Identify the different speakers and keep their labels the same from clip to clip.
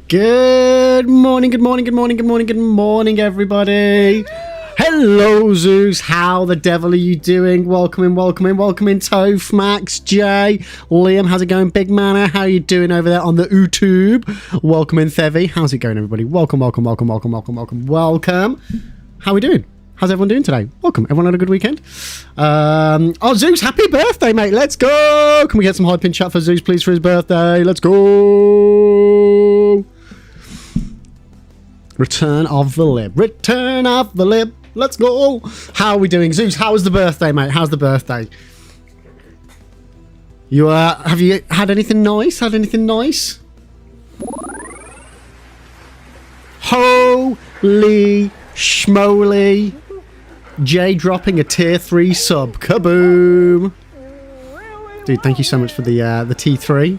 Speaker 1: Good morning, good morning, good morning, good morning, good morning, everybody. Hello, Zeus. How the devil are you doing? Welcome in, Toph, Max, Jay, Liam. How's it going, Big Manor? How are you doing over there on the YouTube? Welcome in, Thevi. How's it going, everybody? Welcome. How are we doing? How's everyone doing today? Welcome. Everyone had a good weekend? Oh, Zeus, happy birthday, mate. Let's go. Can we get some hype in chat for Zeus, please, for his birthday? Let's go. Return of the lib. Let's go. How are we doing? Zeus, how was the birthday, mate? How's the birthday? You, have you had anything nice? Holy schmoly. Jay dropping a tier 3 sub. Kaboom. Dude, thank you so much for the T3.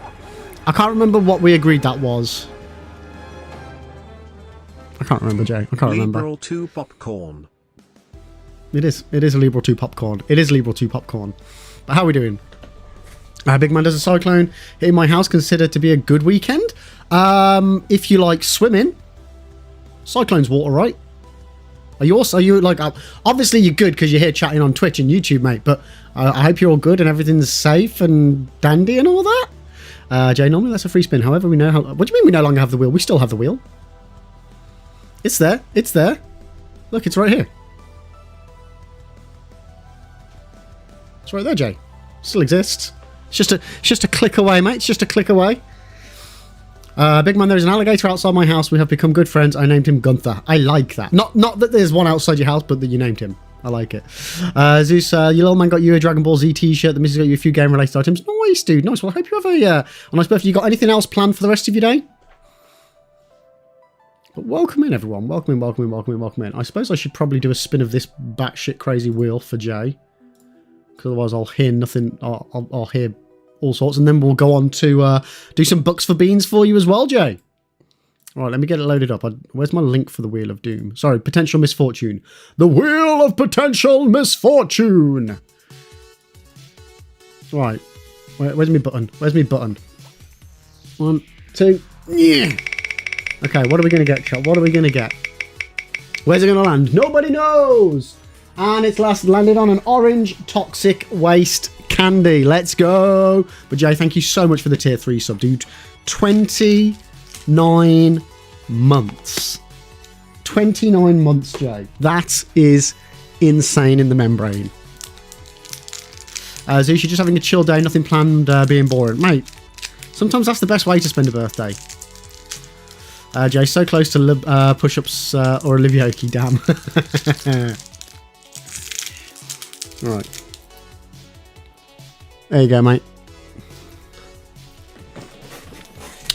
Speaker 1: I can't remember what we agreed that was. I can't remember, Jay. I can't remember.
Speaker 2: Liberal 2 popcorn.
Speaker 1: It is a Liberal 2 popcorn. But how are we doing? Big Man, does a cyclone hitting my house considered to be a good weekend? If you like swimming, cyclone's water, right? Are you like, obviously you're good because you're here chatting on Twitch and YouTube, mate, but I hope you're all good and everything's safe and dandy and all that. Jay, normally that's a free spin. However, we know how... What do you mean we no longer have the wheel? We still have the wheel. It's there. Look, it's right here. It's right there, Jay. Still exists. It's just a click away, mate. It's just a click away. Big Man, there is an alligator outside my house. We have become good friends. I named him Gunther. I like that. Not that there's one outside your house, but that you named him. I like it. Zeus, your little man got you a Dragon Ball Z t-shirt. The missus got you a few game-related items. Nice, dude. Nice. Well, I hope you have a nice birthday. You got anything else planned for the rest of your day? But welcome in, everyone. Welcome in. I suppose I should probably do a spin of this batshit crazy wheel for Jay. Because otherwise I'll hear nothing. I'll hear all sorts, and then we'll go on to do some bucks for beans for you as well, Jay. All right, let me get it loaded up. Where's my link for the Wheel of Doom? Sorry, Potential Misfortune. The Wheel of Potential Misfortune. Right, where's my button? 1, 2, yeah. Okay, what are we gonna get, chat? Where's it gonna land? Nobody knows. And it's landed on an orange toxic waste candy. Let's go. But Jay, thank you so much for the tier 3 sub, dude. 29 months. 29 months, Jay. That is insane in the membrane. Zeus, you're just having a chill day, nothing planned, being boring. Mate, sometimes that's the best way to spend a birthday. Jay, so close to push-ups or Olivia Oki, damn. Right. There you go, mate.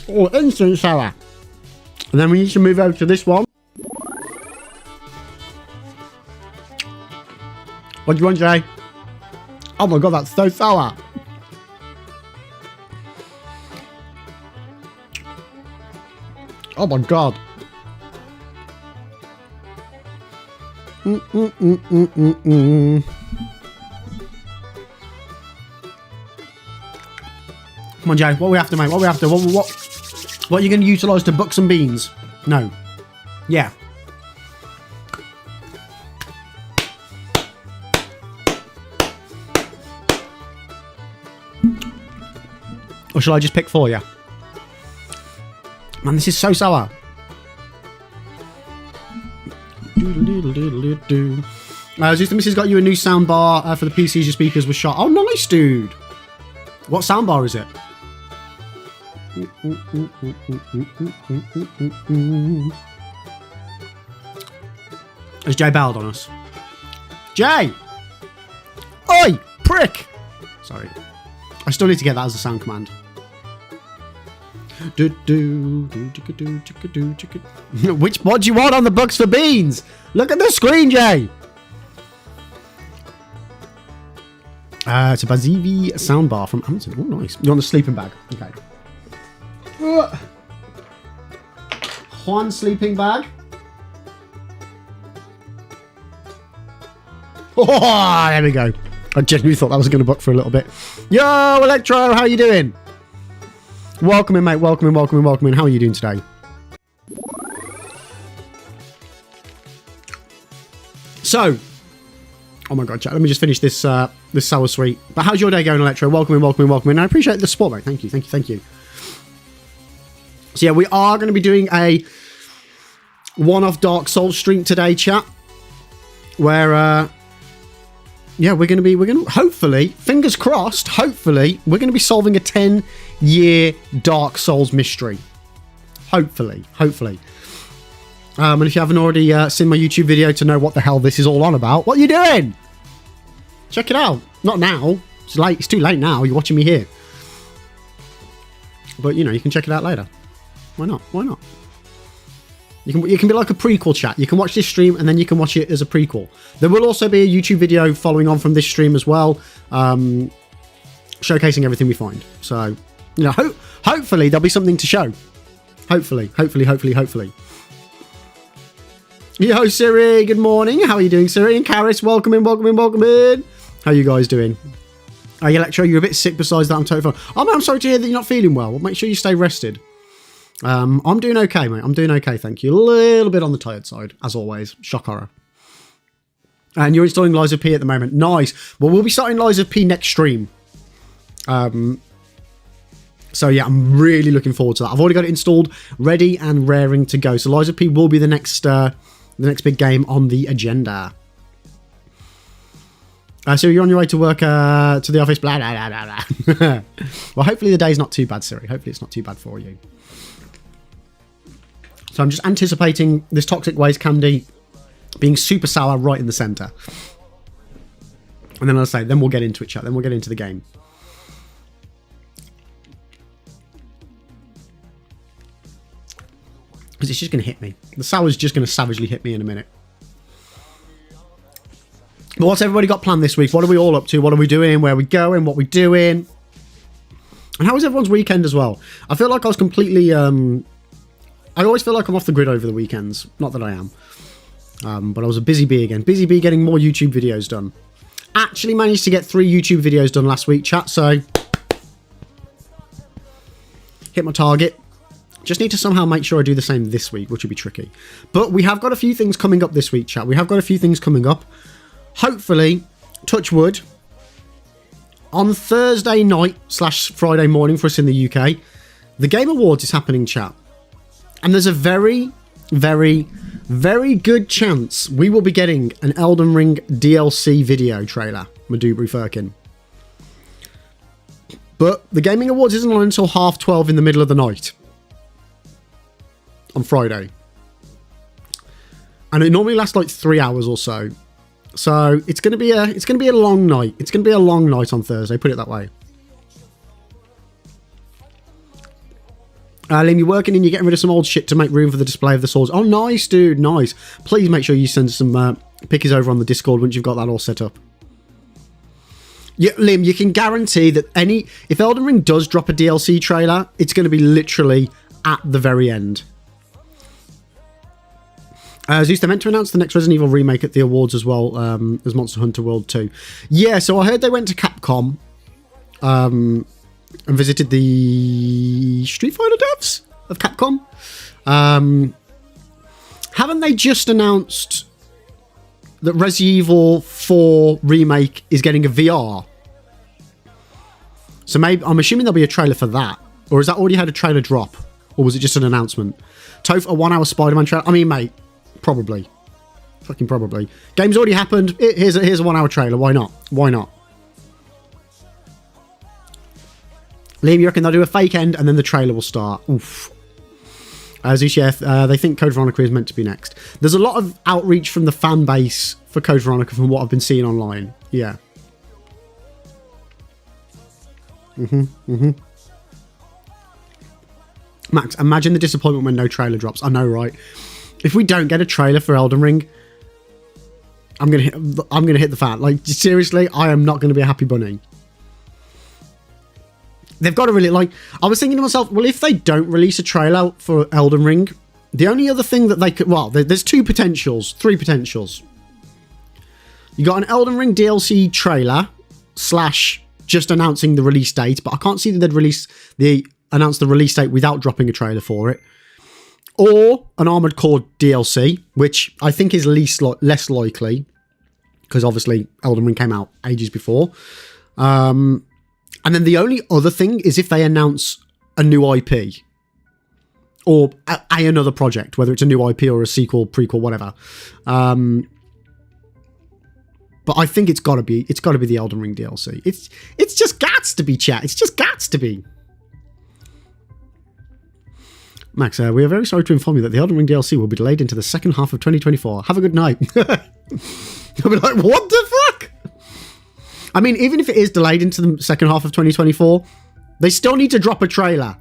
Speaker 1: Oh, instant sour. And then we need to move over to this one. What do you want, Jay? Oh my god, that's so sour. Oh my god. Come on, Jay. What are we after, mate? What are you going to utilise to buck some beans? No. Yeah. Or shall I just pick for you? Man, this is so sour. Zeus, the missus got you a new soundbar for the PCs. Your speakers were shot. Oh, nice, dude. What soundbar is it? Has Jay bailed on us? Jay! Oi! Prick! Sorry. I still need to get that as a sound command. Which mod do you want on the Bucks for Beans? Look at the screen, Jay! It's a Bazivi soundbar from Amazon. Oh, nice. You're on the sleeping bag. Okay. Juan sleeping bag. Oh, there we go. I genuinely thought that was going to buck for a little bit. Yo, Electro, how you doing? Welcome in, mate. Welcome in. How are you doing today? So, oh my god, chat, let me just finish this this sour sweet. But how's your day going, Electro? Welcome in, welcome in, welcome in. I appreciate the support, mate. Thank you, thank you, thank you. So yeah, we are going to be doing a one-off Dark Souls stream today, chat. Where, yeah, we're going to, hopefully, fingers crossed, hopefully, we're going to be solving a 10-year Dark Souls mystery. Hopefully. And if you haven't already seen my YouTube video to know what the hell this is all on about, what are you doing? Check it out. Not now. It's late. It's too late now. You're watching me here. But, you know, you can check it out later. Why not? Why not? You can be like a prequel, chat. You can watch this stream and then you can watch it as a prequel. There will also be a YouTube video following on from this stream as well, showcasing everything we find. So, you know, hopefully there'll be something to show. Hopefully. Yo, Siri, good morning. How are you doing, Siri? And Karis, welcome in. How are you guys doing? Oh, Electro, you're a bit sick besides that. I'm totally fine. Oh, man, I'm sorry to hear that you're not feeling well. Make sure you stay rested. I'm doing okay, mate. I'm doing okay, thank you. A little bit on the tired side, as always. Shock horror. And you're installing Lies of P at the moment. Nice. Well, we'll be starting Lies of P next stream. So yeah, I'm really looking forward to that. I've already got it installed, ready and raring to go. So Lies of P will be the next big game on the agenda. So you're on your way to work to the office, blah, blah, blah, blah, blah. Well, hopefully the day's not too bad, Siri. Hopefully it's not too bad for you. So I'm just anticipating this toxic waste candy being super sour right in the center. And then I'll say, then we'll get into it, chat. Then we'll get into the game. Because it's just going to hit me. The sour's just going to savagely hit me in a minute. But what's everybody got planned this week? What are we all up to? What are we doing? Where are we going? What are we doing? And how was everyone's weekend as well? I feel like I was completely... I always feel like I'm off the grid over the weekends. Not that I am. But I was a busy bee again. Busy bee getting more YouTube videos done. Actually managed to get 3 YouTube videos done last week, chat. So, hit my target. Just need to somehow make sure I do the same this week, which would be tricky. But we have got a few things coming up this week, chat. We have got a few things coming up. Hopefully, touch wood, on Thursday night / Friday morning for us in the UK, the Game Awards is happening, chat. And there's a very, very, very good chance we will be getting an Elden Ring DLC video trailer, Madubri Firkin. But the Gaming Awards isn't on until 12:30 in the middle of the night. On Friday. And it normally lasts like 3 hours or so. So it's gonna be a long night. It's gonna be a long night on Thursday, put it that way. Liam, you're working and you're getting rid of some old shit to make room for the display of the swords. Oh, nice, dude, nice. Please make sure you send some pictures over on the Discord once you've got that all set up. Yeah, Liam, you can guarantee that if Elden Ring does drop a DLC trailer, it's going to be literally at the very end. Zeus, they're meant to announce the next Resident Evil remake at the awards as well as Monster Hunter World 2. Yeah, so I heard they went to Capcom and visited the Street Fighter devs of Capcom. Haven't they just announced that Resident Evil 4 remake is getting a VR? So maybe I'm assuming there'll be a trailer for that. Or has that already had a trailer drop? Or was it just an announcement? Toph, a 1 hour Spider-Man trailer? I mean, mate, probably. Fucking probably. Game's already happened. Here's a 1 hour trailer. Why not? Why not? Liam, you reckon they'll do a fake end and then the trailer will start? Oof. Zushef, they think Code Veronica is meant to be next. There's a lot of outreach from the fan base for Code Veronica from what I've been seeing online. Yeah. Max, imagine the disappointment when no trailer drops. I know, right? If we don't get a trailer for Elden Ring, I'm gonna hit the fan. Like, seriously, I am not gonna be a happy bunny. They've got to really, like, I was thinking to myself, well, if they don't release a trailer for Elden Ring, the only other thing that they could, well, there's three potentials. You got an Elden Ring DLC trailer / just announcing the release date, but I can't see that they'd announce the release date without dropping a trailer for it. Or an Armored Core DLC, which I think is less likely. because obviously Elden Ring came out ages before. And then the only other thing is if they announce a new IP or another project, whether it's a new IP or a sequel, prequel, whatever. But I think it's got to be the Elden Ring DLC. It's just gats to be, chat. It's just gats to be. Max, we are very sorry to inform you that the Elden Ring DLC will be delayed into the second half of 2024. Have a good night. I'll be like, what the fuck? I mean, even if it is delayed into the second half of 2024, they still need to drop a trailer.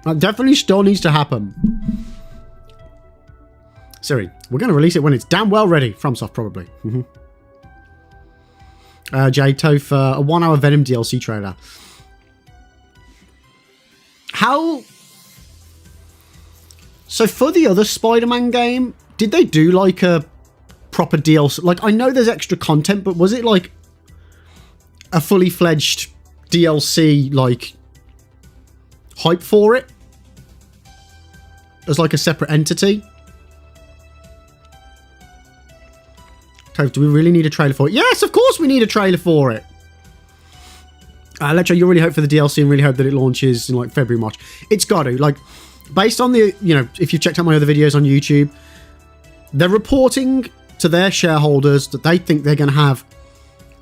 Speaker 1: That definitely still needs to happen. Siri, we're going to release it when it's damn well ready. FromSoft, probably. Jay Toph, a 1 hour Venom DLC trailer. How... So for the other Spider-Man game, did they do like a proper DLC? Like, I know there's extra content, but was it like a fully fledged DLC, like, hype for it? As like a separate entity? Toph, do we really need a trailer for it? Yes, of course we need a trailer for it. Electro, you really hope for the DLC and really hope that it launches in like February, March. It's got to. Like, based on the, you know, if you've checked out my other videos on YouTube, they're reporting to their shareholders that they think they're going to have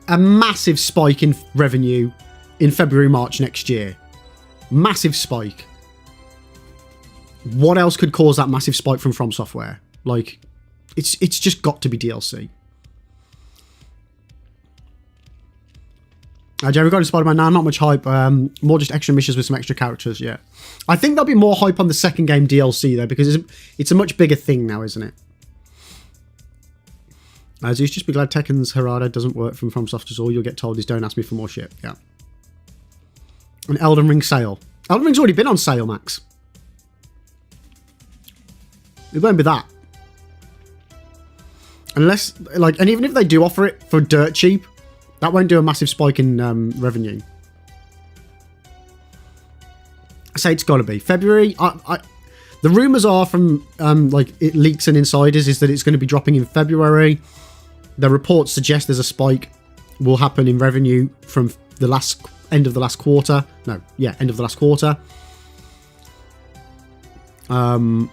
Speaker 1: a massive spike in revenue in February, March next year. Massive spike. What else could cause that massive spike from Software? Like, it's just got to be DLC. Jerry, regarding Spider-Man, now not much hype. More just extra missions with some extra characters, yeah. I think there'll be more hype on the second game DLC, though, because it's a much bigger thing now, isn't it? Zeus, just be glad Tekken's Harada doesn't work from FromSoft at all. You'll get told is don't ask me for more shit. Yeah. An Elden Ring sale. Elden Ring's already been on sale, Max. It won't be that. Unless, like, and even if they do offer it for dirt cheap, that won't do a massive spike in revenue. I say it's got to be. February, the rumours are from, like, it leaks and insiders is that it's going to be dropping in February. The reports suggest there's a spike will happen in revenue from the end of the last quarter. No, yeah, end of the last quarter. Yeah,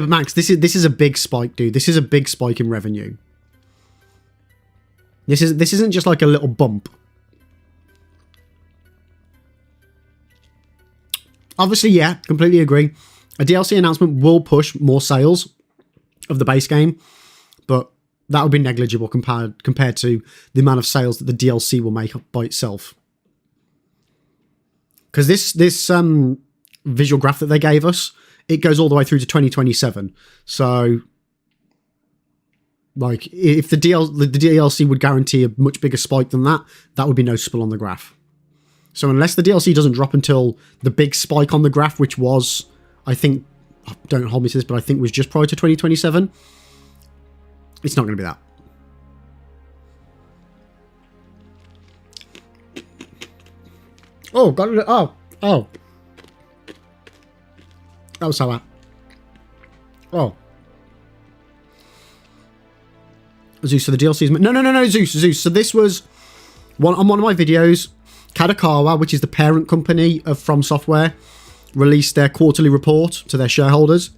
Speaker 1: but Max, this is a big spike, dude. This is a big spike in revenue. This isn't just like a little bump. Obviously, yeah, completely agree. A DLC announcement will push more sales of the base game, but that would be negligible compared to the amount of sales that the DLC will make by itself. Because this visual graph that they gave us, it goes all the way through to 2027. So, like, if the DLC would guarantee a much bigger spike than that, that would be noticeable on the graph. So unless the DLC doesn't drop until the big spike on the graph, which was, I think, don't hold me to this, but I think was just prior to 2027, it's not going to be that. Oh, got it. Oh. That was how Oh. Zeus, so the DLC's... No, Zeus. So this was on one of my videos. Kadokawa, which is the parent company of From Software, released their quarterly report to their shareholders.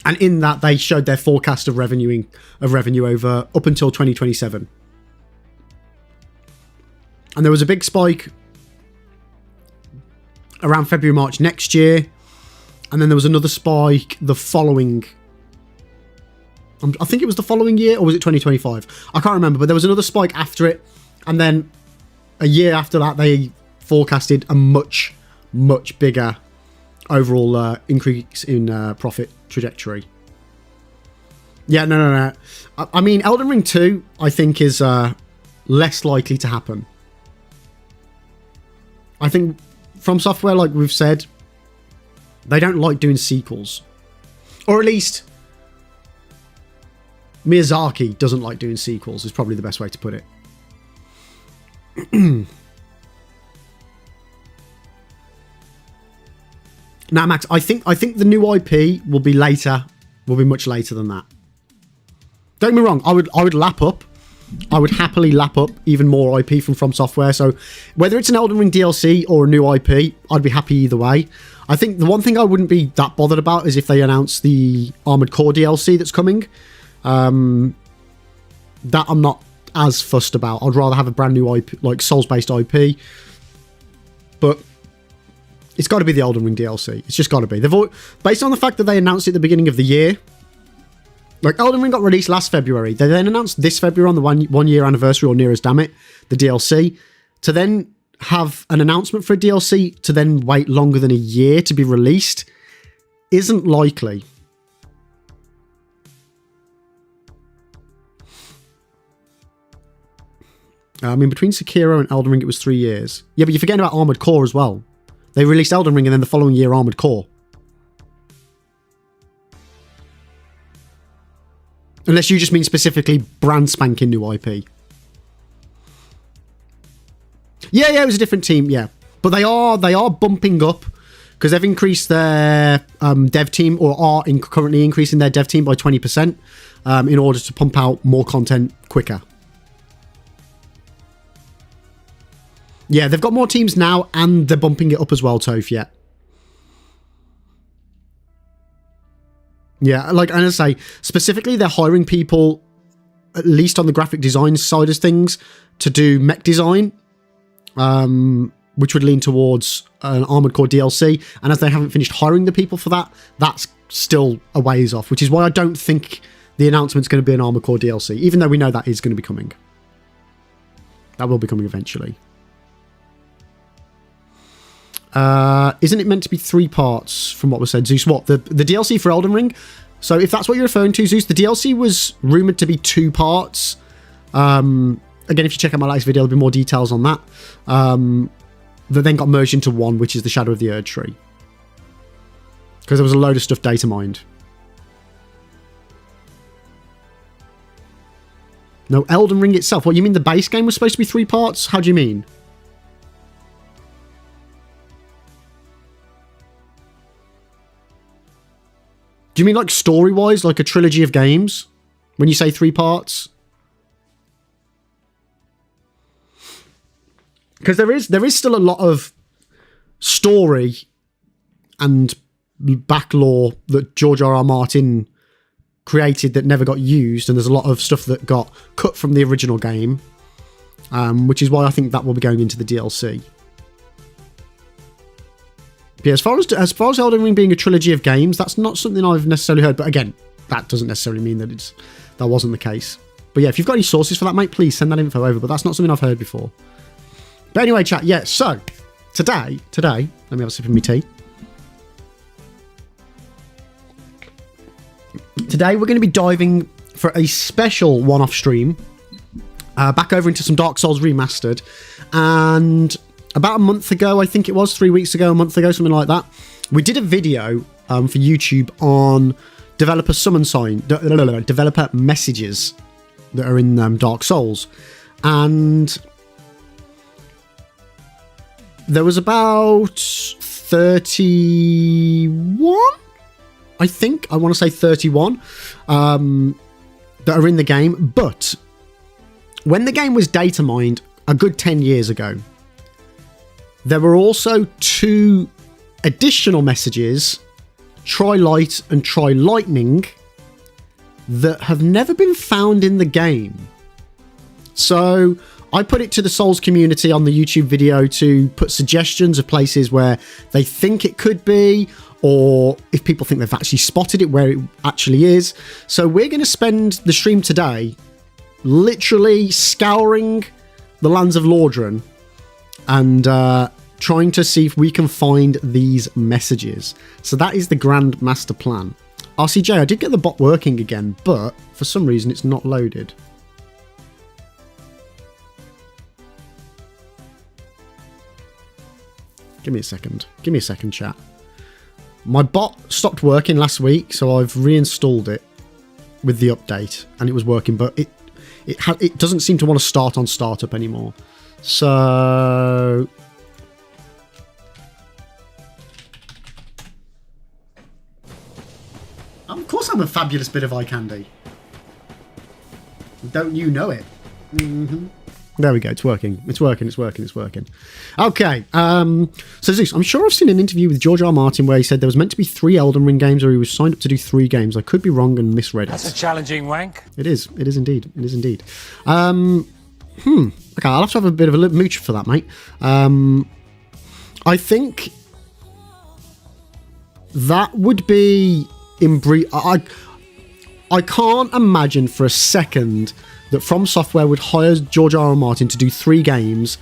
Speaker 1: And in that, they showed their forecast of revenue over up until 2027. And there was a big spike around February, March next year. And then there was another spike the following... I think it was the following year, or was it 2025? I can't remember, but there was another spike after it. And then a year after that, they forecasted a much, much bigger overall increase in profit trajectory. Yeah, no. I mean, Elden Ring 2, I think, is less likely to happen. I think From Software, like we've said, they don't like doing sequels. Or at least Miyazaki doesn't like doing sequels, is probably the best way to put it. Now, Max, I think the new IP will be later. Will be much later than that. Don't get me wrong. I would lap up. I would happily lap up even more IP from Software. So whether it's an Elden Ring DLC or a new IP, I'd be happy either way. I think the one thing I wouldn't be that bothered about is if they announce the Armored Core DLC that's coming. That I'm not as fussed about. I'd rather have a brand new IP, like Souls-based IP. But it's got to be the Elden Ring DLC. It's just got to be. Based on the fact that they announced it at the beginning of the year. Like, Elden Ring got released last February. They then announced this February on the one year anniversary, or near as damn it, the DLC. To then have an announcement for a DLC to then wait longer than a year to be released isn't likely. Between Sekiro and Elden Ring, it was 3 years. Yeah, but you're forgetting about Armored Core as well. They released Elden Ring and then the following year Armored Core. Unless you just mean specifically brand spanking new IP. Yeah, it was a different team, yeah. But they are bumping up because they've increased their dev team, or are currently increasing their dev team by 20% in order to pump out more content quicker. Yeah, they've got more teams now and they're bumping it up as well, Toph, yeah. Yeah, like, and as I say, specifically they're hiring people, at least on the graphic design side of things, to do mech design, which would lean towards an Armored Core DLC. And as they haven't finished hiring the people for that, that's still a ways off, which is why I don't think the announcement's going to be an Armored Core DLC, even though we know that is going to be coming. That will be coming eventually. Isn't it meant to be 3 parts from what was said, Zeus? What? The DLC for Elden Ring? So if that's what you're referring to, Zeus, the DLC was rumoured to be 2 parts. Again, if you check out my latest video, there'll be more details on that. That then got merged into one, which is the Shadow of the Erdtree. Because there was a load of stuff data mined. No, Elden Ring itself. What, you mean the base game was supposed to be 3 parts? How do you mean? Do you mean like story-wise, like a trilogy of games? When you say 3 parts? Because there is still a lot of story and back lore that George R.R. Martin created that never got used, and there's a lot of stuff that got cut from the original game, which is why I think that will be going into the DLC. Yeah, as far as Elden Ring being a trilogy of games, that's not something I've necessarily heard. But again, that doesn't necessarily mean that that wasn't the case. But yeah, if you've got any sources for that, mate, please send that info over. But that's not something I've heard before. But anyway, chat. Yeah. So today, let me have a sip of my tea. Today we're going to be diving for a special one-off stream back over into some Dark Souls Remastered, and about a month ago, I think it was 3 weeks ago, a month ago, something like that, we did a video for YouTube on developer summon sign, developer messages that are in Dark Souls, and there was about 31, I think. I want to say 31 that are in the game, but when the game was data mined a good 10 years ago, there were also 2 additional messages, Try Light and Try Lightning, that have never been found in the game. So I put it to the Souls community on the YouTube video to put suggestions of places where they think it could be, or if people think they've actually spotted it, where it actually is. So we're going to spend the stream today literally scouring the lands of Lordran and trying to see if we can find these messages. So that is the grand master plan. RCJ, I did get the bot working again, but for some reason it's not loaded. Give me a second, chat. My bot stopped working last week, so I've reinstalled it with the update, and it was working, but it doesn't seem to want to start on startup anymore. So I'm a fabulous bit of eye candy. Don't you know it? Mm-hmm. There we go. It's working. It's working. It's working. It's working. Okay. So Zeus, I'm sure I've seen an interview with George R. R. Martin where he said there was meant to be 3 Elden Ring games, or he was signed up to do 3 games. I could be wrong and misread it.
Speaker 2: That's a challenging wank.
Speaker 1: It is. It is indeed. It is indeed. Okay, I'll have to have a bit of a mooch for that, mate. I think that would be in brief. I can't imagine for a second that From Software would hire George R. R. Martin to do 3 games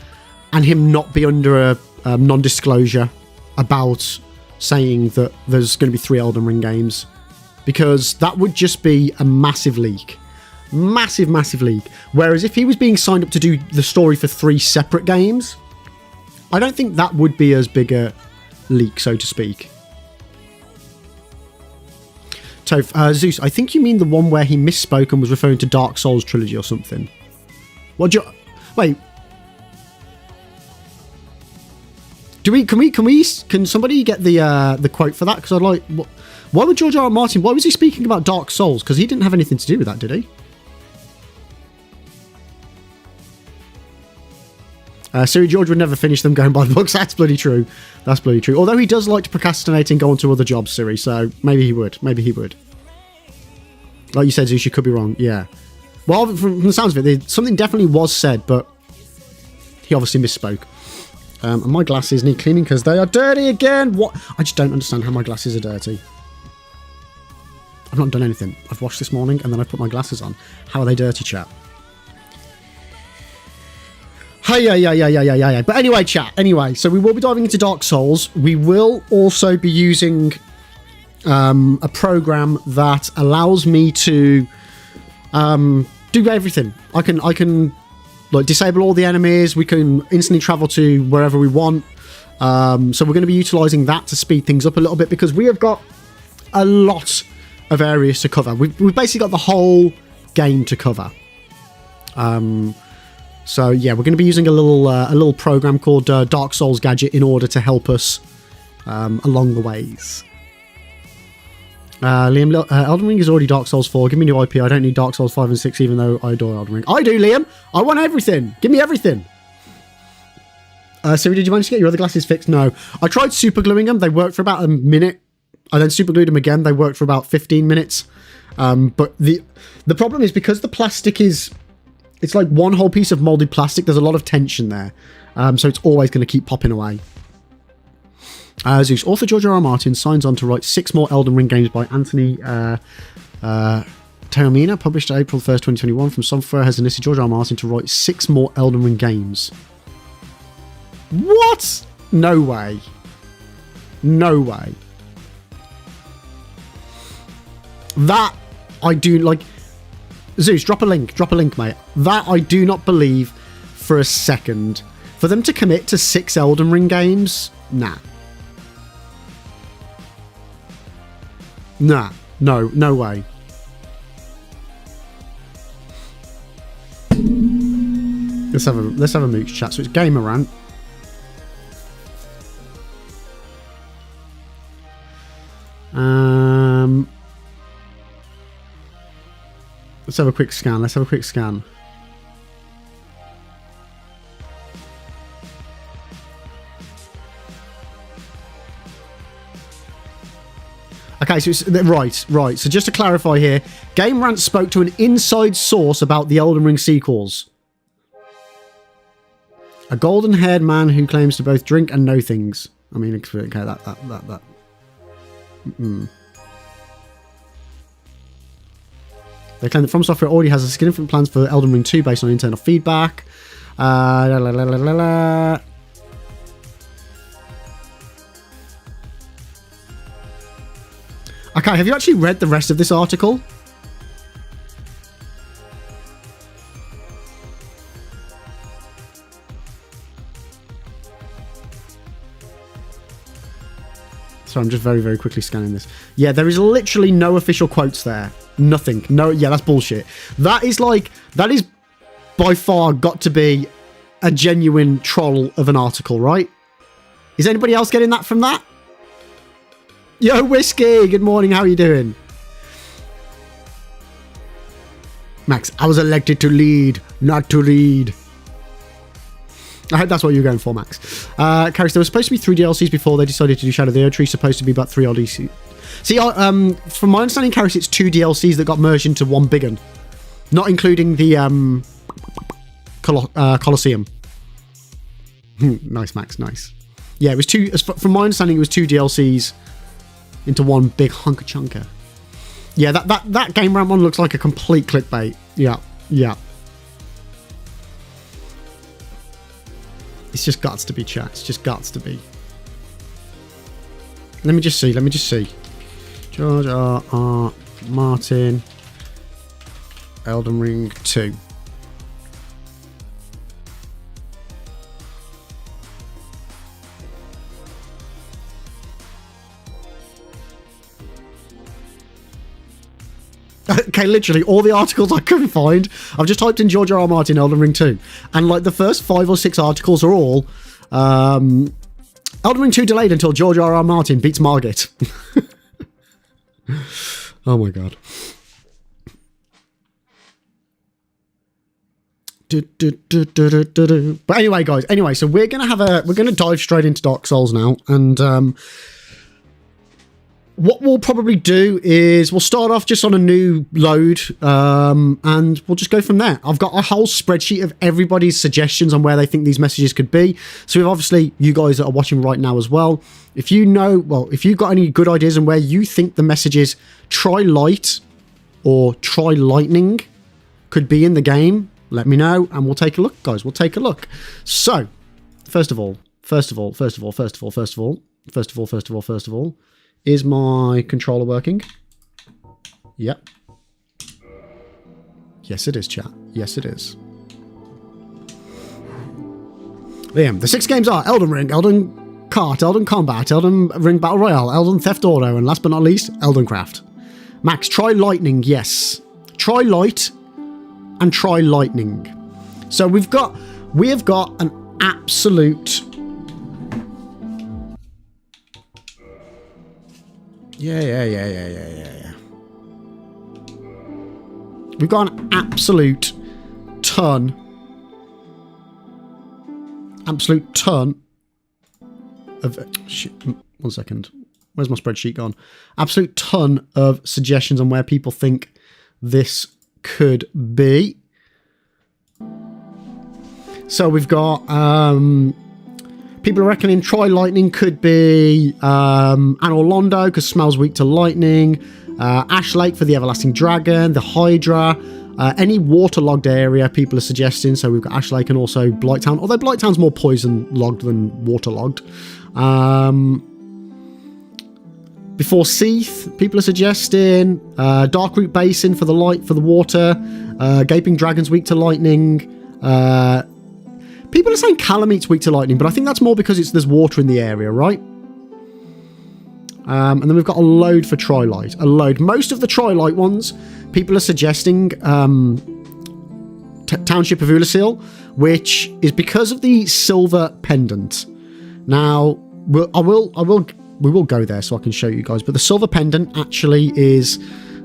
Speaker 1: and him not be under a non-disclosure about saying that there's going to be 3 Elden Ring games, because that would just be a massive leak. Massive, massive leak. Whereas if he was being signed up to do the story for 3 separate games, I don't think that would be as big a leak, so to speak. Toph, Zeus, I think you mean the one where he misspoke and was referring to Dark Souls trilogy or something. What do you... Wait. Can somebody get the quote for that? Because I'd like... Why would George R. R. Martin... Why was he speaking about Dark Souls? Because he didn't have anything to do with that, did he? Siri George would never finish them going by the books. That's bloody true. That's bloody true. Although he does like to procrastinate and go on to other jobs, Siri, so maybe he would. Maybe he would. Like you said, Zeus, you could be wrong. Yeah. Well, from the sounds of it, something definitely was said, but he obviously misspoke. And my glasses need cleaning because they are dirty again. What? I just don't understand how my glasses are dirty. I've not done anything. I've washed this morning and then I put my glasses on. How are they dirty, chat? Yeah. But anyway, chat. Anyway, so we will be diving into Dark Souls. We will also be using a program that allows me to do everything. I can like disable all the enemies. We can instantly travel to wherever we want. So we're going to be utilizing that to speed things up a little bit, because we have got a lot of areas to cover. We've basically got the whole game to cover. So yeah, we're going to be using a little program called Dark Souls Gadget in order to help us along the ways. Liam, Elden Ring is already Dark Souls 4. Give me new IP. I don't need Dark Souls 5 and 6, even though I adore Elden Ring. I do, Liam. I want everything. Give me everything. Siri, did you manage to get your other glasses fixed? No. I tried super gluing them. They worked for about a minute. I then super glued them again. They worked for about 15 minutes. But the problem is, because the plastic is... It's like one whole piece of molded plastic. There's a lot of tension there. So it's always going to keep popping away. Zeus, author George R. R. Martin signs on to write 6 more Elden Ring games by Anthony Taormina, published April 1st, 2021. From Software has enlisted George R. R. Martin to write 6 more Elden Ring games. What? No way. No way. That I do like... Zeus, drop a link, mate. That I do not believe for a second. For them to commit to 6 Elden Ring games? Nah. Nah. No way. Let's have a mooch chat. So it's Gamer Rant. Let's have a quick scan. Okay, so it's right. So just to clarify here, Game Rant spoke to an inside source about the Elden Ring sequels. A golden-haired man who claims to both drink and know things. I mean, okay, that. They claim that From Software already has significant plans for Elden Ring 2 based on internal feedback. Okay, have you actually read the rest of this article? So I'm just very, very quickly scanning this. Yeah, there is literally no official quotes there. Nothing. No, yeah, that's bullshit. That is by far got to be a genuine troll of an article, right? Is anybody else getting that from that? Yo, Whiskey, good morning, how are you doing? Max, I was elected to lead, not to read. I hope that's what you're going for, Max. Karis, there was supposed to be 3 DLCs before they decided to do Shadow of the Erdtree. Supposed to be about 3 DLCs. See, from my understanding, Karis, it's 2 DLCs that got merged into one big one. Not including the Colosseum. Nice, Max, nice. Yeah, it was 2, from my understanding, it was 2 DLCs into one big hunker chunker. Yeah, that Game Ramp one looks like a complete clickbait. Yeah, yeah. It's just guts to be, chat. It's just guts to be. Let me just see. George R. Martin. Elden Ring 2. Okay, literally all the articles I couldn't find, I've just typed in George R. R. Martin Elden Ring 2, and like the first 5 or 6 articles are all Elden Ring 2 delayed until George R. R. Martin beats Margit. Oh my god. But anyway, guys, so we're gonna dive straight into Dark Souls now, and what we'll probably do is we'll start off just on a new load, and we'll just go from there. I've got a whole spreadsheet of everybody's suggestions on where they think these messages could be. So we've obviously, you guys that are watching right now as well, if you know, if you've got any good ideas on where you think the messages try light or try lightning could be in the game, let me know and we'll take a look, guys. We'll take a look. So, first of all, is my controller working? Yep. Yes, it is, chat. Yes, it is. Liam, the 6 games are Elden Ring, Elden Kart, Elden Combat, Elden Ring Battle Royale, Elden Theft Auto, and last but not least, Elden Craft. Max, try lightning, yes. Try light and try lightning. So we have got an absolute... Yeah. We've got an absolute ton of... Shit, 1 second. Where's my spreadsheet gone? Absolute ton of suggestions on where people think this could be. So we've got... people are reckoning Try Lightning could be Anor Londo because smells weak to lightning, Ash Lake for the Everlasting Dragon, the Hydra, any waterlogged area people are suggesting. So we've got Ash Lake and also Blighttown, although Blighttown's more poison logged than waterlogged. Before Seath, people are suggesting Darkroot Basin for the light, for the water, Gaping Dragon's weak to lightning. People are saying Calamete's weak to lightning, but I think that's more because there's water in the area, right? And then we've got a load for Trilight. A load. Most of the Trilight ones, people are suggesting Township of Ulasil, which is because of the silver pendant. Now, we will go there so I can show you guys, but the silver pendant actually is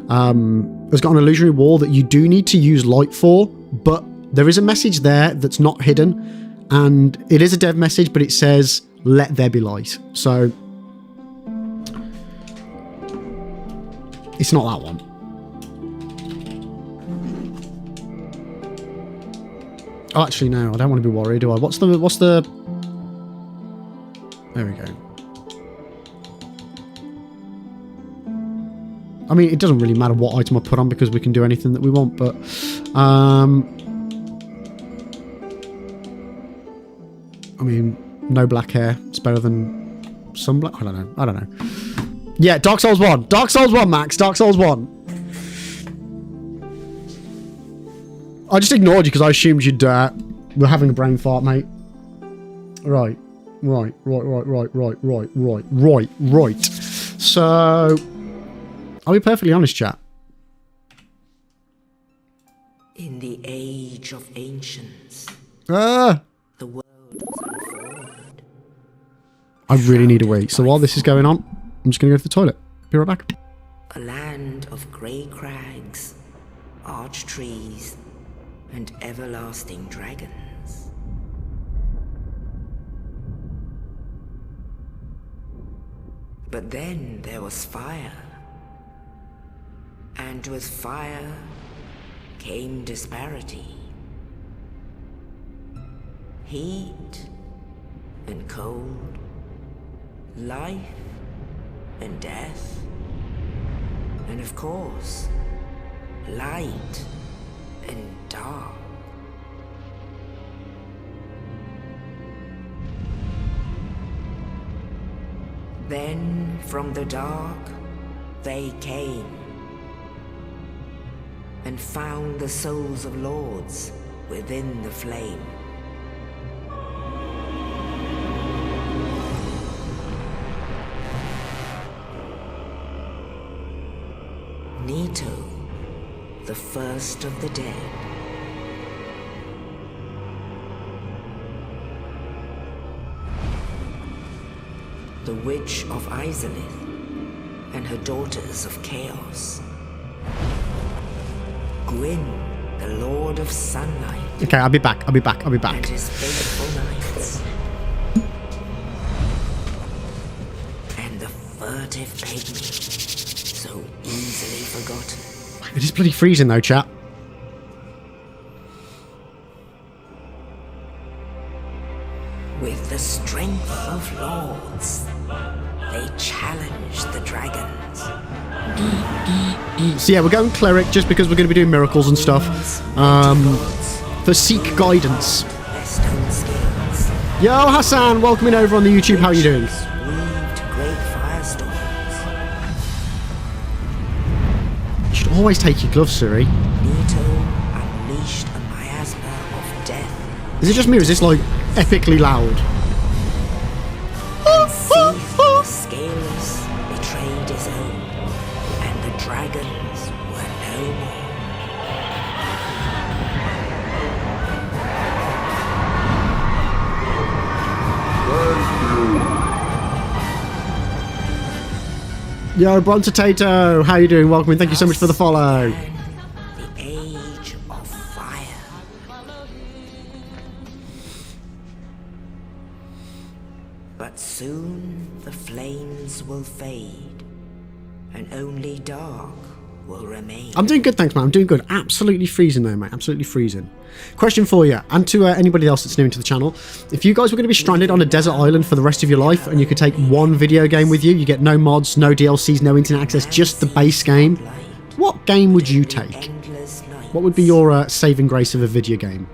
Speaker 1: has got an illusionary wall that you do need to use light for, but there is a message there that's not hidden, and it is a dev message, but it says, let there be light. So, it's not that one. Oh, actually, no, I don't want to be worried, do I? What's the... There we go. I mean, it doesn't really matter what item I put on because we can do anything that we want, but... I mean, no black hair. It's better than some black... I don't know. Yeah, Dark Souls 1. Dark Souls 1, Max. Dark Souls 1. I just ignored you because I assumed you'd... were having a brain fart, mate. Right. So... I'll be perfectly honest, chat.
Speaker 2: In the age of ancients,
Speaker 1: the
Speaker 2: world was informed.
Speaker 1: I really need a wee. So while this is going on, I'm just going to go to the toilet. Be right back.
Speaker 2: A land of grey crags, arch trees, and everlasting dragons. But then there was fire. And with fire came disparity. Heat and cold, life and death, and of course, light and dark. Then from the dark they came and found the souls of lords within the flame. Nito, the first of the dead. The Witch of Izalith and her daughters of Chaos. Gwyn, the Lord of Sunlight.
Speaker 1: Okay, I'll be back.
Speaker 2: And his faithful knights. And the furtive pygmy, so easily forgotten.
Speaker 1: It is bloody freezing though, chat.
Speaker 2: With the strength of lords, they challenged the dragons.
Speaker 1: So yeah, we're going cleric just because we're going to be doing miracles and stuff. For seek guidance.
Speaker 2: Their stone skills.
Speaker 1: Yo, Hassan, welcome in over on the YouTube. How are you doing?
Speaker 2: Weaved great firestorms.
Speaker 1: You should always take your gloves, Suri.
Speaker 2: Nito unleashed a miasma of death.
Speaker 1: Is it just me or is this like epically loud?
Speaker 2: And Seath, the Scaleless, betrayed his own. And the dragons were no more.
Speaker 1: Yo, Brontotato, how you doing? Welcome in. Thank you so much for the follow.
Speaker 2: The age of fire. But soon the flames will fade, and only dark will remain.
Speaker 1: I'm doing good, thanks, man. I'm doing good. Absolutely freezing, though, mate. Absolutely freezing. Question for you, and to anybody else that's new to the channel. If you guys were going to be stranded on a desert island for the rest of your life, and you could take one video game with you, you get no mods, no DLCs, no internet access, just the base game, what game would you take? What would be your saving grace of a video game?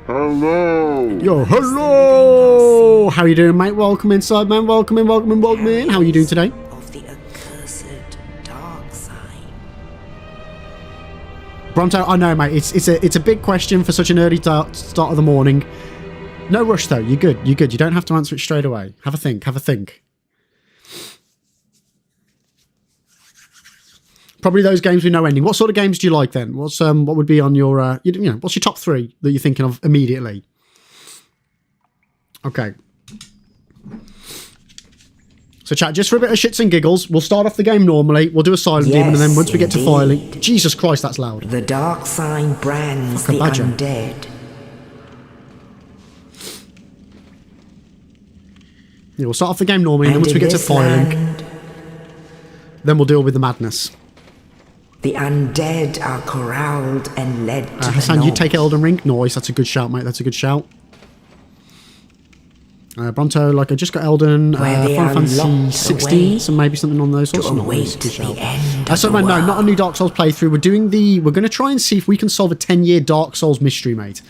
Speaker 3: Hello.
Speaker 1: Yo, hello! How you doing, mate? Welcome inside, man. Welcome in, welcome in, welcome in. How are you doing today?
Speaker 2: Of the accursed dark side.
Speaker 1: Bronto, I know, mate. It's a big question for such an early start of the morning. No rush, though. You're good. You're good. You don't have to answer it straight away. Have a think. Have a think. Probably those games with no ending. What sort of games do you like then? What's what would be on your what's your top 3 that you're thinking of immediately? Okay. So chat, just for a bit of shits and giggles, we'll start off the game normally. We'll do a silent demon, and then once we get to filing, Jesus Christ, that's loud.
Speaker 2: The dark sign brands the
Speaker 1: badger.
Speaker 2: undead.
Speaker 1: Yeah, we'll start off the game normally, and then once we get to filing, then we'll deal with the madness.
Speaker 2: The undead are corralled and led to
Speaker 1: Hassan,
Speaker 2: the
Speaker 1: you
Speaker 2: north.
Speaker 1: take Elden Ring. Nice, that's a good shout, mate. That's a good shout. Bronto, like I just got Elden,
Speaker 2: Where they
Speaker 1: Final Fantasy
Speaker 2: unlocked
Speaker 1: 16,
Speaker 2: away
Speaker 1: so maybe something on those sorts.
Speaker 2: to
Speaker 1: Nice,
Speaker 2: await
Speaker 1: good shout.
Speaker 2: the end of
Speaker 1: So
Speaker 2: the
Speaker 1: no,
Speaker 2: world.
Speaker 1: not a new Dark Souls playthrough. We're going to try and see if we can solve a 10-year Dark Souls mystery, mate.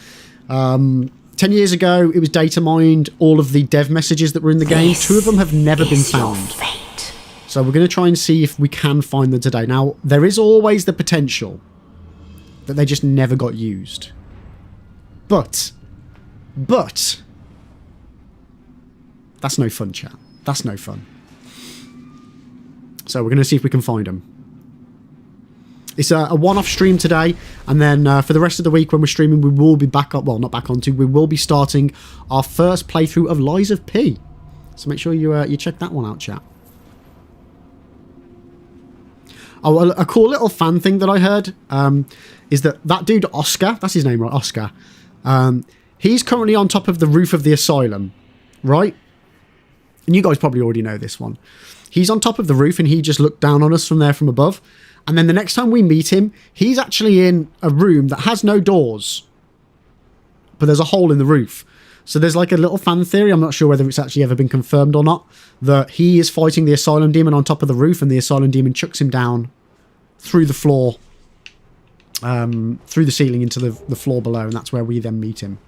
Speaker 1: 10 years ago, it was data mined all of the dev messages that were in the game.
Speaker 2: This
Speaker 1: 2 of them have never been
Speaker 2: is your
Speaker 1: found.
Speaker 2: fate.
Speaker 1: So we're going to try and see if we can find them today. Now, there is always the potential that they just never got used. But, that's no fun, chat. That's no fun. So we're going to see if we can find them. It's a one-off stream today, and then for the rest of the week when we're streaming, we will be back up, well, not back onto, we will be starting our first playthrough of Lies of P. So make sure you check that one out, chat. Oh, a cool little fan thing that I heard is that dude Oscar, that's his name, right? Oscar. He's currently on top of the roof of the asylum, right? And you guys probably already know this one. He's on top of the roof and he just looked down on us from there from above. And then the next time we meet him, he's actually in a room that has no doors. But there's a hole in the roof. So there's like a little fan theory, I'm not sure whether it's actually ever been confirmed or not, that he is fighting the asylum demon on top of the roof and the asylum demon chucks him down through the floor, through the ceiling into the floor below, and that's where we then meet him.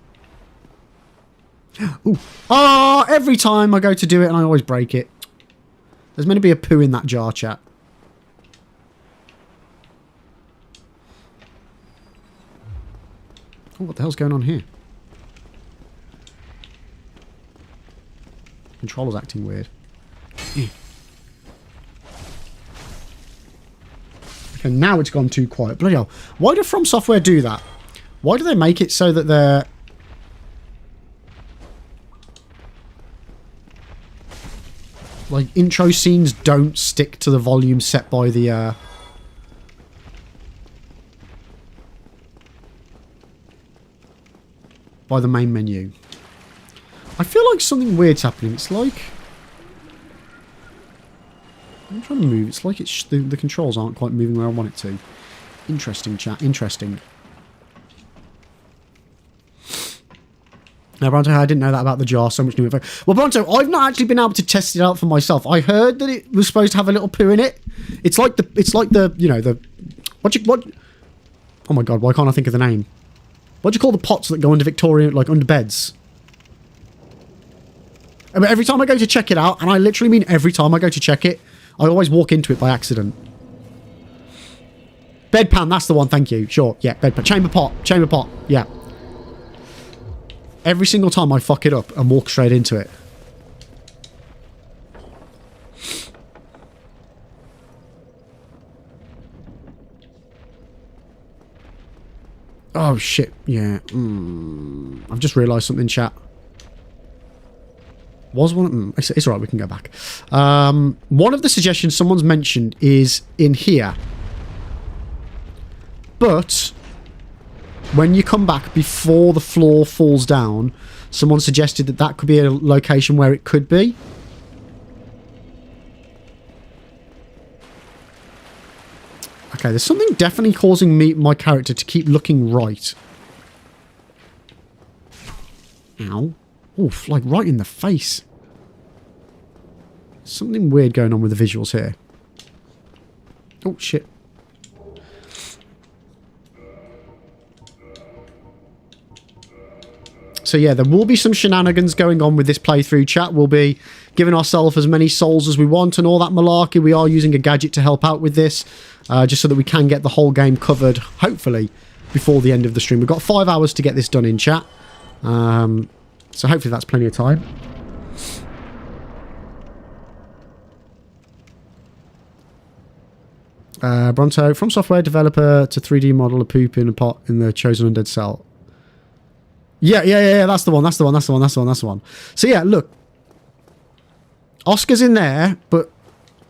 Speaker 1: Ooh. Oh, every time I go to do it and I always break it. There's meant to be a poo in that jar, chat. Oh, what the hell's going on here? Controller's acting weird. Okay, now it's gone too quiet. Bloody hell. Why do From Software do that? Why do they make it so that they're... like, intro scenes don't stick to the volume set by the, by the main menu. I feel like something weird's happening. It's like... I'm trying to move. It's like the controls aren't quite moving where I want it to. Interesting, chat. Interesting. Now, Bronto, I didn't know that about the jar. So much new info. Well, Bronto, I've not actually been able to test it out for myself. I heard that it was supposed to have a little poo in it. It's like the you know, the... What? Oh my god, why can't I think of the name? What do you call the pots that go under Victorian, like under beds? I mean, every time I go to check it out, and I literally mean every time I go to check it, I always walk into it by accident. Bedpan, that's the one, thank you. Sure, yeah, bedpan. Chamber pot, yeah. Every single time I fuck it up and walk straight into it. Oh, shit, yeah. I've just realised something, chat. Was one... it's alright, we can go back. One of the suggestions someone's mentioned is in here. But when you come back before the floor falls down, someone suggested that that could be a location where it could be. Okay, there's something definitely causing my character to keep looking right. Ow. Oof, like right in the face. Something weird going on with the visuals here. Oh, shit. So yeah, there will be some shenanigans going on with this playthrough, chat. We'll be giving ourselves as many souls as we want and all that malarkey. We are using a gadget to help out with this, just so that we can get the whole game covered, hopefully, before the end of the stream. We've got 5 hours to get this done in, chat. So hopefully that's plenty of time. Bronto, From Software developer to 3D model a poop in a pot in the chosen undead cell. Yeah, that's the one. So yeah, look. Oscar's in there, but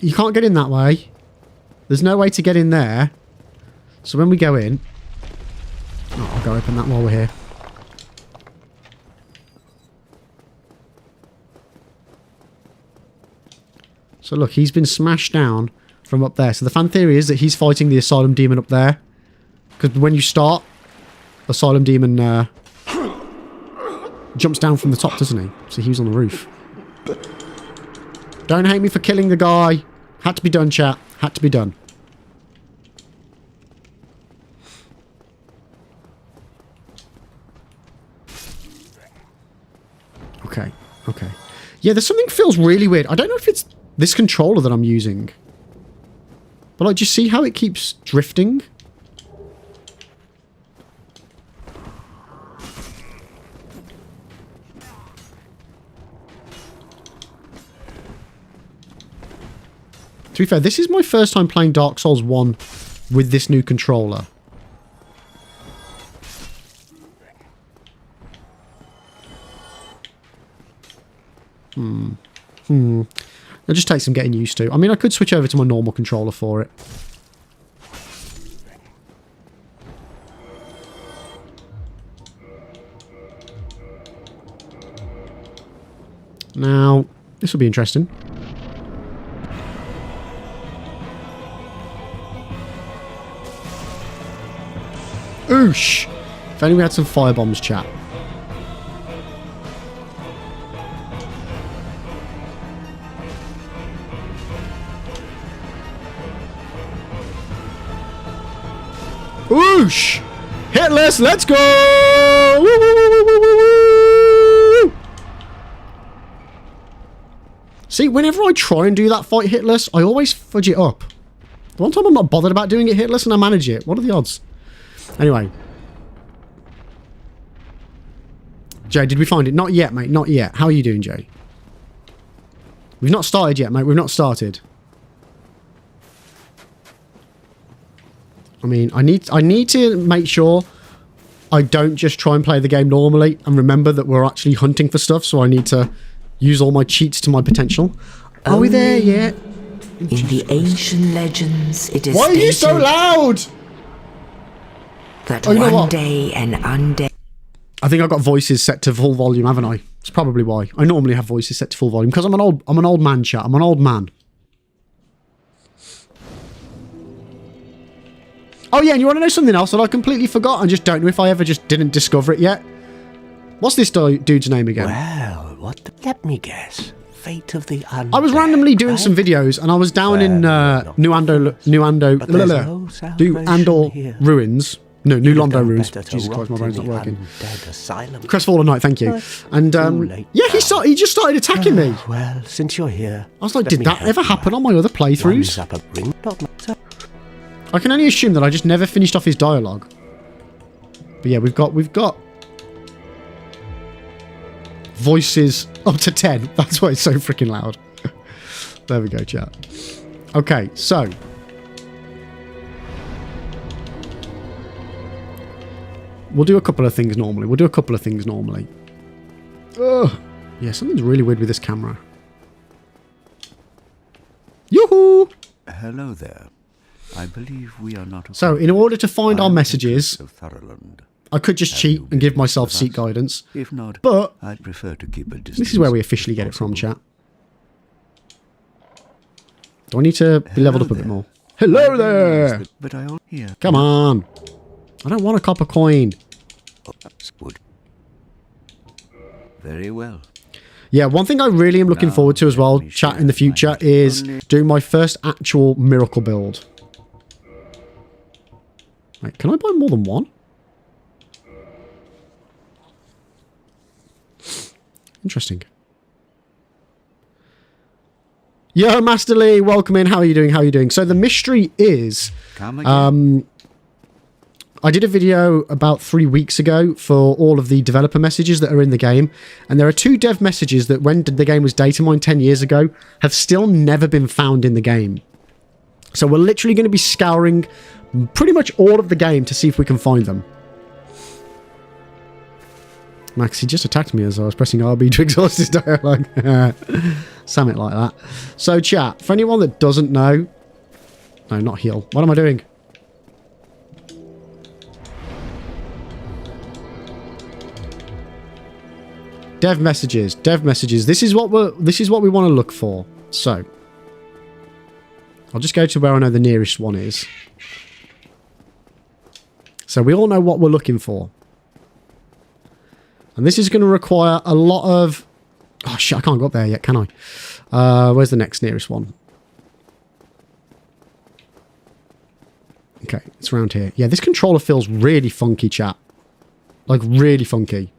Speaker 1: you can't get in that way. There's no way to get in there. So when we go in... Oh, I'll go open that while we're here. So look, he's been smashed down from up there. So the fan theory is that he's fighting the Asylum Demon up there. Because when you start, Asylum Demon jumps down from the top, doesn't he? So he was on the roof. Don't hate me for killing the guy. Had to be done, chat. Had to be done. Okay, okay. Yeah, there's something feels really weird. I don't know if it's this controller that I'm using. But like, do you see how it keeps drifting? To be fair, this is my first time playing Dark Souls 1 with this new controller. It just takes some getting used to. I mean, I could switch over to my normal controller for it. Now, this will be interesting. Oosh! If only we had some firebombs, chat. Oosh! Hitless, let's go! Woo, woo, woo, woo, woo, woo, woo. See, whenever I try and do that fight hitless, I always fudge it up. The one time I'm not bothered about doing it hitless and I manage it. What are the odds? Anyway. Jay, did we find it? Not yet, mate. Not yet. How are you doing, Jay? We've not started yet, mate. We've not started. I mean, I need to make sure I don't just try and play the game normally and remember that we're actually hunting for stuff, so I need to use all my cheats to my potential. Are we there yet?
Speaker 2: In the ancient legends, it is
Speaker 1: Why are you so
Speaker 2: stated
Speaker 1: loud?
Speaker 2: that
Speaker 1: Oh, you know
Speaker 2: one
Speaker 1: what?
Speaker 2: day an undead
Speaker 1: I think I've got voices set to full volume, haven't I? It's probably why. I normally have voices set to full volume because I'm an old man, chat. I'm an old man. Oh yeah, and you want to know something else that I completely forgot and just don't know if I ever just didn't discover it yet? What's this dude's name again?
Speaker 4: Well, let me guess. Fate of the undead.
Speaker 1: I was randomly doing
Speaker 4: right?
Speaker 1: some videos and I was down in New Andor
Speaker 4: here.
Speaker 1: Ruins. No, New
Speaker 4: You'd have
Speaker 1: Londo
Speaker 4: done
Speaker 1: Ruins.
Speaker 4: better to
Speaker 1: Jesus Christ, my
Speaker 4: rot
Speaker 1: brain's
Speaker 4: in
Speaker 1: not
Speaker 4: the
Speaker 1: working.
Speaker 4: undead asylum.
Speaker 1: Crestfallen Knight, thank you. And
Speaker 4: late
Speaker 1: yeah,
Speaker 4: now.
Speaker 1: he just started attacking me.
Speaker 4: Well, since you're here,
Speaker 1: I was like,
Speaker 4: let
Speaker 1: did
Speaker 4: me
Speaker 1: that
Speaker 4: help
Speaker 1: ever
Speaker 4: you
Speaker 1: happen
Speaker 4: out.
Speaker 1: on my other
Speaker 4: One's
Speaker 1: playthroughs?
Speaker 4: up a ring, not my-
Speaker 1: I can only assume that I just never finished off his dialogue. But yeah, we've got voices up to 10. That's why it's so freaking loud. There we go, chat. Okay, so we'll do a couple of things normally. Ugh. Yeah, something's really weird with this camera. Yoo-hoo!
Speaker 5: Hello there. I believe we are not.
Speaker 1: So, in order to find our
Speaker 5: I'm
Speaker 1: messages,
Speaker 5: Edric of Thurland.
Speaker 1: I could just
Speaker 5: Have
Speaker 1: cheat
Speaker 5: you
Speaker 1: and give
Speaker 5: business
Speaker 1: myself
Speaker 5: with
Speaker 1: seat
Speaker 5: us?
Speaker 1: guidance.
Speaker 5: If not,
Speaker 1: But
Speaker 5: I'd prefer to keep a distance.
Speaker 1: this is where we officially get it from, chat. Do I need to be leveled up a bit more? Hello there!
Speaker 5: But I all here.
Speaker 1: Come on. I don't want a copper coin.
Speaker 5: Would. Very well.
Speaker 1: Yeah, one thing I really am looking
Speaker 5: Now,
Speaker 1: forward to as well,
Speaker 5: let me
Speaker 1: chat,
Speaker 5: share
Speaker 1: in the
Speaker 5: my
Speaker 1: future,
Speaker 5: magic
Speaker 1: is
Speaker 5: only-
Speaker 1: doing my first actual miracle build. Wait, can I buy more than one? Interesting. Yo, Master Lee, welcome in. How are you doing? How are you doing? So the mystery is,
Speaker 5: Come again.
Speaker 1: I did a video about 3 weeks ago for all of the developer messages that are in the game, and there are 2 dev messages that when the game was data mined 10 years ago have still never been found in the game. So we're literally going to be scouring pretty much all of the game to see if we can find them. Max, he just attacked me as I was pressing RB to exhaust his dialogue. Something like that. So chat, for anyone that doesn't know... No, not heal. What am I doing? Dev messages. This is what we want to look for. So I'll just go to where I know the nearest one is. So we all know what we're looking for. And this is going to require a lot of... Oh shit, I can't go up there yet, can I? Where's the next nearest one? Okay, it's around here. Yeah, this controller feels really funky, chat. Like, really funky.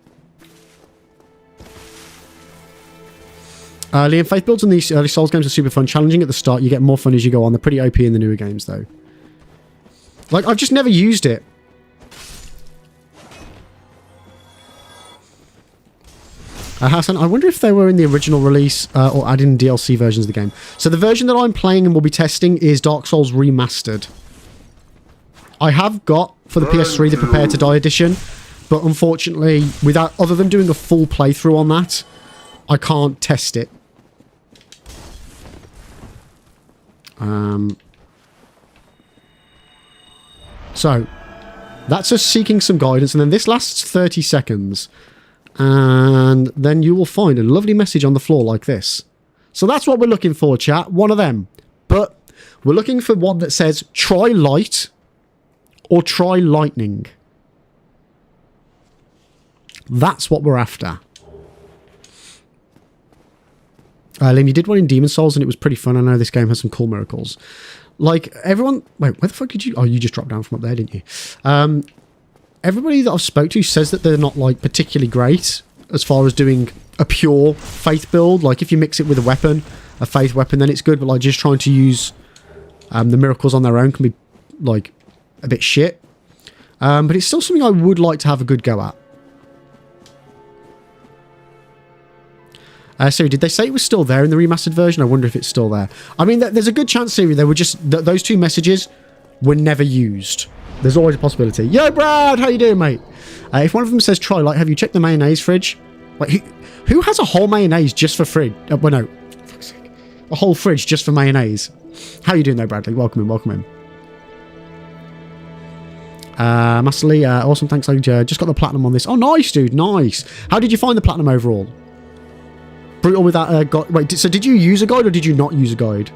Speaker 1: Liam, Faith builds in these early Souls games are super fun. Challenging at the start, you get more fun as you go on. They're pretty OP in the newer games, though. Like, I've just never used it. Hassan, I wonder if they were in the original release or added in DLC versions of the game. So the version that I'm playing and will be testing is Dark Souls Remastered. I have got, for the PS3, the Prepare to Die edition, but unfortunately, without other than doing a full playthrough on that, I can't test it. So, that's us seeking some guidance, and then this lasts 30 seconds. And then you will find a lovely message on the floor like this. So that's what we're looking for, chat. One of them. But we're looking for one that says try light or try lightning. That's what we're after. Liam, you did one in Demon Souls and it was pretty fun. I know this game has some cool miracles. Like, everyone... Wait, where the fuck did you... Oh, you just dropped down from up there, didn't you? Everybody that I've spoke to says that they're not, like, particularly great as far as doing a pure faith build. Like, if you mix it with a weapon, a faith weapon, then it's good. But, like, just trying to use the miracles on their own can be, like, a bit shit. But it's still something I would like to have a good go at. Siri, did they say it was still there in the remastered version? I wonder if it's still there. I mean, there's a good chance, Siri, they were just... those two messages were never used. There's always a possibility. Yo, Brad! How you doing, mate? If one of them says try light, have you checked the mayonnaise fridge? Wait, who has a whole mayonnaise just for fridge? Well, no. For fuck's sake. A whole fridge just for mayonnaise. How you doing, though, Bradley? Welcome in, welcome in. Master Lee, awesome, thanks. I just got the platinum on this. Oh, nice, dude, nice. How did you find the platinum overall? Brutal with that guide. Wait, so did you use a guide or did you not use a guide?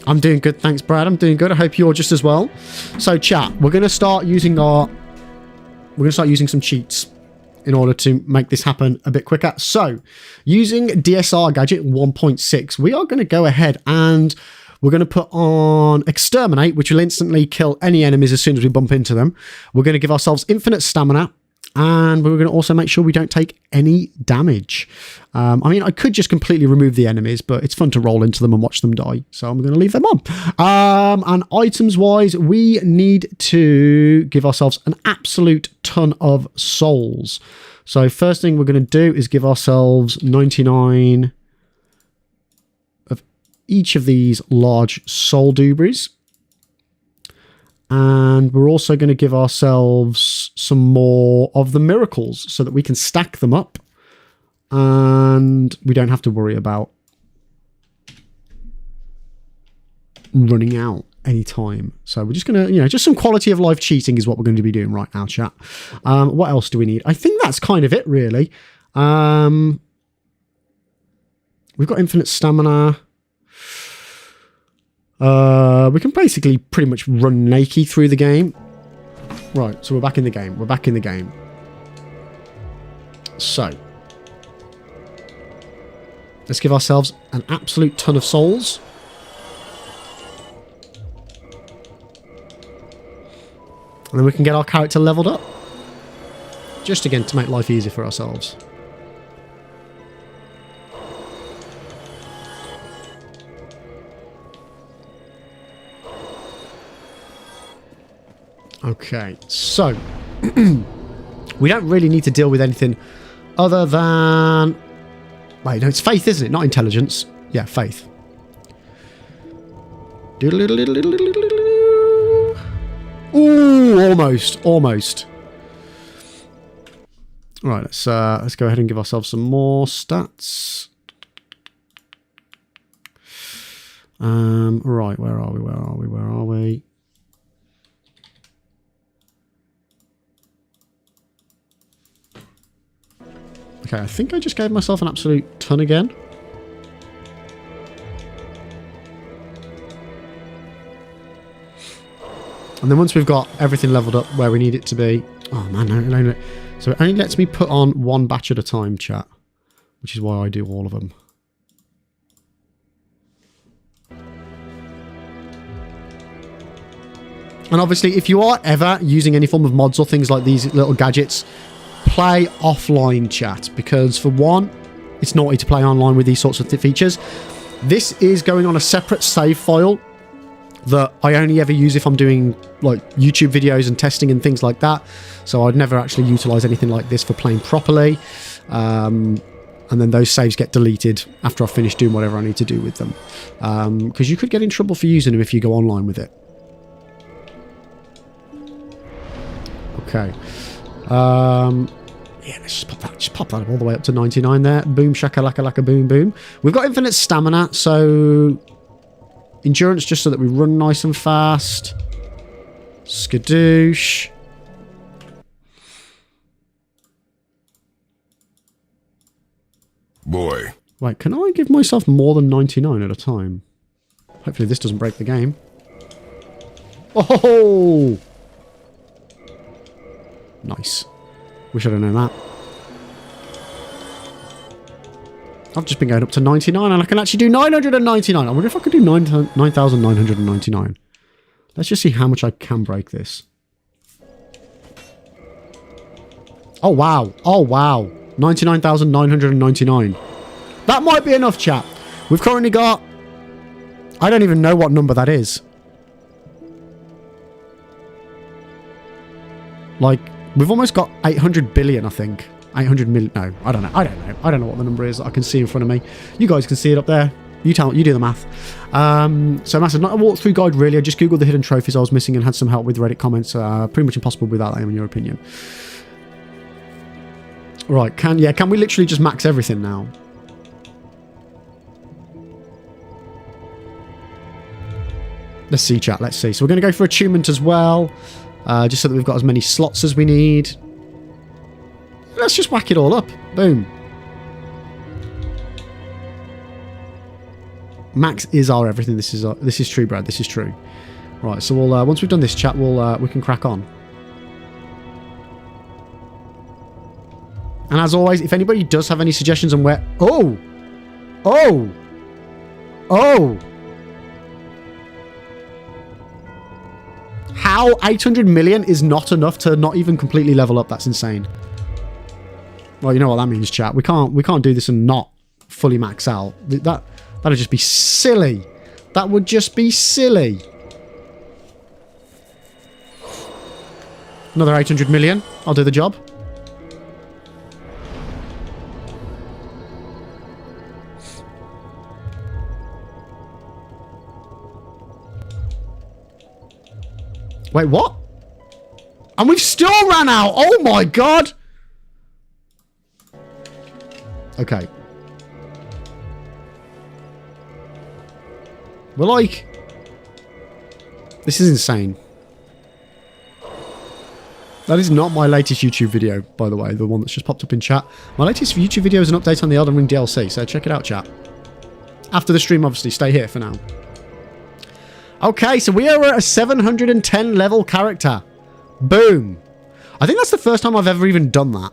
Speaker 1: I'm doing good, thanks, Brad. I'm doing good. I hope you're just as well. So, chat, we're going to start using some cheats in order to make this happen a bit quicker. So, using DSR Gadget 1.6, we are going to go ahead and we're going to put on Exterminate, which will instantly kill any enemies as soon as we bump into them. We're going to give ourselves infinite stamina. And we're going to also make sure we don't take any damage. I mean, I could just completely remove the enemies, but it's fun to roll into them and watch them die. So I'm going to leave them on. And items-wise, we need to give ourselves an absolute ton of souls. So first thing we're going to do is give ourselves 99 of each of these large soul doobies. And we're also going to give ourselves some more of the miracles so that we can stack them up. And we don't have to worry about running out anytime. So we're just going to, just some quality of life cheating is what we're going to be doing right now, chat. What else do we need? I think that's kind of it, really. We've got infinite stamina. We can basically pretty much run naked through the game. Right, so we're back in the game. We're back in the game. So, let's give ourselves an absolute ton of souls. And then we can get our character leveled up. Just again to make life easier for ourselves. Okay, so we don't really need to deal with anything other than... Wait, no, it's faith, isn't it? Not intelligence. Yeah, faith. Ooh, almost, almost. All right, let's go ahead and give ourselves some more stats. Right, where are we? Okay, I think I just gave myself an absolute ton again. And then once we've got everything leveled up where we need it to be... Oh man, no. So it only lets me put on one batch at a time, chat. Which is why I do all of them. And obviously, if you are ever using any form of mods or things like these little gadgets... Play offline, chat, because for one, it's naughty to play online with these sorts of features. This is going on a separate save file that I only ever use if I'm doing like YouTube videos and testing and things like that. So I'd never actually utilize anything like this for playing properly. And then those saves get deleted after I've finished doing whatever I need to do with them. Because you could get in trouble for using them if you go online with it. Okay. Yeah, let's just pop that all the way up to 99 there. Boom, shakalaka laka boom boom. We've got infinite stamina, so endurance just so that we run nice and fast. Skadoosh.
Speaker 3: Boy.
Speaker 1: Wait, can I give myself more than 99 at a time? Hopefully this doesn't break the game. Oh! Nice. Wish I'd have known that. I've just been going up to 99 and I can actually do 999. I wonder if I could do 9,999. Let's just see how much I can break this. Oh, wow. Oh, wow. 99,999. That might be enough, chat. We've currently got... I don't even know what number that is. Like, we've almost got 800 billion, I think. 800 million. No, I don't know. I don't know what the number is that I can see in front of me. You guys can see it up there. You do the math. So massive, not a walkthrough guide really. I just googled the hidden trophies I was missing and had some help with Reddit comments. Pretty much impossible without them, in your opinion. Right, can we literally just max everything now? Let's see, chat. Let's see. So we're going to go for attunement as well, just so that we've got as many slots as we need. Let's just whack it all up. Boom. Max is our everything. This is true, Brad. This is true. Right. So we'll once we've done this, chat, we can crack on. And as always, if anybody does have any suggestions on where... Oh! How 800 million is not enough to not even completely level up? That's insane. Well, you know what that means, chat. We can't do this and not fully max out. That'd just be silly. That would just be silly. Another 800 million. I'll do the job. Wait, what? And we've still ran out. Oh my god. Okay. We're like... This is insane. That is not my latest YouTube video, by the way. The one that's just popped up in chat. My latest YouTube video is an update on the Elden Ring DLC, so check it out, chat. After the stream, obviously. Stay here for now. Okay, so we are at a 710 level character. Boom. I think that's the first time I've ever even done that.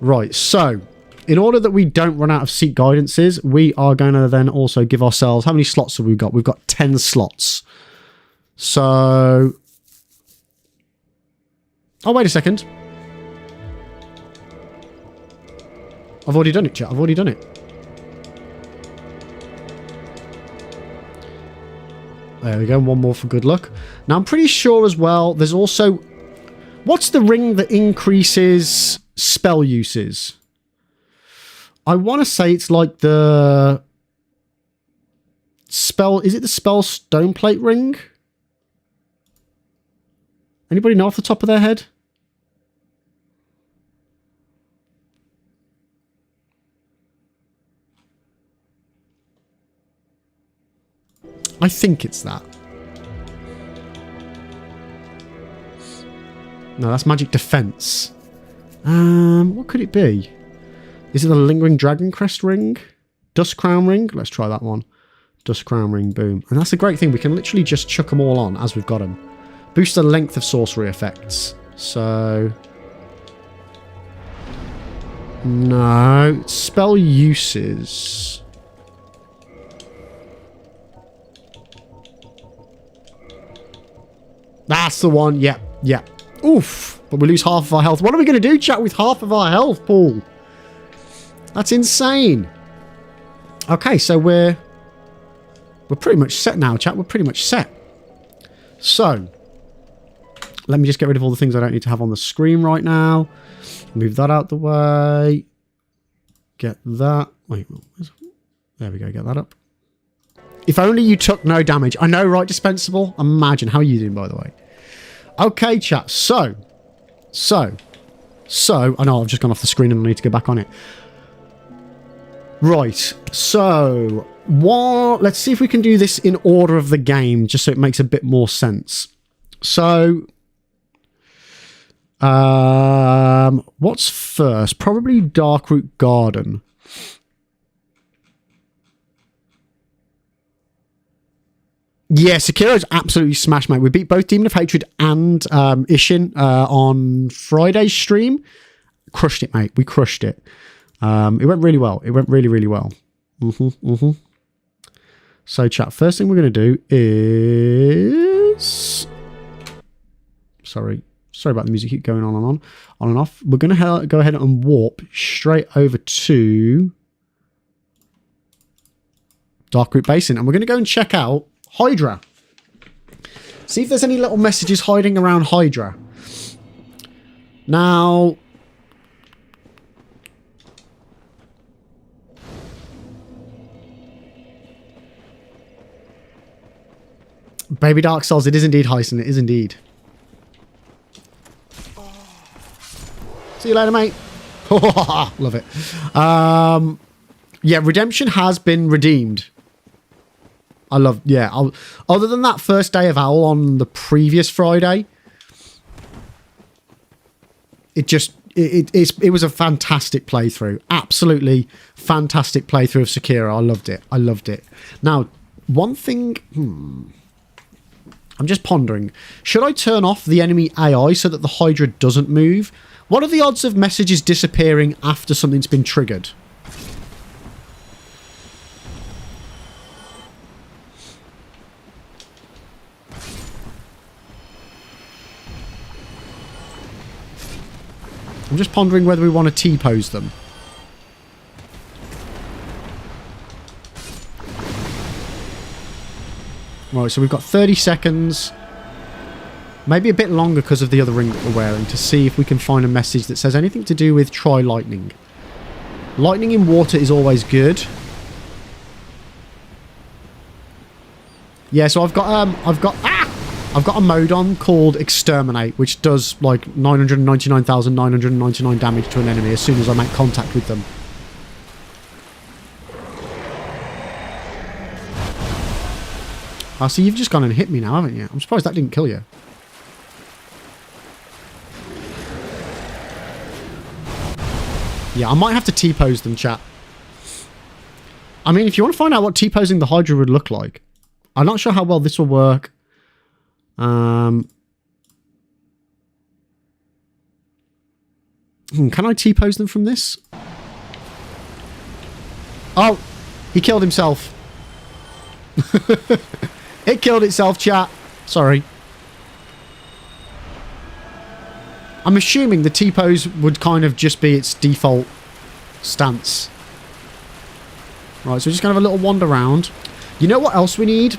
Speaker 1: Right, so in order that we don't run out of seat guidances, we are going to then also give ourselves... How many slots have we got? We've got 10 slots. So... Oh, wait a second. I've already done it, chat. I've already done it. There we go. One more for good luck. Now, I'm pretty sure as well, there's also... What's the ring that increases spell uses? I want to say it's like the... Spell... Is it the spell stone plate ring? Anybody know off the top of their head? I think it's that. No, that's magic defense. What could it be? Is it the Lingering Dragon Crest ring? Dust Crown ring? Let's try that one. Dust Crown ring, boom. And that's the great thing. We can literally just chuck them all on as we've got them. Boost the length of sorcery effects. So... No. Spell uses... That's the one. Yeah, yeah. Oof. But we lose half of our health. What are we going to do, chat, with half of our health, Paul? That's insane. Okay, so we're pretty much set now, chat. We're pretty much set. So, let me just get rid of all the things I don't need to have on the screen right now. Move that out the way. Get that. Wait, there we go. Get that up. If only you took no damage. I know, right, Dispensable? Imagine. How are you doing, by the way? Okay, chat. So. I know I've just gone off the screen and I need to go back on it. Right. So, let's see if we can do this in order of the game, just so it makes a bit more sense. So, What's first? Probably Darkroot Garden. Yeah, Sekiro's absolutely smashed, mate. We beat both Demon of Hatred and Ishin on Friday's stream. Crushed it, mate. We crushed it. It went really well. It went really, really well. So, chat, first thing we're going to do is... Sorry about the music keep going on and off. We're going to go ahead and warp straight over to Darkroot Basin. And we're going to go and check out Hydra. See if there's any little messages hiding around Hydra. Now... Baby Dark Souls, it is indeed Hyson. It is indeed. See you later, mate. Love it. Yeah, Redemption has been redeemed. I love, yeah. Other than that first day of Owl on the previous Friday, it was a fantastic playthrough. Absolutely fantastic playthrough of Sekiro. I loved it. I loved it. Now, one thing... I'm just pondering. Should I turn off the enemy AI so that the Hydra doesn't move? What are the odds of messages disappearing after something's been triggered? I'm just pondering whether we want to T-pose them. Right, so we've got 30 seconds. Maybe a bit longer because of the other ring that we're wearing to see if we can find a message that says anything to do with try lightning. Lightning in water is always good. Yeah, so I've got a mode on called Exterminate, which does like 999,999 damage to an enemy as soon as I make contact with them. Oh, so you've just gone and hit me now, haven't you? I'm surprised that didn't kill you. Yeah, I might have to T-pose them, chat. I mean, if you want to find out what T-posing the Hydra would look like, I'm not sure how well this will work. Can I T-pose them from this? Oh, he killed himself. It killed itself, chat. Sorry. I'm assuming the T-pose would kind of just be its default stance. Right, so we're just going to have a little wander around. You know what else we need?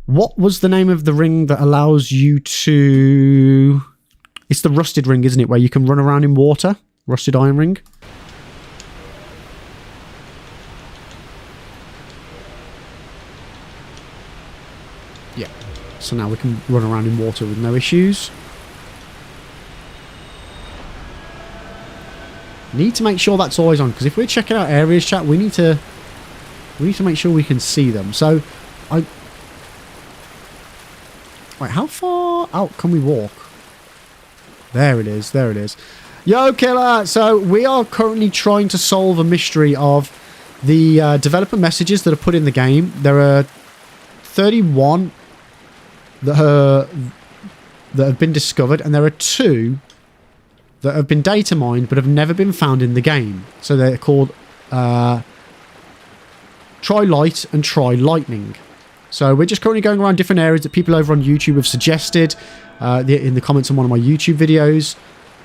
Speaker 1: What was the name of the ring that allows you to... It's the rusted ring, isn't it? Where you can run around in water. Rusted iron ring. Yeah. So now we can run around in water with no issues. Need to make sure that's always on, because if we're checking out areas, chat, we need to make sure we can see them. So wait, how far out can we walk? There it is. There it is. Yo, killer! So we are currently trying to solve a mystery of the developer messages that are put in the game. There are 31 that have been discovered, and there are 2 that have been data mined but have never been found in the game. So they're called Try Light and Try Lightning. So we're just currently going around different areas that people over on YouTube have suggested in the comments on one of my YouTube videos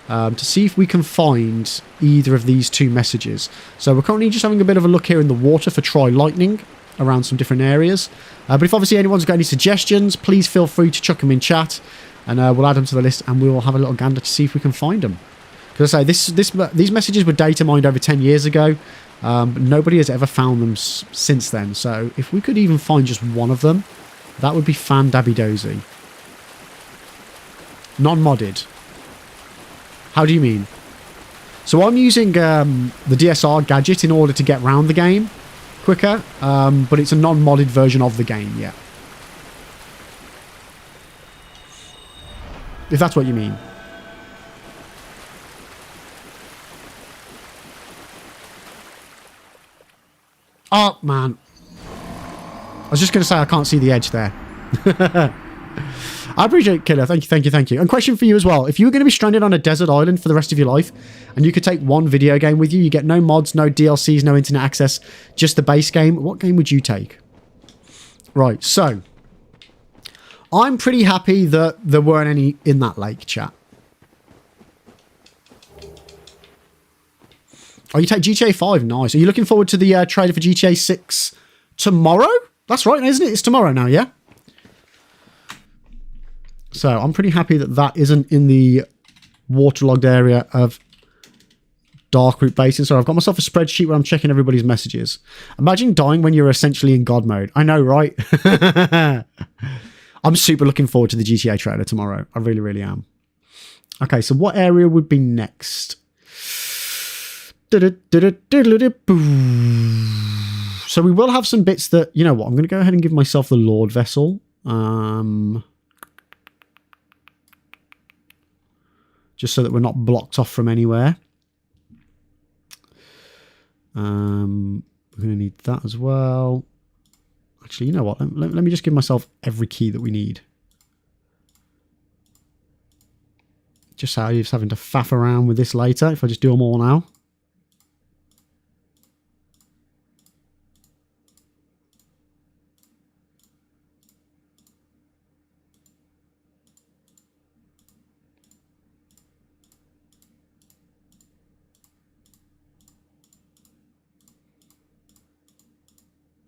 Speaker 1: to see if we can find either of these 2 messages. So we're currently just having a bit of a look here in the water for Try Lightning around some different areas. But if obviously anyone's got any suggestions, please feel free to chuck them in chat, and we'll add them to the list, and we will have a little gander to see if we can find them. Because I say, these messages were data mined over 10 years ago, but nobody has ever found them since then. So if we could even find just one of them, that would be fan-dabby-dozy. Non-modded. How do you mean? So I'm using the DSR gadget in order to get round the game quicker, but it's a non-modded version of the game, yeah. If that's what you mean. Oh, man. I was just going to say I can't see the edge there. I appreciate it, Killer. Thank you, thank you, thank you. And question for you as well. If you were going to be stranded on a desert island for the rest of your life and you could take one video game with you, you get no mods, no DLCs, no internet access, just the base game, what game would you take? Right, so I'm pretty happy that there weren't any in that lake, chat. Oh, you take GTA 5. Nice. Are you looking forward to the trailer for GTA 6 tomorrow? That's right, isn't it? It's tomorrow now, yeah? So I'm pretty happy that that isn't in the waterlogged area of Darkroot Basin. So I've got myself a spreadsheet where I'm checking everybody's messages. Imagine dying when you're essentially in God mode. I know, right? I'm super looking forward to the GTA trailer tomorrow. I really, really am. Okay, so what area would be next? So we will have some bits that, you know what, I'm going to go ahead and give myself the Lord Vessel. Just so that we're not blocked off from anywhere. We're going to need that as well. Actually, you know what, let me just give myself every key that we need. Just so you're having to faff around with this later, if I just do them all now.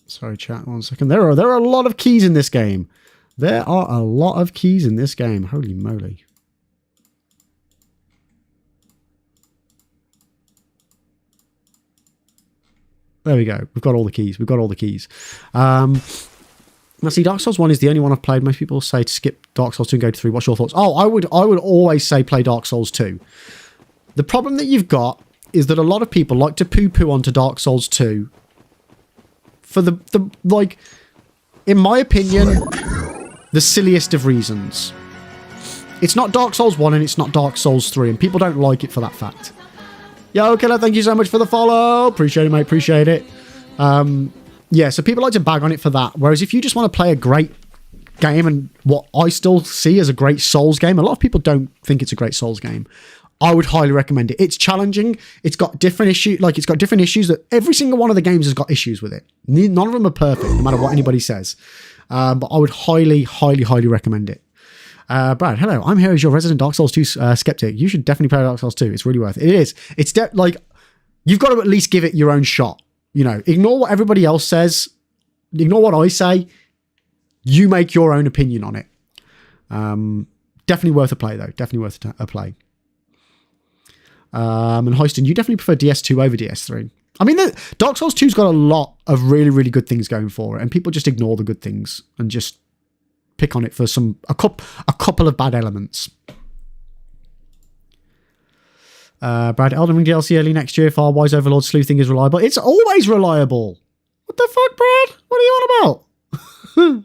Speaker 1: Sorry, chat, 1 second. There are a lot of keys in this game. There are a lot of keys in this game. Holy moly. There we go. We've got all the keys. We've got all the keys. Now, see, Dark Souls 1 is the only one I've played. Most people say to skip Dark Souls 2 and go to 3. What's your thoughts? Oh, I would always say play Dark Souls 2. The problem that you've got is that a lot of people like to poo-poo onto Dark Souls 2 for the like, in my opinion, the silliest of reasons. It's not Dark Souls 1 and it's not Dark Souls 3, and people don't like it for that fact. Yo, Killer, thank you so much for the follow. Appreciate it, mate. Appreciate it. Yeah, so people like to bag on it for that. Whereas if you just want to play a great game, and what I still see as a great Souls game, a lot of people don't think it's a great Souls game. I would highly recommend it. It's challenging. It's got different issues. Like, it's got different issues that every single one of the games has got issues with it. None of them are perfect, no matter what anybody says. But I would highly, highly, highly recommend it. Brad, hello. I'm here as your resident Dark Souls 2 skeptic. You should definitely play Dark Souls 2. It's really worth it. It is. It's like, you've got to at least give it your own shot. You know, ignore what everybody else says. Ignore what I say. You make your own opinion on it. Definitely worth a play, though. Definitely worth a play. And Houston, you definitely prefer DS2 over DS3. I mean, Dark Souls 2's got a lot of really, really good things going for it, and people just ignore the good things and just pick on it for a couple of bad elements. Brad, Elden Ring DLC early next year. Farwise Overlord sleuthing is reliable. It's always reliable. What the fuck, Brad? What are you on about?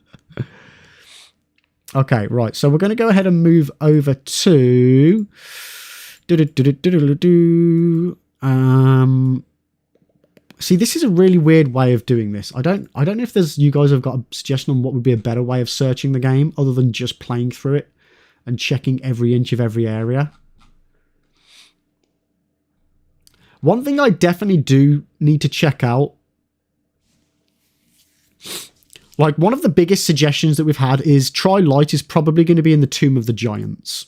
Speaker 1: Okay, right. So we're going to go ahead and move over to... See, this is a really weird way of doing this. I don't know if you guys have got a suggestion on what would be a better way of searching the game other than just playing through it and checking every inch of every area. One thing I definitely do need to check out, like one of the biggest suggestions that we've had is try light is probably going to be in the Tomb of the Giants.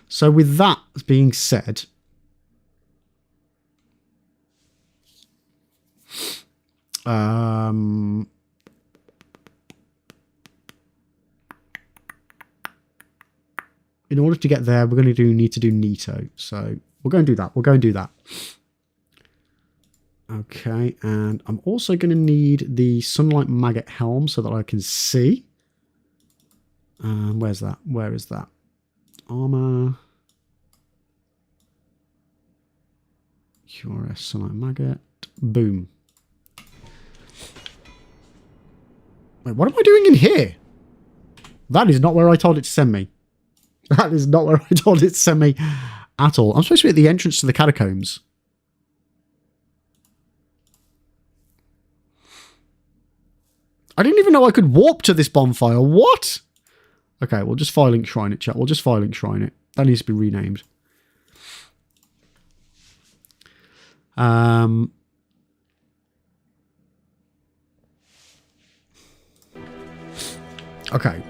Speaker 1: So with that being said, in order to get there, we're going to need to do Nito. So we're going to do that. We'll go and do that. Okay, and I'm also going to need the Sunlight Maggot Helm so that I can see. Where's that? Where is that? Armor. QRS Sunlight Maggot. Boom. Wait, what am I doing in here? That is not where I told it to send me. That is not where I told it to send me at all. I'm supposed to be at the entrance to the catacombs. I didn't even know I could warp to this bonfire. What? Okay, we'll just Firelink Shrine it, chat. We'll just Firelink Shrine it. That needs to be renamed. Okay.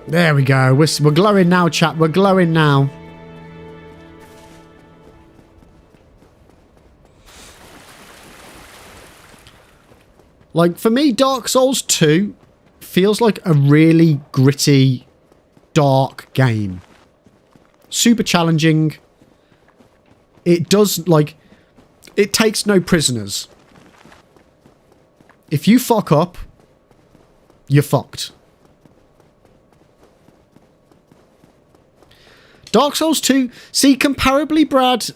Speaker 1: There we go. We're glowing now, chat. We're glowing now. Like, for me, Dark Souls 2 feels like a really gritty, dark game. Super challenging. It does, like, it takes no prisoners. If you fuck up, you're fucked. Dark Souls 2, see, comparably, Brad,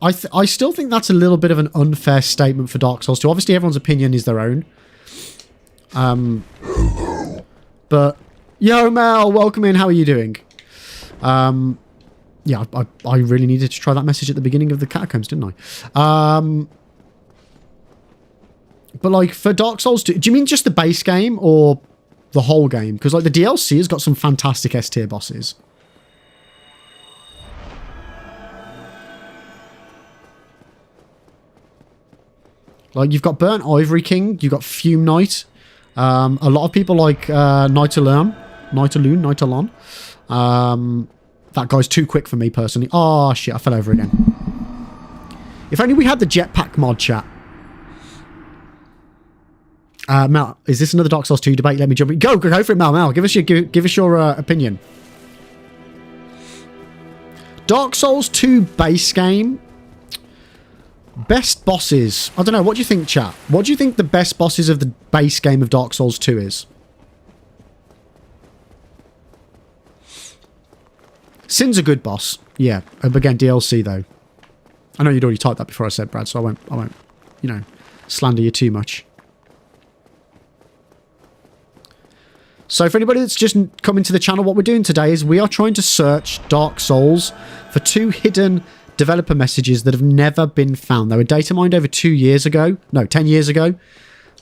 Speaker 1: I still think that's a little bit of an unfair statement for Dark Souls 2. Obviously, everyone's opinion is their own. But, yo, Mel, welcome in. How are you doing? Yeah, I really needed to try that message at the beginning of the Catacombs, didn't I? But, like, for Dark Souls 2, do you mean just the base game or the whole game? Because, like, the DLC has got some fantastic S-tier bosses. Like, you've got Burnt Ivory King, you've got Fume Knight. A lot of people like Nightalon. That guy's too quick for me, personally. Oh, shit, I fell over again. If only we had the jetpack mod, chat. Mel, is this another Dark Souls 2 debate? Let me jump in. Go for it, Mel. Give us your opinion. Dark Souls 2 base game. Best bosses. I don't know. What do you think, chat? What do you think the best bosses of the base game of Dark Souls 2 is? Sin's a good boss. Yeah. Again, DLC, though. I know you'd already typed that before I said, Brad, so I won't, you know, slander you too much. So for anybody that's just coming to the channel, what we're doing today is we are trying to search Dark Souls for 2 hidden developer messages that have never been found. They were data mined over 10 years ago.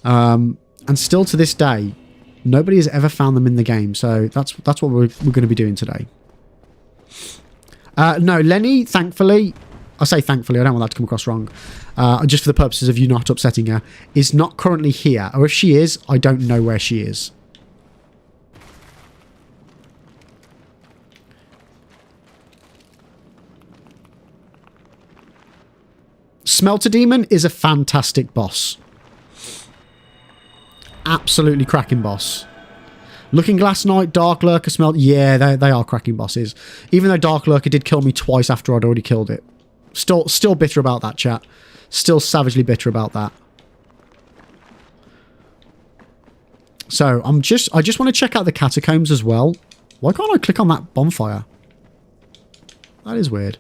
Speaker 1: And still to this day, nobody has ever found them in the game. So that's what we're going to be doing today. No, Lenny, thankfully, I say thankfully, I don't want that to come across wrong. Just for the purposes of you not upsetting her, is not currently here. Or if she is, I don't know where she is. Smelter Demon is a fantastic boss. Absolutely cracking boss. Looking Glass Knight, Dark Lurker, Smelter... Yeah, they are cracking bosses. Even though Dark Lurker did kill me twice after I'd already killed it. Still bitter about that, chat. Still savagely bitter about that. So, I just want to check out the Catacombs as well. Why can't I click on that bonfire? That is weird.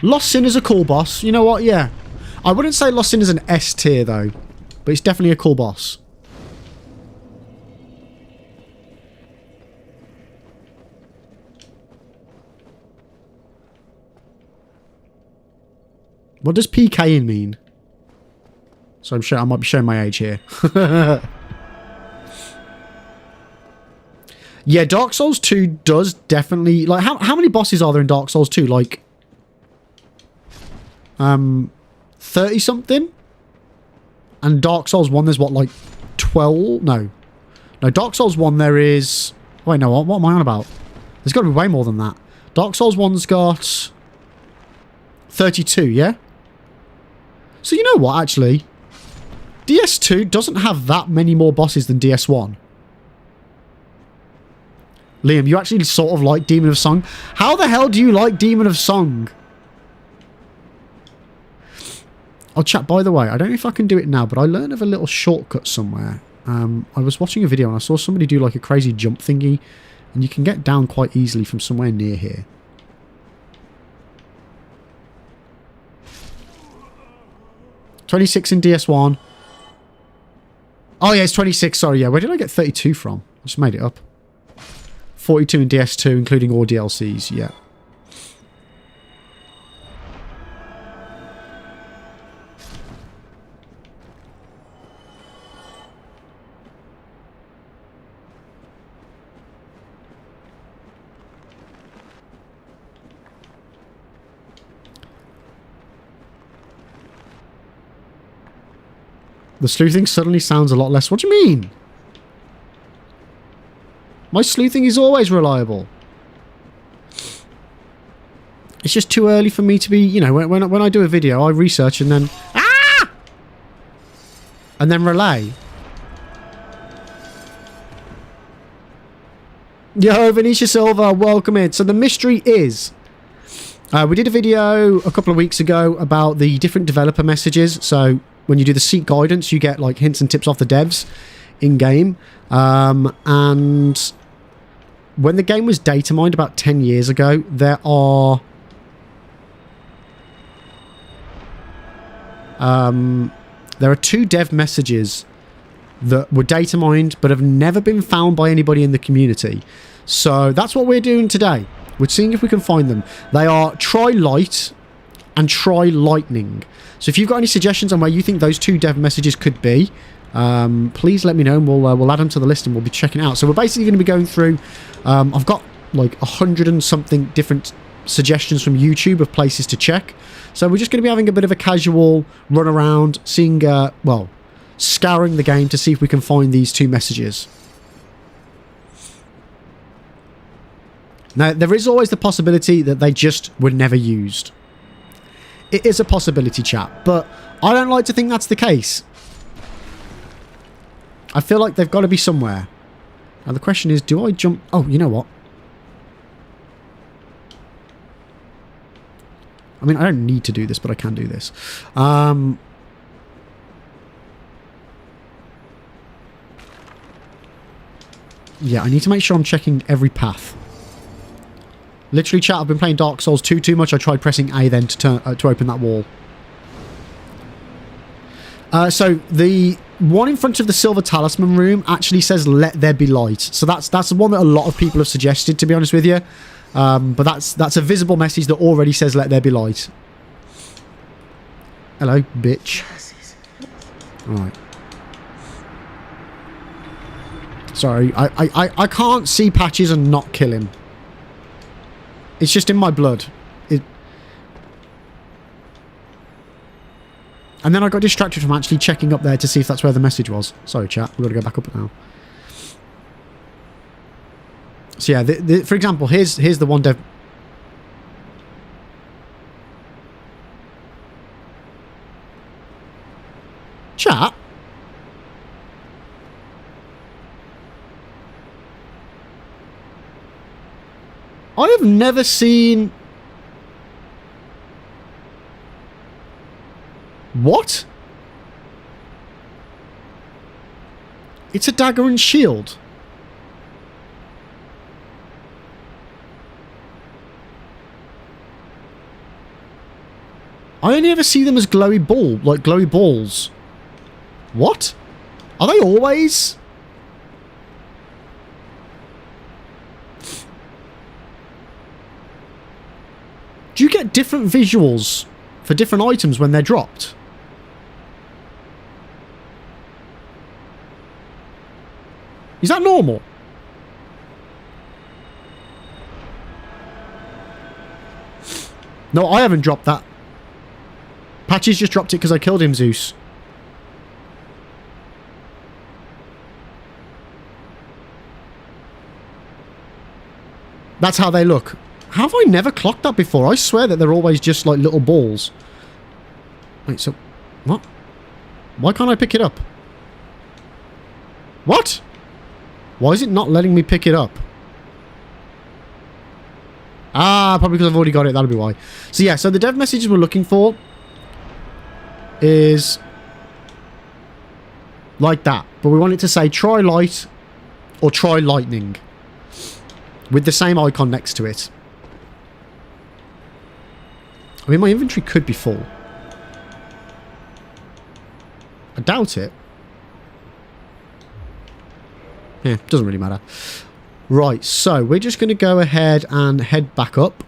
Speaker 1: Lost Sin is a cool boss. You know what? Yeah. I wouldn't say Lost Sin is an S tier, though. But it's definitely a cool boss. What does PKing mean? So I'm sure I might be showing my age here. Yeah, Dark Souls 2 does definitely... Like, how many bosses are there in Dark Souls 2? Like... 30-something? And Dark Souls 1, there's what, like 12? No, Dark Souls 1 there is... Wait, no, what am I on about? There's got to be way more than that. Dark Souls 1's got 32, yeah? So you know what, actually? DS2 doesn't have that many more bosses than DS1. Liam, you actually sort of like Demon of Song. How the hell do you like Demon of Song? Oh, chat, by the way, I don't know if I can do it now, but I learned of a little shortcut somewhere. I was watching a video and I saw somebody do like a crazy jump thingy, and you can get down quite easily from somewhere near here. $26 in DS1. Oh, yeah, it's 26. Sorry, yeah. Where did I get 32 from? I just made it up. 42 in DS2, including all DLCs, yeah. The sleuthing suddenly sounds a lot less. What do you mean? My sleuthing is always reliable. It's just too early for me to be, you know, when I do a video, I research and then... Ah! And then relay. Yo, Venetia Silva, welcome in. So the mystery is... we did a video a couple of weeks ago about the different developer messages. So when you do the seek guidance, you get like hints and tips off the devs in-game. And when the game was data mined about 10 years ago, there are... there are 2 dev messages that were data mined but have never been found by anybody in the community. So that's what we're doing today. We're seeing if we can find them. They are try light and try lightning. So if you've got any suggestions on where you think those 2 dev messages could be, please let me know and we'll add them to the list and we'll be checking it out. So we're basically going to be going through... I've got like 100 and something different suggestions from YouTube of places to check. So we're just going to be having a bit of a casual run around, seeing, well, scouring the game to see if we can find these 2 messages. Now, there is always the possibility that they just were never used. It is a possibility, chat, but I don't like to think that's the case. I feel like they've got to be somewhere. Now, the question is, do I jump... Oh, you know what? I mean, I don't need to do this, but I can do this. Yeah, I need to make sure I'm checking every path. Literally, chat, I've been playing Dark Souls 2 too much. I tried pressing A then to open that wall. So the one in front of the Silver Talisman room actually says "Let there be light." So that's the one that a lot of people have suggested, to be honest with you. But that's a visible message that already says "Let there be light." Hello, bitch. All right. Sorry, I can't see Patches and not kill him. It's just in my blood. And then I got distracted from actually checking up there to see if that's where the message was. Sorry, chat. We've got to go back up now. So yeah, for example, here's the one dev... Chat? I have never seen... What? It's a dagger and shield. I only ever see them as glowy ball, like glowy balls. What? Are they always? Do you get different visuals for different items when they're dropped? Is that normal? No, I haven't dropped that. Patches just dropped it because I killed him, Zeus. That's how they look. How have I never clocked that before? I swear that they're always just like little balls. Wait, so... What? Why can't I pick it up? What? Why is it not letting me pick it up? Ah, probably because I've already got it. That'll be why. So yeah, so the dev messages we're looking for is like that. But we want it to say try light or try lightning with the same icon next to it. I mean, my inventory could be full. I doubt it. Yeah, doesn't really matter. Right, so we're just going to go ahead and head back up.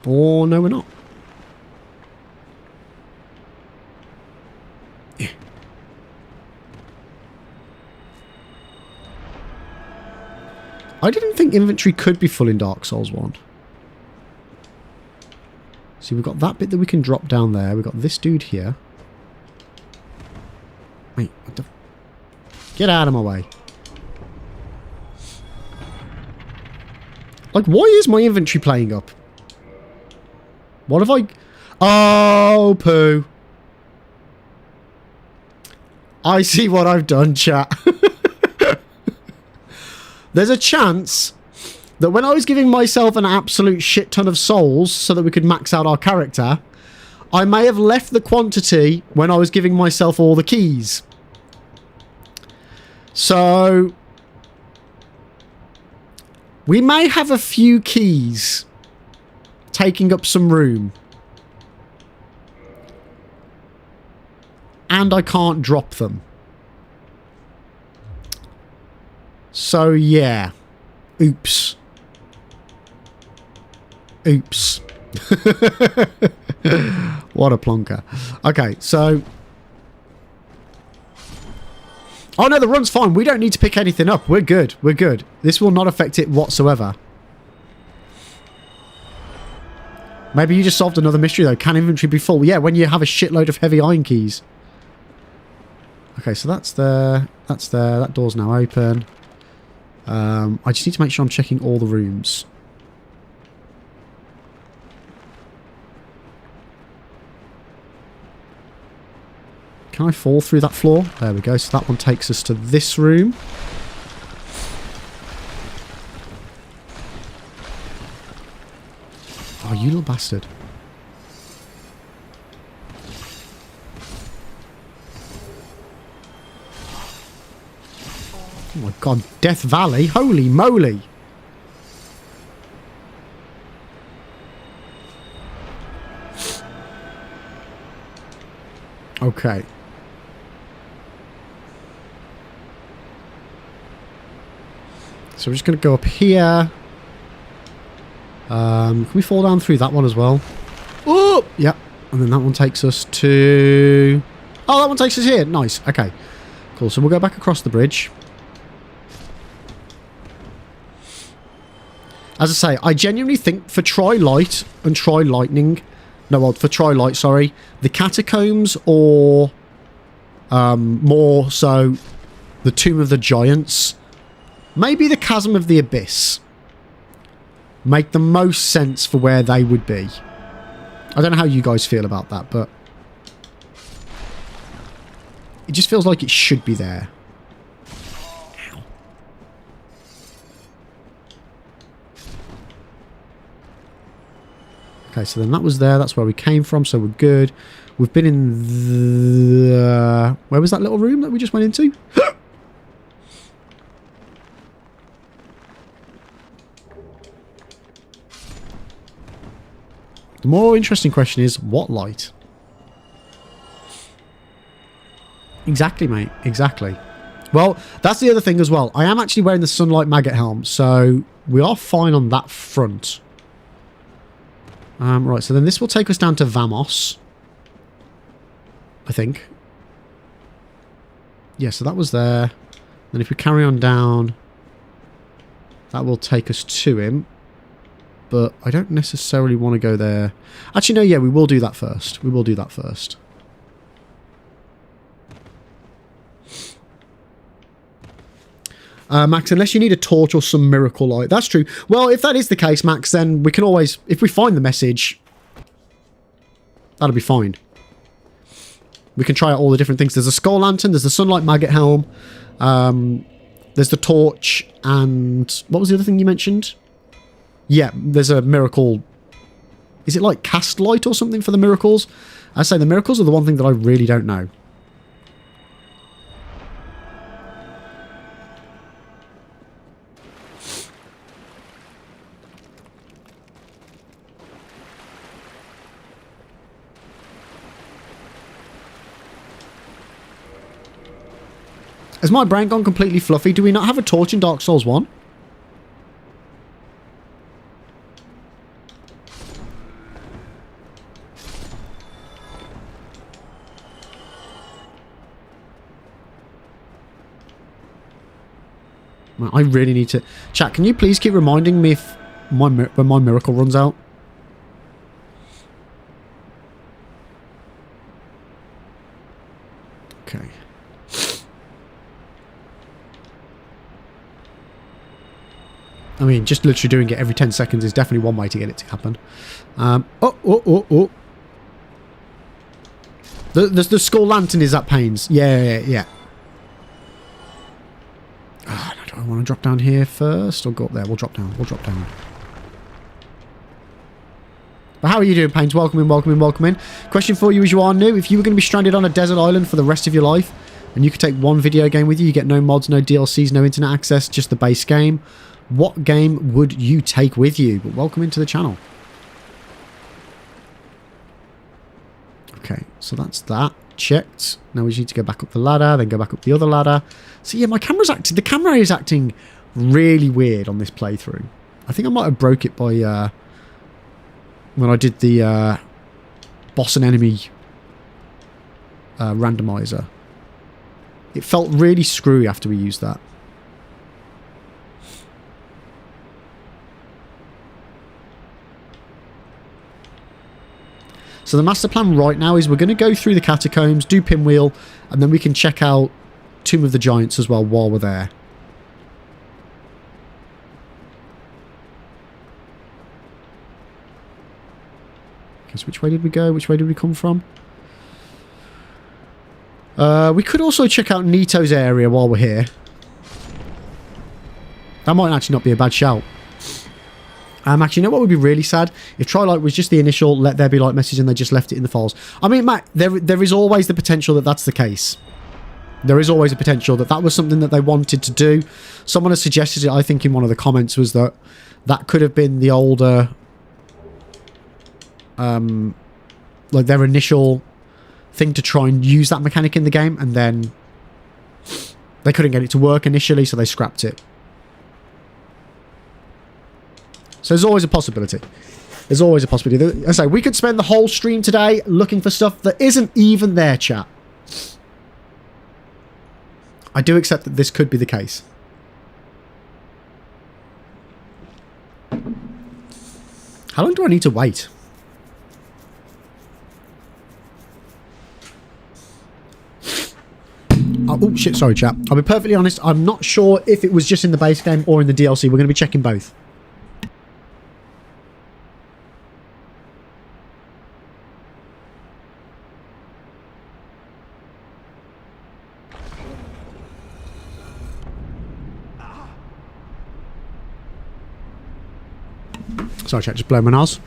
Speaker 1: Or no, we're not. Yeah. I didn't think inventory could be full in Dark Souls 1. See, we've got that bit that we can drop down there. We've got this dude here. Wait, what the... Get out of my way. Like, why is my inventory playing up? What have I... Oh, poo. I see what I've done, chat. There's a chance that when I was giving myself an absolute shit ton of souls so that we could max out our character, I may have left the quantity when I was giving myself all the keys. So we may have a few keys taking up some room. And I can't drop them. So yeah. Oops. Oops. What a plonker. Okay, so... Oh no, the run's fine. We don't need to pick anything up. We're good. We're good. This will not affect it whatsoever. Maybe you just solved another mystery though. Can inventory be full? Yeah, when you have a shitload of heavy iron keys. Okay, so that's there. That's there. That door's now open. I just need to make sure I'm checking all the rooms. Can I fall through that floor? There we go. So that one takes us to this room. Oh, you little bastard. Oh my god, Death Valley? Holy moly! Okay. So we're just going to go up here. Can we fall down through that one as well? Oh! Yep. And then that one takes us to... Oh, that one takes us here. Nice. Okay. Cool. So we'll go back across the bridge. As I say, I genuinely think for Tri-Light and Tri-Lightning... No, well, for Tri-Light, sorry. The Catacombs or... more so... The Tomb of the Giants... Maybe the Chasm of the Abyss make the most sense for where they would be. I don't know how you guys feel about that, but it just feels like it should be there. Ow. Okay, so then that was there. That's where we came from, so we're good. We've been in the... Where was that little room that we just went into? The more interesting question is, what light? Exactly, mate. Exactly. Well, that's the other thing as well. I am actually wearing the Sunlight Maggot helm, so we are fine on that front. Right, so then this will take us down to Vamos. I think. Yeah, so that was there. Then if we carry on down, that will take us to him. But I don't necessarily want to go there. Actually, no, yeah, we will do that first. We will do that first. Max, unless you need a torch or some miracle light. That's true. Well, if that is the case, Max, then we can always... If we find the message, that'll be fine. We can try out all the different things. There's a skull lantern. There's the Sunlight Maggot helm. There's the torch. And what was the other thing you mentioned? Yeah, there's a miracle. Is it like cast light or something for the miracles? I say the miracles are the one thing that I really don't know. Has my brain gone completely fluffy? Do we not have a torch in Dark Souls 1? Well, I really need to... Chat, can you please keep reminding me if when my miracle runs out? Okay. I mean, just literally doing it every 10 seconds is definitely one way to get it to happen. Oh. The skull lantern is at Pains. Yeah. Oh, do I want to drop down here first or go up there? We'll drop down. But how are you doing, Pains? Welcome in. Question for you as you are new. If you were going to be stranded on a desert island for the rest of your life and you could take one video game with you, you get no mods, no DLCs, no internet access, just the base game, what game would you take with you? But welcome into the channel. Okay, so that's that checked. Now we just need to go back up the ladder, then go back up the other ladder. So yeah, the camera is acting really weird on this playthrough. I think I might have broke it by when I did the boss and enemy randomizer. It felt really screwy after we used that. So the master plan right now is we're going to go through the catacombs, do Pinwheel, and then we can check out Tomb of the Giants as well while we're there. Okay, so which way did we go? Which way did we come from? We could also check out Nito's area while we're here. That might actually not be a bad shout. Actually, you know what would be really sad? If Trilite was just the initial let there be light message and they just left it in the files. I mean, Matt, there is always the potential that that's the case. There is always a potential that that was something that they wanted to do. Someone has suggested it, I think, in one of the comments, was that that could have been the older... like their initial thing to try and use that mechanic in the game, and then they couldn't get it to work initially, so they scrapped it. So there's always a possibility. There's always a possibility. I say, we could spend the whole stream today looking for stuff that isn't even there, chat. I do accept that this could be the case. How long do I need to wait? Oh, shit, sorry, chat. I'll be perfectly honest, I'm not sure if it was just in the base game or in the DLC. We're going to be checking both. Sorry, chat, just blow my nose.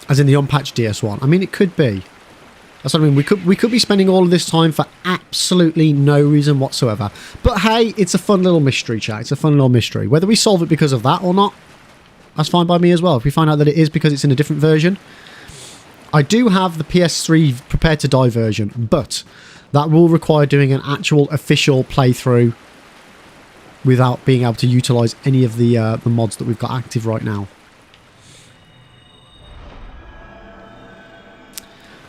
Speaker 1: As in the unpatched DS1. I mean, it could be. That's what I mean. We could be spending all of this time for absolutely no reason whatsoever. But hey, it's a fun little mystery, chat. It's a fun little mystery. Whether we solve it because of that or not, that's fine by me as well. If we find out that it is because it's in a different version. I do have the PS3 Prepared to Die version, but that will require doing an actual official playthrough without being able to utilise any of the mods that we've got active right now.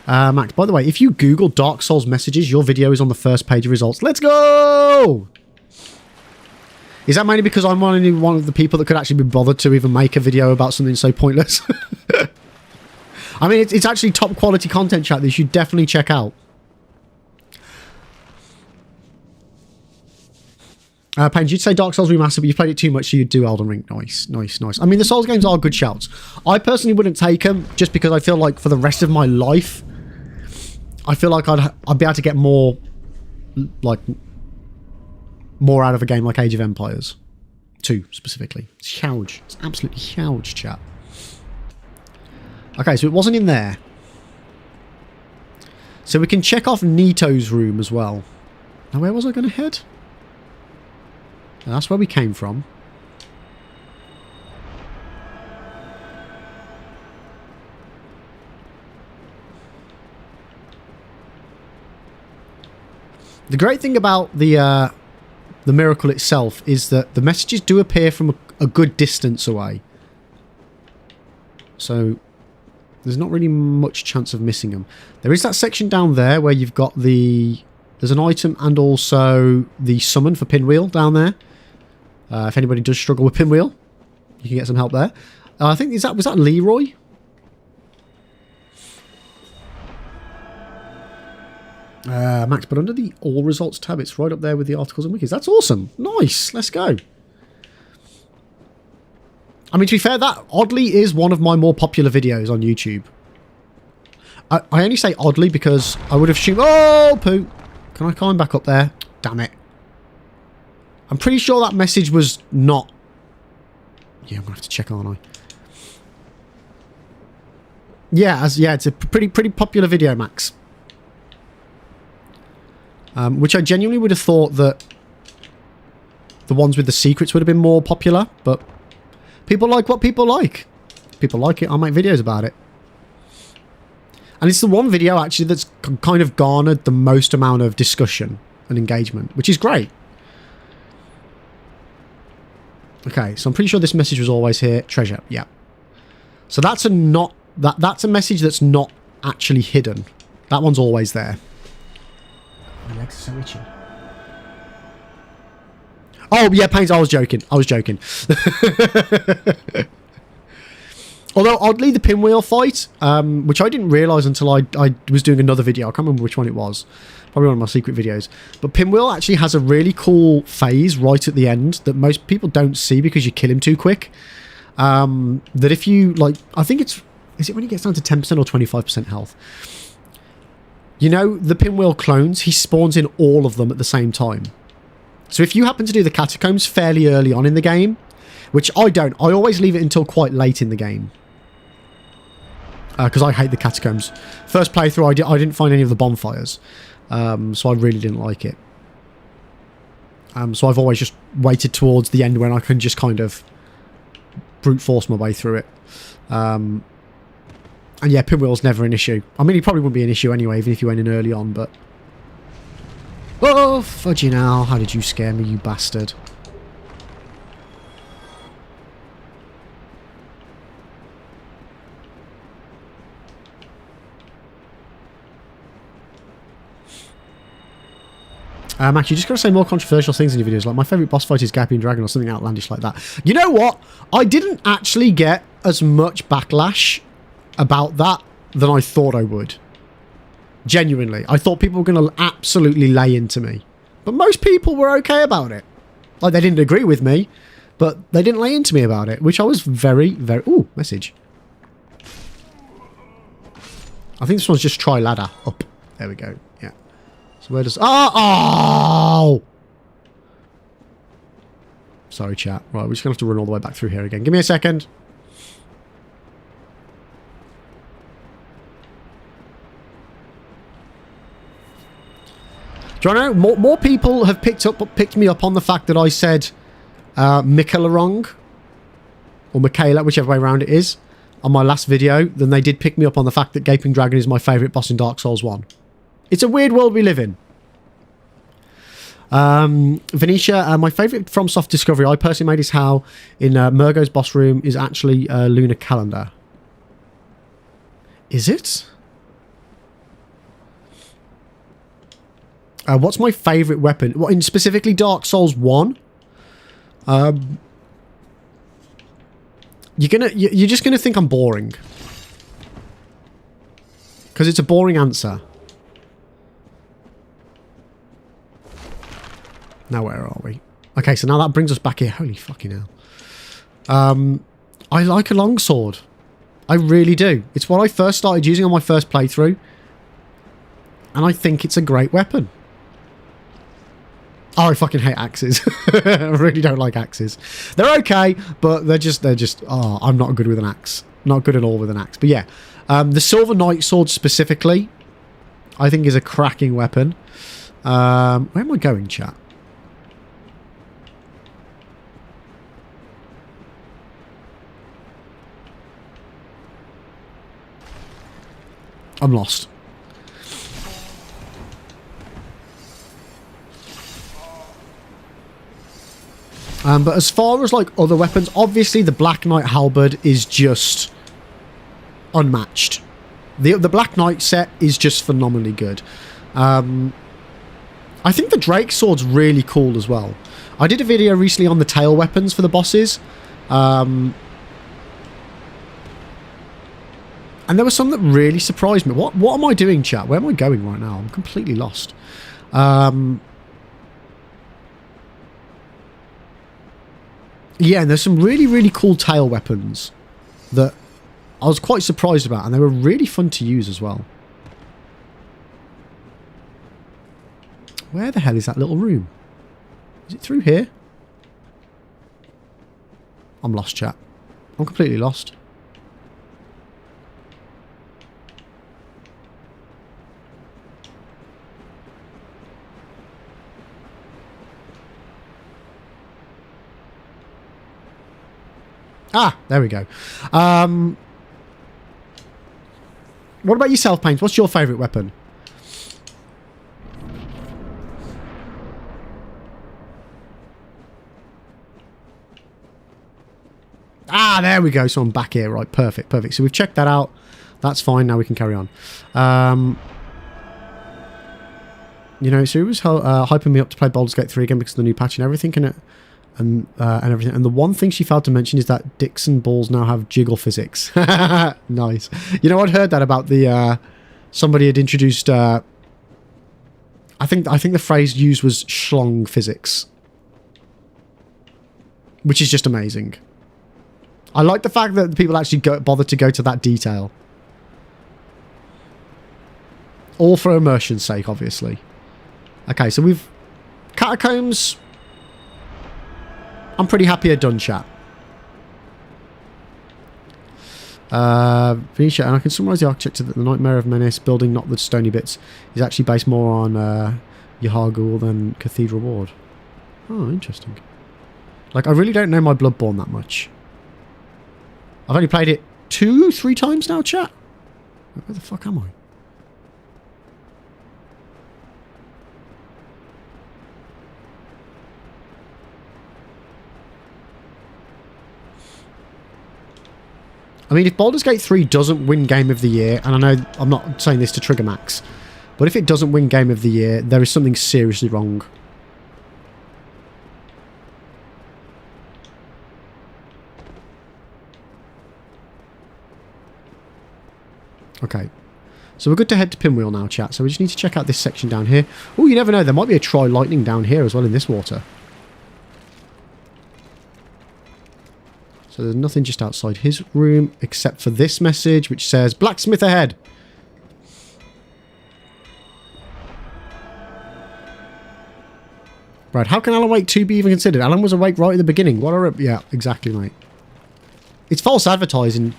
Speaker 1: Max, by the way, if you Google Dark Souls messages, your video is on the first page of results. Let's go! Is that mainly because I'm only one of the people that could actually be bothered to even make a video about something so pointless? I mean, it's actually top quality content, chat, that you should definitely check out. Paige, you'd say Dark Souls Remastered, but you played it too much, so you'd do Elden Ring. Nice, nice, nice. I mean, the Souls games are good shouts. I personally wouldn't take them, just because I feel like for the rest of my life, I feel like I'd be able to get more, like, more out of a game like Age of Empires 2, specifically. It's huge. It's absolutely huge, chat. Okay, so it wasn't in there. So we can check off Nito's room as well. Now, where was I going to head? And that's where we came from. The great thing about the miracle itself is that the messages do appear from a good distance away. So there's not really much chance of missing them. There is that section down there where you've got the... There's an item and also the summon for Pinwheel down there. If anybody does struggle with Pinwheel, you can get some help there. I think, was that Leroy? Max, but under the All Results tab, it's right up there with the articles and wikis. That's awesome. Nice. Let's go. I mean, to be fair, that oddly is one of my more popular videos on YouTube. I only say oddly because I would have assumed... Oh, poo. Can I climb back up there? Damn it. I'm pretty sure that message was not... Yeah, I'm going to have to check, aren't I? Yeah, it's a pretty popular video, Max. Which I genuinely would have thought that the ones with the secrets would have been more popular, but people like what people like. People like it, I'll make videos about it. And it's the one video, actually, that's kind of garnered the most amount of discussion and engagement, which is great. Okay, so I'm pretty sure this message was always here. Treasure, yeah. So that's that's a message that's not actually hidden. That one's always there. My legs are so itchy. Oh, yeah, Pains, I was joking. Although, oddly, the Pinwheel fight, which I didn't realise until I was doing another video. I can't remember which one it was. Probably one of my secret videos. But Pinwheel actually has a really cool phase right at the end that most people don't see because you kill him too quick. That if you, like, I think it's... Is it when he gets down to 10% or 25% health? You know, the Pinwheel clones, he spawns in all of them at the same time. So if you happen to do the Catacombs fairly early on in the game, which I don't, I always leave it until quite late in the game. Because I hate the Catacombs. First playthrough, I didn't find any of the bonfires. So I really didn't like it. So I've always just waited towards the end when I can just kind of brute force my way through it. And yeah, Pinwheel's never an issue. I mean, he probably wouldn't be an issue anyway, even if you went in early on, but... Oh, fudgy now. How did you scare me, you bastard? Max, you just got to say more controversial things in your videos, like my favourite boss fight is Gapping Dragon or something outlandish like that. You know what? I didn't actually get as much backlash about that than I thought I would. Genuinely. I thought people were going to absolutely lay into me. But most people were okay about it. Like, they didn't agree with me, but they didn't lay into me about it, which I was very, very... Ooh, message. I think this one's just try ladder up. There we go. Yeah. So where does... Oh! Sorry, chat. Right, we're just going to have to run all the way back through here again. Give me a second. Do you know, more people have picked me up on the fact that I said Michaela wrong, or Michaela, whichever way around it is, on my last video, than they did pick me up on the fact that Gaping Dragon is my favourite boss in Dark Souls 1. It's a weird world we live in. Venetia, my favourite FromSoft discovery I personally made is how in Murgo's boss room is actually a lunar calendar. Is it? What's my favourite weapon? What, in specifically Dark Souls 1? You're just gonna think I'm boring. Because it's a boring answer. Now where are we? Okay, so now that brings us back here. Holy fucking hell. I like a longsword. I really do. It's what I first started using on my first playthrough. And I think it's a great weapon. Oh, I fucking hate axes. I really don't like axes. They're okay, but they're just, oh, I'm not good with an axe. Not good at all with an axe. But yeah, the Silver Knight Sword specifically, I think is a cracking weapon. Where am I going, chat? I'm lost. But as far as like other weapons, obviously the Black Knight halberd is just unmatched. The Black Knight set is just phenomenally good. I think the Drake sword's really cool as well. I did a video recently on the tail weapons for the bosses. And there was some that really surprised me. What am I doing, chat? Where am I going right now? I'm completely lost. Yeah, and there's some really, really cool tail weapons that I was quite surprised about, and they were really fun to use as well. Where the hell is that little room? Is it through here? I'm lost, chat. I'm completely lost. Ah, there we go. What about yourself, Paint? What's your favourite weapon? Ah, there we go. So I'm back here. Right, perfect, perfect. So we've checked that out. That's fine. Now we can carry on. You know, so it was hyping me up to play Baldur's Gate 3 again because of the new patch and everything, and everything. And the one thing she failed to mention is that Dixon balls now have jiggle physics. Nice. You know, I'd heard that about the somebody had introduced. I think the phrase used was schlong physics, which is just amazing. I like the fact that people actually bother to go to that detail. All for immersion's sake, obviously. Okay, so we've catacombs. I'm pretty happy at done, chat. Venetia, and I can summarise the architecture that the Nightmare of Menace building, not the stony bits, is actually based more on Yahar'gul than Cathedral Ward. Oh, interesting. Like, I really don't know my Bloodborne that much. I've only played it 2-3 times now, chat. Where the fuck am I? I mean, if Baldur's Gate 3 doesn't win Game of the Year, and I know I'm not saying this to trigger Max, but if it doesn't win Game of the Year, there is something seriously wrong. Okay. So we're good to head to Pinwheel now, chat. So we just need to check out this section down here. Oh, you never know. There might be a Tri-Lightning down here as well in this water. So there's nothing just outside his room except for this message which says blacksmith ahead. Right, how can Alan Wake 2 be even considered? Alan was awake right at the beginning. What are... Yeah, exactly, mate. It's false advertising.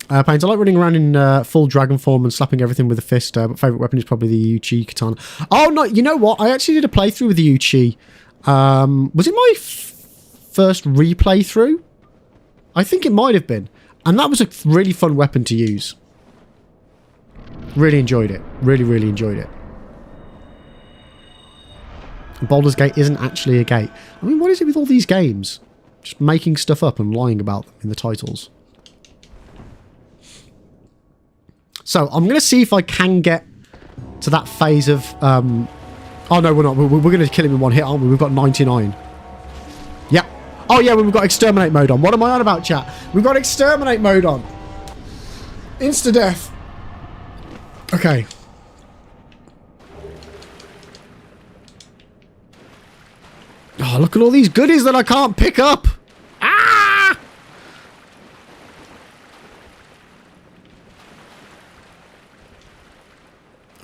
Speaker 1: Pains, I like running around in full dragon form and slapping everything with a fist, but favourite weapon is probably the Uchi katana. Oh, no, you know what? I actually did a playthrough with the Uchi. Was it my first replay through? I think it might have been. And that was a really fun weapon to use. Really enjoyed it. Really, really enjoyed it. Baldur's Gate isn't actually a gate. I mean, what is it with all these games? Just making stuff up and lying about them in the titles. So, I'm going to see if I can get to that phase of... Oh, no, we're not. We're going to kill him in one hit, aren't we? We've got 99. Yeah. Oh, yeah, we've got exterminate mode on. What am I on about, chat? We've got exterminate mode on. Insta-death. Okay. Oh, look at all these goodies that I can't pick up. Ah!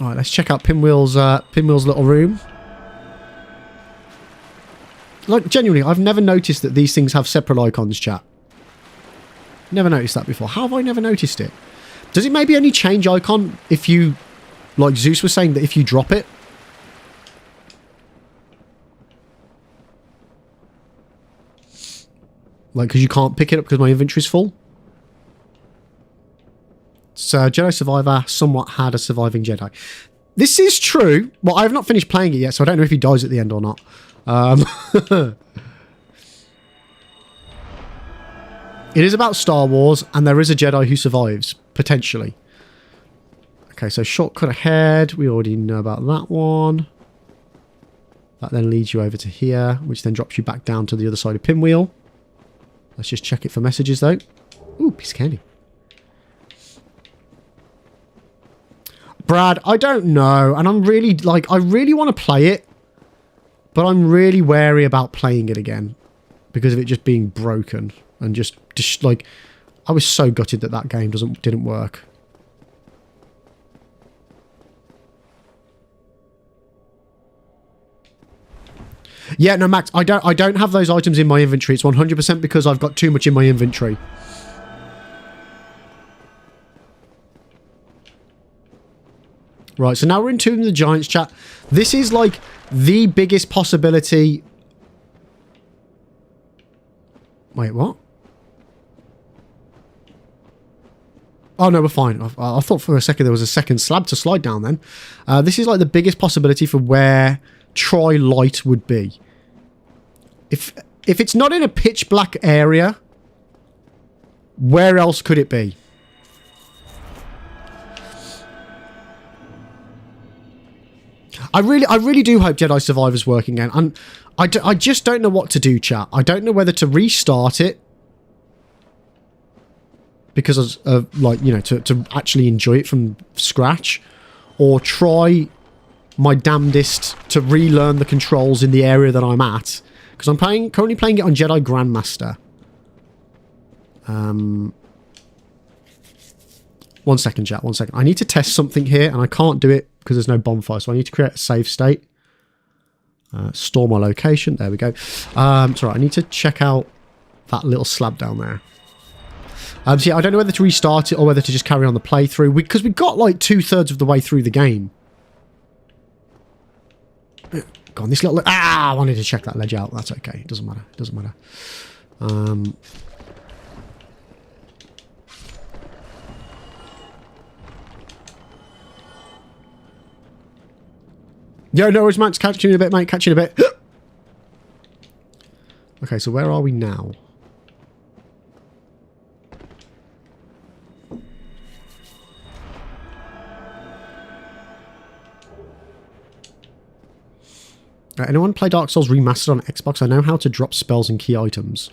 Speaker 1: All right, let's check out Pinwheel's little room. Like, genuinely, I've never noticed that these things have separate icons, chat. Never noticed that before. How have I never noticed it? Does it maybe only change icon if you... Like Zeus was saying, that if you drop it? Like, because you can't pick it up because my inventory's full? Jedi Survivor somewhat had a surviving Jedi. This is true. Well, I have not finished playing it yet, so I don't know if he dies at the end or not. It is about Star Wars, and there is a Jedi who survives, potentially. Okay, so shortcut ahead. We already know about that one. That then leads you over to here, which then drops you back down to the other side of Pinwheel. Let's just check it for messages, though. Ooh, piece of candy. Brad, I don't know, and I'm really, like, I really want to play it, but I'm really wary about playing it again because of it just being broken and just like, I was so gutted that that game didn't work. Yeah, no, Max, I don't have those items in my inventory. It's 100% because I've got too much in my inventory. Right, so now we're in Tomb of the Giants, chat. This is like the biggest possibility. Wait, what? Oh, no, we're fine. I thought for a second there was a second slab to slide down then. This is like the biggest possibility for where Tri-Light would be. If it's not in a pitch black area, where else could it be? I really do hope Jedi Survivor's working again. And I just don't know what to do, chat. I don't know whether to restart it because of like, you know, to actually enjoy it from scratch, or try my damnedest to relearn the controls in the area that I'm at, because I'm currently playing it on Jedi Grandmaster. 1 second, chat, 1 second. I need to test something here, and I can't do it because there's no bonfire, so I need to create a save state. Store my location. There we go. Sorry, I need to check out that little slab down there. So yeah, I don't know whether to restart it or whether to just carry on the playthrough, because we got like 2/3 of the way through the game. Go on, this little... Ah, I wanted to check that ledge out. That's okay. It doesn't matter. It doesn't matter. Yo, no worries, Max. Catch you in a bit, mate. Catch you in a bit. Okay, so where are we now? Anyone play Dark Souls Remastered on Xbox? I know how to drop spells and key items.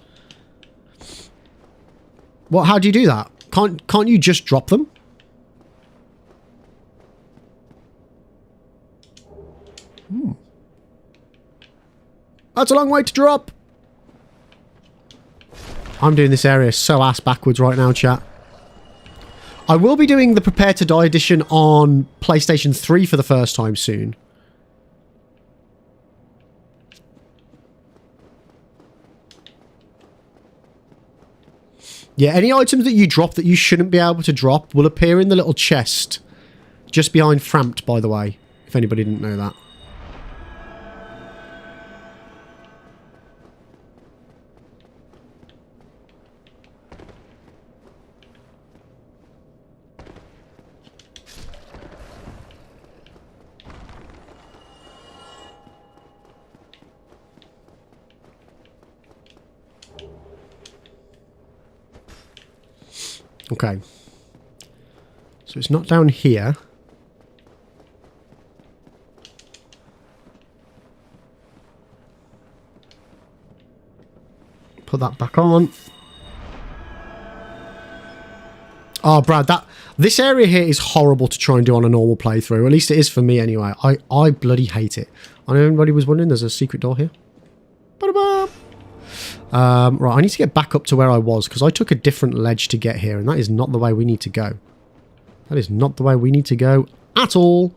Speaker 1: What? How do you do that? Can't you just drop them? That's a long way to drop. I'm doing this area so ass backwards right now, chat. I will be doing the Prepare to Die edition on PlayStation 3 for the first time soon. Yeah, any items that you drop that you shouldn't be able to drop will appear in the little chest just behind Framped, by the way, if anybody didn't know that. Okay. So it's not down here. Put that back on. Oh, Brad, this area here is horrible to try and do on a normal playthrough. At least it is for me anyway. I bloody hate it. I know everybody was wondering, there's a secret door here. Ba-da-ba! Right, I need to get back up to where I was, because I took a different ledge to get here, and that is not the way we need to go. That is not the way we need to go at all.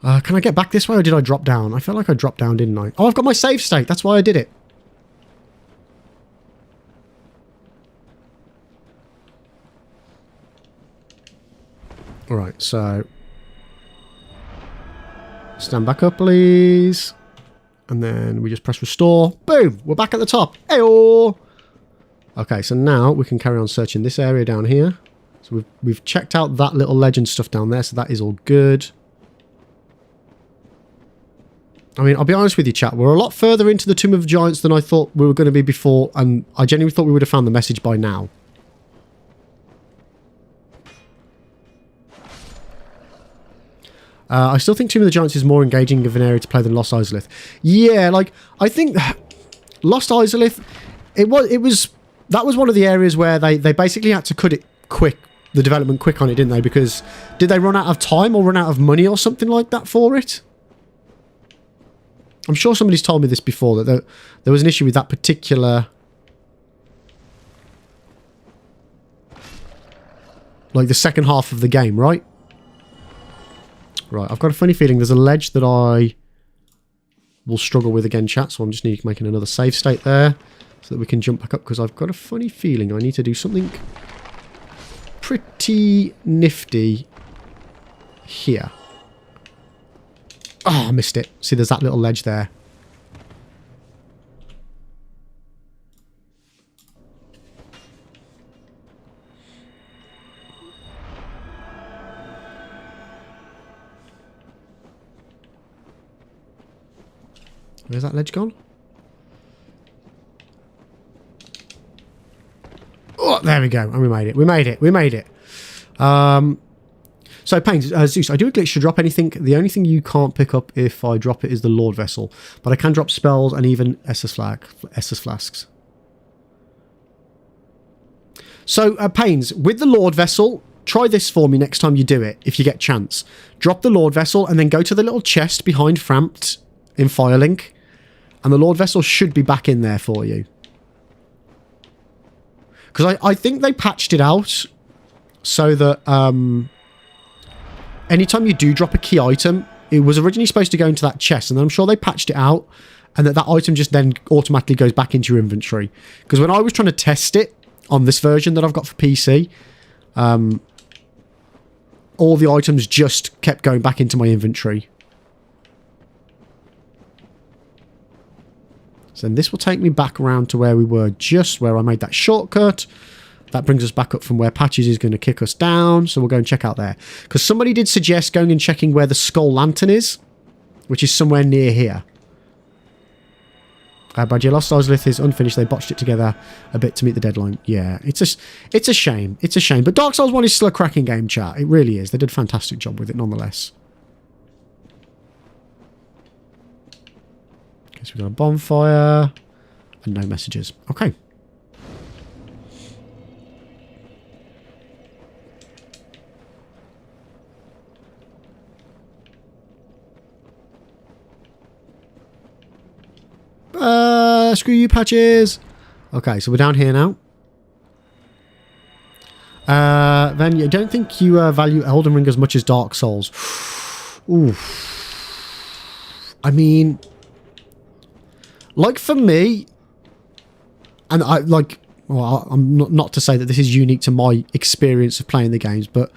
Speaker 1: Can I get back this way, or did I drop down? I felt like I dropped down, didn't I? Oh, I've got my save state. That's why I did it. Alright, so... stand back up, please. And then we just press restore. Boom! We're back at the top. Hey-oh! Okay, so now we can carry on searching this area down here. So we've checked out that little legend stuff down there, so that is all good. I mean, I'll be honest with you, chat. We're a lot further into the Tomb of Giants than I thought we were going to be before, and I genuinely thought we would have found the message by now. I still think Tomb of the Giants is more engaging of an area to play than Lost Izalith. Yeah, like, I think Lost Izalith, that was one of the areas where they basically had to cut it quick, the development quick on it, didn't they? Because did they run out of time or run out of money or something like that for it? I'm sure somebody's told me this before, that there was an issue with that particular... like the second half of the game, right? Right, I've got a funny feeling there's a ledge that I will struggle with again, chat, so I'm just making another save state there so that we can jump back up, because I've got a funny feeling I need to do something pretty nifty here. Oh, I missed it. See, there's that little ledge there. Where's that ledge gone? Oh, there we go. And we made it. We made it. We made it. So, Pains, Zeus, I do a glitch to drop anything. The only thing you can't pick up if I drop it is the Lord Vessel. But I can drop spells and even Estus Flasks. So, Pains, with the Lord Vessel, try this for me next time you do it, if you get chance. Drop the Lord Vessel and then go to the little chest behind Frampt in Firelink. And the Lord Vessel should be back in there for you. Because I think they patched it out so that anytime you do drop a key item, it was originally supposed to go into that chest, and I'm sure they patched it out, and that item just then automatically goes back into your inventory. Because when I was trying to test it on this version that I've got for PC, all the items just kept going back into my inventory. So then this will take me back around to where we were, just where I made that shortcut. That brings us back up from where Patches is going to kick us down. So we'll go and check out there. Because somebody did suggest going and checking where the Skull Lantern is, which is somewhere near here. But yeah, Lost Izalith is unfinished. They botched it together a bit to meet the deadline. Yeah, it's a shame. It's a shame. But Dark Souls 1 is still a cracking game, chat. It really is. They did a fantastic job with it nonetheless. Okay, so we've got a bonfire and no messages. Okay. Screw you, Patches. Okay, so we're down here now. Then I don't think you value Elden Ring as much as Dark Souls. Ooh. I mean, like for me, and I like, well, I'm not to say that this is unique to my experience of playing the games, but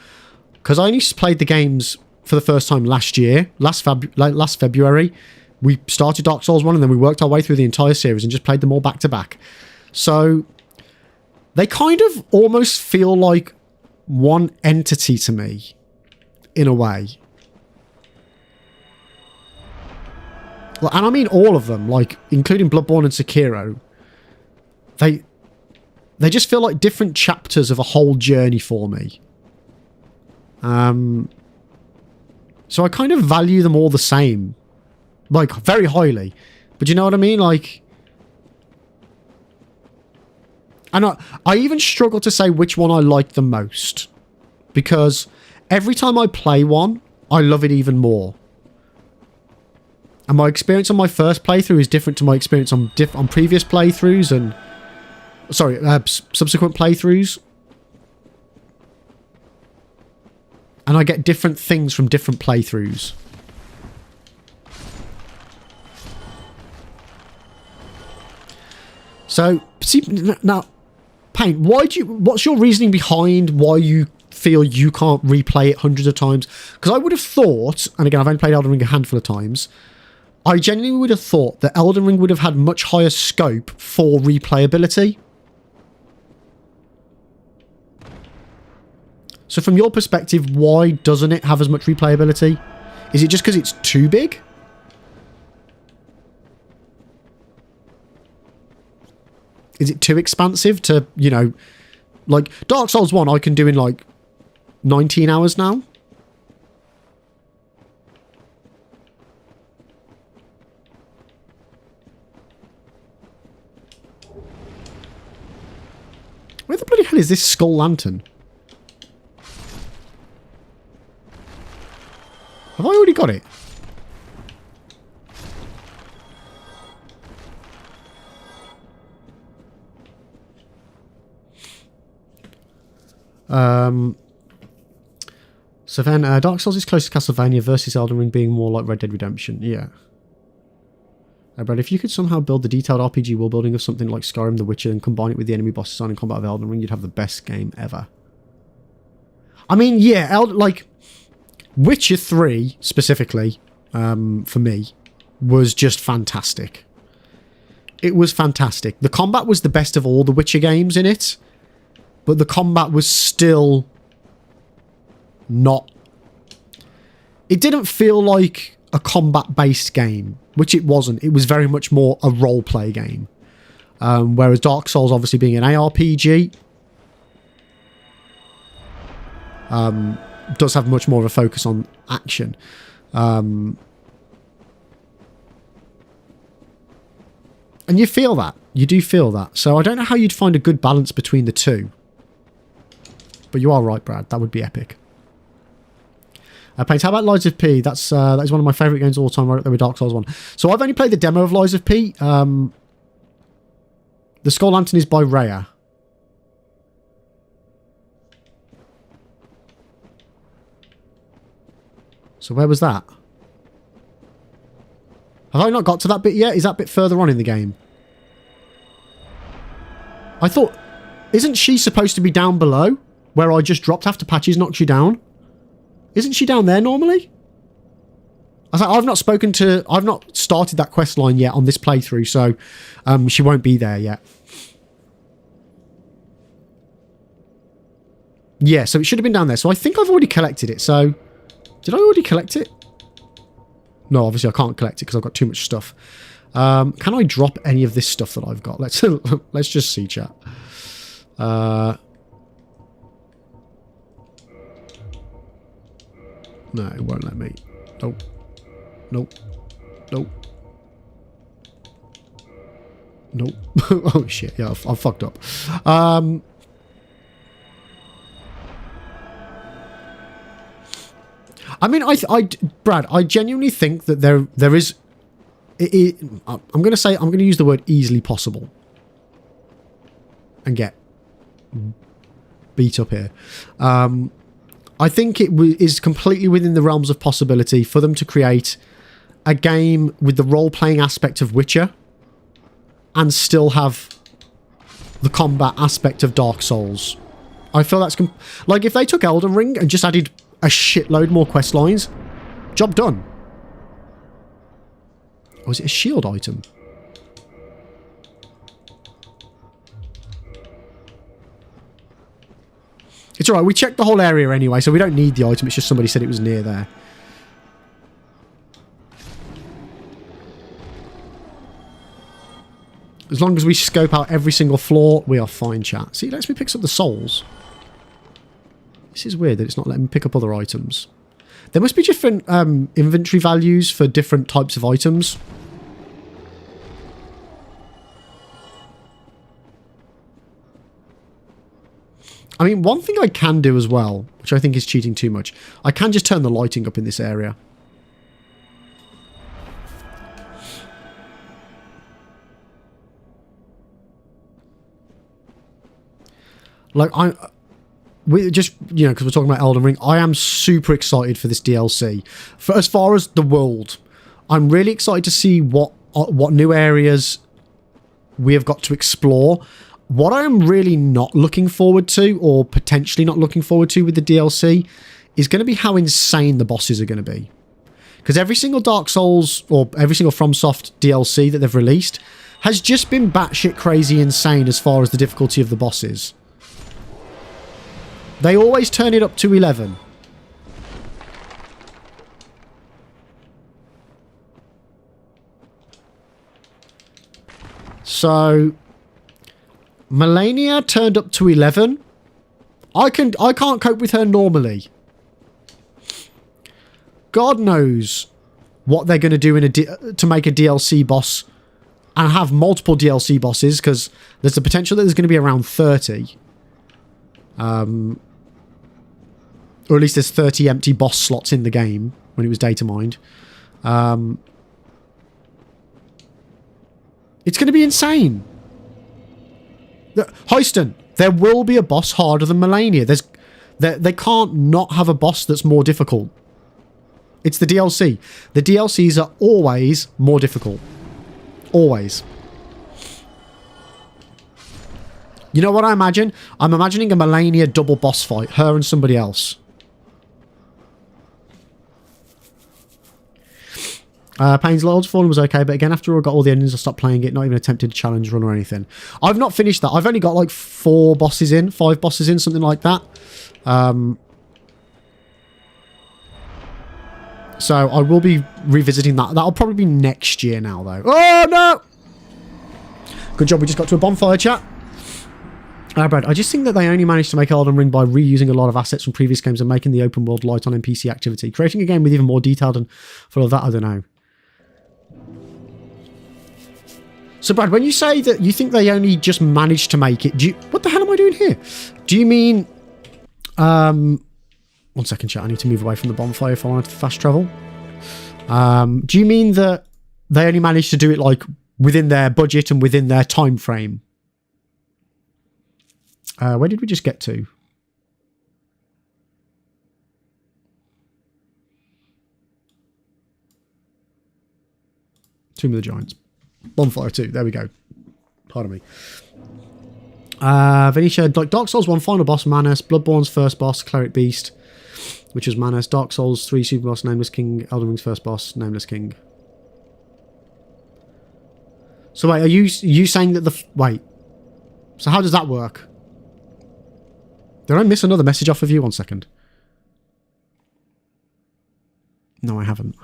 Speaker 1: because I only played the games for the first time last year, last February. We started Dark Souls 1 and then we worked our way through the entire series and just played them all back to back. So they kind of almost feel like one entity to me, in a way. And I mean all of them, like including Bloodborne and Sekiro. They just feel like different chapters of a whole journey for me. So I kind of value them all the same. Like, very highly. But you know what I mean? Like... And I even struggle to say which one I like the most. Because every time I play one, I love it even more. And my experience on my first playthrough is different to my experience on previous playthroughs and... Sorry, subsequent playthroughs. And I get different things from different playthroughs. So, see, now, Paint, what's your reasoning behind why you feel you can't replay it hundreds of times? Because I would have thought, and again, I've only played Elden Ring a handful of times, I genuinely would have thought that Elden Ring would have had much higher scope for replayability. So from your perspective, why doesn't it have as much replayability? Is it just because it's too big? Is it too expansive to, you know, like Dark Souls 1 I can do in like 19 hours now? Where the bloody hell is this Skull Lantern? Have I already got it? So then, Dark Souls is close to Castlevania versus Elden Ring being more like Red Dead Redemption. Yeah. Brad, if you could somehow build the detailed RPG world building of something like Skyrim, The Witcher, and combine it with the enemy boss design and combat of Elden Ring, you'd have the best game ever. I mean, yeah, like Witcher 3 specifically, for me, was just fantastic. It was fantastic. The combat was the best of all the Witcher games in it, but the combat was still not... It didn't feel like a combat-based game, which it wasn't. It was very much more a role-play game. Whereas Dark Souls, obviously being an ARPG, does have much more of a focus on action. And you feel that. You do feel that. So I don't know how you'd find a good balance between the two. But you are right, Brad. That would be epic. Paint, how about Lies of P? That is one of my favourite games of all time, right up there with Dark Souls 1. So I've only played the demo of Lies of P. The Skull Lantern is by Raya. So where was that? Have I not got to that bit yet? Is that bit further on in the game? I thought... Isn't she supposed to be down below? Where I just dropped after Patches knocked you down? Isn't she down there normally? I was like, I've not started that quest line yet on this playthrough, so she won't be there yet. Yeah, so it should have been down there. So I think I've already collected it. So, did I already collect it? No, obviously I can't collect it because I've got too much stuff. Can I drop any of this stuff that I've got? Let's just see, chat. No, it won't let me. Nope. Nope. Nope. Nope. Oh shit, yeah, I've fucked up. I mean, Brad, I genuinely think that there is... I'm going to use the word easily possible. And get beat up here. I think it is completely within the realms of possibility for them to create a game with the role-playing aspect of Witcher and still have the combat aspect of Dark Souls. I feel that's... like, if they took Elden Ring and just added a shitload more quest lines, job done. Or is it a shield item? It's alright, we checked the whole area anyway, so we don't need the item, it's just somebody said it was near there. As long as we scope out every single floor, we are fine, chat. See, it lets me pick up the souls. This is weird that it's not letting me pick up other items. There must be different inventory values for different types of items. I mean, one thing I can do as well, which I think is cheating too much, I can just turn the lighting up in this area. Like, just, you know, because we're talking about Elden Ring, I am super excited for this DLC. For as far as the world, I'm really excited to see what new areas we have got to explore. What I am really not looking forward to, or potentially not looking forward to with the DLC, is going to be how insane the bosses are going to be. Because every single Dark Souls, or every single FromSoft DLC that they've released, has just been batshit crazy insane as far as the difficulty of the bosses. They always turn it up to 11. So Melania turned up to 11. I can't cope with her normally. God knows what they're going to do to make a DLC boss and have multiple DLC bosses, because there's the potential that there's going to be around 30. Or at least there's 30 empty boss slots in the game when it was data mined. It's going to be insane. Heiston, there will be a boss harder than Melania. They can't not have a boss that's more difficult. It's the DLC. The DLCs are always more difficult. Always. You know what I imagine? I'm imagining a Melania double boss fight. Her and somebody else. Payne's Lords Fallen was okay, but again, after I got all the endings, I stopped playing it. Not even attempted a challenge run or anything. I've not finished that. I've only got like 5 bosses in, something like that. So I will be revisiting that. That'll probably be next year now, though. Oh, no! Good job, we just got to a bonfire, chat. Brad, I just think that they only managed to make Elden Ring by reusing a lot of assets from previous games and making the open world light on NPC activity. Creating a game with even more detailed and full of that, I don't know. So, Brad, when you say that you think they only just managed to make it, what the hell am I doing here? Do you mean... one second, chat. I need to move away from the bonfire if I wanted to fast travel. Do you mean that they only managed to do it, like, within their budget and within their time frame? Where did we just get to? Tomb of the Giants. Bonfire 2. There we go. Pardon me. Venetia, like Dark Souls 1 final boss, Manus. Bloodborne's first boss, Cleric Beast, which was Manus. Dark Souls 3 super boss, Nameless King. Elden Ring's first boss, Nameless King. So wait, are you saying that wait. So how does that work? Did I miss another message off of you? 1 second. No, I haven't.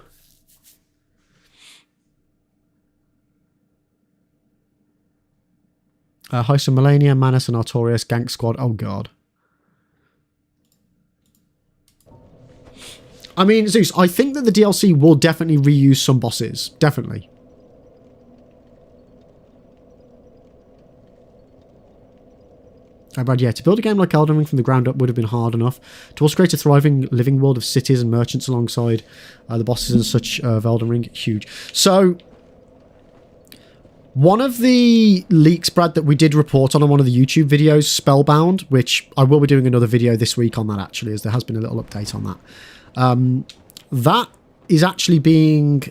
Speaker 1: Heist Melania, Manus and Artorias, Gank Squad. Oh, God. I mean, Zeus, I think that the DLC will definitely reuse some bosses. Definitely. But yeah, to build a game like Elden Ring from the ground up would have been hard enough. To also create a thriving living world of cities and merchants alongside the bosses and such of Elden Ring, huge. So, one of the leaks, Brad, that we did report on one of the YouTube videos, Spellbound, which I will be doing another video this week on that, actually, as there has been a little update on that. That is actually being...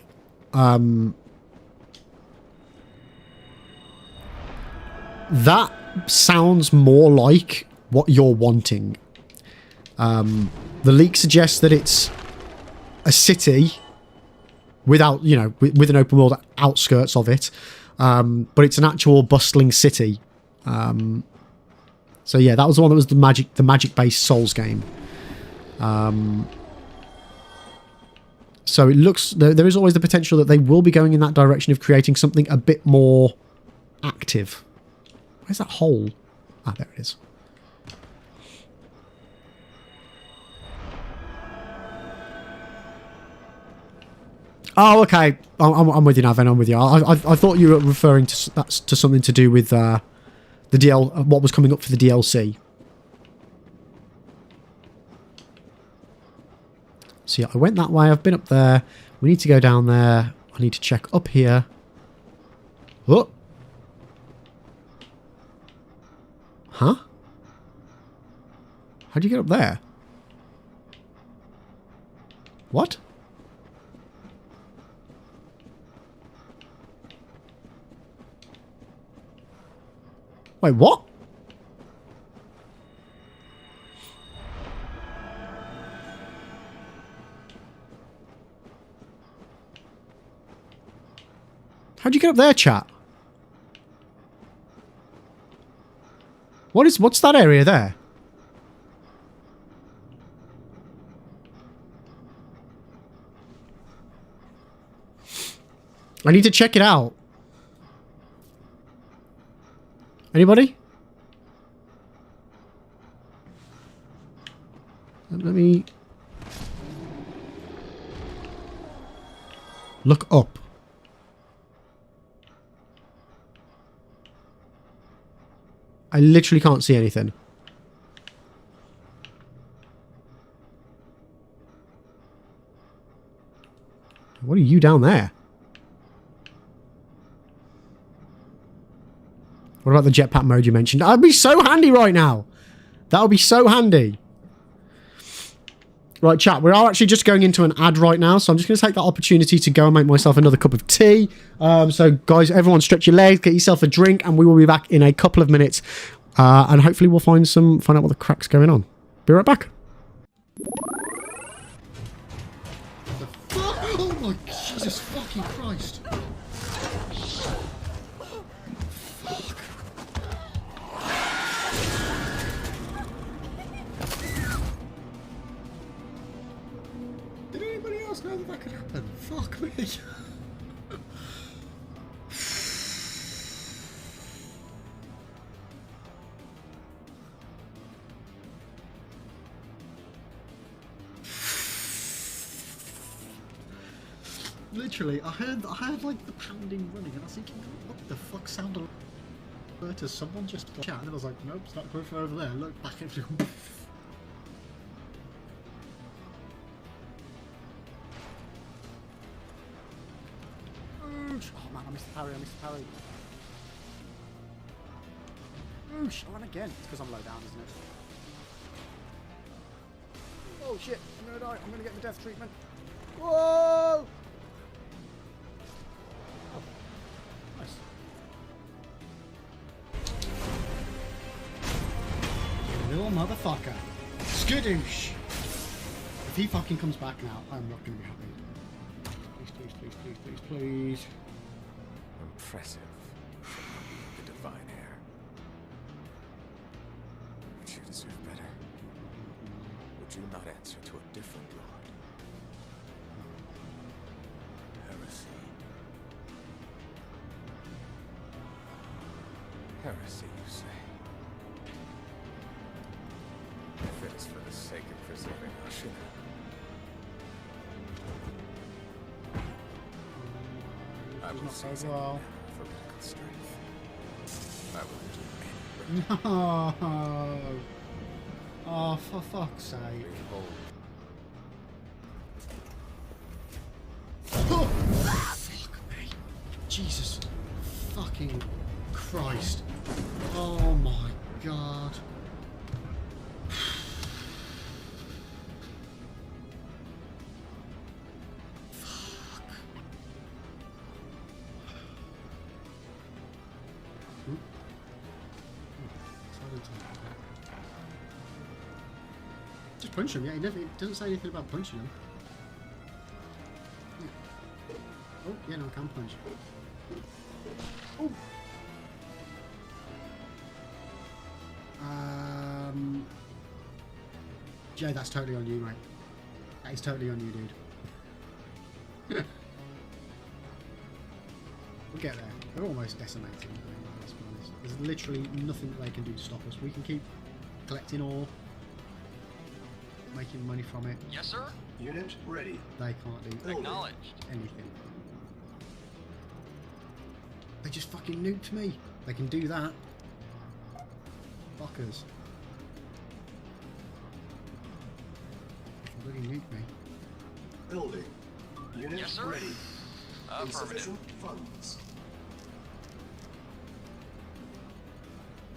Speaker 1: that sounds more like what you're wanting. The leak suggests that it's a city without, you know, with an open world outskirts of it, but it's an actual bustling city. So yeah, that was the one that was the magic-based Souls game. So it looks there is always the potential that they will be going in that direction of creating something a bit more active. Where's that hole? Ah, there it is. Oh, okay. I'm with you now, then. I'm with you. I thought you were referring to something to do with the what was coming up for the DLC. So yeah, I went that way. I've been up there. We need to go down there. I need to check up here. Oh. Huh? How'd you get up there? What? Wait, what? How'd you get up there, chat? What's that area there? I need to check it out. Anybody? Let me look up. I literally can't see anything. What are you down there? What about the jetpack mode you mentioned? That'd be so handy right now. That would be so handy. Right, chat, we are actually just going into an ad right now, so I'm just going to take that opportunity to go and make myself another cup of tea. So, guys, everyone stretch your legs, get yourself a drink, and we will be back in a couple of minutes. And hopefully we'll find out what the crack's going on. Be right back. Oh my Jesus fucking Christ. Did anybody else know that could happen? Fuck me. Literally, I heard like the pounding running, and I was thinking, what the fuck sounded like? To someone just chat, and then I was like, nope, it's not coming from over there. Look back at you. Oh man, I missed the parry, Oosh, I ran again. It's because I'm low down, isn't it? Oh shit, I'm gonna die. I'm gonna get the death treatment. Whoa! Oh, nice. Little motherfucker. Skadoosh! If he fucking comes back now, I'm not gonna be happy. Please.
Speaker 6: Impressive. The divine heir. But you deserve better. Would you not answer to a different lord? Heresy. Heresy, you say? If it is for the sake of preserving Ashina. I will seize any manner of heretical strength. I will do any.
Speaker 1: No. Oh, for fuck's sake.
Speaker 6: Behold.
Speaker 1: Oh, fuck me. Jesus fucking Christ. Oh my god. Just punch him, yeah, it doesn't say anything about punching him. Yeah. Oh, yeah, no, I can punch. Oh! Jay, that's totally on you, mate. That is totally on you, dude. We'll get there. They're almost decimated, let's be honest. There's literally nothing that they can do to stop us. We can keep collecting ore, making money from it.
Speaker 7: Yes, sir.
Speaker 3: Unit ready.
Speaker 1: They can't do
Speaker 7: Acknowledged.
Speaker 1: anything. They just fucking nuked me. They can do that. Fuckers. They can bloody nuke me.
Speaker 3: Building. Unit
Speaker 7: Yes, sir.
Speaker 3: ready.
Speaker 7: Affirmative.
Speaker 3: Insufficient funds.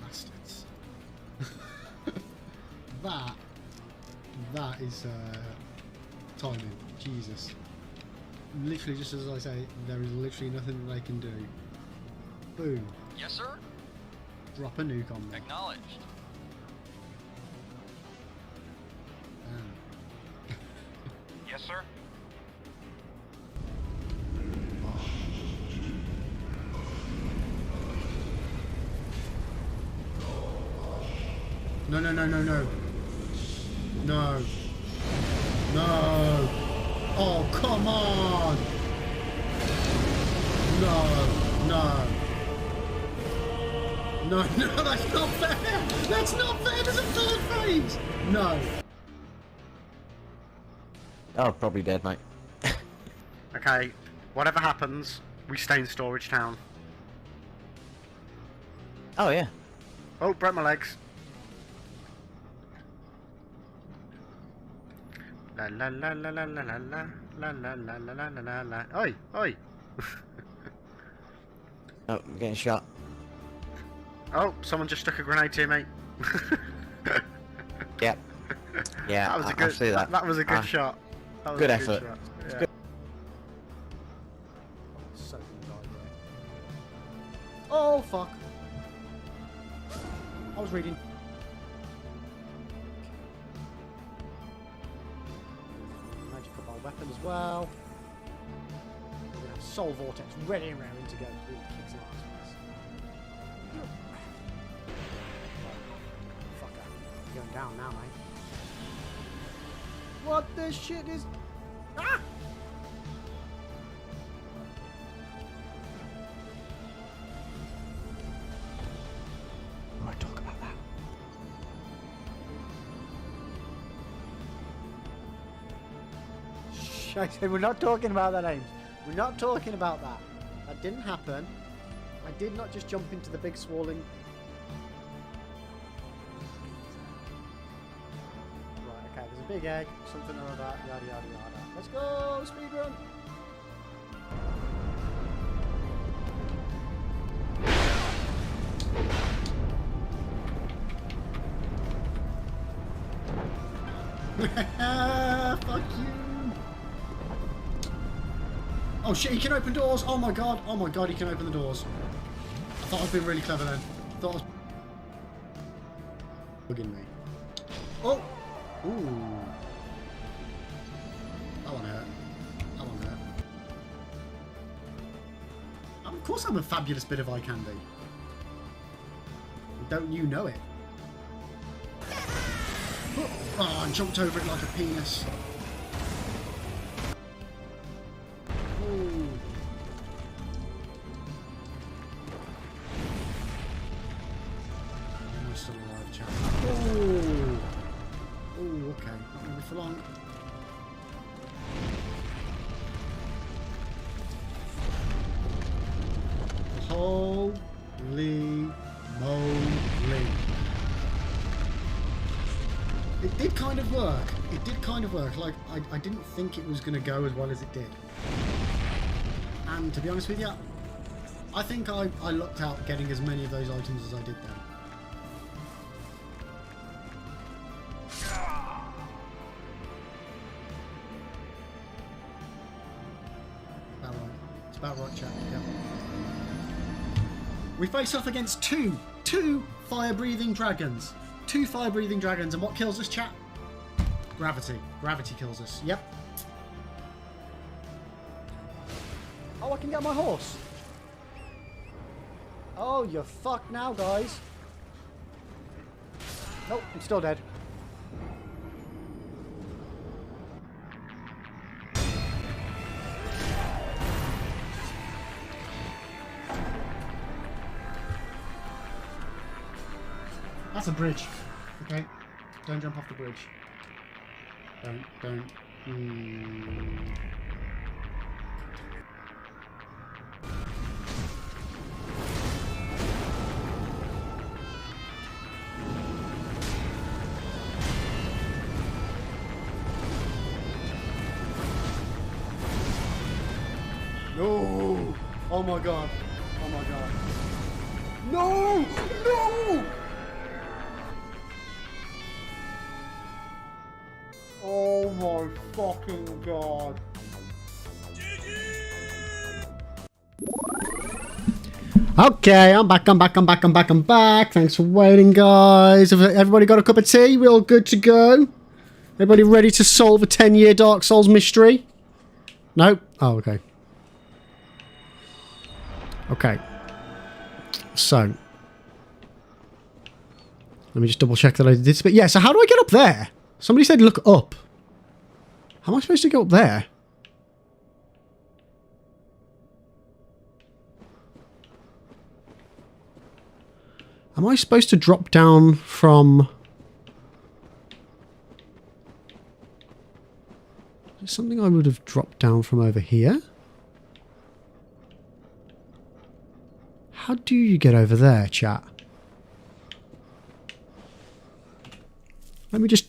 Speaker 1: Bastards. That is timing. Jesus. Literally, just as I say, there is literally nothing that they can do. Boom.
Speaker 7: Yes, sir.
Speaker 1: Drop a nuke on me.
Speaker 7: Acknowledged.
Speaker 1: Damn.
Speaker 7: Yes, sir.
Speaker 1: No, no, no, no, no. No. No. Oh, come on. No. No, that's not fair. That's not fair. There's a third phase. No.
Speaker 8: Oh, probably dead, mate.
Speaker 1: Okay, whatever happens, we stay in Storage Town.
Speaker 8: Oh, yeah.
Speaker 1: Oh, broke my legs. La la la la la la la la la la la la la la la. Oi, oi.
Speaker 8: Oh, I'm getting shot.
Speaker 1: Oh, someone just stuck a grenade to me.
Speaker 8: Yep. Yeah,
Speaker 1: That was a
Speaker 8: I
Speaker 1: good.
Speaker 8: see that.
Speaker 1: That was a good
Speaker 8: Ah,
Speaker 1: shot. That was
Speaker 8: good
Speaker 1: a
Speaker 8: effort.
Speaker 1: Shot. Yeah.
Speaker 8: good.
Speaker 1: So good idea. Oh fuck! I was reading. Magic mobile weapon as well. We're gonna have Soul Vortex ready and raring to go. Ooh, kick some ass for this. Right. Fucker. Going down now, mate. What the shit is... Ah! I want to talk about that. Shh, I said we're not talking about that, Ames. We're not talking about that. That didn't happen. I did not just jump into the big swirling... Right, okay, there's a big egg, something or other, yada yada yada. Let's go, speedrun! Fuck you! Oh shit, he can open doors! Oh my god, he can open the doors. I thought I'd been really clever then. Thought I was... bugging me. Oh! Ooh. That one hurt. That one hurt. Of course I'm a fabulous bit of eye candy. Don't you know it? Oh, I jumped over it like a penis. Ooh. I'm still alive, chap. Ooh. Ooh, okay. Not gonna be for long. Holy moly. It did kind of work. It did kind of work. Like, I didn't think it was going to go as well as it did. And to be honest with you, I think I lucked out getting as many of those items as I did then. About right. It's about right, chat. Yeah. We face off against two fire-breathing dragons. 2 fire-breathing dragons, and what kills us, chat? Gravity. Gravity kills us. Yep. Oh, I can get my horse. Oh, you're fucked now, guys. Nope, I'm still dead. That's a bridge. Okay. Don't jump off the bridge. Don't. No! Oh my god. Oh my god. No! No! Oh my fucking god. Okay, I'm back. Thanks for waiting, guys. Have everybody got a cup of tea? We're all good to go? Everybody ready to solve a 10-year Dark Souls mystery? No? Oh, okay. Okay. So. Let me just double check that I did this bit. Yeah, so how do I get up there? Somebody said look up. How am I supposed to go up there? Am I supposed to drop down from... Is there something I would have dropped down from over here? How do you get over there, chat? Let me just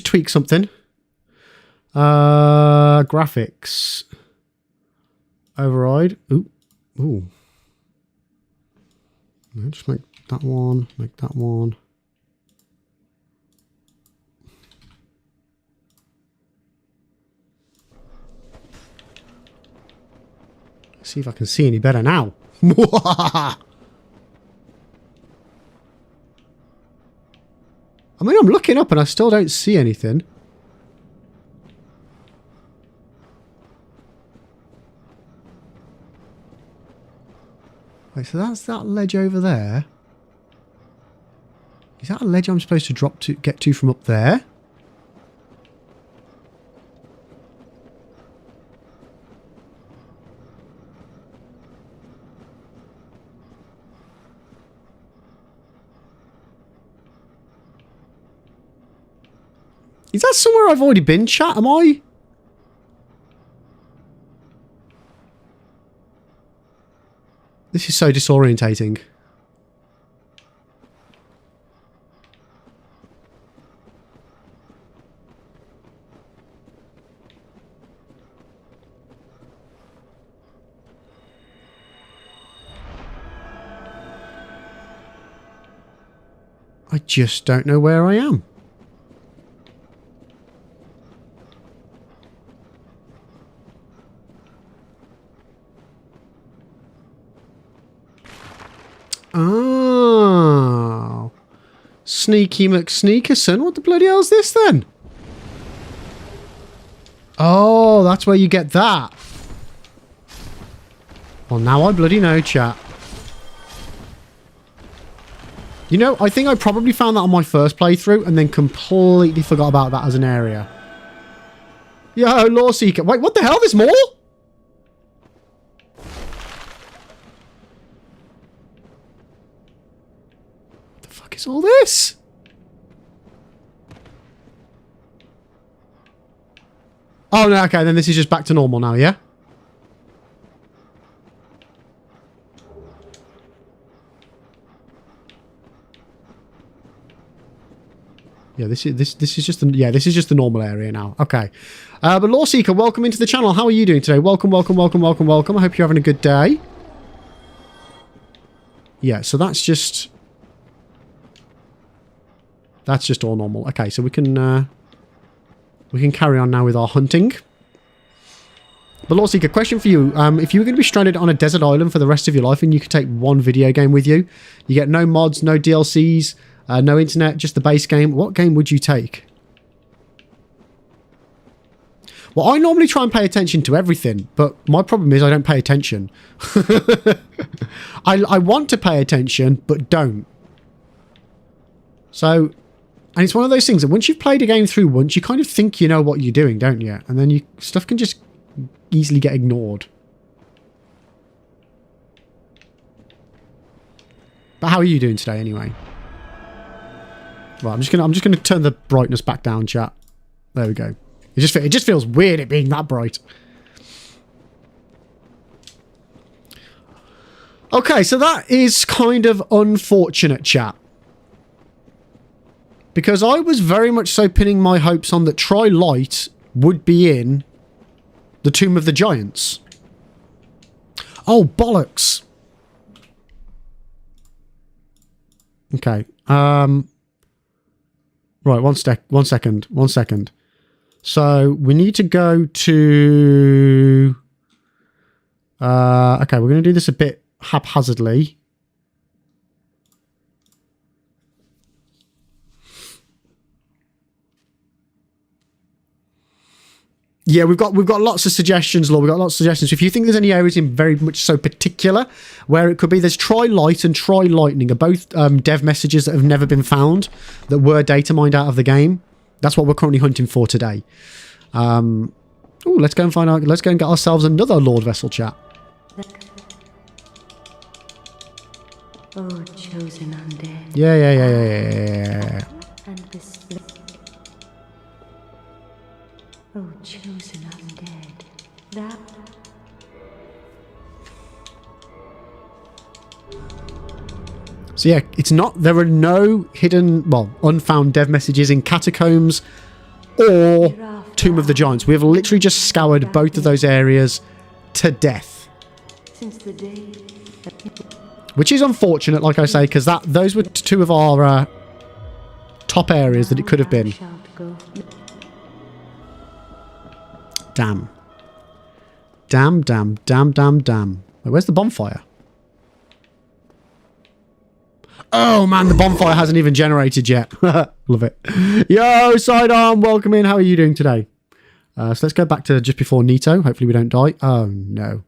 Speaker 1: tweak something. Graphics. Override. Ooh. Ooh. No, just make that one. Make that one. Let's see if I can see any better now. I mean, I'm looking up and I still don't see anything. Wait, so that's that ledge over there. Is that a ledge I'm supposed to drop to get to from up there? Is that somewhere I've already been, chat? Am I? This is so disorientating. I just don't know where I am. Oh. Sneaky McSneakerson. What the bloody hell is this then? Oh, that's where you get that. Well, now I bloody know, chat. You know, I think I probably found that on my first playthrough and then completely forgot about that as an area. Yo, Lawseeker. Wait, what the hell? There's more? What the fuck is all this? Oh, no, okay, then this is just back to normal now, yeah? Yeah, this is just the normal area now. Okay. But Lawseeker, welcome into the channel. How are you doing today? Welcome, welcome, welcome, welcome, welcome. I hope you're having a good day. Yeah, so that's just all normal. Okay, so we can carry on now with our hunting. But Lawseeker, question for you. If you were going to be stranded on a desert island for the rest of your life and you could take one video game with you, you get no mods, no DLCs, no internet, just the base game, what game would you take? Well, I normally try and pay attention to everything, but my problem is I don't pay attention. I want to pay attention, but don't. So, and it's one of those things that once you've played a game through once, you kind of think you know what you're doing, don't you? And then stuff can just easily get ignored. But how are you doing today anyway? Right, I'm just gonna turn the brightness back down, chat. There we go. It just feels weird it being that bright. Okay, so that is kind of unfortunate, chat. Because I was very much so pinning my hopes on that Tri-Light would be in the Tomb of the Giants. Oh, bollocks. Okay. Right, one second. So, we need to go to... okay, we're going to do this a bit haphazardly. Yeah, we've got lots of suggestions, Law. We've got lots of suggestions. If you think there's any areas in very much so particular where it could be, there's Tri-Light and Tri-Lightning are both dev messages that have never been found that were data mined out of the game. That's what we're currently hunting for today. Oh, let's go and find out. Let's go and get ourselves another Lord Vessel, chat.
Speaker 9: Oh, chosen undead.
Speaker 1: Yeah.
Speaker 9: And this. Oh, chosen undead. That.
Speaker 1: So yeah, it's not. There are no hidden, well, unfound dev messages in Catacombs or Tomb of the Giants. We have literally just scoured both of those areas to death,
Speaker 9: Since the day.
Speaker 1: which is unfortunate, like I say, because those were two of our top areas that it could have been. Damn. Wait, where's the bonfire? Oh man, the bonfire hasn't even generated yet. Love it. Yo, Sidearm, welcome in. How are you doing today? So let's go back to just before Nito. Hopefully we don't die. Oh no.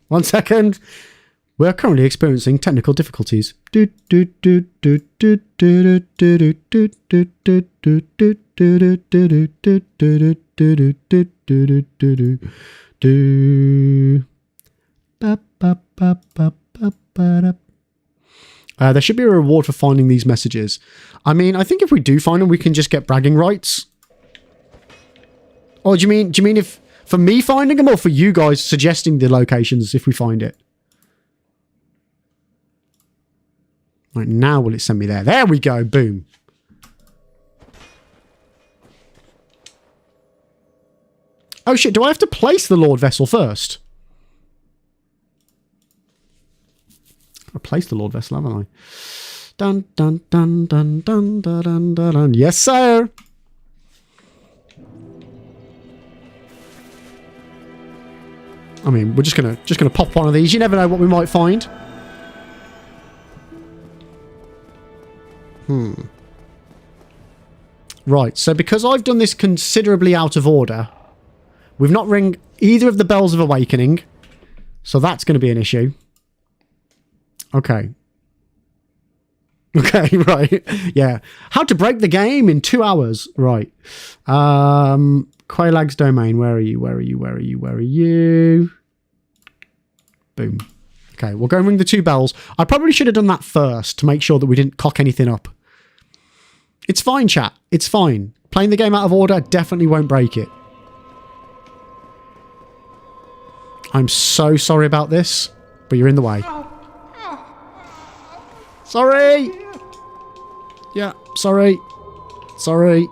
Speaker 1: One second. We're currently experiencing technical difficulties. There should be a reward for finding these messages. I mean, I think if we do find them, we can just get bragging rights. Or do you mean if for me finding them, or for you guys suggesting the locations if we find it? Right, now will it send me there? There we go. Boom. Oh shit, do I have to place the Lord Vessel first? I placed the Lord Vessel, haven't I? Dun dun dun dun dun dun dun dun dun. Yes, sir. I mean, we're just gonna pop one of these. You never know what we might find. Right, so because I've done this considerably out of order, we've not ring either of the bells of awakening, so that's going to be an issue. Okay. Okay, right. Yeah. How to break the game in 2 hours. Right. Quailag's domain. Where are you? Boom. Okay, we'll go and ring the 2 bells. I probably should have done that first to make sure that we didn't cock anything up. It's fine, chat. It's fine. Playing the game out of order definitely won't break it. I'm so sorry about this, but you're in the way. Sorry! Yeah, sorry. Sorry.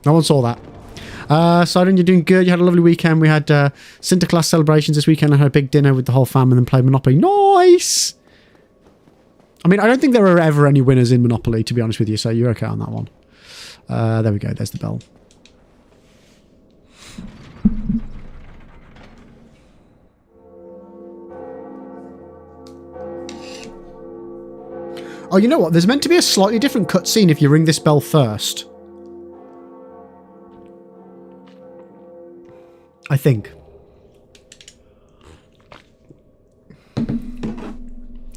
Speaker 1: No one saw that. Siren, you're doing good. You had a lovely weekend. We had Sinterklaas celebrations this weekend. I had a big dinner with the whole fam and then played Monopoly. Nice! I mean, I don't think there are ever any winners in Monopoly, to be honest with you, so you're okay on that one. There we go. There's the bell. Oh, you know what? There's meant to be a slightly different cutscene if you ring this bell first. I think.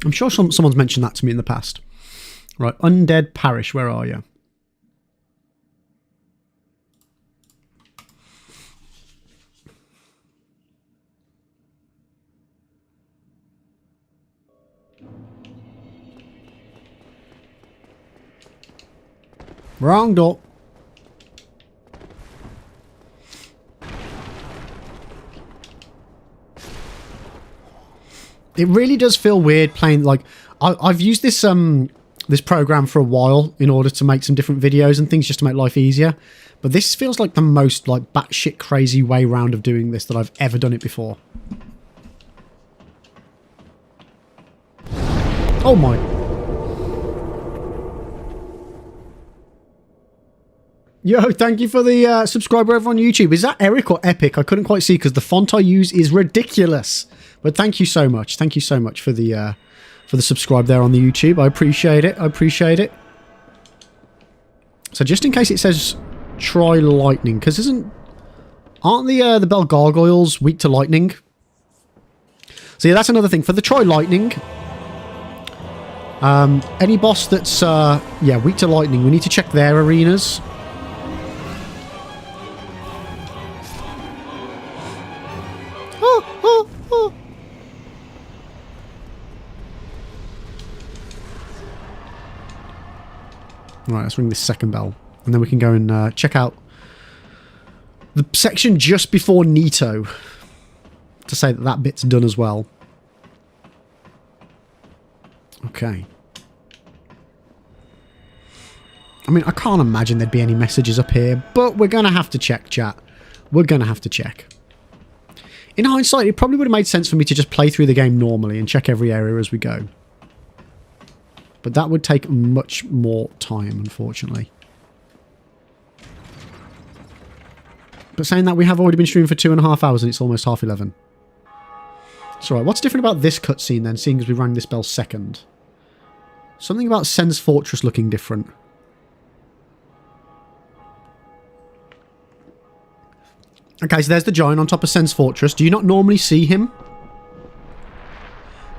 Speaker 1: I'm sure someone's mentioned that to me in the past. Right, Undead Parish, where are you? Wrong door. It really does feel weird playing, like, I've used this this program for a while in order to make some different videos and things just to make life easier. But this feels like the most, like, batshit crazy way round of doing this that I've ever done it before. Oh my. Yo, thank you for the subscriber over on YouTube. Is that Eric or Epic? I couldn't quite see because the font I use is ridiculous. But thank you so much. Thank you so much for the subscribe there on the YouTube. I appreciate it. I appreciate it. So just in case it says try lightning, because aren't the bell gargoyles weak to lightning? So yeah, that's another thing for the try lightning. Any boss that's weak to lightning, we need to check their arenas. oh. Right, let's ring this second bell. And then we can go and check out the section just before Nito. To say that that bit's done as well. Okay. I mean, I can't imagine there'd be any messages up here, but we're going to have to check, chat. We're going to have to check. In hindsight, it probably would have made sense for me to just play through the game normally and check every area as we go. But that would take much more time, unfortunately. But saying that, we have already been streaming for 2.5 hours and it's almost 11:30. So right, what's different about this cutscene then, seeing as we rang this bell second? Something about Sen's Fortress looking different. Okay, so there's the giant on top of Sen's Fortress. Do you not normally see him?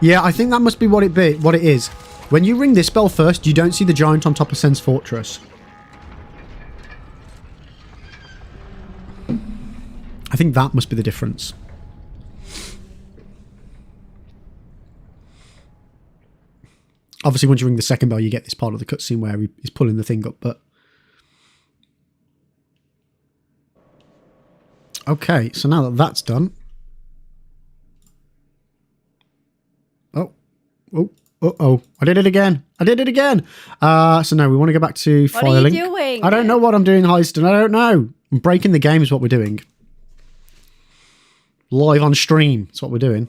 Speaker 1: Yeah, I think that must be what it is. When you ring this bell first, you don't see the giant on top of Sen's Fortress. I think that must be the difference. Obviously, once you ring the second bell, you get this part of the cutscene where he's pulling the thing up, but... Okay, so now that that's done... Oh, I did it again. So no, we want to go back to Firelink.
Speaker 10: What are you doing?
Speaker 1: I don't know what I'm doing, Heiston. I don't know. I'm breaking the game is what we're doing. Live on stream. That's what we're doing.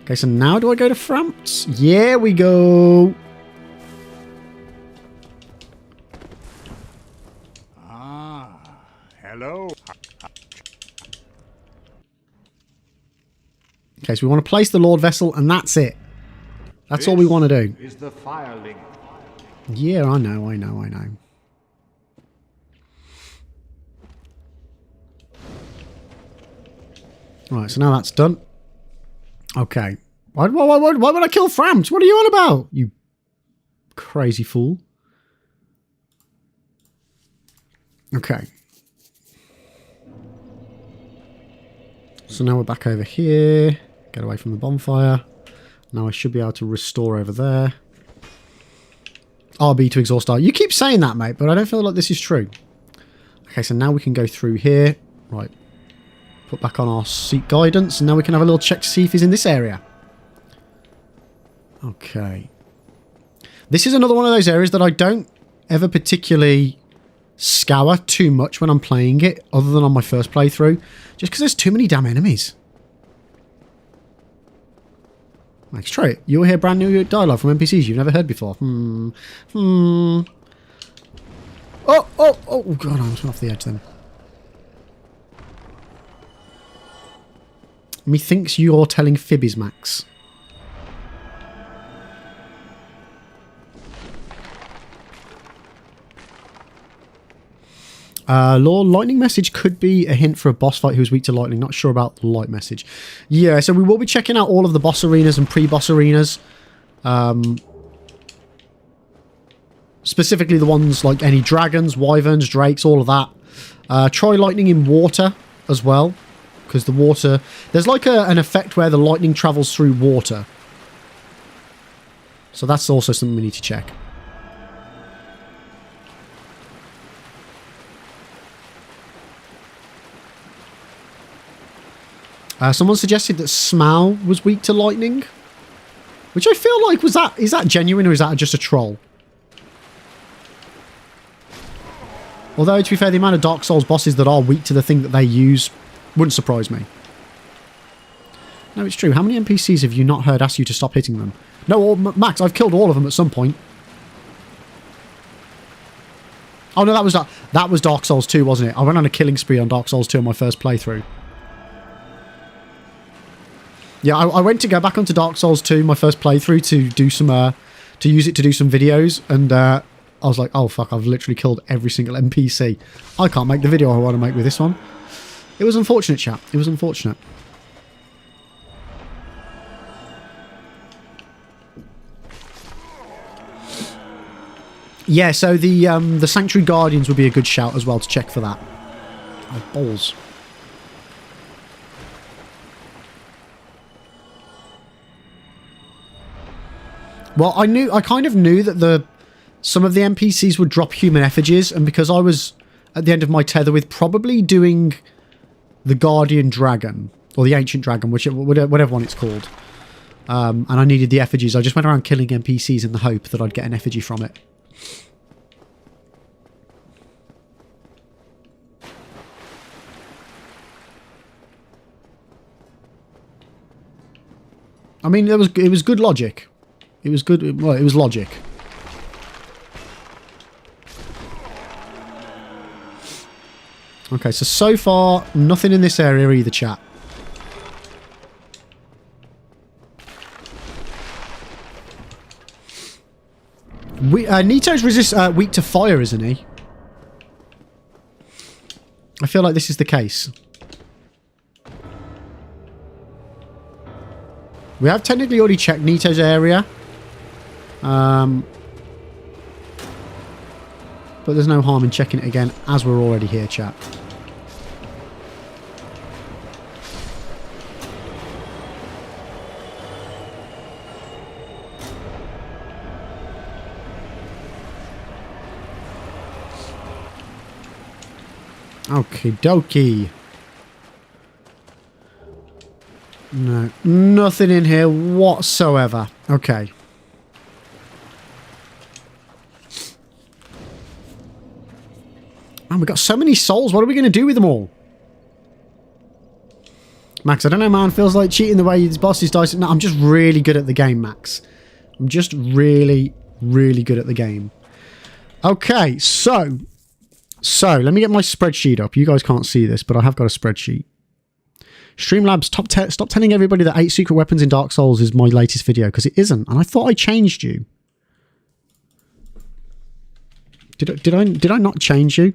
Speaker 1: Okay, so now do I go to France? Yeah, we go.
Speaker 6: Hello.
Speaker 1: Okay, so we want to place the Lord Vessel, and that's it. That's all we want to do.
Speaker 6: Is the Firelink.
Speaker 1: Yeah, I know. Right, so now that's done. Okay. Why would I kill France? What are you on about? You crazy fool. Okay. So now we're back over here. Get away from the bonfire. Now I should be able to restore over there. RB to exhaust R. You keep saying that, mate, but I don't feel like this is true. Okay, so now we can go through here. Right. Put back on our seat guidance, and now we can have a little check to see if he's in this area. Okay. This is another one of those areas that I don't ever particularly scour too much when I'm playing it, other than on my first playthrough, just because there's too many damn enemies. Let's try it. You'll hear brand new dialogue from NPCs you've never heard before. Oh, God, I almost went off the edge then. Methinks you're telling fibbies, Max. Lord, lightning message could be a hint for a boss fight who's weak to lightning. Not sure about the light message. Yeah, so we will be checking out all of the boss arenas and pre-boss arenas. Specifically the ones like any dragons, wyverns, drakes, all of that. Try lightning in water as well. Because the water... There's like an effect where the lightning travels through water. So that's also something we need to check. Someone suggested that Smaug was weak to lightning. Which I feel like, is that genuine or is that just a troll? Although, to be fair, the amount of Dark Souls bosses that are weak to the thing that they use wouldn't surprise me. No, it's true. How many NPCs have you not heard ask you to stop hitting them? No, Max, I've killed all of them at some point. Oh, no, that was Dark Souls 2, wasn't it? I went on a killing spree on Dark Souls 2 on my first playthrough. Yeah, I went to go back onto Dark Souls 2, my first playthrough, to do some, to use it to do some videos, and I was like, oh fuck, I've literally killed every single NPC. I can't make the video I want to make with this one. It was unfortunate, chap. It was unfortunate. Yeah, so the Sanctuary Guardians would be a good shout as well to check for that. Oh, balls. Well, I kind of knew that some of the NPCs would drop human effigies, and because I was at the end of my tether with probably doing the Guardian Dragon, or the Ancient Dragon, whatever one it's called, and I needed the effigies, I just went around killing NPCs in the hope that I'd get an effigy from it. I mean, it was good logic. It was good. Well, it was logic. Okay, so far nothing in this area either, chat. Nito's weak to fire, isn't he? I feel like this is the case. We have technically already checked Nito's area. But there's no harm in checking it again as we're already here, chat. Okie dokie. No, nothing in here whatsoever. Okay. Man, we've got so many souls. What are we going to do with them all? Max, I don't know, man. Feels like cheating the way these bosses dice. No, I'm just really good at the game, Max. I'm just really, really good at the game. Okay, so let me get my spreadsheet up. You guys can't see this, but I have got a spreadsheet. Streamlabs, stop telling everybody that 8 secret weapons in Dark Souls is my latest video, because it isn't. And I thought I changed you. Did I not change you?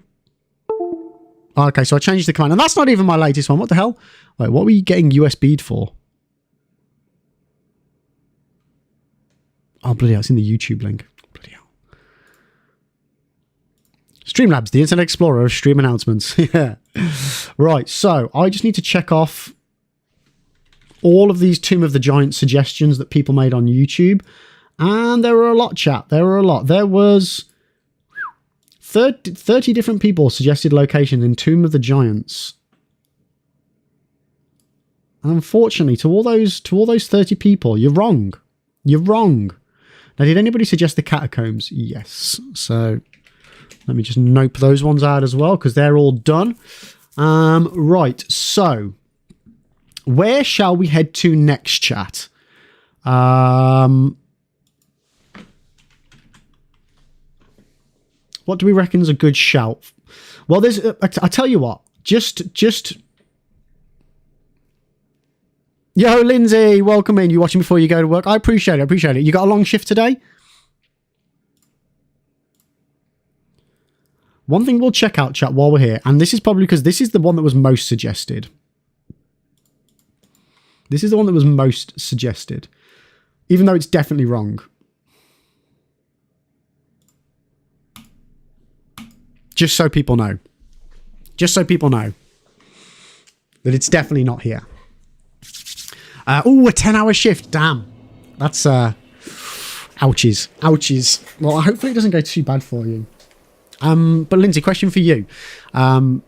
Speaker 1: Oh, okay, so I changed the command. And that's not even my latest one. What the hell? Wait, what were you getting USB'd for? Oh, bloody hell. It's in the YouTube link. Bloody hell. Streamlabs, the Internet Explorer of stream announcements. Yeah. Right, so I just need to check off all of these Tomb of the Giant suggestions that people made on YouTube. And there were a lot, chat. There were a lot. There was 30 different people suggested locations in Tomb of the Giants. And unfortunately, to all those 30 people, you're wrong. You're wrong. Now, did anybody suggest the catacombs? Yes. So let me just nope those ones out as well, because they're all done. Right, so where shall we head to next, chat? What do we reckon is a good shout? Well, there's I tell you what, just yo, Lindsay, welcome in. You watching before you go to work? I appreciate it. You got a long shift today? One thing we'll check out, chat, while we're here, and this is probably because this is the one that was most suggested. This is the one that was most suggested, even though it's definitely wrong. Just so people know. Just so people know that it's definitely not here. Oh, a 10-hour shift. Damn. That's, ouchies. Ouchies. Well, hopefully it doesn't go too bad for you. But Lindsay, question for you.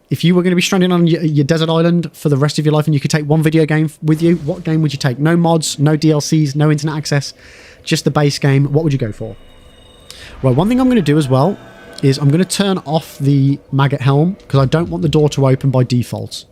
Speaker 1: If you were going to be stranded on your desert island for the rest of your life and you could take one video game with you, what game would you take? No mods, no DLCs, no internet access, just the base game. What would you go for? Well, one thing I'm going to do as well is I'm going to turn off the maggot helm because I don't want the door to open by default.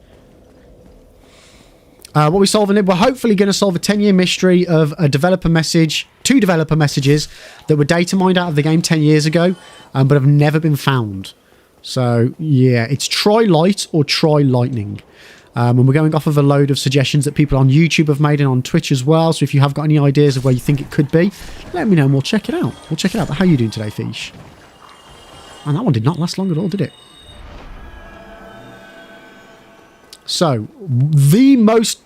Speaker 1: What we're solving, we're hopefully going to solve a 10-year mystery of a developer message, 2 developer messages that were data mined out of the game 10 years ago, but have never been found. So, yeah, it's try light or try lightning. And we're going off of a load of suggestions that people on YouTube have made and on Twitch as well. So if you have got any ideas of where you think it could be, let me know and we'll check it out. We'll check it out. But how are you doing today, Fish? And that one did not last long at all, did it? So, the most...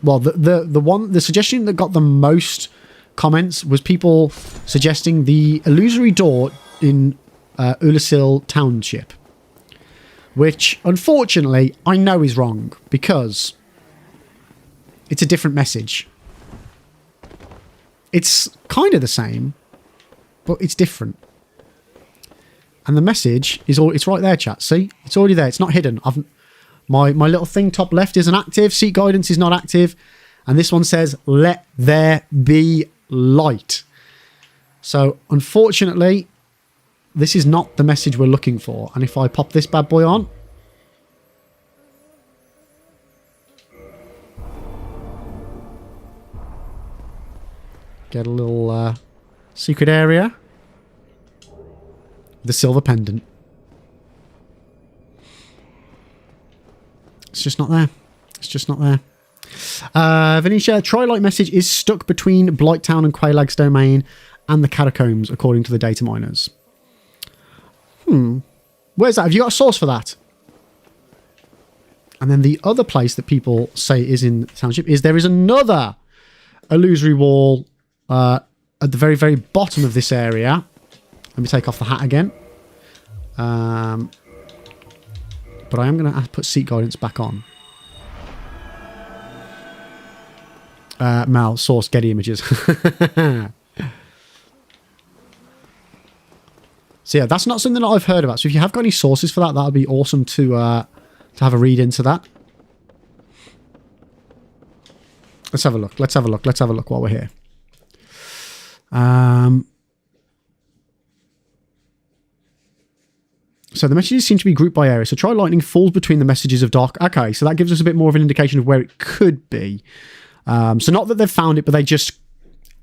Speaker 1: Well, the suggestion that got the most comments was people suggesting the illusory door in Ulasil Township. Which, unfortunately, I know is wrong, because it's a different message. It's kind of the same, but it's different. And the message is all, it's right there, chat. See? It's already there. It's not hidden. My little thing top left isn't active. Seat guidance is not active. And this one says, let there be light. So, unfortunately, this is not the message we're looking for. And if I pop this bad boy on, get a little secret area. The silver pendant. It's just not there. It's just not there. Venetia, Tri-Light message is stuck between Blighttown and Quelaag's domain and the catacombs, according to the data miners. Where's that? Have you got a source for that? And then the other place that people say is in Township is there is another illusory wall at the very, very bottom of this area. Let me take off the hat again. But I am going to put seat guidance back on. Mal, source, Getty Images. So yeah, that's not something that I've heard about. So if you have got any sources for that, that would be awesome to have a read into that. Let's have a look. Let's have a look. Let's have a look while we're here. So the messages seem to be grouped by area. So Try Lightning falls between the messages of Dark. Okay, so that gives us a bit more of an indication of where it could be. So not that they've found it, but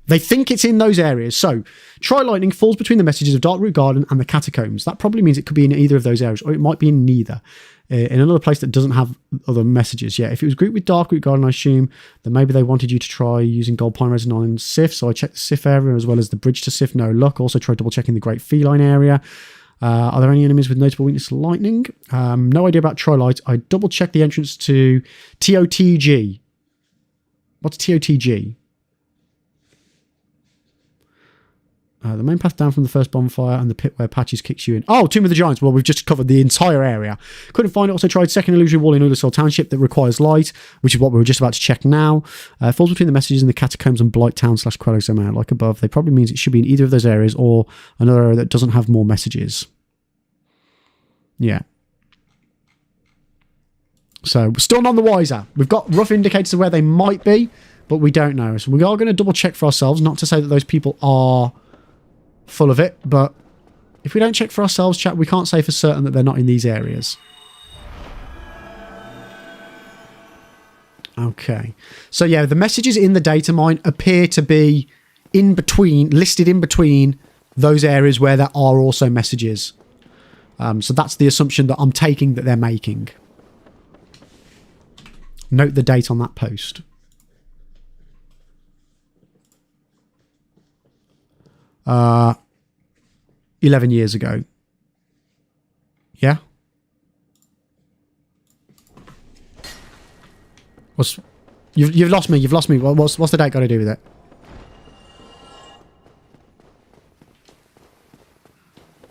Speaker 1: they think it's in those areas. So Try Lightning falls between the messages of Darkroot Garden and the Catacombs. That probably means it could be in either of those areas, or it might be in neither. In another place that doesn't have other messages. Yeah, if it was grouped with Darkroot Garden, I assume, then maybe they wanted you to try using Gold Pine Resin on Sif. So I checked the Sif area as well as the bridge to Sif. No luck. Also tried double checking the Great Feline area. Are there any enemies with notable weakness to lightning? No idea about Tri-Light. I double checked the entrance to TOTG. What's TOTG? The main path down from the first bonfire and the pit where Patches kicks you in. Oh, Tomb of the Giants. Well, we've just covered the entire area. Couldn't find it. Also tried second illusory wall in Ulysol Township that requires light, which is what we were just about to check now. Falls between the messages in the Catacombs and Blighttown / Quelaag's domain. Like above, they probably means it should be in either of those areas or another area that doesn't have more messages. Yeah. So we're still none the wiser. We've got rough indicators of where they might be, but we don't know. So we are going to double check for ourselves. Not to say that those people are full of it, but if we don't check for ourselves, chat, we can't say for certain that they're not in these areas. Okay. So yeah, the messages in the data mine appear to be in between, listed in between those areas where there are also messages. So that's the assumption that I'm taking that they're making. Note the date on that post. Uh, 11 years ago. Yeah? You've lost me, you've lost me. What's the date got to do with it?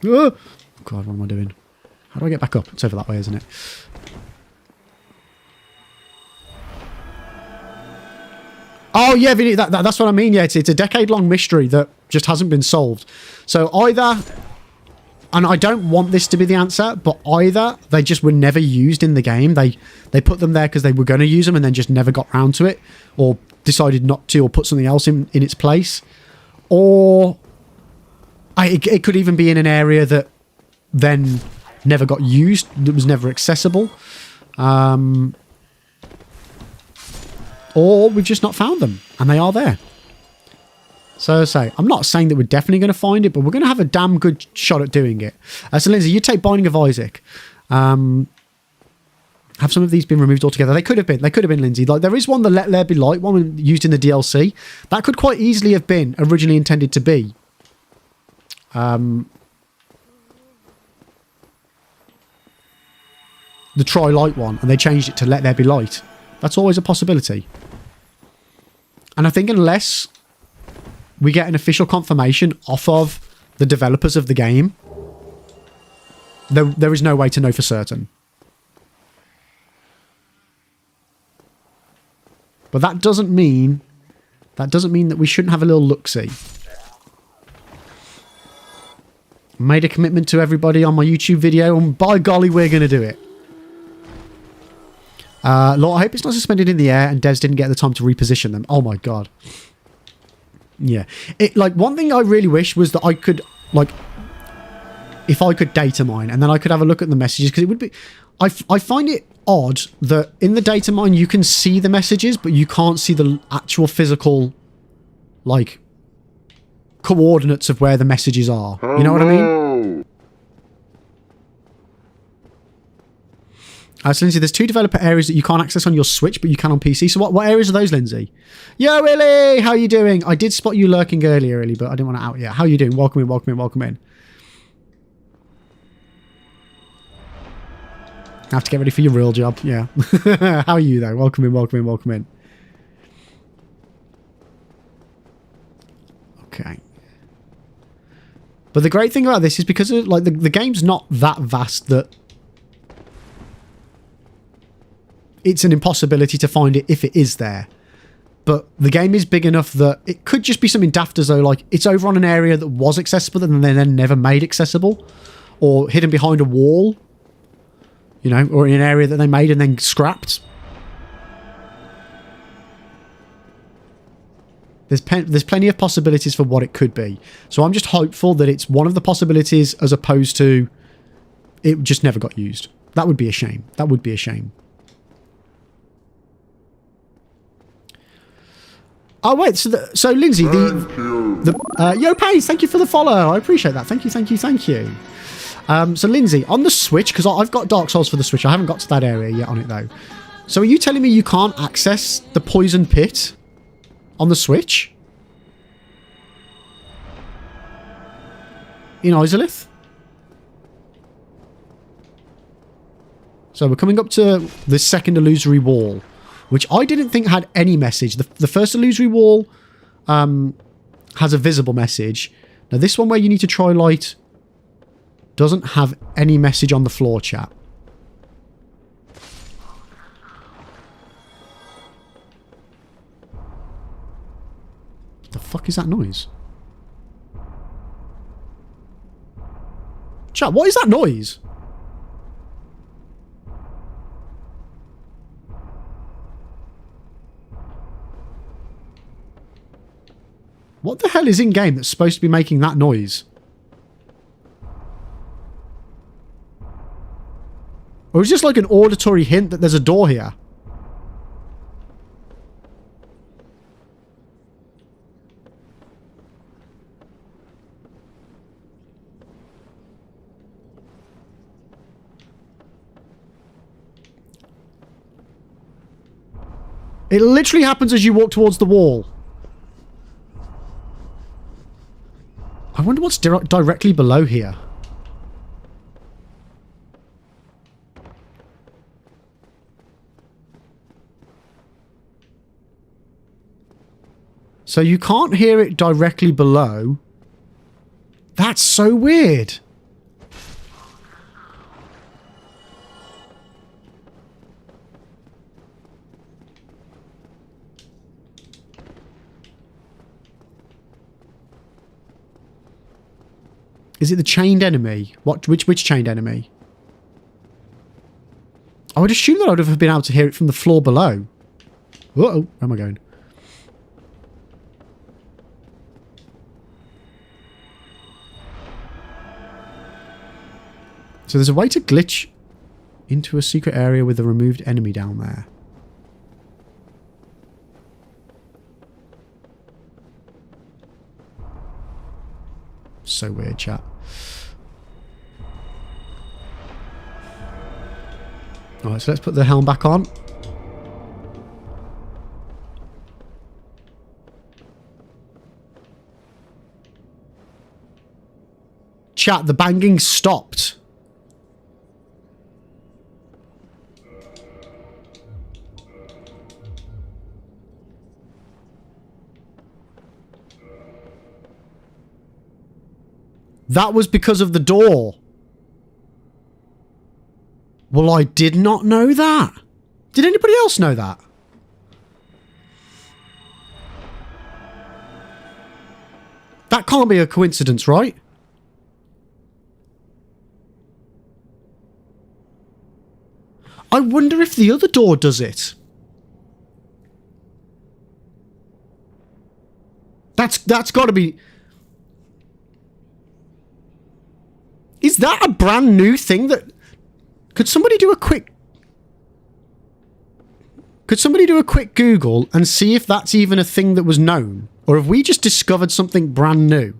Speaker 1: Oh, God, what am I doing? How do I get back up? It's over that way, isn't it? Oh, yeah, Vinny, that's what I mean. Yeah, it's a decade-long mystery that just hasn't been solved. So either, and I don't want this to be the answer, but either they just were never used in the game. They put them there because they were going to use them and then just never got round to it, or decided not to, or put something else in its place. Or it could even be in an area that then never got used, that was never accessible. Or we've just not found them, and they are there. So I say, I'm not saying that we're definitely going to find it, but we're going to have a damn good shot at doing it. So Lindsay, you take Binding of Isaac. Have some of these been removed altogether? They could have been. They could have been, Lindsay. Like, there is one, the Let There Be Light, one used in the DLC. That could quite easily have been originally intended to be. The Try Light one, and they changed it to Let There Be Light. That's always a possibility. And I think unless we get an official confirmation off of the developers of the game, there is no way to know for certain. But that doesn't mean That doesn't mean that we shouldn't have a little look-see. Made a commitment to everybody on my YouTube video, and by golly, we're going to do it. Lord, I hope it's not suspended in the air and devs didn't get the time to reposition them. Oh my god. Yeah. One thing I really wish was that I could, if I could data mine and then I could have a look at the messages, because it would be... I find it odd that in the data mine you can see the messages, but you can't see the actual physical, coordinates of where the messages are. You know what I mean? So Lindsay, there's 2 developer areas that you can't access on your Switch, but you can on PC. So what areas are those, Lindsay? Yo, Willie! How you doing? I did spot you lurking earlier, Illy, but I didn't want to out yet. How you doing? Welcome in, welcome in, welcome in. Have to get ready for your real job, yeah. How are you, though? Welcome in, welcome in, welcome in. Okay. But the great thing about this is because of, the game's not that vast that it's an impossibility to find it if it is there. But the game is big enough that it could just be something daft as though, it's over on an area that was accessible and then never made accessible. Or hidden behind a wall. You know, or in an area that they made and then scrapped. There's plenty of possibilities for what it could be. So I'm just hopeful that it's one of the possibilities as opposed to it just never got used. That would be a shame. That would be a shame. Oh wait, so Lindsay, yo Pace, thank you for the follow. I appreciate that. Thank you, thank you, thank you. So Lindsay, on the Switch, because I've got Dark Souls for the Switch, I haven't got to that area yet on it though. So are you telling me you can't access the Poison Pit on the Switch? In Izalith? So we're coming up to the second illusory wall, which I didn't think had any message. The first illusory wall has a visible message. Now this one where you need to try light doesn't have any message on the floor, chat. The fuck is that noise? Chat, what is that noise? What the hell is in game that's supposed to be making that noise? Or is this like an auditory hint that there's a door here? It literally happens as you walk towards the wall. I wonder what's directly below here. So you can't hear it directly below. That's so weird. Is it the chained enemy? Which chained enemy? I would assume that I would have been able to hear it from the floor below. Uh-oh, where am I going? So there's a way to glitch into a secret area with a removed enemy down there. So weird, chat. Alright, so let's put the helm back on. Chat, the banging stopped. That was because of the door. Well, I did not know that. Did anybody else know that? That can't be a coincidence, right? I wonder if the other door does it. That's got to be... Is that a brand new thing that... Could somebody do a quick Google and see if that's even a thing that was known? Or have we just discovered something brand new?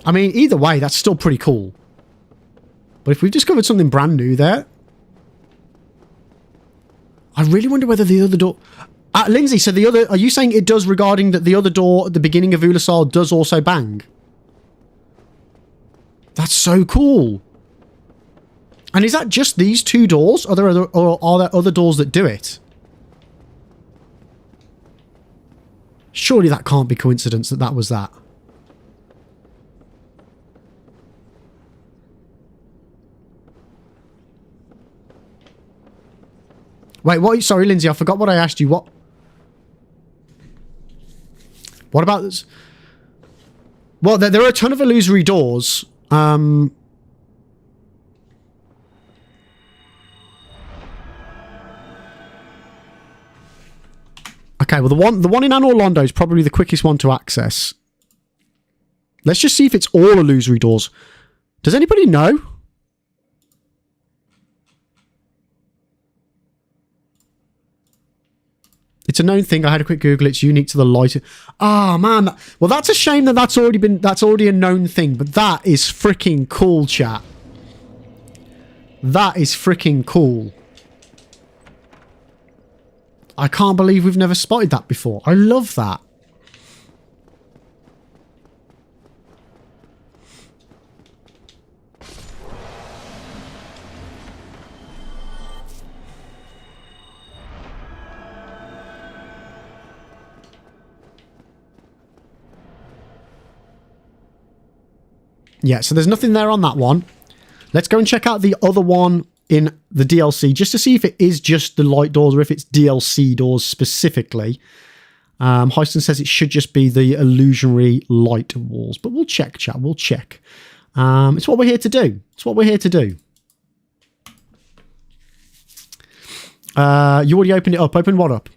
Speaker 1: I mean, either way, that's still pretty cool. But if we've discovered something brand new there... I really wonder whether the other door... Lindsay, so the other... Are you saying it does regarding that the other door at the beginning of Ulasal does also bang? That's so cool. And is that just these two doors? Are there other doors that do it? Surely that can't be coincidence that was that. Wait, what? Sorry, Lindsay, I forgot what I asked you. What about this? Well, there are a ton of illusory doors. Okay, well, the one in Anor Londo is probably the quickest one to access. Let's just see if it's all illusory doors. Does anybody know? It's a known thing. I had a quick Google. It's unique to the light. Ah, man. Well, that's a shame that that's already a known thing. But that is freaking cool, chat. That is freaking cool. I can't believe we've never spotted that before. I love that. Yeah, so there's nothing there on that one. Let's go and check out the other one in the DLC, just to see if it is just the light doors or if it's DLC doors specifically. Heiston says it should just be the illusionary light walls, but we'll check, chat. We'll check. It's what we're here to do. It's what we're here to do. You already opened it up. Open what up?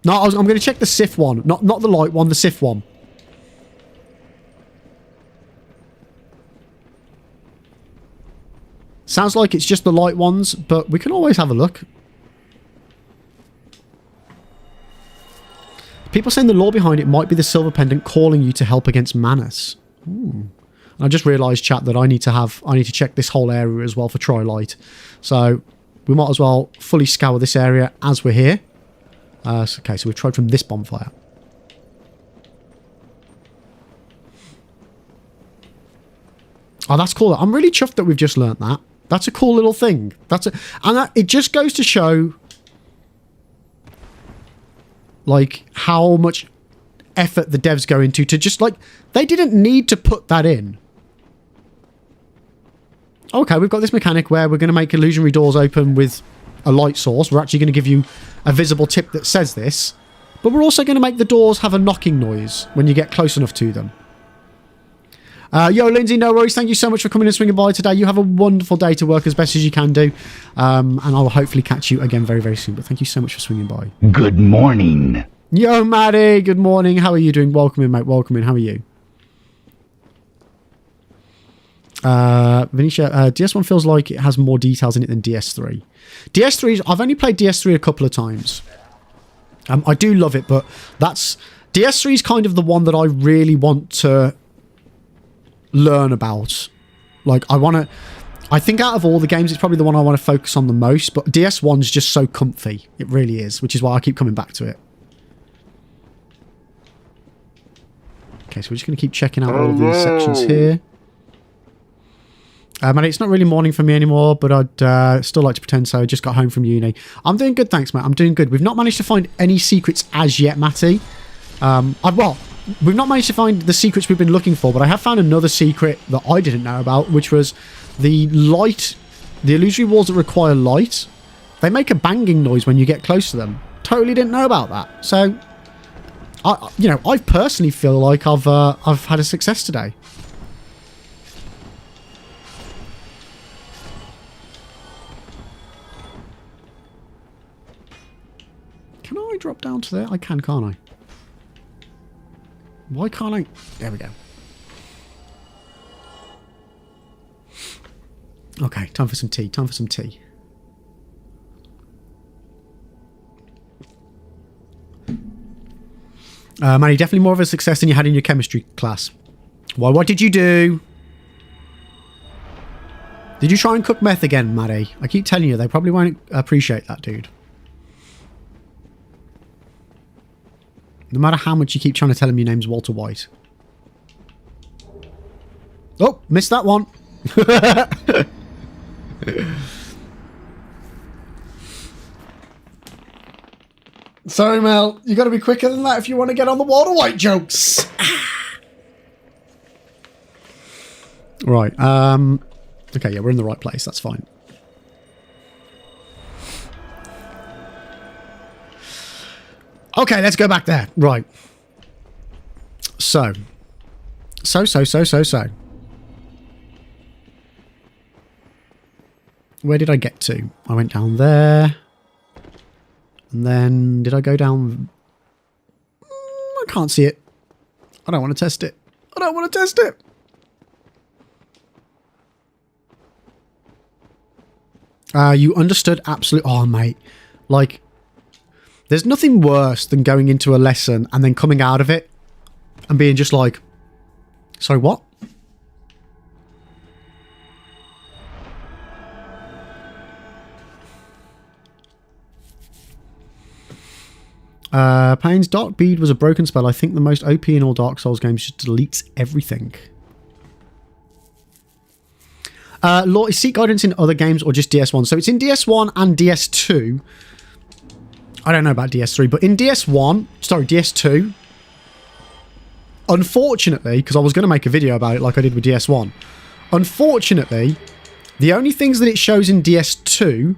Speaker 1: No, I'm going to check the Sith one. Not the light one, the Sith one. Sounds like it's just the light ones, but we can always have a look. People saying the lore behind it might be the silver pendant calling you to help against Manus. Ooh. I just realised, chat, that I need to check this whole area as well for Tri-Light. So we might as well fully scour this area as we're here. Okay, so we've tried from this bonfire. Oh, that's cool. I'm really chuffed that we've just learnt that. That's a cool little thing. It just goes to show, like, how much effort the devs go into to just, like, they didn't need to put that in. Okay, we've got this mechanic where we're going to make illusionary doors open with a light source. We're actually going to give you a visible tip that says this, but we're also going to make the doors have a knocking noise when you get close enough to them. Yo, Lindsay, no worries. Thank you so much for coming and swinging by today. You have a wonderful day to work as best as you can do, and I will hopefully catch you again very, very soon. But thank you so much for swinging by.
Speaker 10: Good morning.
Speaker 1: Yo, Maddie. Good morning. How are you doing? Welcome in, mate. Welcome in. How are you? Venetia, DS1 feels like it has more details in it than DS3. DS3, I've only played DS3 a couple of times. I do love it, but DS3 is kind of the one that I really want to learn about. Like, I think out of all the games, it's probably the one I want to focus on the most, but DS1's just so comfy. It really is, which is why I keep coming back to it. Okay, so we're just going to keep checking out all of these sections here. Mate, it's not really morning for me anymore, but I'd still like to pretend so. I just got home from uni. I'm doing good, thanks, mate. I'm doing good. We've not managed to find any secrets as yet, Matty. Well, we've not managed to find the secrets we've been looking for, but I have found another secret that I didn't know about, which was the light, the illusory walls that require light. They make a banging noise when you get close to them. Totally didn't know about that. So, I personally feel like I've had a success today. Can I drop down to there? I can, can't I? Why can't I? There we go. Okay, time for some tea. Time for some tea. Manny, definitely more of a success than you had in your chemistry class. Why? What did you do? Did you try and cook meth again, Maddie? I keep telling you, they probably won't appreciate that, dude. No matter how much you keep trying to tell him your name's Walter White. Oh, missed that one. Sorry, Mel. You got to be quicker than that if you want to get on the Walter White jokes. Right. Okay, yeah, we're in the right place. That's fine. Okay, let's go back there. Right. So. Where did I get to? I went down there. And then, did I go down? I can't see it. I don't want to test it. I don't want to test it. You understood absolutely. Oh, mate. Like, there's nothing worse than going into a lesson and then coming out of it and being just like, sorry, what? Pain's Dark Bead was a broken spell. I think the most OP in all Dark Souls games just deletes everything. Lord, seek guidance in other games or just DS1? So it's in DS1 and DS2. I don't know about DS3, but in DS2, unfortunately, because I was going to make a video about it like I did with DS1, unfortunately, the only things that it shows in DS2,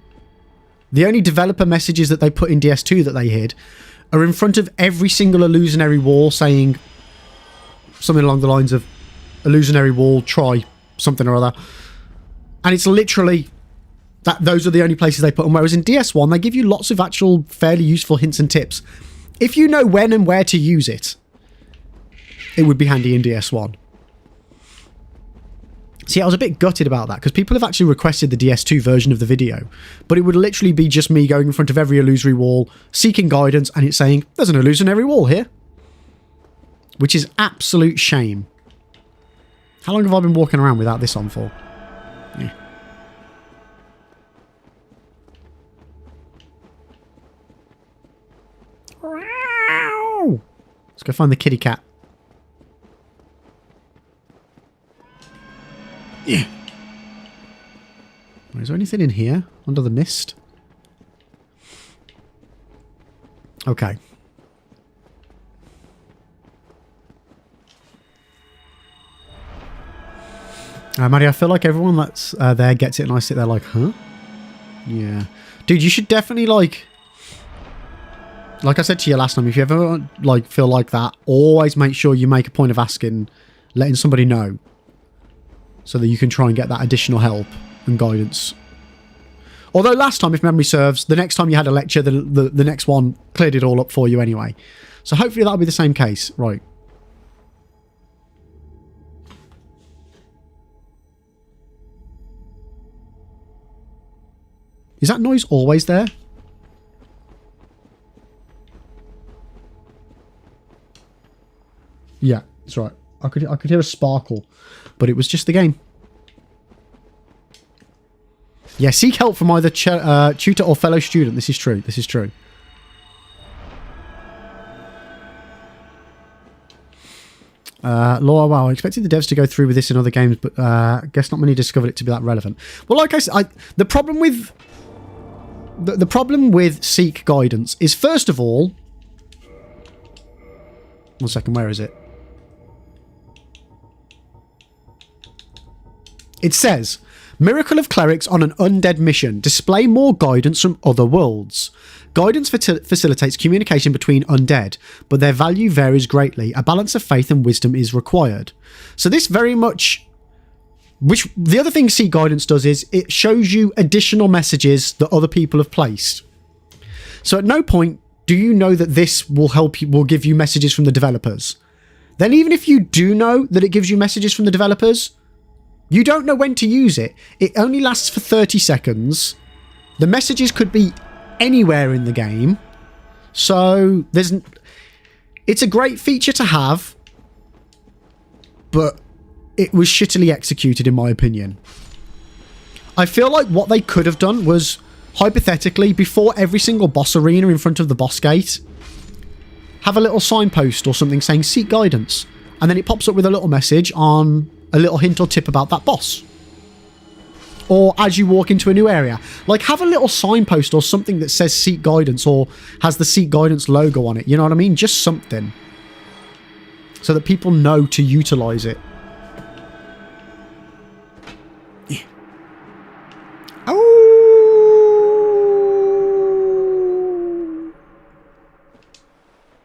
Speaker 1: the only developer messages that they put in DS2 that they hid, are in front of every single illusionary wall saying something along the lines of illusionary wall, try something or other. And it's literally that those are the only places they put them. Whereas in DS1, they give you lots of actual fairly useful hints and tips. If you know when and where to use it, it would be handy in DS1. See, I was a bit gutted about that because people have actually requested the DS2 version of the video, but it would literally be just me going in front of every illusory wall, seeking guidance, and it's saying, there's an illusionary wall here. Which is absolute shame. How long have I been walking around without this on for? Yeah. Let's go find the kitty cat. Yeah. Is there anything in here under the mist? Okay. Maddie, I feel like everyone that's there gets it and I sit there like, huh? Yeah. Dude, you should definitely like I said to you last time, if you ever like feel like that, always make sure you make a point of asking, letting somebody know, so that you can try and get that additional help and guidance. Although last time, if memory serves, the next time you had a lecture, the next one cleared it all up for you anyway. So hopefully that'll be the same case. Right. Is that noise always there? Yeah, that's right. I could hear a sparkle, but it was just the game. Yeah, seek help from either tutor or fellow student. This is true. This is true. Laura, wow, I expected the devs to go through with this in other games, but guess not many discovered it to be that relevant. Well, like I said, the problem with the problem with Seek Guidance is, first of all, 1 second, where is it? It says, Miracle of Clerics on an undead mission. Display more guidance from other worlds. Guidance facilitates communication between undead, but their value varies greatly. A balance of faith and wisdom is required. So this very much... Which the other thing Seek Guidance does is it shows you additional messages that other people have placed. So at no point do you know that this will help you, will give you messages from the developers. Then even if you do know that it gives you messages from the developers, you don't know when to use it. It only lasts for 30 seconds. The messages could be anywhere in the game. So it's a great feature to have, but it was shittily executed in my opinion. I feel like what they could have done was, hypothetically, before every single boss arena in front of the boss gate, have a little signpost or something saying Seek Guidance, and then it pops up with a little message on a little hint or tip about that boss. Or as you walk into a new area, like have a little signpost or something that says Seek Guidance or has the Seek Guidance logo on it, you know what I mean? Just something. So that people know to utilize it. Yeah. Oh!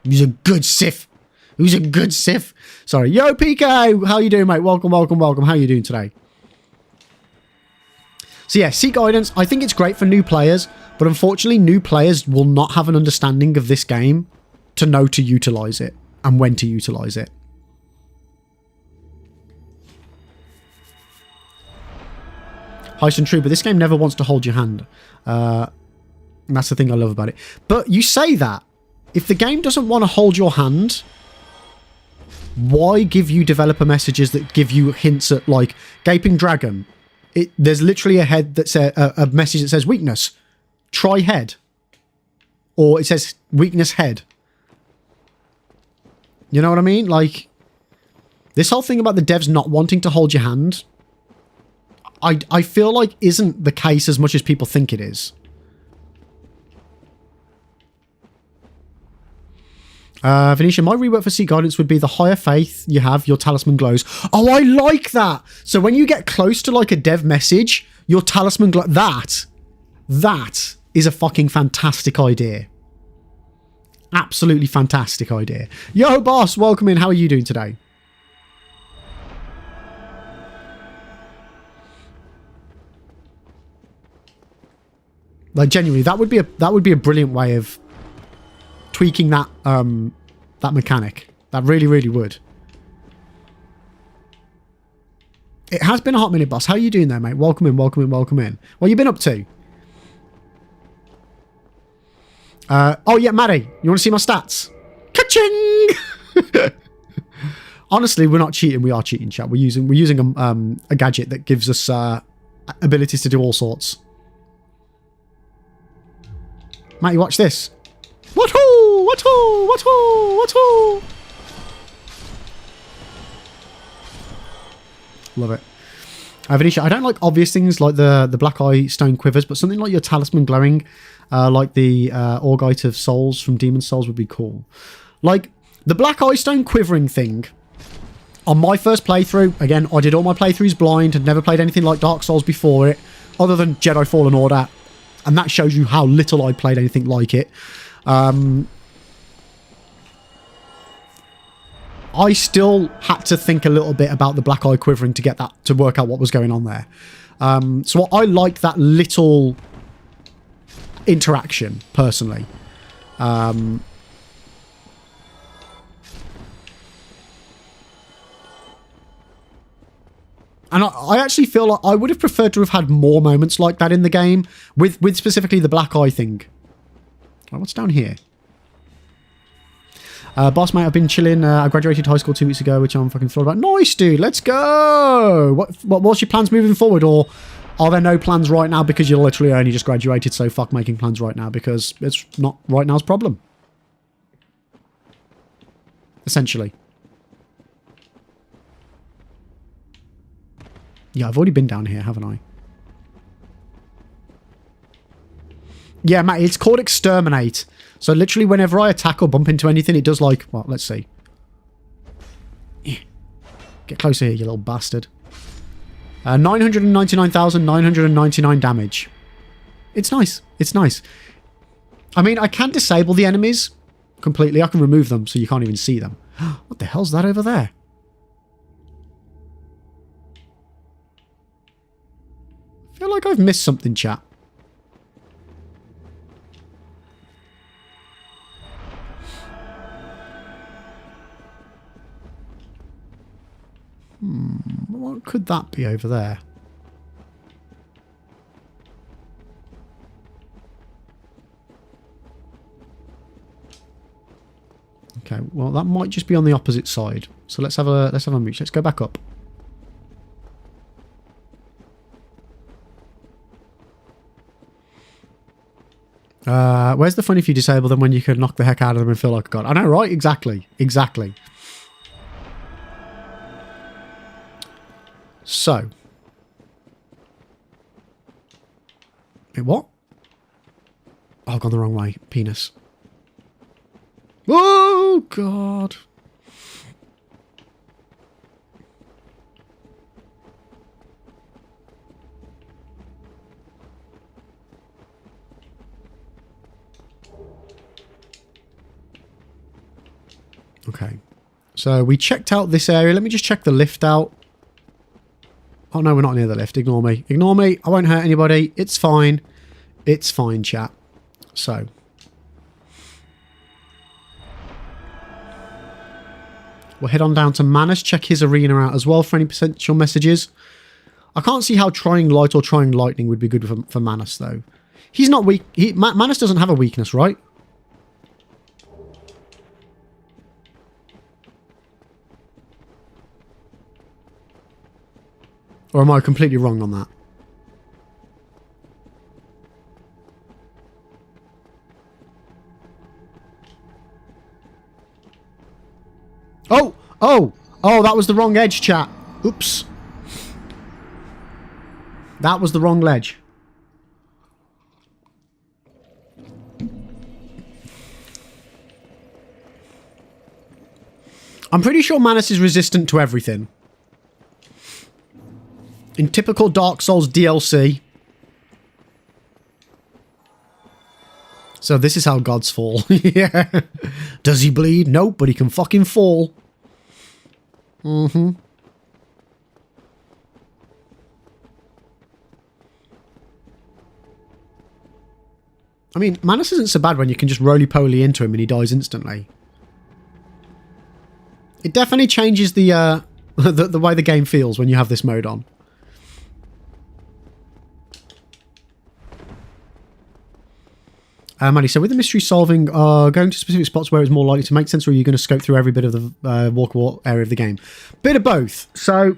Speaker 1: He's a good Sith. Who's a good Sith? Sorry. Yo, PK! How you doing, mate? Welcome, welcome, welcome. How you doing today? So yeah, Seek Guidance, I think it's great for new players, but unfortunately new players will not have an understanding of this game to know to utilize it and when to utilize it. Heist and true, but this game never wants to hold your hand. And that's the thing I love about it. But you say that, if the game doesn't want to hold your hand, why give you developer messages that give you hints at, like, Gaping Dragon? There's literally a head that says a message that says weakness. Try head. Or it says weakness head. You know what I mean? Like, this whole thing about the devs not wanting to hold your hand, I feel like isn't the case as much as people think it is. Venetia, my rework for Seek Guidance would be the higher faith you have, your talisman glows. Oh, I like that. So when you get close to like a dev message, your talisman glow. That is a fucking fantastic idea. Absolutely fantastic idea. Yo, boss, welcome in. How are you doing today? Like genuinely, that would be a brilliant way of tweaking that that mechanic. That really, really would. It has been a hot minute, boss. How are you doing there, mate? Welcome in, welcome in, welcome in. What you been up to? Oh yeah, Maddie, you want to see my stats? Ka-ching! Honestly, we're not cheating. We are cheating, chat. We're using a gadget that gives us abilities to do all sorts. Matty, watch this. What-hoo! What-hoo! What-hoo! What-hoo! Love it. Venetia, I don't like obvious things like the black eye stone quivers, but something like your talisman glowing, like the Augite of Souls from Demon Souls would be cool. Like, the black eye stone quivering thing, on my first playthrough, again, I did all my playthroughs blind, had never played anything like Dark Souls before it, other than Jedi Fallen Order, and that shows you how little I played anything like it. I still had to think a little bit about the black eye quivering to get that, to work out what was going on there. So I like that little interaction, personally. And I actually feel like I would have preferred to have had more moments like that in the game, with specifically the black eye thing. Oh, what's down here? Boss mate, I've been chilling. I graduated high school 2 weeks ago, which I'm fucking thrilled about. Nice, dude. Let's go. What's your plans moving forward? Or are there no plans right now because you're literally only just graduated, so fuck making plans right now because it's not right now's problem. Essentially. Yeah, I've already been down here, haven't I? Yeah, Matt, it's called Exterminate. So literally whenever I attack or bump into anything, it does like... Well, let's see. Yeah. Get closer here, you little bastard. 999,999 damage. It's nice. It's nice. I mean, I can disable the enemies completely. I can remove them so you can't even see them. What the hell's that over there? I feel like I've missed something, chat. What could that be over there? Okay, well that might just be on the opposite side. So let's have a mooch. Let's go back up. Where's the fun if you disable them when you could knock the heck out of them and feel like a god? I know, right? Exactly. Exactly. So. Wait, what? Oh, I've gone the wrong way. Penis. Oh, God. Okay. So we checked out this area. Let me just check the lift out. Oh, no, we're not near the lift. Ignore me. Ignore me. I won't hurt anybody. It's fine. It's fine, chat. So. We'll head on down to Manus. Check his arena out as well for any potential messages. I can't see how trying light or trying lightning would be good for Manus, though. He's not weak. Manus doesn't have a weakness, right? Or am I completely wrong on that? Oh! Oh! Oh, that was the wrong edge, chat. Oops. That was the wrong ledge. I'm pretty sure Manus is resistant to everything. In typical Dark Souls DLC. So this is how gods fall. Yeah. Does he bleed? Nope, but he can fucking fall. Mm-hmm. I mean, Manus isn't so bad when you can just roly-poly into him and he dies instantly. It definitely changes the the way the game feels when you have this mode on. Maddie, so with the mystery solving, going to specific spots where it's more likely to make sense, or are you going to scope through every bit of the walkable area of the game? Bit of both. So,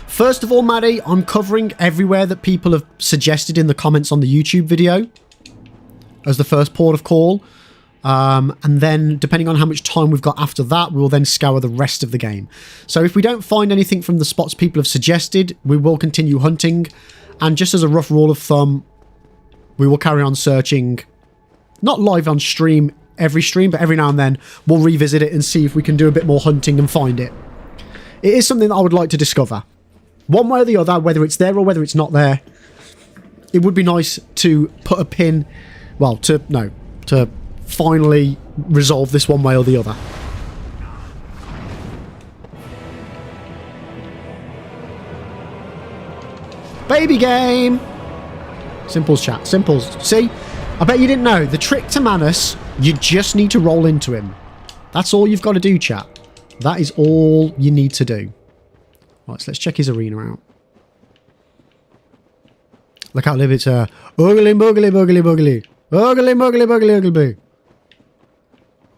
Speaker 1: first of all, Maddie, I'm covering everywhere that people have suggested in the comments on the YouTube video as the first port of call. And then, depending on how much time we've got after that, we will then scour the rest of the game. So if we don't find anything from the spots people have suggested, we will continue hunting. And just as a rough rule of thumb, we will carry on searching, not live on stream, every stream, but every now and then we'll revisit it and see if we can do a bit more hunting and find it. It is something that I would like to discover. One way or the other, whether it's there or whether it's not there, it would be nice to put a pin, well, to finally resolve this one way or the other. Baby game! Simples, chat. Simples. See? I bet you didn't know. The trick to Manus, you just need to roll into him. That's all you've got to do, chat. That is all you need to do. Right, so let's check his arena out. Look how live it's oogly boogly boogly boogly. Oogly boogly boogly oogly boo.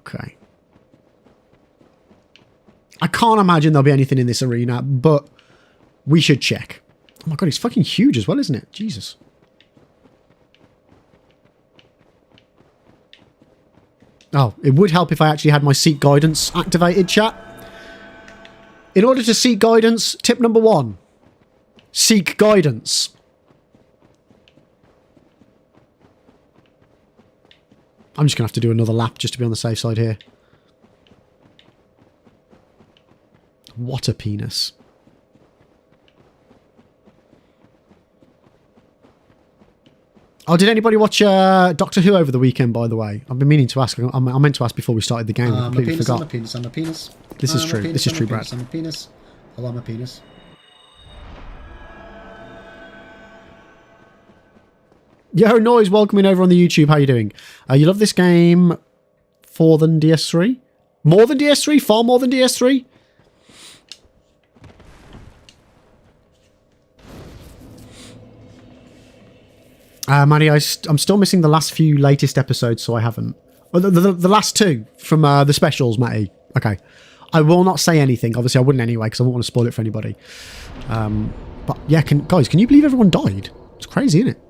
Speaker 1: Okay. I can't imagine there'll be anything in this arena, but we should check. Oh my god, he's fucking huge as well, isn't it? Jesus. Oh, it would help if I actually had my seek guidance activated, chat. In order to seek guidance, tip number 1. Seek guidance. I'm just going to have to do another lap just to be on the safe side here. What a penis. Oh, did anybody watch Doctor Who over the weekend, by the way? I've been meaning to ask. I meant to ask before we started the game. I completely forgot.
Speaker 6: I'm a penis, I'm a penis.
Speaker 1: This is true. This is true, Brad.
Speaker 6: I'm a penis. Oh, I'm a penis.
Speaker 1: Yo, Noise, welcome in over on the YouTube. How you doing? You love this game more than DS3? More than DS3? Far more than DS3? Maddie, I'm still missing the last few latest episodes, so I haven't. Oh, the last two from the specials, Matty. Okay. I will not say anything. Obviously, I wouldn't anyway, because I wouldn't want to spoil it for anybody. But yeah, guys, can you believe everyone died? It's crazy, isn't it?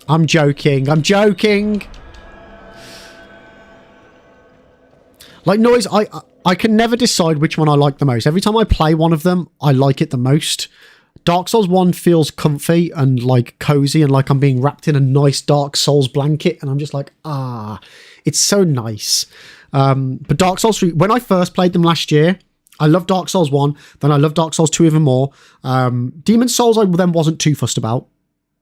Speaker 1: I'm joking. I'm joking. Like, Noise, I can never decide which one I like the most. Every time I play one of them, I like it the most. Dark Souls 1 feels comfy and like cozy and like I'm being wrapped in a nice Dark Souls blanket and I'm just like, it's so nice. But Dark Souls 3, when I first played them last year, I loved Dark Souls 1, then I loved Dark Souls 2 even more. Demon's Souls I then wasn't too fussed about,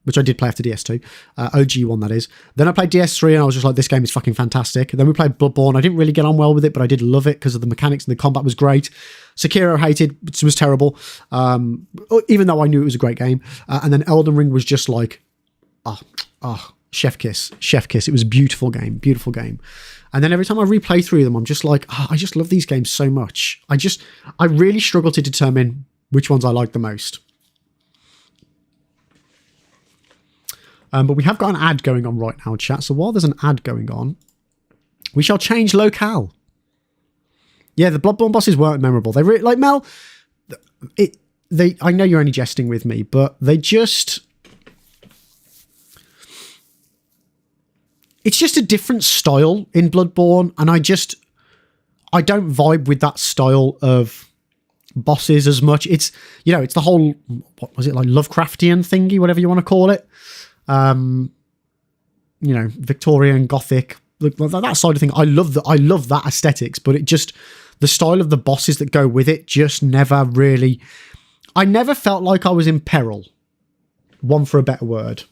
Speaker 1: which I did play after DS2, OG one that is. Then I played DS3 and I was just like, this game is fucking fantastic. And then we played Bloodborne. I didn't really get on well with it, but I did love it because of the mechanics and the combat was great. Sekiro hated, it was terrible, even though I knew it was a great game. And then Elden Ring was just like, chef kiss. It was a beautiful game. And then every time I replay through them, I'm just like, I just love these games so much. I really struggle to determine which ones I like the most. But we have got an ad going on right now, chat. So while there's an ad going on, we shall change locale. Yeah, the Bloodborne bosses weren't memorable. They really, like, Mel, I know you're only jesting with me, but they just... It's just a different style in Bloodborne, and I don't vibe with that style of bosses as much. It's, it's the whole, what was it, like Lovecraftian thingy, whatever you want to call it. Victorian, Gothic, that side of thing. I love that aesthetics, but it just, the style of the bosses that go with it just never really, I never felt like I was in peril. One for a better word.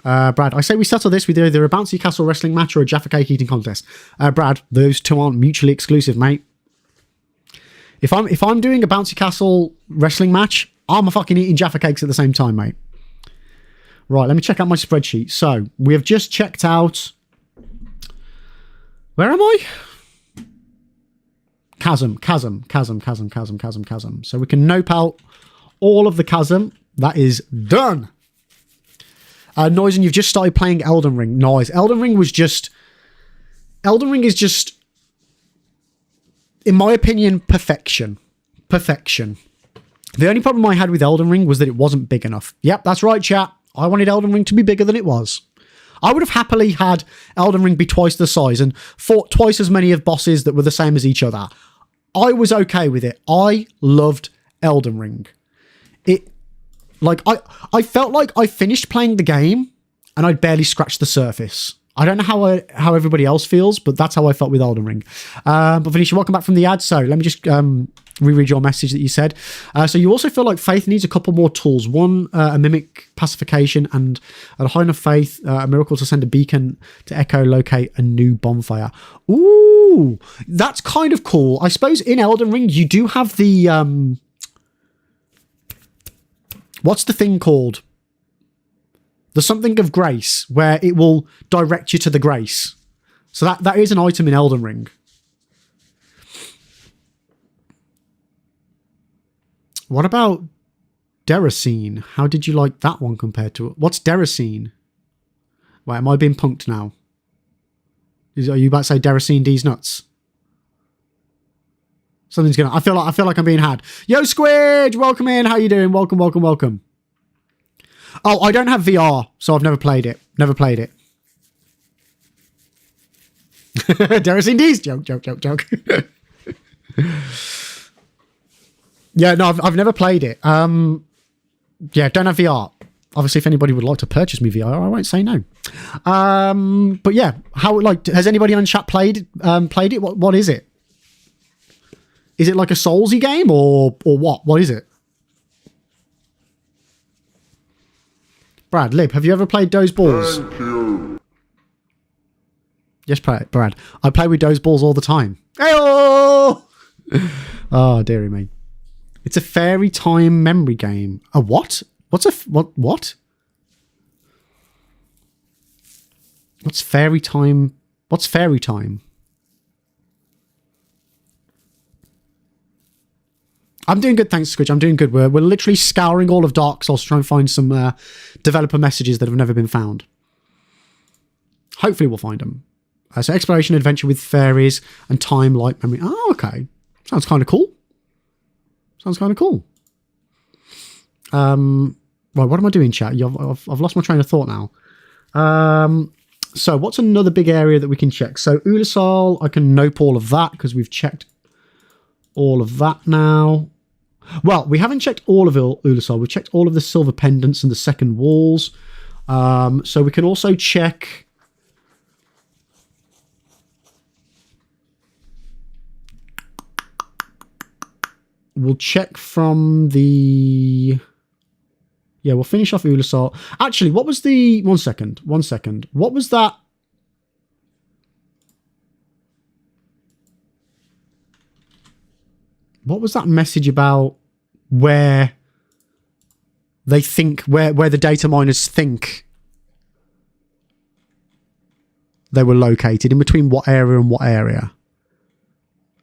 Speaker 1: Brad, I say we settle this with either a bouncy castle wrestling match or a Jaffa cake eating contest. Brad, those two aren't mutually exclusive, mate. If I'm doing a bouncy castle wrestling match, I'm fucking eating Jaffa cakes at the same time, mate. Right, let me check out my spreadsheet. So, we have just checked out... Where am I? Chasm. So we can nope out all of the chasm. That is done. Noise, and you've just started playing Elden Ring. Nice. Elden Ring is just, in my opinion, perfection. The only problem I had with Elden Ring was that it wasn't big enough. Yep, that's right, chat. I wanted Elden Ring to be bigger than it was. I would have happily had Elden Ring be twice the size and fought twice as many of bosses that were the same as each other. I was okay with it. I loved Elden Ring. I felt like I finished playing the game and I'd barely scratched the surface. I don't know how everybody else feels, but that's how I felt with Elden Ring. But Venetia, welcome back from the ad. So let me just reread your message that you said. So you also feel like Faith needs a couple more tools. One, a mimic pacification, and at a high enough Faith, a miracle to send a beacon to echolocate a new bonfire. Ooh, that's kind of cool. I suppose in Elden Ring, you do have the... what's the thing called? The something of grace, where it will direct you to the grace. So that is an item in Elden Ring. What about Deracine? How did you like that one compared to... What's Deracine? Wait, am I being punked now? Are you about to say Deracine D's nuts? Something's gonna... I feel like I'm being had. Yo, Squidge! Welcome in. How you doing? Welcome. Oh, I don't have VR, so I've never played it. Deracine D's. Joke. Yeah, no, I've never played it. Yeah, don't have VR. Obviously, if anybody would like to purchase me VR, I won't say no. But yeah, how like has anybody on chat played it? What is it? Is it like a Soulsy game or what? What is it? Brad, Lib, have you ever played Doze Balls? Yes, Brad. I play with Doze Balls all the time. Hey-oh! Oh, dearie me. It's a fairy time memory game. A what? What's what? What's fairy time? What's fairy time? I'm doing good, thanks, Squidge. I'm doing good. We're literally scouring all of Dark Souls to try and find some developer messages that have never been found. Hopefully we'll find them. So exploration, adventure with fairies, and time, light, memory. Oh, okay. Sounds kind of cool. Sounds kind of cool. Right, what am I doing, chat? I've lost my train of thought now. So what's another big area that we can check? So Ulusal, I can nope all of that because we've checked all of that now. Well, we haven't checked all of Ulusal. We've checked all of the silver pendants and the second walls. So we can also check... We'll check from the... Yeah, we'll finish off Ulusal. Actually, what was the... One second. What was that... What was that message about where they think... Where the data miners think they were located? In between what area and what area?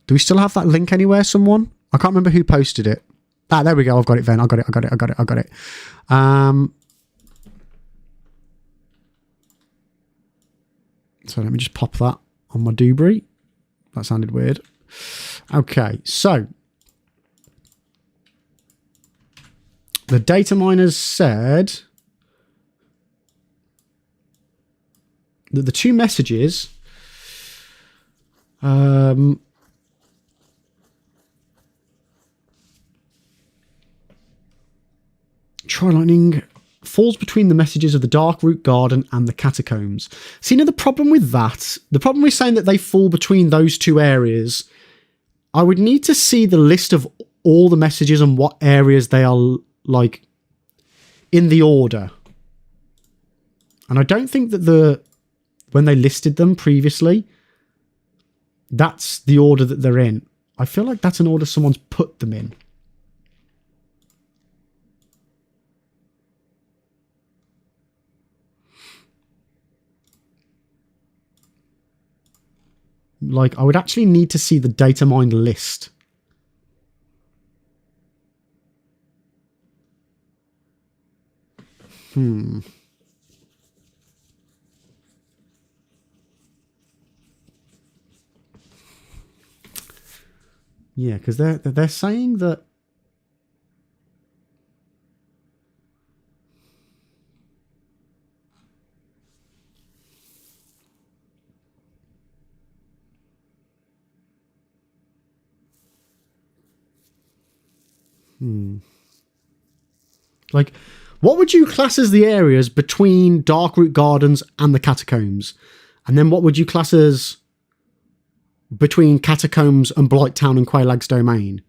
Speaker 1: Do we still have that link anywhere, someone? I can't remember who posted it. Ah, there we go. I've got it, Ven. I got it. So let me just pop that on my Dubry. That sounded weird. Okay, so the data miners said that the two messages Tri-lightning falls between the messages of the Darkroot Garden and the Catacombs. See, now the problem with that, the problem with saying that they fall between those two areas, I would need to see the list of all the messages and what areas they are, like, in the order. And I don't think that when they listed them previously, that's the order that they're in. I feel like that's an order someone's put them in. Like, I would actually need to see the data mined list. Yeah, because they're saying that... Like, what would you class as the areas between Darkroot Gardens and the Catacombs? And then what would you class as between Catacombs and Blighttown and Quelaag's Domain?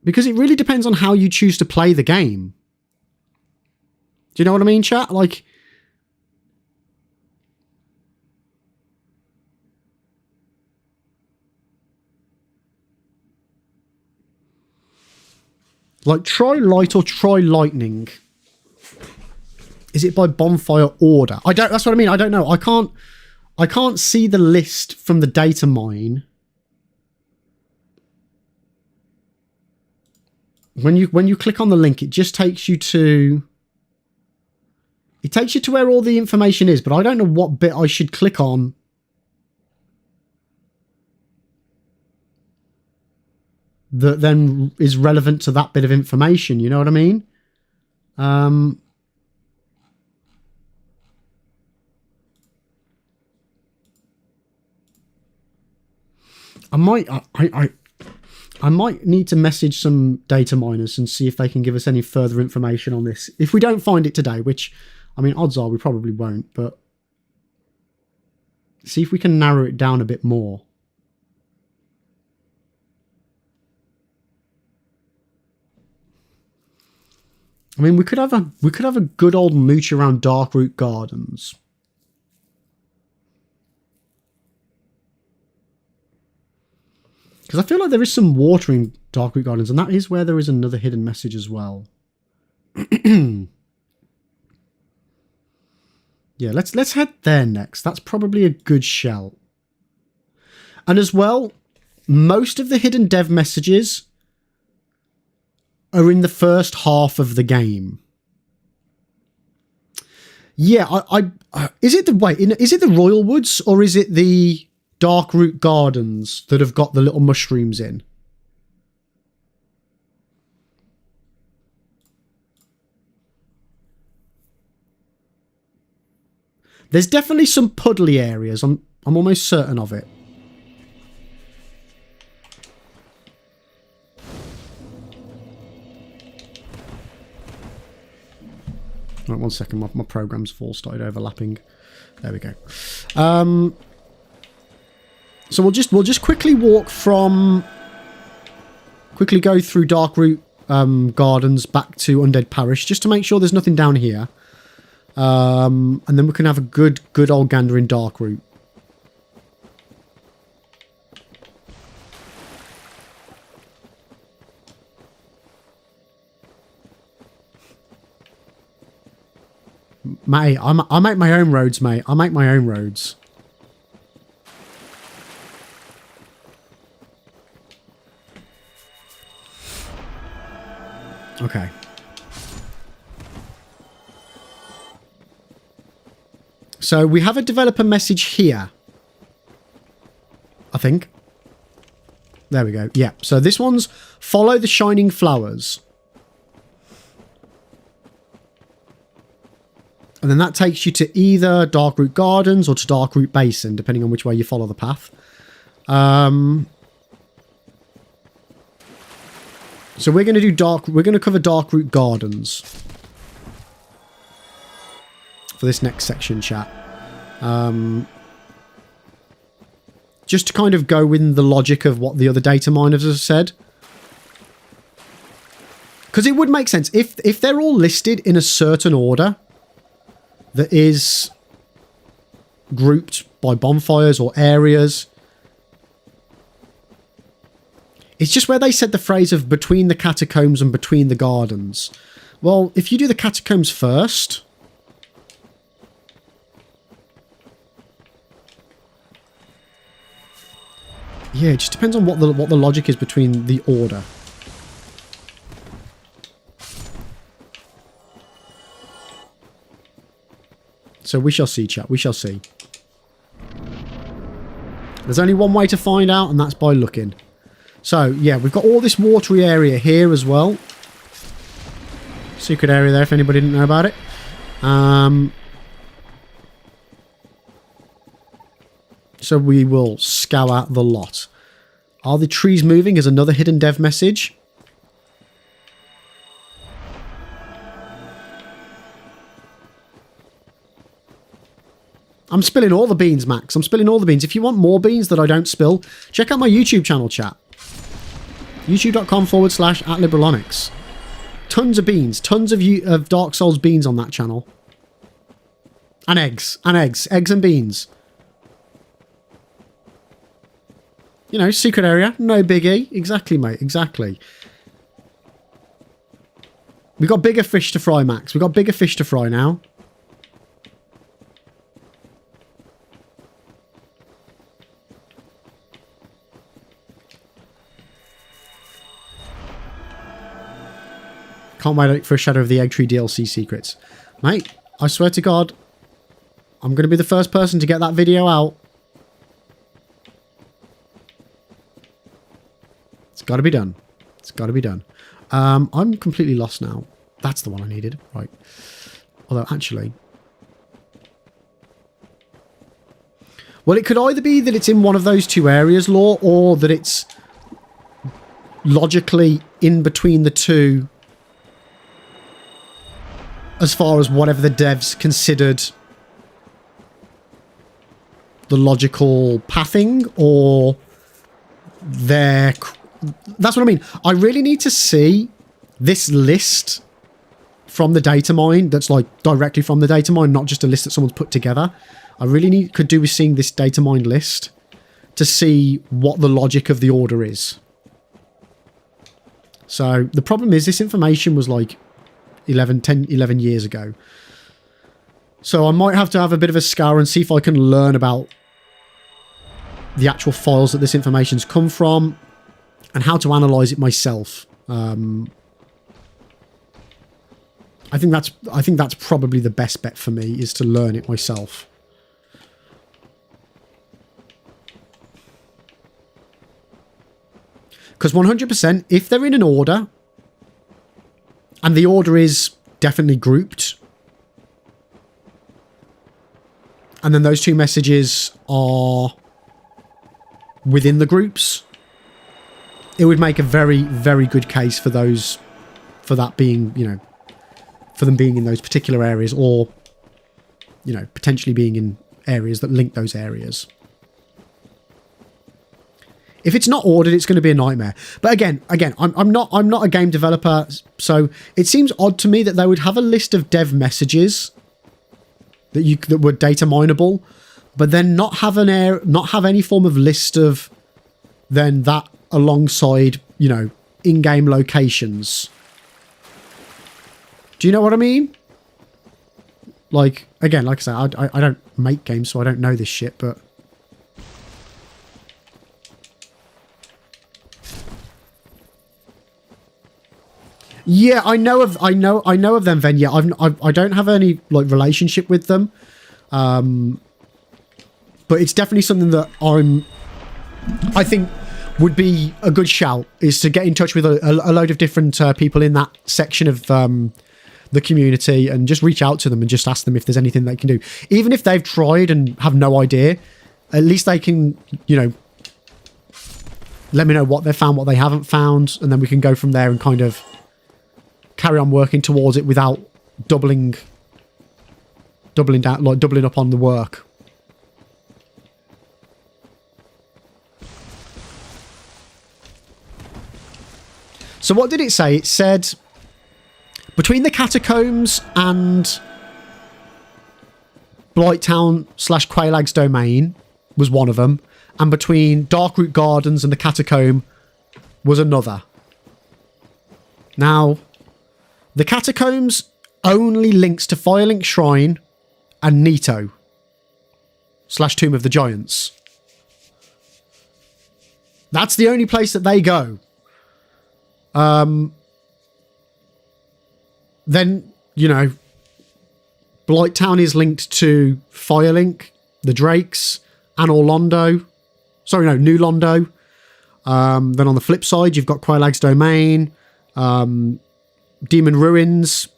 Speaker 1: Because it really depends on how you choose to play the game. Do you know what I mean, chat? Like... Like, try light or try lightning. Is it by bonfire order? I don't. That's what I mean. I don't know. I can't see the list from the data mine. When you click on the link, it just takes you to... It takes you to where all the information is, but I don't know what bit I should click on. That then is relevant to that bit of information, you know what I mean? I I might need to message some data miners and see if they can give us any further information on this. If we don't find it today, which, I mean, odds are we probably won't, but see if we can narrow it down a bit more. I mean, we could have a good old mooch around Darkroot Gardens. Because I feel like there is some water in Darkroot Gardens, and that is where there is another hidden message as well. Yeah, let's head there next. That's probably a good shout. And as well, most of the hidden dev messages are in the first half of the game. Yeah, is it the Royal Woods or is it the Darkroot Gardens that have got the little mushrooms in? There's definitely some puddly areas. I'm almost certain of it. Right, 1 second. My program's full started overlapping. There we go. So we'll just quickly walk from, quickly go through Darkroot Gardens back to Undead Parish, just to make sure there's nothing down here. And then we can have a good old gander in Darkroot. Mate, I make my own roads, mate. I make my own roads. Okay. So we have a developer message here. I think. There we go. Yeah. So this one's follow the shining flowers. And then that takes you to either Darkroot Gardens or to Darkroot Basin, depending on which way you follow the path. So we're going to cover Darkroot Gardens for this next section, chat. Just to kind of go with the logic of what the other data miners have said. Because it would make sense if they're all listed in a certain order that is grouped by bonfires or areas. It's just where they said the phrase of between the catacombs and between the gardens. Well, if you do the catacombs first, yeah, it just depends on what the logic is between the order. So we shall see, chat. We shall see. There's only one way to find out, and that's by looking. So, yeah, we've got all this watery area here as well. Secret area there, if anybody didn't know about it. So we will scour out the lot. Are the trees moving is another hidden dev message. I'm spilling all the beans, Max. I'm spilling all the beans. If you want more beans that I don't spill, check out my YouTube channel, chat. youtube.com/@liberalonyx. Tons of beans. Tons of Dark Souls beans on that channel. And eggs. And eggs. Eggs and beans. You know, secret area. No biggie. Exactly, mate. Exactly. We got bigger fish to fry, Max. We got bigger fish to fry now. Can't wait for a Shadow of the Egg Tree DLC secrets. Mate, I swear to God, I'm going to be the first person to get that video out. It's got to be done. It's got to be done. I'm completely lost now. That's the one I needed. Right. Although, actually... Well, it could either be that it's in one of those two areas, Law, or that it's logically in between the two as far as whatever the devs considered the logical pathing, or their... That's what I mean. I really need to see this list from the data mine that's like directly from the data mine, not just a list that someone's put together. I really could do with seeing this data mine list to see what the logic of the order is. So the problem is this information was like 11 years ago. So I might have to have a bit of a scour and see if I can learn about the actual files that this information's come from and how to analyze it myself. I think that's probably the best bet for me, is to learn it myself. Because 100%, if they're in an order, and the order is definitely grouped, and then those two messages are within the groups, it would make a very, very good case for those, for that being, you know, for them being in those particular areas, or, you know, potentially being in areas that link those areas. If it's not ordered, it's going to be a nightmare. But again, I'm not a game developer, so it seems odd to me that they would have a list of dev messages that were data mineable, but then not have any form of list of then that alongside, you know, in-game locations. Do you know what I mean? Like, again, like I said, I don't make games, so I don't know this shit, but yeah, I know of them, Venya. I don't have any like relationship with them, but it's definitely something that I think would be a good shout, is to get in touch with a load of different people in that section of the community and just reach out to them and just ask them if there's anything they can do. Even if they've tried and have no idea, at least they can, you know, let me know what they've found, what they haven't found, and then we can go from there and kind of carry on working towards it without doubling down, like doubling up on the work. So what did it say? It said between the catacombs and Blighttown / Quelaag's domain was one of them, and between Darkroot Gardens and the catacomb was another. Now, the catacombs only links to Firelink Shrine and Nito / Tomb of the Giants. That's the only place that they go. Then, you know, Blighttown is linked to Firelink, the Drakes, and Orlando. Sorry, no, New Londo. Then on the flip side, you've got Quelaag's domain, Demon Ruins,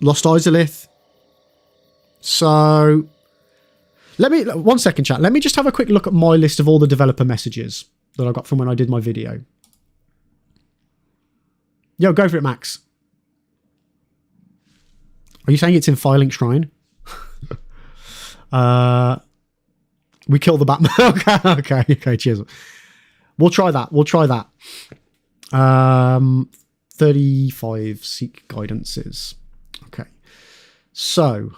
Speaker 1: Lost Izalith. So, one second, chat. Let me just have a quick look at my list of all the developer messages that I got from when I did my video. Yo, go for it, Max. Are you saying it's in Firelink Shrine? We kill the Batman. Okay, cheers. We'll try that. 35 seek guidances. Okay. So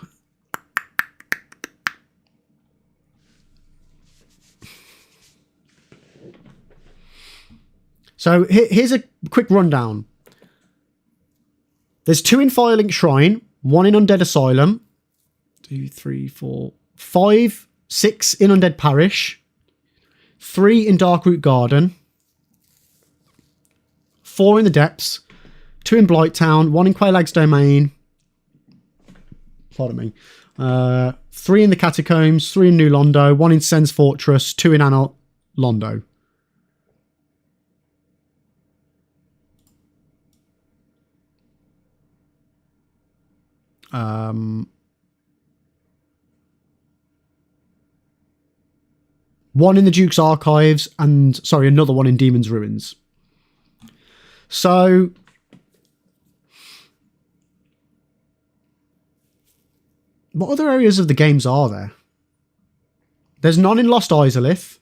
Speaker 1: here's a quick rundown. There's 2 in Firelink Shrine, 1 in Undead Asylum, 2, 3, 4, 5, 6 in Undead Parish, 3 in Darkroot Garden, 4 in the Depths, 2 in Blighttown, 1 in Quelaag's domain, pardon me, 3 in the Catacombs, 3 in New Londo, 1 in Sen's Fortress, 2 in Anor Londo. one in the Duke's Archives, and, sorry, another one in Demon's Ruins. So, what other areas of the games are there? There's none in Lost Izalith.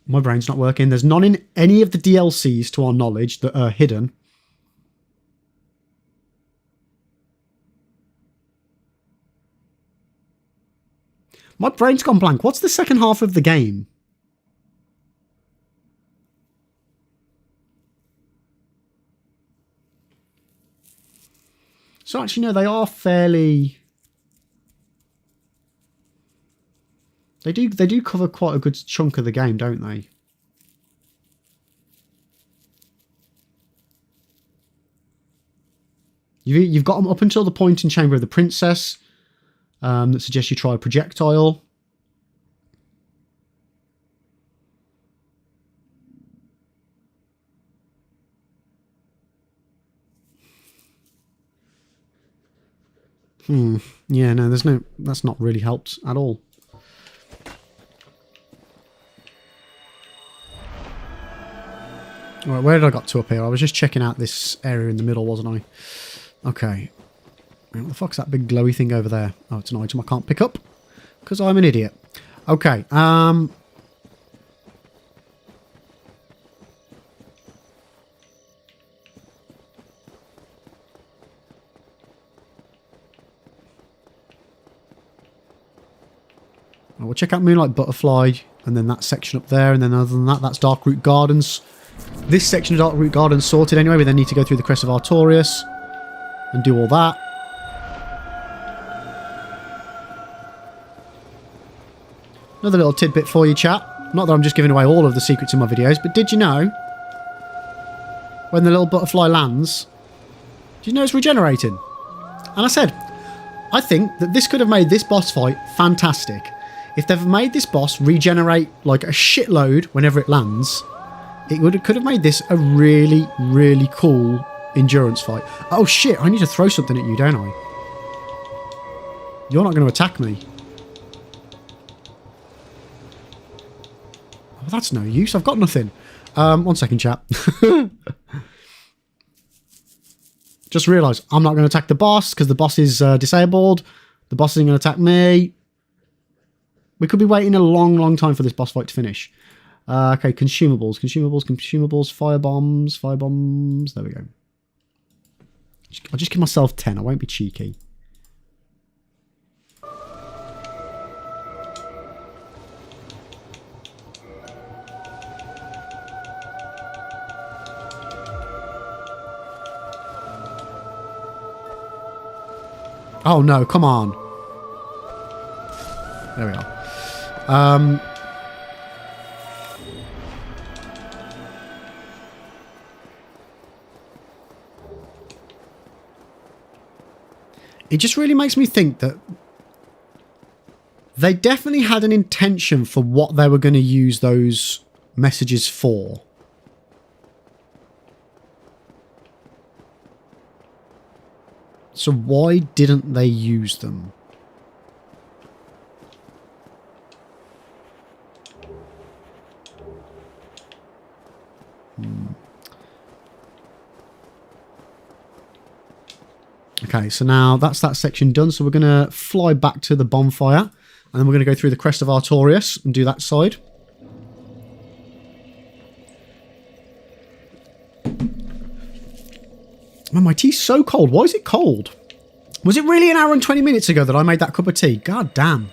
Speaker 1: My brain's not working. There's none in any of the DLCs, to our knowledge, that are hidden. My brain's gone blank. What's the second half of the game? So actually, no, they are fairly... They do cover quite a good chunk of the game, don't they? You've got them up until the point in Chamber of the Princess that suggests you try a projectile. Yeah, no, that's not really helped at all. Alright, where did I got to up here? I was just checking out this area in the middle, wasn't I? Okay. What the fuck's that big glowy thing over there? Oh, it's an item I can't pick up. Because I'm an idiot. Okay, we'll check out Moonlight Butterfly, and then that section up there, and then other than that, that's Darkroot Gardens. This section of Darkroot Gardens sorted anyway. We then need to go through the Crest of Artorias and do all that. Another little tidbit for you, chat. Not that I'm just giving away all of the secrets in my videos, but did you know when the little butterfly lands, did you know it's regenerating? And I said, I think that this could have made this boss fight fantastic. If they've made this boss regenerate like a shitload whenever it lands, could have made this a really, really cool endurance fight. Oh shit, I need to throw something at you, don't I? You're not going to attack me. Oh, that's no use. I've got nothing. 1 second, chat. Just realised I'm not going to attack the boss because the boss is disabled. The boss isn't going to attack me. We could be waiting a long, long time for this boss fight to finish. Okay, consumables. Firebombs. There we go. I'll just give myself 10. I won't be cheeky. Oh no, come on. There we are. It just really makes me think that they definitely had an intention for what they were going to use those messages for. So why didn't they use them? Okay, so now that's that section done. So we're going to fly back to the bonfire. And then we're going to go through the Crest of Artorias and do that side. Man, my tea's so cold. Why is it cold? Was it really an hour and 20 minutes ago that I made that cup of tea? God damn.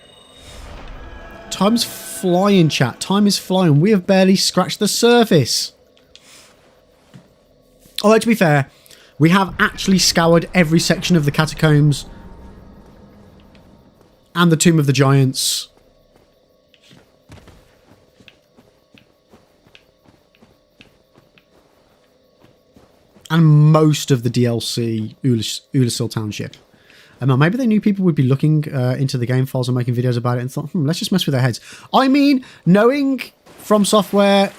Speaker 1: Time's flying, chat. Time is flying. We have barely scratched the surface. Although, to be fair, we have actually scoured every section of the catacombs and the Tomb of the Giants. And most of the DLC Ulasil Township. Maybe they knew people would be looking into the game files and making videos about it and thought, let's just mess with their heads. I mean, knowing From Software,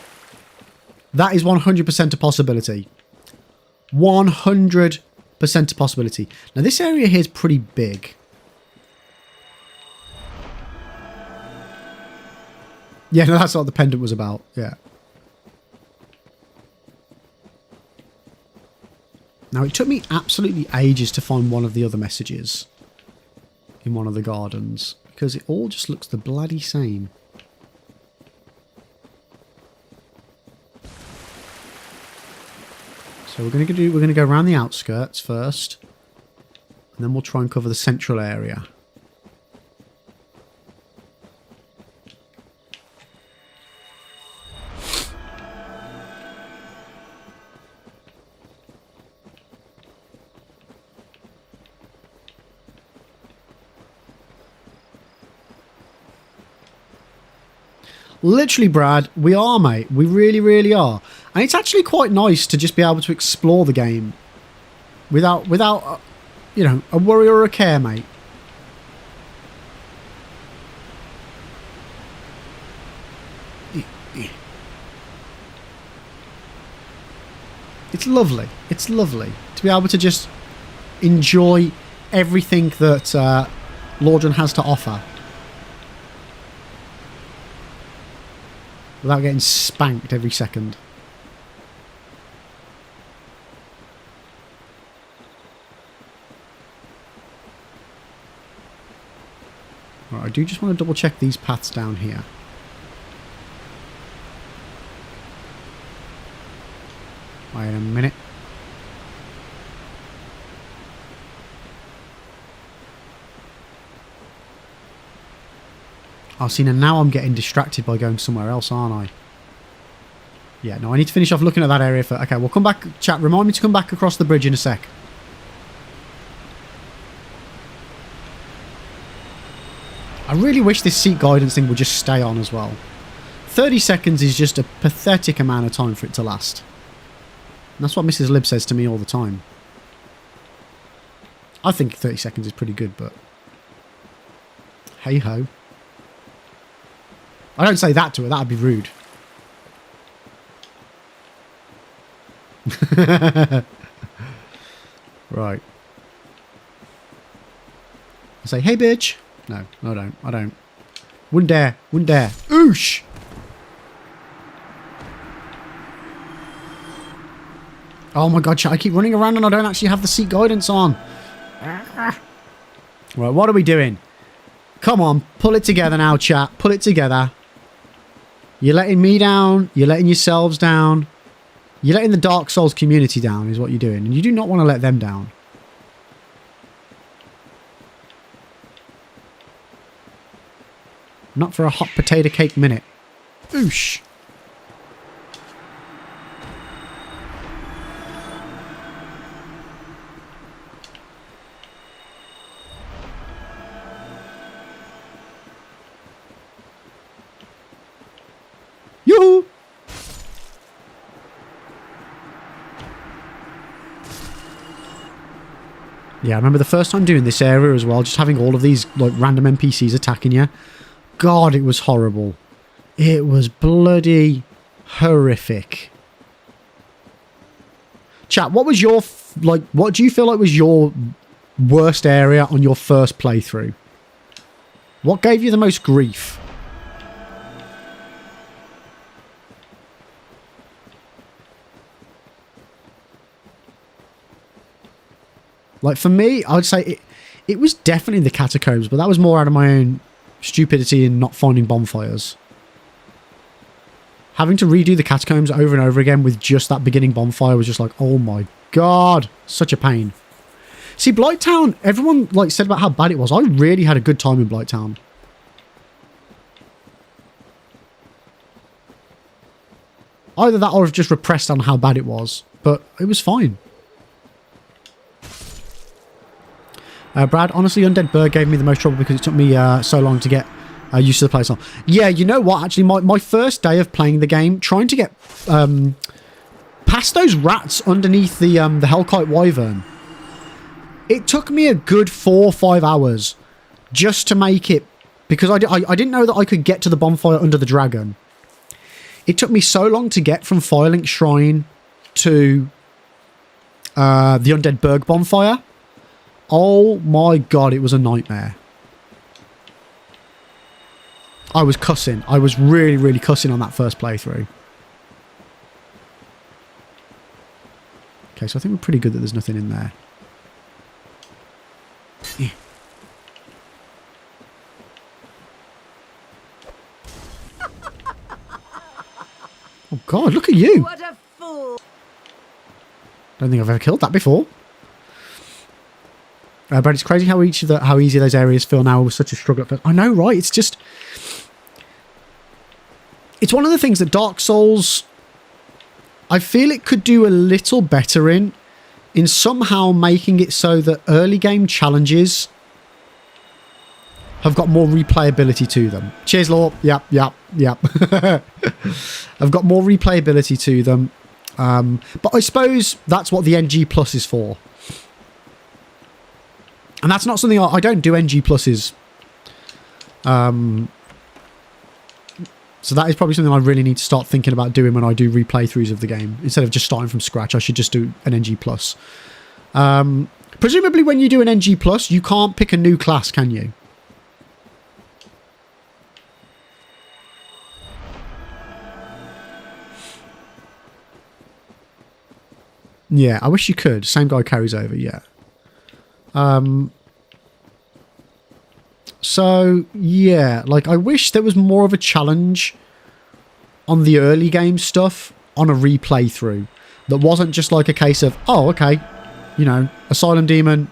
Speaker 1: that is 100% a possibility. 100%. percent of possibility. Now, this area here is pretty big. Yeah, no, that's what the pendant was about. Yeah. Now, it took me absolutely ages to find one of the other messages in one of the gardens, because it all just looks the bloody same. So we're going to go around the outskirts first, and then we'll try and cover the central area. Literally, Brad, we are, mate. We really, really are. And it's actually quite nice to just be able to explore the game without you know, a worry or a care, mate. It's lovely. It's lovely to be able to just enjoy everything that Lordran has to offer, without getting spanked every second. Right, I do just want to double check these paths down here. Wait a minute. Oh, see, now I'm getting distracted by going somewhere else, aren't I? Yeah, no, I need to finish off looking at that area first. Okay, we'll come back. Chat, remind me to come back across the bridge in a sec. I really wish this seat guidance thing would just stay on as well. 30 seconds is just a pathetic amount of time for it to last. And that's what Mrs. Lib says to me all the time. I think 30 seconds is pretty good, but hey-ho. I don't say that to her, that'd be rude. Right. I say, hey bitch. No, I don't. I don't. Wouldn't dare. Wouldn't dare. Oosh! Oh my god, chat, I keep running around and I don't actually have the seat guidance on. Right, what are we doing? Come on, pull it together now, chat. Pull it together. You're letting me down. You're letting yourselves down. You're letting the Dark Souls community down is what you're doing. And you do not want to let them down. Not for a hot potato cake minute. Oosh. Yoo-hoo! Yeah, I remember the first time doing this area as well, just having all of these like random NPCs attacking you. God, it was horrible. It was bloody horrific. Chat, what was your what do you feel like was your worst area on your first playthrough? What gave you the most grief? Like, for me, I would say it was definitely the catacombs, but that was more out of my own stupidity in not finding bonfires. Having to redo the catacombs over and over again with just that beginning bonfire was just like, oh my god, such a pain. See, Blighttown, everyone like said about how bad it was. I really had a good time in Blighttown. Either that or I've just repressed on how bad it was, but it was fine. Brad, honestly, Undead Bird gave me the most trouble because it took me so long to get used to the playstyle. Yeah, you know what? Actually, my first day of playing the game, trying to get past those rats underneath the Hellkite Wyvern, it took me a good 4 or 5 hours just to make it, because I didn't know that I could get to the bonfire under the dragon. It took me so long to get from Firelink Shrine to the Undead Berg bonfire. Oh my god, it was a nightmare. I was cussing. I was really, really cussing on that first playthrough. Okay, so I think we're pretty good that there's nothing in there. Yeah. Oh god, look at you!
Speaker 2: What a fool!
Speaker 1: Don't think I've ever killed that before. But it's crazy how how easy those areas feel now with such a struggle. I know, right? It's just... It's one of the things that Dark Souls... I feel it could do a little better in somehow making it so that early game challenges have got more replayability to them. Cheers, Law. Yep. I've got more replayability to them. But I suppose that's what the NG Plus is for. And that's not something I don't do NG Pluses. So that is probably something I really need to start thinking about doing when I do replaythroughs of the game. Instead of just starting from scratch, I should just do an NG Plus. Presumably when you do an NG Plus, you can't pick a new class, can you? Yeah, I wish you could. Same guy carries over, yeah. So, yeah, like, I wish there was more of a challenge on the early game stuff on a replay through that wasn't just like a case of, oh, okay, you know, Asylum Demon,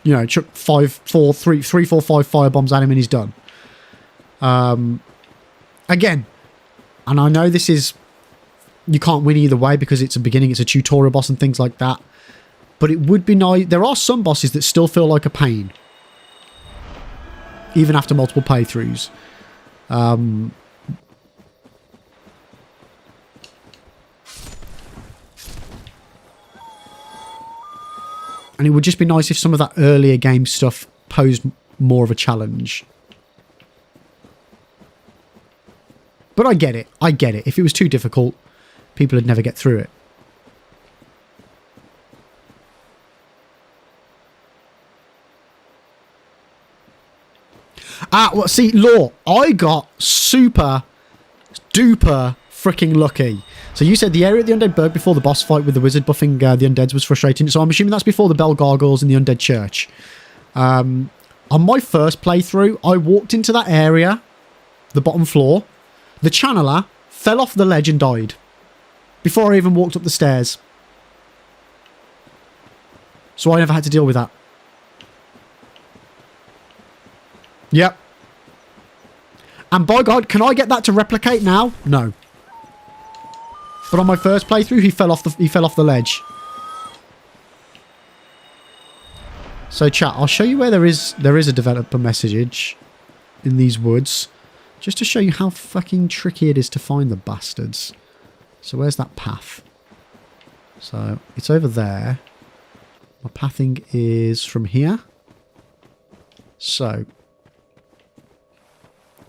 Speaker 1: you know, chuck 3, 4, 5 firebombs at him and he's done. Again, and I know this is, you can't win either way because it's a beginning, it's a tutorial boss and things like that, but it would be nice. There are some bosses that still feel like a pain. Even after multiple playthroughs. And it would just be nice if some of that earlier game stuff posed more of a challenge. But I get it. I get it. If it was too difficult, people would never get through it. Well, see, Law, I got super duper freaking lucky. So you said the area at the Undead Berg before the boss fight with the wizard buffing the undeads was frustrating. So I'm assuming that's before the bell gargoyles in the undead church. On my first playthrough, I walked into that area, the bottom floor. The channeler fell off the ledge and died before I even walked up the stairs. So I never had to deal with that. Yep. And by God, can I get that to replicate now? No. But on my first playthrough, he fell off the ledge. So chat, I'll show you where there is a developer message in these woods, just to show you how fucking tricky it is to find the bastards. So where's that path? So it's over there. My pathing is from here. So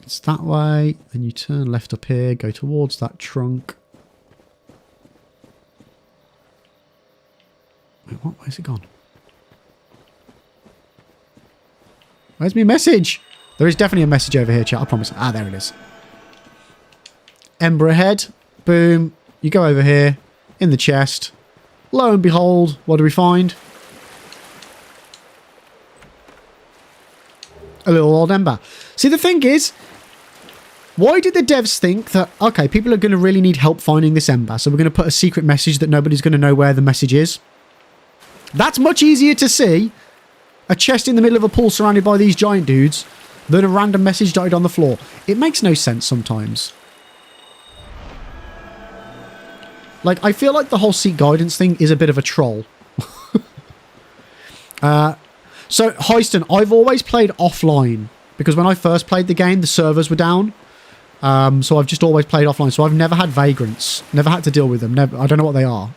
Speaker 1: it's that way, then you turn left up here, go towards that trunk. Wait, what? Where's it gone? Where's my message? There is definitely a message over here, chat, I promise. Ah, there it is. Ember ahead. Boom. You go over here, in the chest. Lo and behold, what do we find? A little old ember. See, the thing is, why did the devs think that, okay, people are going to really need help finding this ember, so we're going to put a secret message that nobody's going to know where the message is? That's much easier to see, a chest in the middle of a pool surrounded by these giant dudes, than a random message dotted on the floor. It makes no sense sometimes. Like, I feel like the whole seek guidance thing is a bit of a troll. So, Heiston, I've always played offline, because when I first played the game, the servers were down. So I've just always played offline. So I've never had vagrants. Never had to deal with them. Never. I don't know what they are.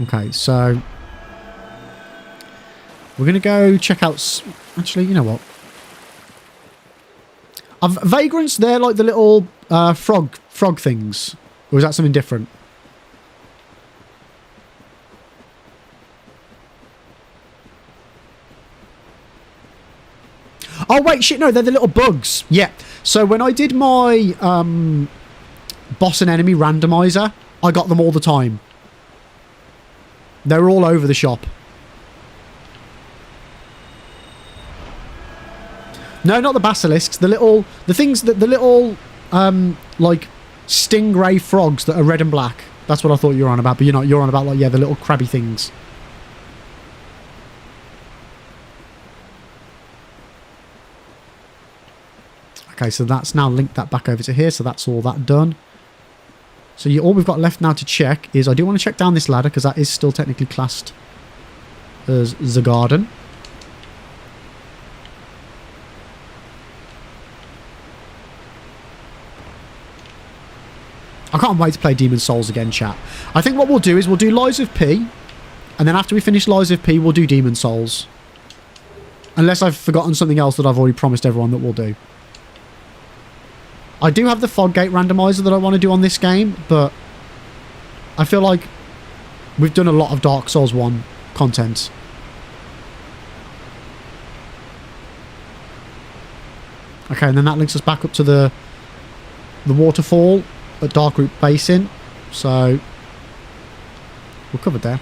Speaker 1: Okay, so We're going to go check out... Actually, you know what? Vagrants, they're like the little frog things. Or is that something different? Oh, wait, shit, no, they're the little bugs. Yeah. So when I did my boss and enemy randomizer, I got them all the time. They were all over the shop. No, not the basilisks. The little like stingray frogs that are red and black. That's what I thought you were on about, but you're not. You're on about, like, yeah, the little crabby things. Okay, so that's now linked that back over to here, so that's all that done. So all we've got left now to check is, I do want to check down this ladder, because that is still technically classed as the garden. I can't wait to play Demon's Souls again, chat. I think what we'll do is we'll do Lies of P, and then after we finish Lies of P, we'll do Demon's Souls. Unless I've forgotten something else that I've already promised everyone that we'll do. I do have the Foggate randomizer that I want to do on this game, but I feel like we've done a lot of Dark Souls 1 content. Okay, and then that links us back up to the waterfall at Darkroot Basin. So we're covered there.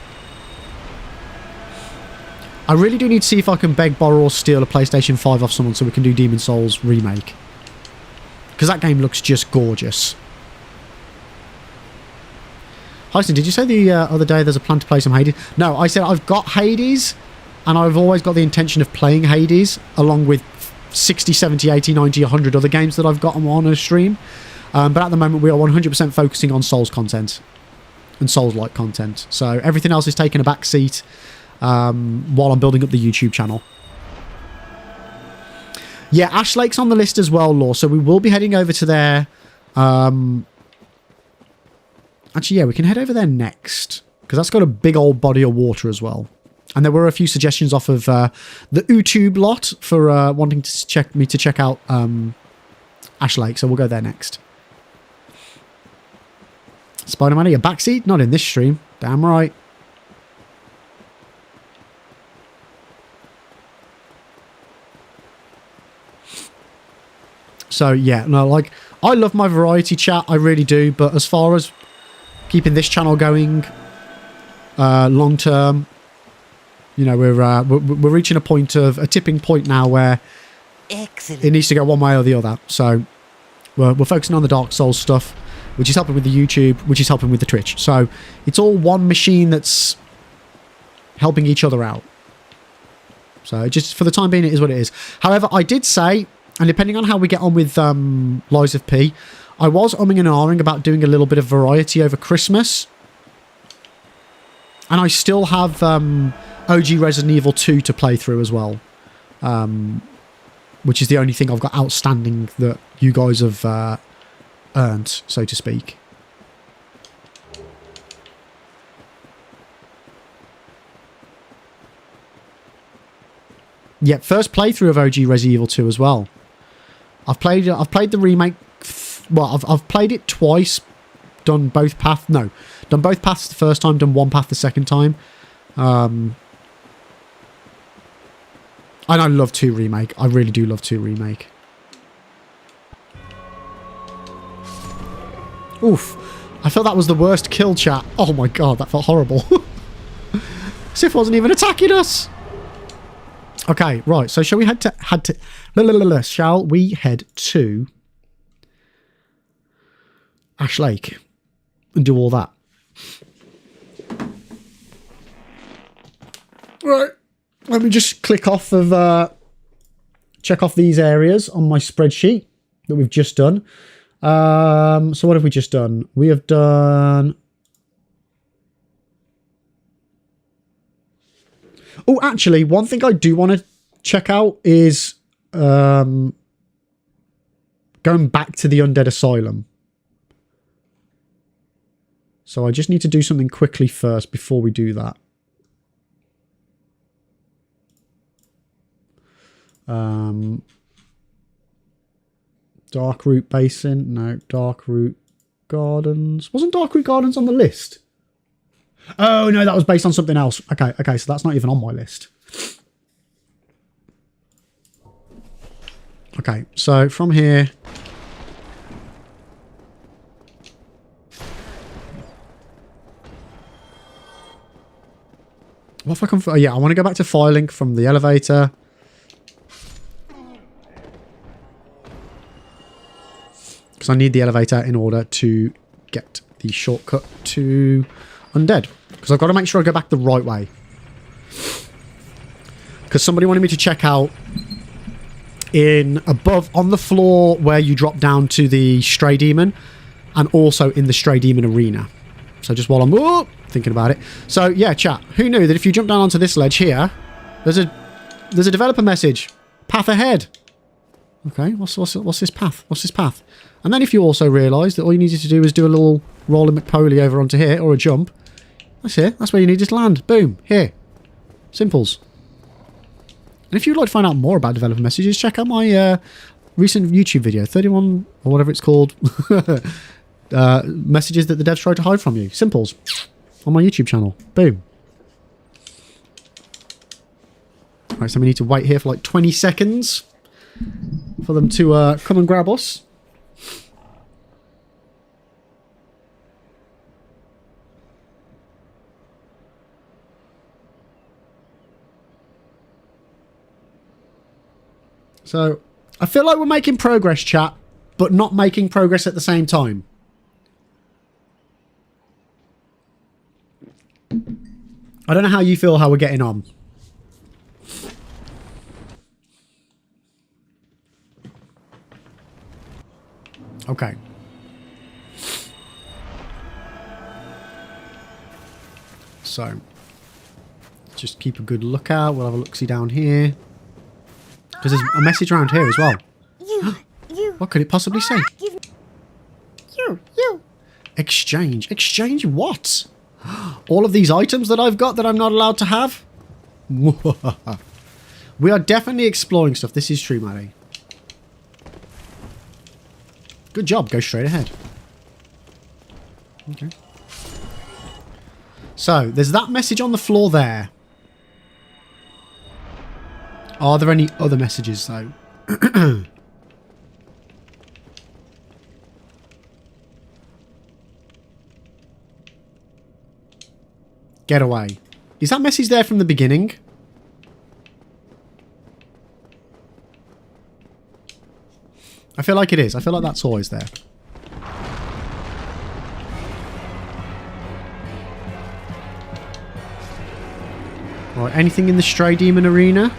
Speaker 1: I really do need to see if I can beg, borrow, or steal a PlayStation 5 off someone so we can do Demon's Souls Remake. Because that game looks just gorgeous. Hyson, did you say the other day there's a plan to play some Hades? No, I said I've got Hades, and I've always got the intention of playing Hades, along with 60, 70, 80, 90, 100 other games that I've got on a stream. But at the moment, we are 100% focusing on Souls content. And Souls-like content. So everything else is taking a back seat while I'm building up the YouTube channel. Yeah, Ash Lake's on the list as well, Law. So we will be heading over to there. Actually, yeah, we can head over there next. Because that's got a big old body of water as well. And there were a few suggestions off of the YouTube lot for wanting to check out Ash Lake. So we'll go there next. Spider-Man, your backseat? Not in this stream. Damn right. So, yeah, no, like, I love my variety chat, I really do, but as far as keeping this channel going long term, you know, we're reaching a tipping point now where it needs to go one way or the other. So, we're focusing on the Dark Souls stuff, which is helping with the YouTube, which is helping with the Twitch. So, it's all one machine that's helping each other out. So, just for the time being, it is what it is. However, I did say, and depending on how we get on with Lies of P, I was umming and ahhing about doing a little bit of variety over Christmas. And I still have OG Resident Evil 2 to play through as well. Which is the only thing I've got outstanding that you guys have earned, so to speak. Yeah, first playthrough of OG Resident Evil 2 as well. I've played the remake. Well, I've played it twice. Done both paths. No, done both paths the first time. Done one path the second time. And I love 2 remake. I really do love 2 remake. Oof! I felt that was the worst kill chat. Oh my god, that felt horrible. Sif wasn't even attacking us. Okay, right. So shall we head to shall we head to Ash Lake and do all that? Right. Let me just click off of check off these areas on my spreadsheet that we've just done. So what have we just done? We have done. Oh, actually, one thing I do want to check out is going back to the Undead Asylum. So I just need to do something quickly first before we do that. Dark Root Basin. No. Dark Root Gardens. Wasn't Dark Root Gardens on the list? Oh, no, that was based on something else. Okay, so that's not even on my list. Okay, so from here... What if I can... Yeah, I want to go back to Firelink from the elevator. Because I need the elevator in order to get the shortcut to Undead. Because I've got to make sure I go back the right way. Because somebody wanted me to check out in above on the floor where you drop down to the Stray Demon, and also in the Stray Demon arena. So just while I'm thinking about it. So yeah, chat. Who knew that if you jump down onto this ledge here, there's a developer message. Path ahead. Okay, what's this path? What's this path? And then if you also realise that all you needed to do was do a little rolling McPoley over onto here, or a jump. That's here. That's where you needed to land. Boom. Here. Simples. And if you'd like to find out more about developer messages, check out my recent YouTube video, 31 or whatever it's called. Messages that the devs try to hide from you. Simples. On my YouTube channel. Boom. Alright, so we need to wait here for like 20 seconds for them to come and grab us. So, I feel like we're making progress, chat, but not making progress at the same time. I don't know how you feel how we're getting on. Okay. So, just keep a good lookout. We'll have a look-see down here. Because there's a message around here as well. You. What could it possibly say? You. Exchange. Exchange what? All of these items that I've got that I'm not allowed to have? We are definitely exploring stuff. This is true, Maddie. Good job. Go straight ahead. Okay. So, there's that message on the floor there. Are there any other messages, though? Get away. Is that message there from the beginning? I feel like it is. I feel like that's always there. Right, anything in the Stray Demon arena?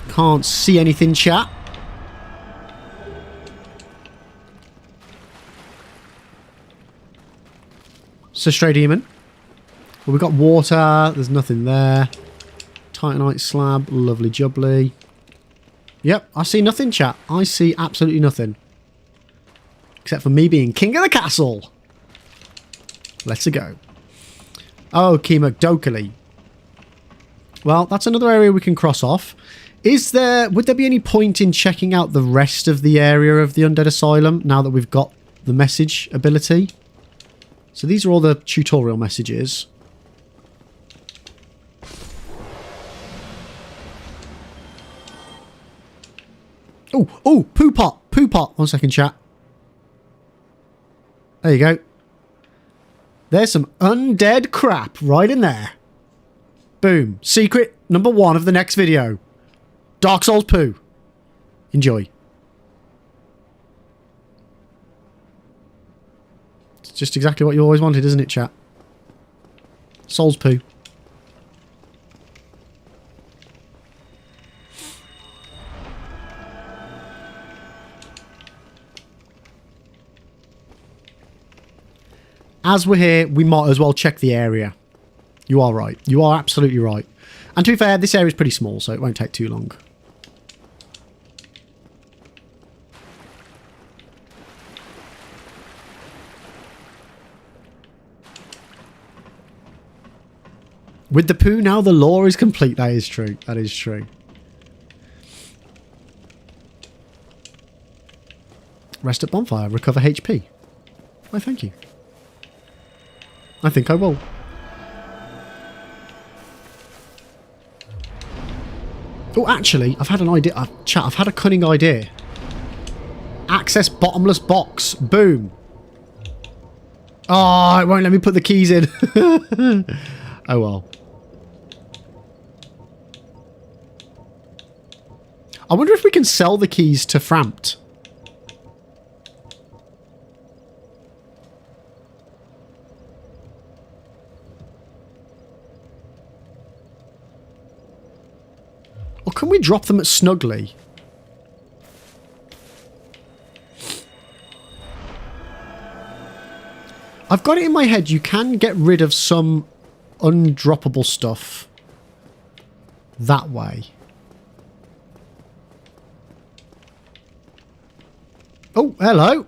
Speaker 1: Can't see anything, chat. So, Stray Demon. Well, we've got water. There's nothing there. Titanite slab. Lovely jubbly. Yep, I see nothing, chat. I see absolutely nothing. Except for me being king of the castle. Let's go. Oh, Keemuk Dokali. Well, that's another area we can cross off. Would there be any point in checking out the rest of the area of the Undead Asylum now that we've got the message ability? So these are all the tutorial messages. Oh, poo pot. Poo pot. 1 second, chat. There you go. There's some undead crap right in there. Boom. Secret number 1 of the next video. Dark Souls poo. Enjoy. It's just exactly what you always wanted, isn't it, chat? Souls poo. As we're here, we might as well check the area. You are right. You are absolutely right. And to be fair, this area is pretty small, so it won't take too long. With the poo now, the lore is complete. That is true. That is true. Rest at bonfire. Recover HP. Why, thank you. I think I will. Oh, actually, I've had an idea. Chat, I've had a cunning idea. Access bottomless box. Boom. Oh, it won't let me put the keys in. Oh, well. I wonder if we can sell the keys to Frampt. Or can we drop them at Snuggly? I've got it in my head you can get rid of some undroppable stuff that way. Oh, hello.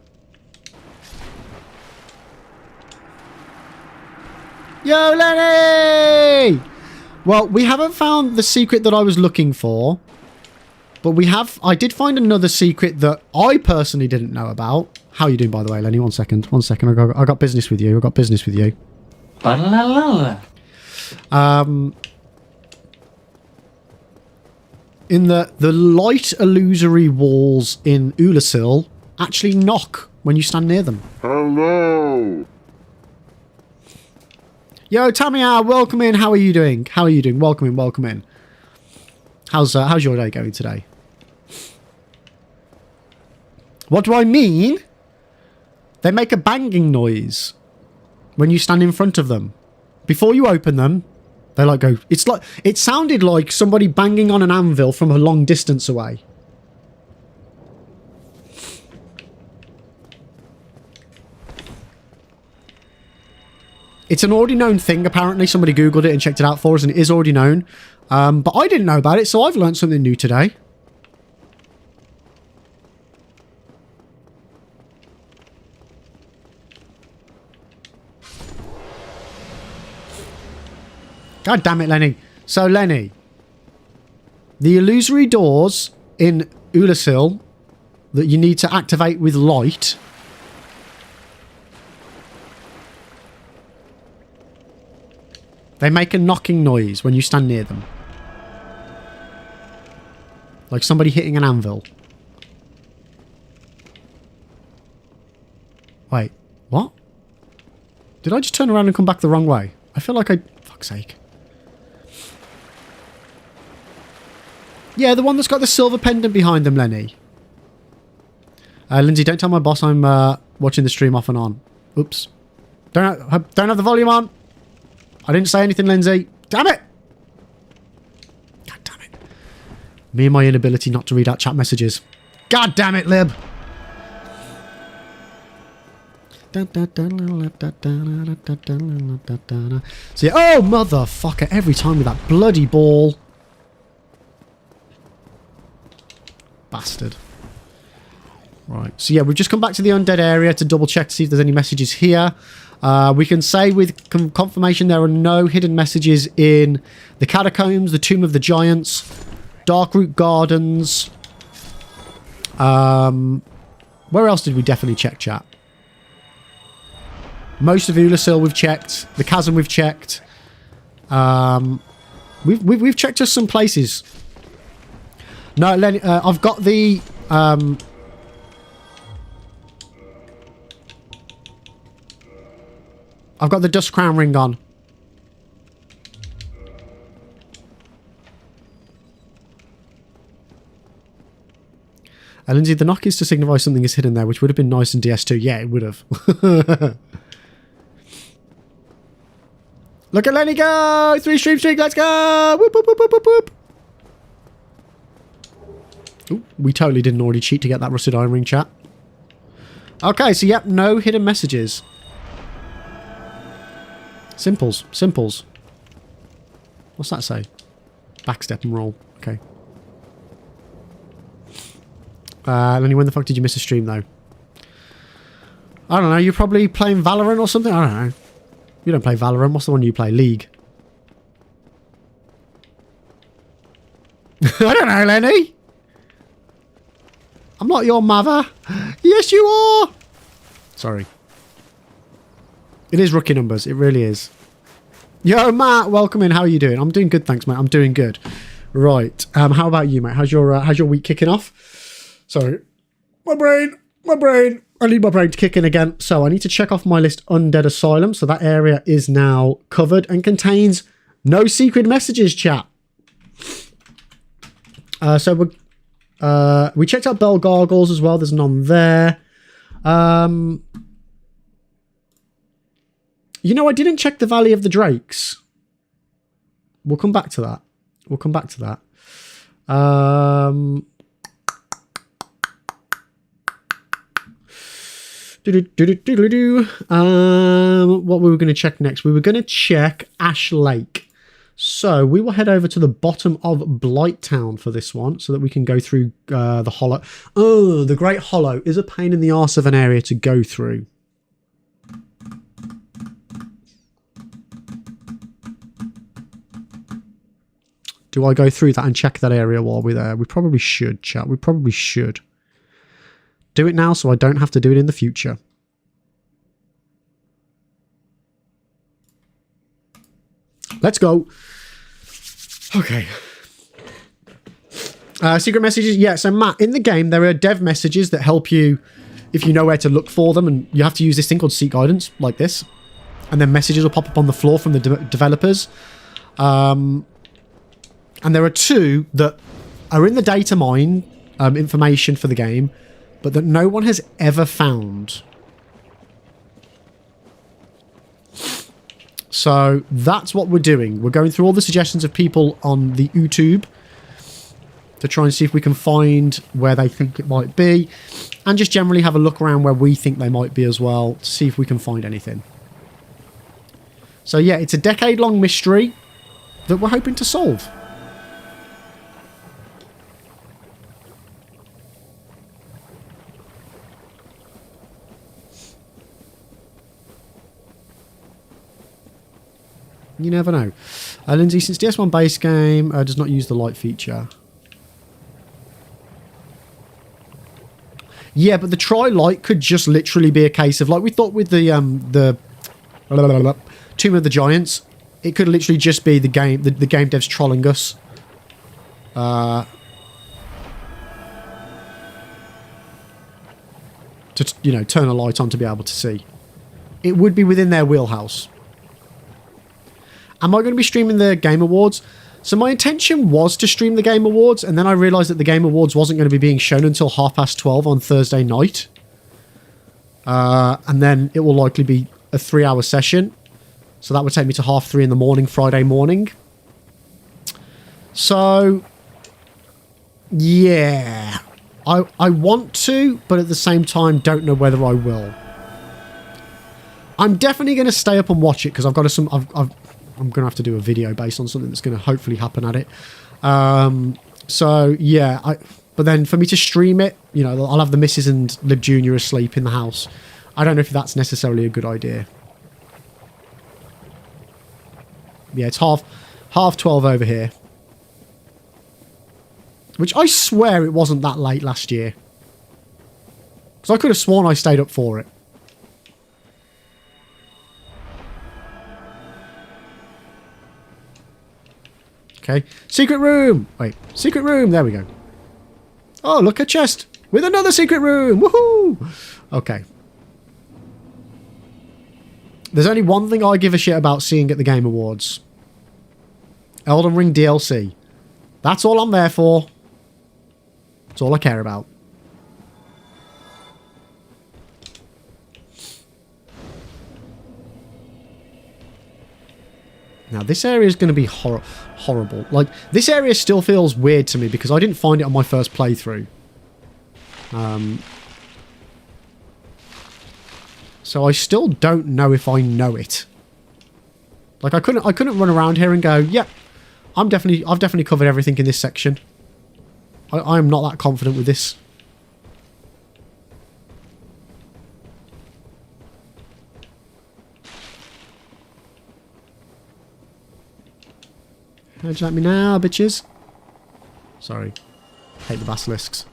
Speaker 1: Yo, Lenny! Well, we haven't found the secret that I was looking for. But I did find another secret that I personally didn't know about. How are you doing, by the way, Lenny? One second. I got business with you. In the light illusory walls in Ulasil actually knock when you stand near them.
Speaker 10: Hello.
Speaker 1: Yo, Tamia, welcome in. How are you doing? Welcome in. How's your day going today? What do I mean? They make a banging noise when you stand in front of them. Before you open them, they like go... It sounded like somebody banging on an anvil from a long distance away. It's an already known thing, apparently. Somebody Googled it and checked it out for us, and it is already known. But I didn't know about it, so I've learned something new today. God damn it, Lenny. So, Lenny, the illusory doors in Ulasil that you need to activate with light... They make a knocking noise when you stand near them. Like somebody hitting an anvil. Wait, what? Did I just turn around and come back the wrong way? I feel like I... Fuck's sake. Yeah, the one that's got the silver pendant behind them, Lenny. Lindsay, don't tell my boss I'm watching the stream off and on. Oops. Don't have the volume on. I didn't say anything, Lindsay. Damn it! God damn it. Me and my inability not to read out chat messages. God damn it, Lib! So yeah, oh, motherfucker, every time with that bloody ball. Bastard. Right, so yeah, we've just come back to the undead area to double check to see if there's any messages here. We can say with confirmation there are no hidden messages in the Catacombs, the Tomb of the Giants, Darkroot Gardens. Where else did we definitely check, chat? Most of Ulasil we've checked. The Chasm we've checked. We've checked just some places. No, Lenny, I've got the... I've got the Dust Crown ring on. Lindsay, the knock is to signify something is hidden there, which would have been nice in DS2. Yeah, it would have. Look at Lenny go! 3 stream streak, let's go! Whoop, whoop, whoop, whoop, whoop, whoop. Ooh, we totally didn't already cheat to get that rusted iron ring, chat. Okay, so yep, no hidden messages. Simples. What's that say? Backstep and roll. Okay. Lenny, when the fuck did you miss a stream, though? I don't know. You're probably playing Valorant or something? I don't know. You don't play Valorant. What's the one you play? League. I don't know, Lenny. I'm not your mother. Yes, you are. Sorry. It is rookie numbers. It really is. Yo, Matt, welcome in. How are you doing? I'm doing good, thanks, mate. I'm doing good. Right. How about you, mate? How's your week kicking off? Sorry. My brain. I need my brain to kick in again. So I need to check off my list Undead Asylum. So that area is now covered and contains no secret messages, chat. So we checked out Bell Gargles as well. There's none there. You know, I didn't check the Valley of the Drakes. We'll come back to that. What were we going to check next? We were going to check Ash Lake. So we will head over to the bottom of Blighttown for this one so that we can go through the Hollow. Oh, the Great Hollow is a pain in the arse of an area to go through. Do I go through that and check that area while we're there? We probably should, chat. We probably should. Do it now so I don't have to do it in the future. Let's go. Okay. Secret messages. Yeah, so Matt, in the game, there are dev messages that help you if you know where to look for them, and you have to use this thing called Seek Guidance, like this. And then messages will pop up on the floor from the developers. And there are two that are in the data mine information for the game, but that no one has ever found. So that's what we're doing. We're going through all the suggestions of people on the YouTube to try and see if we can find where they think it might be, and just generally have a look around where we think they might be as well to see if we can find anything. So yeah, it's a decade-long mystery that we're hoping to solve. You never know. Lindsay, since DS1 base game does not use the light feature. Yeah, but the try light could just literally be a case of, like we thought with the Tomb of the Giants, it could literally just be the game devs trolling us. To, you know, turn a light on to be able to see. It would be within their wheelhouse. Am I going to be streaming the Game Awards? So my intention was to stream the Game Awards, and then I realised that the Game Awards wasn't going to be being shown until 12:30 on Thursday night. And then it will likely be a 3-hour session. So that would take me to 3:30 in the morning, Friday morning. So, yeah. I want to, but at the same time, don't know whether I will. I'm definitely going to stay up and watch it, because I've got I'm going to have to do a video based on something that's going to hopefully happen at it. So, yeah. But then for me to stream it, you know, I'll have the missus and Lib Jr. asleep in the house. I don't know if that's necessarily a good idea. Yeah, it's half 12 over here. Which I swear it wasn't that late last year. Because I could have sworn I stayed up for it. Okay. Secret room! Wait. Secret room! There we go. Oh, look, a chest! With another secret room! Woohoo! Okay. There's only one thing I give a shit about seeing at the Game Awards. Elden Ring DLC. That's all I'm there for. That's all I care about. Now, this area is going to be horrible. Like, this area still feels weird to me because I didn't find it on my first playthrough. So I still don't know if I know it. Like, I couldn't run around here and go, yep, I've definitely covered everything in this section. I am not that confident with this. How'd you like me now, bitches? Sorry. Hate the basilisks.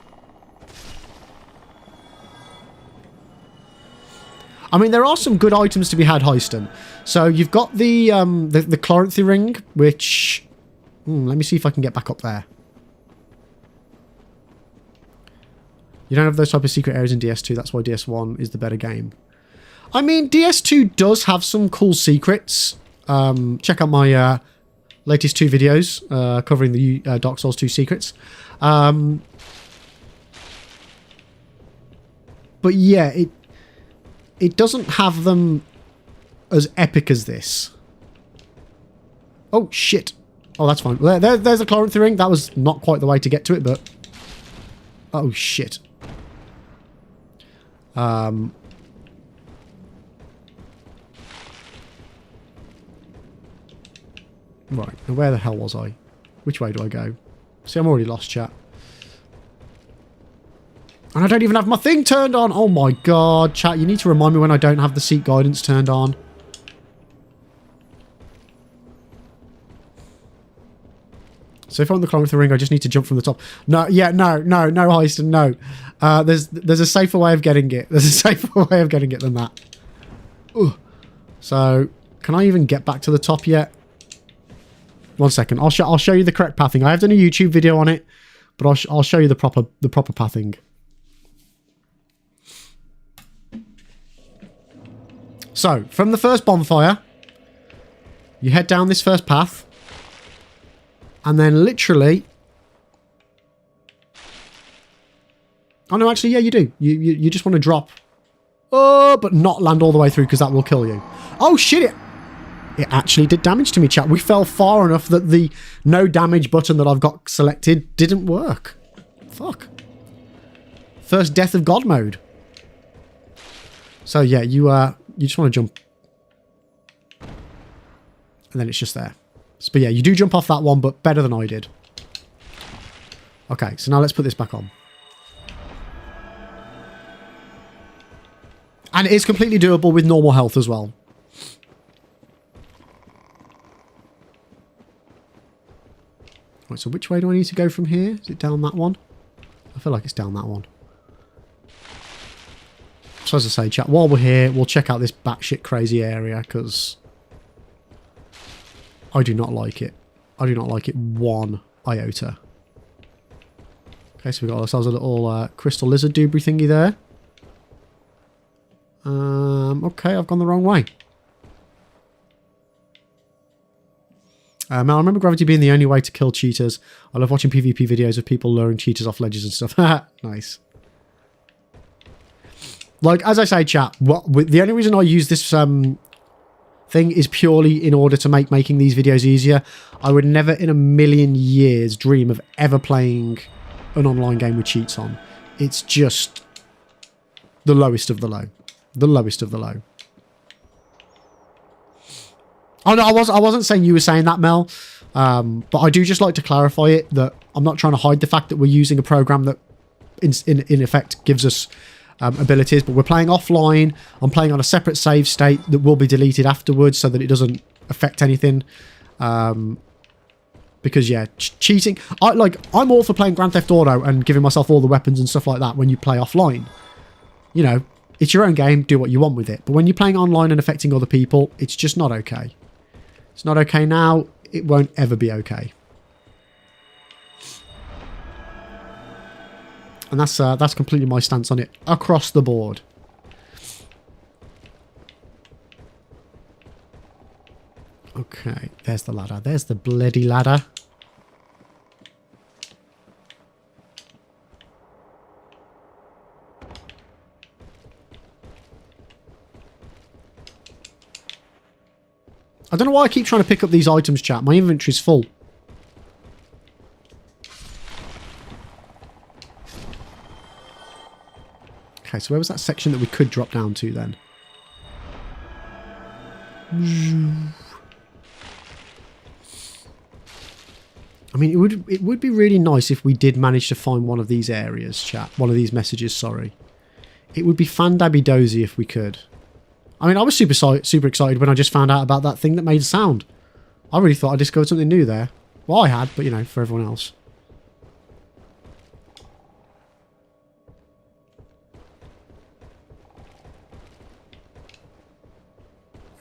Speaker 1: I mean, there are some good items to be had, Heiston. So you've got the Chloranthy ring, which... let me see if I can get back up there. You don't have those type of secret areas in DS2. That's why DS1 is the better game. I mean, DS2 does have some cool secrets. Check out my latest 2 videos covering the Dark Souls 2 secrets. But yeah, it doesn't have them as epic as this. Oh, shit. Oh, that's fine. There's a Chloranthy ring. That was not quite the way to get to it, but... Oh, shit. Right, now where the hell was I? Which way do I go? See, I'm already lost, chat. And I don't even have my thing turned on! Oh my god, chat, you need to remind me when I don't have the seat guidance turned on. So if I'm on the Chloranthy ring, I just need to jump from the top. No, yeah, no, Heiston, no. There's a safer way of getting it. There's a safer way of getting it than that. Ugh. So, can I even get back to the top yet? 1 second. I'll show you the correct pathing. I have done a YouTube video on it, but I'll show you the proper pathing. So, from the first bonfire, you head down this first path. And then literally... Oh no, actually, yeah, you do. You just want to drop. Oh, but not land all the way through because that will kill you. Oh shit, it actually did damage to me, chat. We fell far enough that the no damage button that I've got selected didn't work. Fuck. First death of God mode. So yeah, you just want to jump. And then it's just there. But yeah, you do jump off that one, but better than I did. Okay, so now let's put this back on. And it is completely doable with normal health as well. Right, so which way do I need to go from here? Is it down that one? I feel like it's down that one. So as I say, chat, while we're here, we'll check out this batshit crazy area, because... I do not like it. I do not like it one iota. Okay, so we've got ourselves a little crystal lizard doobry thingy there. Okay, I've gone the wrong way. Mel, I remember gravity being the only way to kill cheaters. I love watching PvP videos of people luring cheaters off ledges and stuff. Nice. Like, as I say, chat, the only reason I use this... thing is purely in order to make making these videos easier. I would never in a million years dream of ever playing an online game with cheats on. It's just the lowest of the low. The lowest of the low. Oh no, I wasn't saying you were saying that, Mel. But I do just like to clarify it, that I'm not trying to hide the fact that we're using a program that in effect gives us abilities, but we're playing offline. I'm playing on a separate save state that will be deleted afterwards so that it doesn't affect anything. Because yeah, cheating. I'm all for playing Grand Theft Auto and giving myself all the weapons and stuff like that when you play offline. You know, it's your own game, do what you want with it. But when you're playing online and affecting other people, it's just not okay. It's not okay now, it won't ever be okay. And that's completely my stance on it across the board. Okay, there's the ladder. There's the bloody ladder. I don't know why I keep trying to pick up these items, chat. My inventory's full. Okay, so where was that section that we could drop down to then? I mean, it would be really nice if we did manage to find one of these areas, chat. One of these messages, sorry. It would be fan-dabby-dozy if we could. I mean, I was super excited when I just found out about that thing that made sound. I really thought I discovered something new there. Well, I had, but, you know, for everyone else.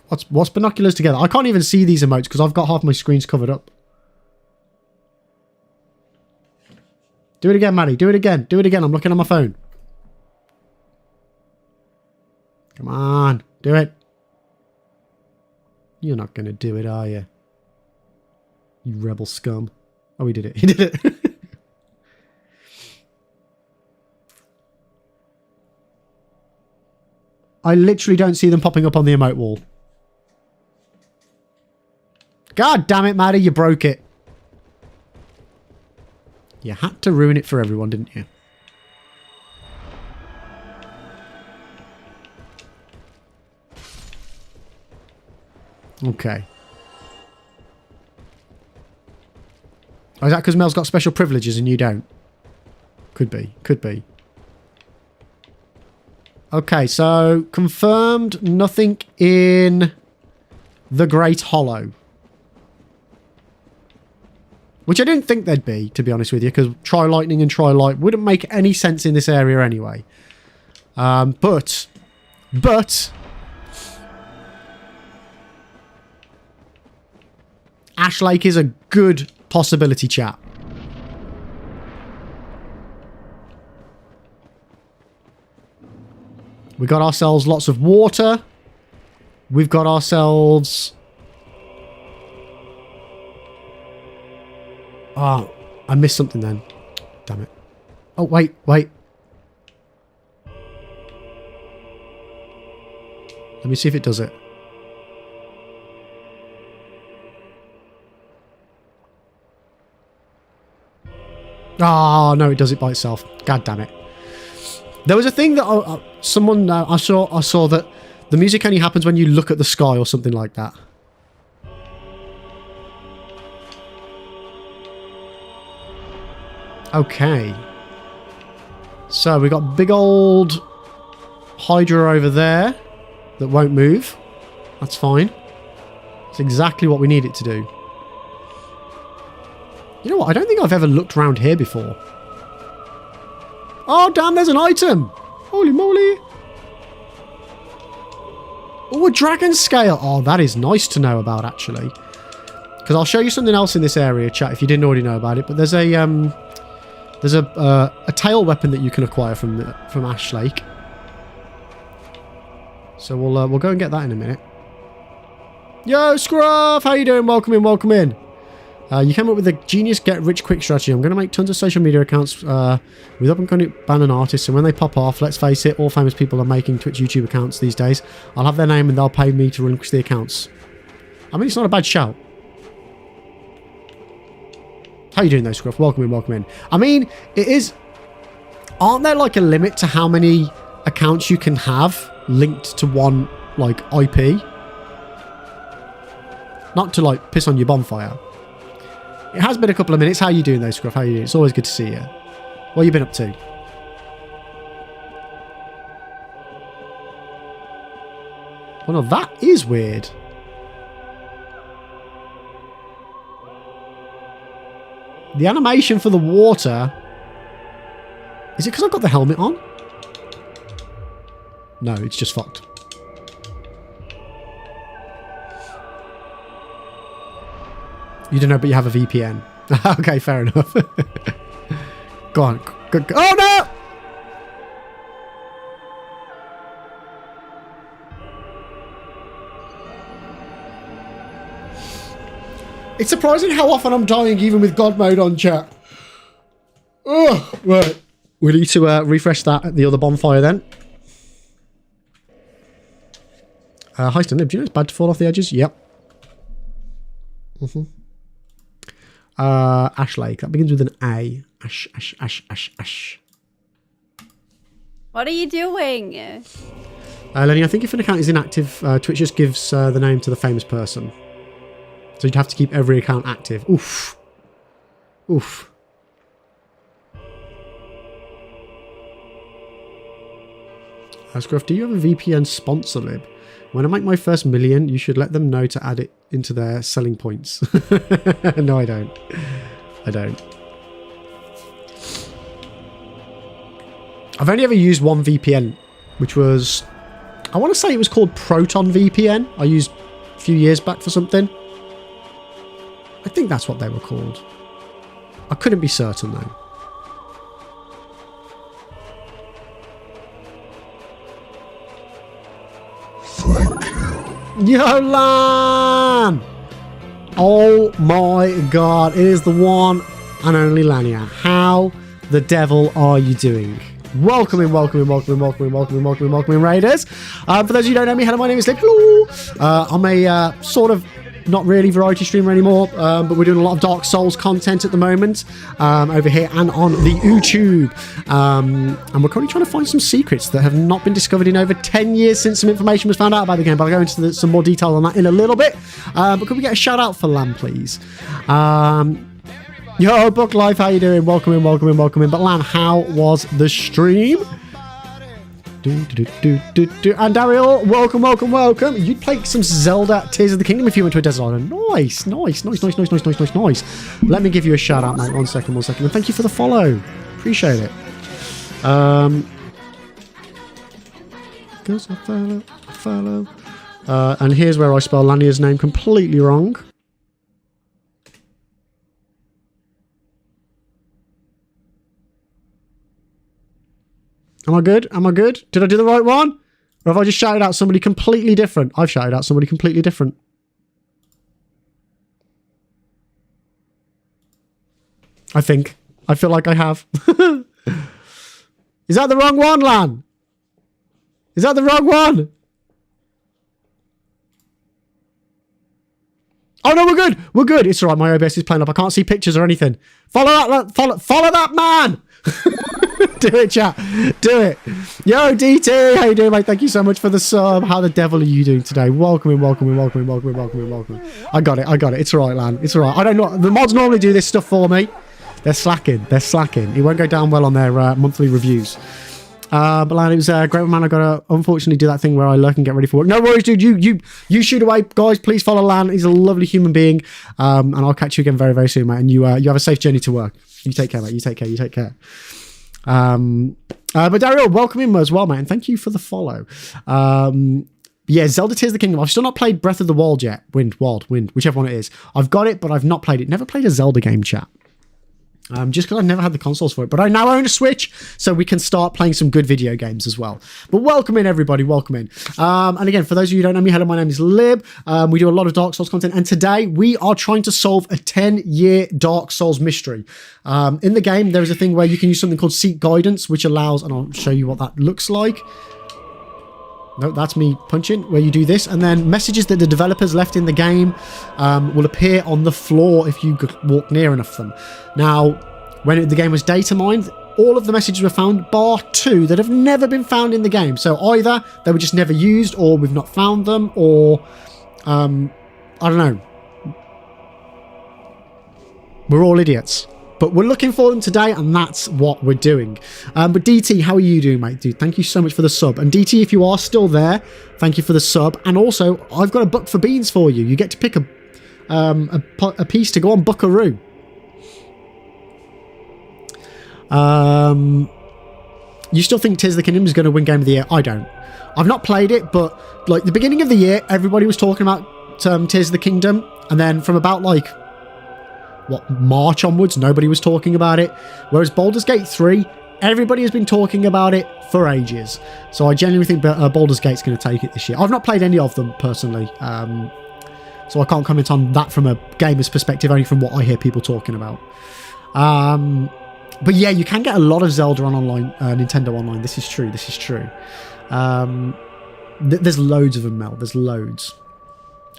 Speaker 1: What's binoculars together? I can't even see these emotes because I've got half my screens covered up. Do it again, Maddie. Do it again. Do it again. I'm looking at my phone. Come on. Do it. You're not going to do it, are you? You rebel scum. Oh, he did it. He did it. I literally don't see them popping up on the emote wall. God damn it, Maddie, you broke it. You had to ruin it for everyone, didn't you? Okay. Oh, is that because Mel's got special privileges and you don't? Could be. Could be. Okay, so confirmed nothing in the Great Hollow. Which I didn't think there'd be, to be honest with you, because Tri-Lightning and Tri-Light wouldn't make any sense in this area anyway. But... Ash Lake is a good possibility, chat. We got ourselves lots of water. We've got ourselves... Oh, I missed something then. Damn it. Oh, wait. Let me see if it does it. Oh, no, it does it by itself. God damn it. There was a thing that I saw that the music only happens when you look at the sky or something like that. Okay. So we got big old Hydra over there that won't move. That's fine. It's exactly what we need it to do. You know what? I don't think I've ever looked around here before. Oh, damn, there's an item. Holy moly. Oh, a dragon scale. Oh, that is nice to know about, actually. Because I'll show you something else in this area, chat, if you didn't already know about it. But there's a tail weapon that you can acquire from Ash Lake. So we'll go and get that in a minute. Yo, Scruff! How you doing? Welcome in, welcome in. You came up with a genius get-rich-quick strategy. I'm going to make tons of social media accounts with up-and-coming band and artists, and when they pop off, let's face it, all famous people are making Twitch, YouTube accounts these days. I'll have their name and they'll pay me to relinquish the accounts. I mean, it's not a bad shout. How you doing though, Scruff? Welcome in, welcome in. I mean, it is... Aren't there like a limit to how many accounts you can have linked to one, like, IP? Not to, like, piss on your bonfire. It has been a couple of minutes. How you doing though, Scruff? How you doing? It's always good to see you. What have you been up to? Well, no, that is weird. The animation for the water... Is it because I've got the helmet on? No, it's just fucked. You don't know, but you have a VPN. Okay, fair enough. Go on. Go. Oh, no! It's surprising how often I'm dying even with God mode on, chat. Oh, right. We need to refresh that at the other bonfire then. Hi, Stanley. Do you know it's bad to fall off the edges? Yep. Ash Lake. That begins with an A. Ash.
Speaker 10: What are you doing?
Speaker 1: Lenny, I think if an account is inactive, Twitch just gives the name to the famous person. So you'd have to keep every account active. Oof. Scruff, do you have a VPN sponsor lib? When I make my first million, you should let them know to add it into their selling points. No, I don't. I've only ever used one VPN, which was... I want to say it was called Proton VPN. I used a few years back for something. I think that's what they were called. I couldn't be certain though. Yo, Lan! Oh my god, it is the one and only Lania. How the devil are you doing? Welcome in, Raiders. For those of you who don't know me, hello, my name is Lib. Hello. I'm a sort of not really variety streamer anymore, but we're doing a lot of Dark Souls content at the moment over here and on the YouTube. And we're currently trying to find some secrets that have not been discovered in over 10 years since some information was found out about the game, but I'll go into some more detail on that in a little bit. But could we get a shout out for Lan, please? Yo, Book Life, how you doing? Welcome in. But Lan, how was the stream? And Daryl, welcome. You'd play some Zelda Tears of the Kingdom if you went to a desert island. Nice. Let me give you a shout out, mate. One second. And thank you for the follow. Appreciate it. Because I follow. And here's where I spell Lania's name completely wrong. Am I good? Did I do the right one? Or have I just shouted out somebody completely different? I've shouted out somebody completely different. I think. I feel like I have. Is that the wrong one, Lan? Is that the wrong one? Oh no, we're good. It's alright, my OBS is playing up. I can't see pictures or anything. Follow that man! Do it, chat. Do it. Yo, DT, how you doing, mate? Thank you so much for the sub. How the devil are you doing today? Welcome in. I got it. It's all right, Lan. It's all right. I don't know. The mods normally do this stuff for me. They're slacking. It won't go down well on their monthly reviews. But Lan, it was a great, man. I got to unfortunately do that thing where I lurk and get ready for work. No worries, dude. You shoot away, guys. Please follow Lan. He's a lovely human being. And I'll catch you again very, very soon, mate. And you have a safe journey to work. You take care, mate. You take care. But Daryl, welcome in as well, mate, and thank you for the follow. Yeah, Zelda Tears of the Kingdom. I've still not played Breath of the Wild yet. Wind, whichever one it is. I've got it, but I've not played it. Never played a Zelda game, chat. Just because I've never had the consoles for it. But I now own a Switch, so we can start playing some good video games as well. But welcome in, everybody. Welcome in. And again, for those of you who don't know me, hello, my name is Lib. We do a lot of Dark Souls content. And today, we are trying to solve a 10-year Dark Souls mystery. In the game, there is a thing where you can use something called Seek Guidance, which allows, and I'll show you what that looks like. No, that's me punching, where you do this. And then messages that the developers left in the game will appear on the floor if you walk near enough of them. Now, when the game was data mined, all of the messages were found, bar 2 that have never been found in the game. So either they were just never used, or we've not found them, or I don't know. We're all idiots. But we're looking for them today, and that's what we're doing. But DT, how are you doing, mate? Dude, thank you so much for the sub. And DT, if you are still there, thank you for the sub. And also, I've got a book for beans for you. You get to pick a piece to go on Buckaroo. You still think Tears of the Kingdom is going to win Game of the Year? I don't. I've not played it, but like the beginning of the year, everybody was talking about Tears of the Kingdom, and then from about like March onwards, nobody was talking about it. Whereas Baldur's Gate 3, everybody has been talking about it for ages. So I genuinely think Baldur's Gate's going to take it this year. I've not played any of them personally, so I can't comment on that from a gamer's perspective, only from what I hear people talking about. But yeah, you can get a lot of Zelda on online, Nintendo Online. This is true. There's loads of them, Mel. There's loads.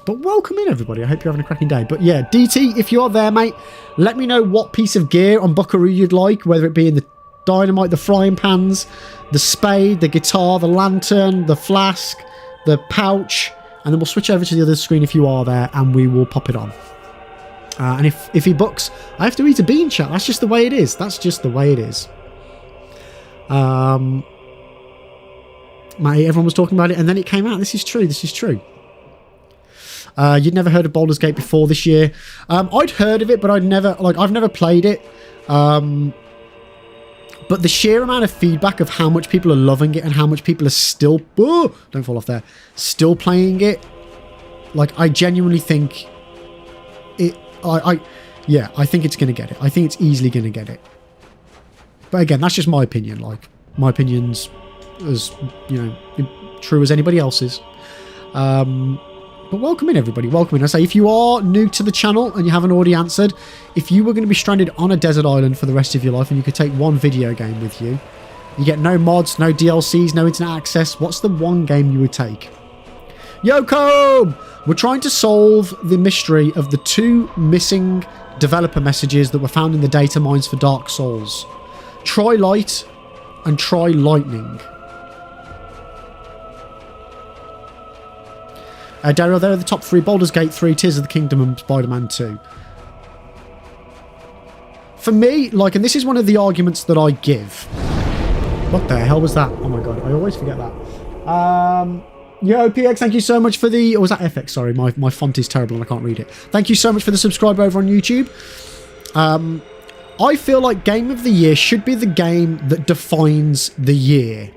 Speaker 1: But welcome in, everybody. I hope you're having a cracking day. But yeah, DT, if you're there, mate, let me know what piece of gear on Buckaroo you'd like, whether it be in the dynamite, the frying pans, the spade, the guitar, the lantern, the flask, the pouch, and then we'll switch over to the other screen if you are there, and we will pop it on. And if he books, I have to eat a bean, chat. That's just the way it is. Mate, everyone was talking about it, and then it came out. This is true. You'd never heard of Baldur's Gate before this year. I'd heard of it, but I've never played it. But But the sheer amount of feedback of how much people are loving it and how much people are still, don't fall off there, still playing it. Like, I genuinely think I think it's going to get it. I think it's easily going to get it. But again, that's just my opinion. Like, my opinion's as, you know, true as anybody else's. But welcome in, everybody. Welcome in. I say, if you are new to the channel and you haven't already answered, if you were going to be stranded on a desert island for the rest of your life and you could take one video game with you, you get no mods, no DLCs, no internet access, what's the one game you would take? Yoko! We're trying to solve the mystery of the 2 missing developer messages that were found in the data mines for Dark Souls. Try light and try lightning. Daryl, there are the top 3: Baldur's Gate 3, Tears of the Kingdom, and Spider-Man 2. For me, like, and this is one of the arguments that I give. What the hell was that? Oh my god, I always forget that. Yo, PX, thank you so much for the... Or was that FX? Sorry, my font is terrible and I can't read it. Thank you so much for the subscribe over on YouTube. I feel like Game of the Year should be the game that defines the year.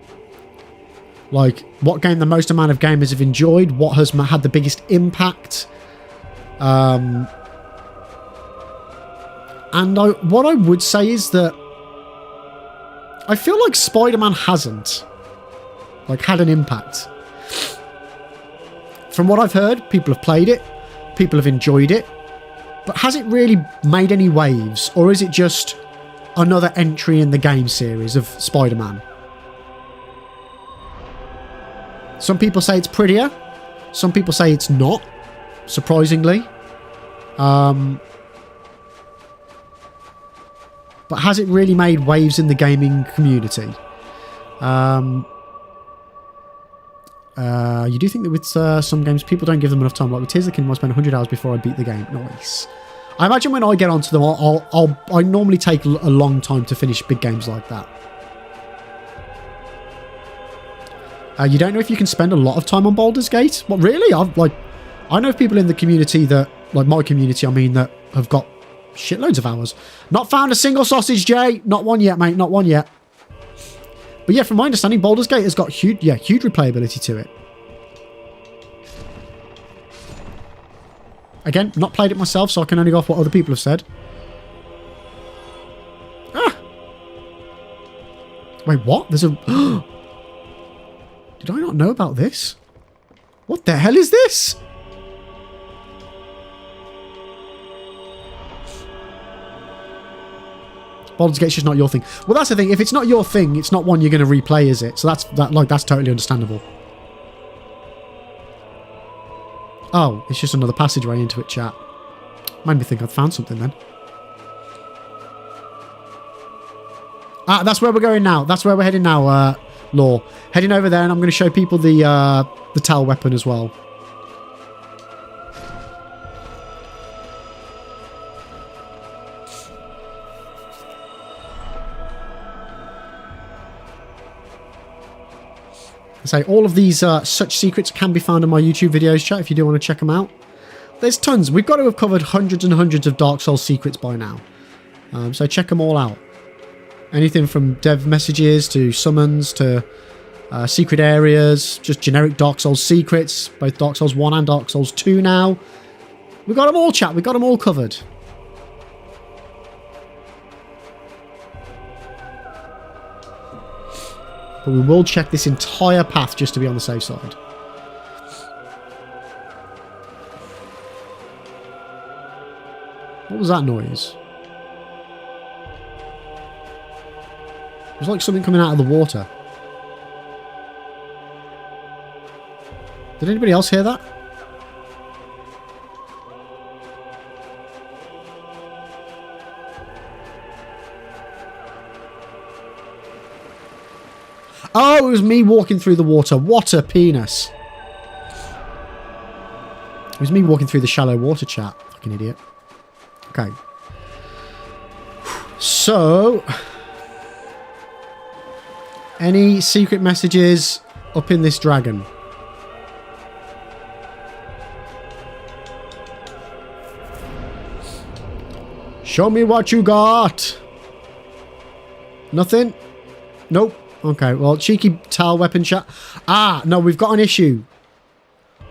Speaker 1: Like, what game the most amount of gamers have enjoyed, what has had the biggest impact. And what I would say is that I feel like Spider-Man hasn't, like, had an impact. From what I've heard, people have played it, people have enjoyed it, but has it really made any waves, or is it just another entry in the game series of Spider-Man? Some people say it's prettier, some people say it's not, surprisingly. But has it really made waves in the gaming community? You do think that with some games, people don't give them enough time. Like with Tears of the Kingdom, I spend 100 hours before I beat the game. Nice. I imagine when I get onto them, I normally take a long time to finish big games like that. You don't know if you can spend a lot of time on Baldur's Gate? What, really? I know people in the community that, like my community, I mean, that have got shitloads of hours. Not found a single sausage, Jay. Not one yet, mate. Not one yet. But yeah, from my understanding, Baldur's Gate has got huge replayability to it. Again, not played it myself, so I can only go off what other people have said. Ah! Wait, what? There's a... Did I not know about this? What the hell is this? Baldur's Gate's just not your thing. Well, that's the thing. If it's not your thing, it's not one you're going to replay, is it? So that's totally understandable. Oh, it's just another passageway into it, chat. Made me think I'd found something then. Ah, that's where we're going now. That's where we're heading now, Law. Heading over there, and I'm going to show people the Tal weapon as well. Say all of these such secrets can be found in my YouTube videos, chat, if you do want to check them out. There's tons. We've got to have covered hundreds and hundreds of Dark Souls secrets by now. So check them all out. Anything from dev messages to summons to secret areas, just generic Dark Souls secrets, both Dark Souls 1 and Dark Souls 2 now. We've got them all, chat. We've got them all covered. But we will check this entire path just to be on the safe side. What was that noise? It was like something coming out of the water. Did anybody else hear that? Oh, it was me walking through the water. What a penis. It was me walking through the shallow water, chat. Fucking idiot. Okay. So... any secret messages up in this dragon? Show me what you got. Nothing? Nope. Okay, well, cheeky tail weapon chat. Ah, no, we've got an issue.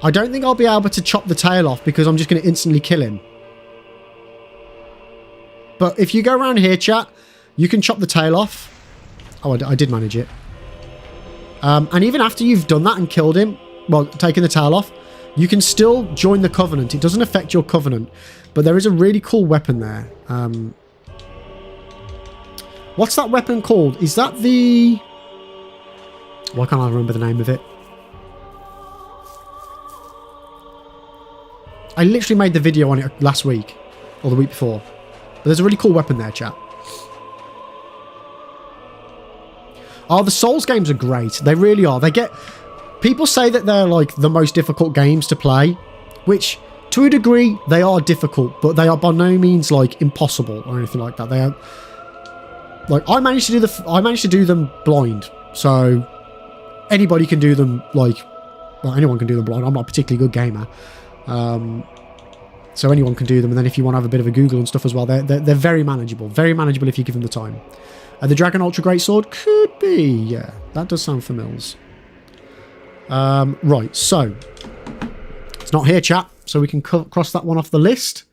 Speaker 1: I don't think I'll be able to chop the tail off because I'm just going to instantly kill him. But if you go around here, chat, you can chop the tail off. Oh, I did manage it. And even after you've done that and killed him, well, taken the tail off, you can still join the Covenant. It doesn't affect your Covenant. But there is a really cool weapon there. What's that weapon called? Is that the... Why can't I remember the name of it? I literally made the video on it last week. Or the week before. But there's a really cool weapon there, chat. Oh, the Souls games are great. They really are. They get... People say that they're like the most difficult games to play. Which, to a degree, they are difficult. But they are by no means like impossible or anything like that. They are... Like, I managed to do them blind. So, anybody can do them, like... Well, anyone can do them blind. I'm not a particularly good gamer. So anyone can do them. And then if you want to have a bit of a Google and stuff as well, they're very manageable. Very manageable if you give them the time. The Dragon Ultra Greatsword? Could be. Yeah, that does sound familiar. Right, so... It's not here, chat. So we can cross that one off the list.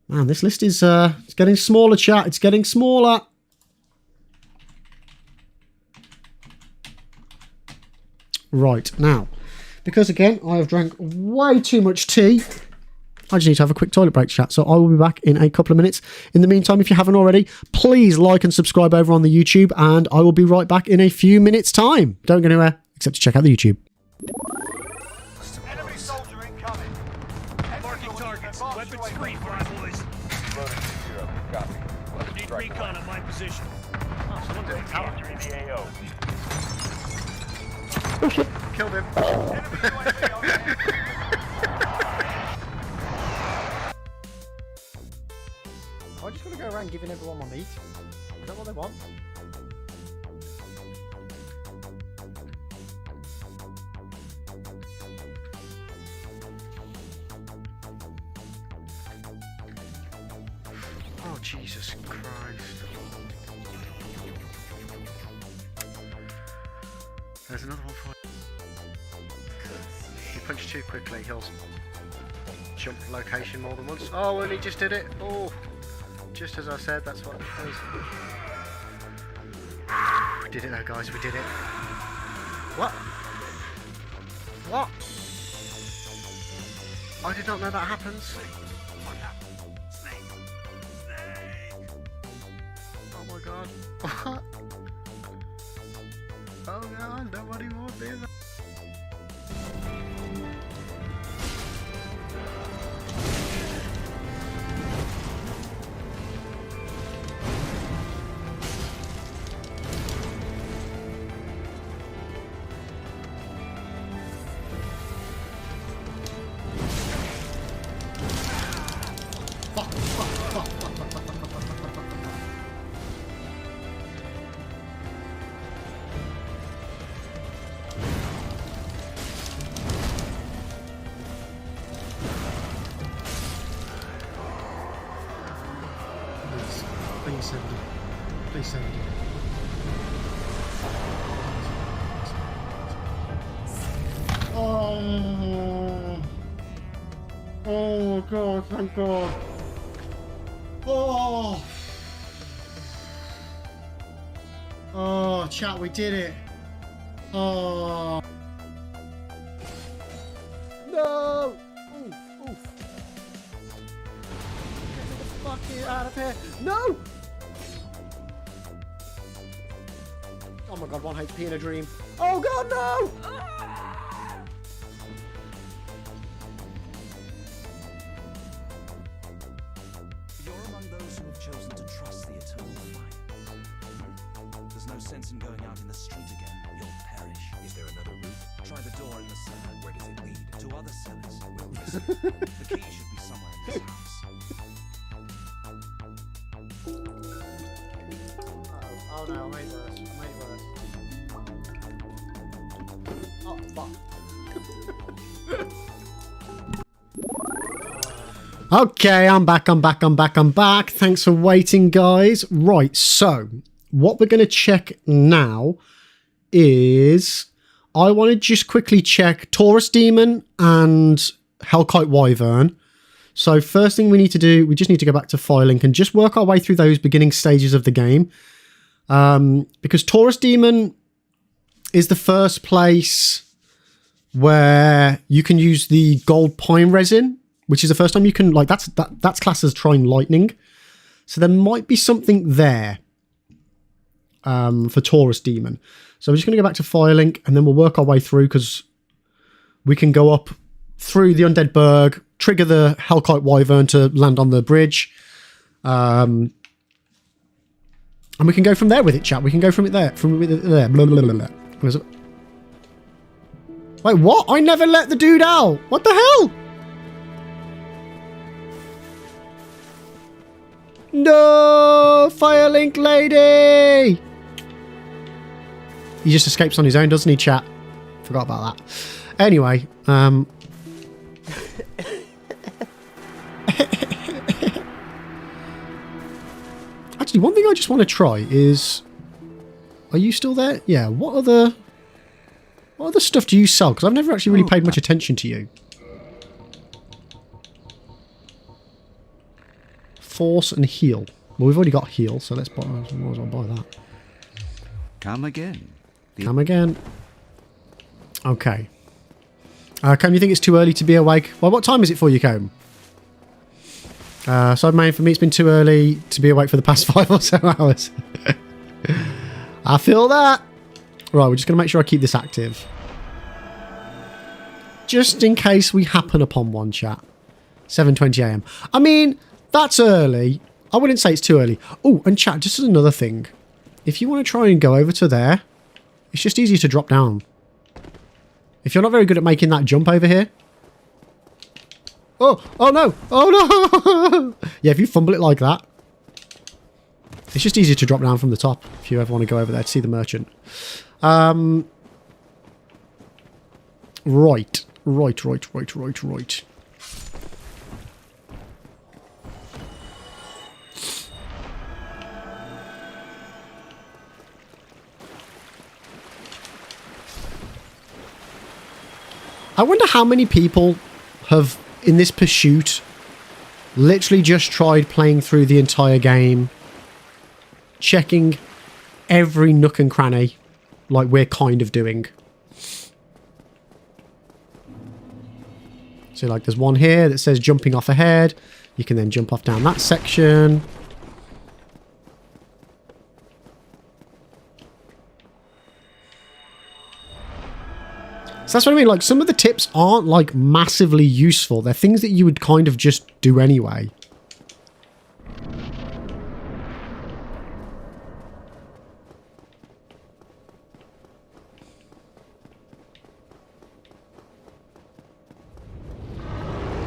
Speaker 1: Man, this list is it's getting smaller, chat. It's getting smaller. Right, now, because again, I have drank way too much tea, I just need to have a quick toilet break, chat. So I will be back in a couple of minutes. In the meantime, if you haven't already, please like and subscribe over on the YouTube, and I will be right back in a few minutes' time. Don't go anywhere, except to check out the YouTube.
Speaker 7: Enemy soldier incoming.
Speaker 10: Marking targets. Weapons free for our boys.
Speaker 7: Loading 0. Copy.
Speaker 10: Need recon at my position.
Speaker 7: Someone's encountering the AO.
Speaker 1: Killed him.
Speaker 7: Enemy UAV overhead.
Speaker 1: I just want to go around giving everyone my meat. Is that what they want? Oh, Jesus Christ. There's another one for you. You punch too quickly, he'll jump location more than once. Oh, and he just did it. Oh. Just as I said, that's what it does. We did it though, guys, we did it. What? What? I did not know that happens. Oh my god. What? Oh god, nobody would do that. Please send it. Please send it. Oh. Oh god, thank god. Oh. Oh, chat, we did it. Oh. No. Oof, oof. Get the fuck out of here. No. Oh my god, 1 HP in a dream. Oh god, no!
Speaker 11: You're among those who have chosen to trust the eternal fire. There's no sense in going out in the street again. You'll perish. Is there another route? Try the door in the cellar. Where does it lead? To other cellars. We'll listen. The key should be somewhere in this house.
Speaker 1: Oh no, I made worse. Oh, fuck. Okay, I'm back. Thanks for waiting, guys. Right, so what we're going to check now is I want to just quickly check Taurus Demon and Hellkite Wyvern. So first thing we need to do, we just need to go back to Firelink and just work our way through those beginning stages of the game. Because Taurus Demon is the first place where you can use the gold pine resin, which is the first time you can, like, that's classed as Trine Lightning. So there might be something there for Taurus Demon. So we're just going to go back to Firelink and then we'll work our way through because we can go up through the Undead Burg, trigger the Hellkite Wyvern to land on the bridge. And we can go from there with it, chat. We can go from it there. From it there. Blah, blah, blah, blah. Wait, what? I never let the dude out. What the hell? No, Firelink lady. He just escapes on his own, doesn't he, chat? Forgot about that. Anyway, actually, one thing I just want to try is... Are you still there? Yeah, what other stuff do you sell? Because I've never actually really paid much attention to you. Force and heal. Well, we've already got heal, so let's buy, might as well buy that.
Speaker 5: Come again.
Speaker 1: Come again. Okay. Combe, you think it's too early to be awake? Well, what time is it for you, Combe? So, man, for me, it's been too early to be awake for the past 5 or so hours. I feel that. Right, we're just going to make sure I keep this active. Just in case we happen upon one, chat. 7:20 AM. I mean, that's early. I wouldn't say it's too early. Oh, and chat, just as another thing. If you want to try and go over to there, it's just easier to drop down. If you're not very good at making that jump over here. Oh no. Oh no. Yeah, if you fumble it like that. It's just easier to drop down from the top if you ever want to go over there to see the merchant. Right. I wonder how many people have, in this pursuit, literally just tried playing through the entire game, checking every nook and cranny, like we're kind of doing. So, like, there's one here that says jumping off ahead. You can then jump off down that section. So that's what I mean, like, some of the tips aren't, like, massively useful. They're things that you would kind of just do anyway.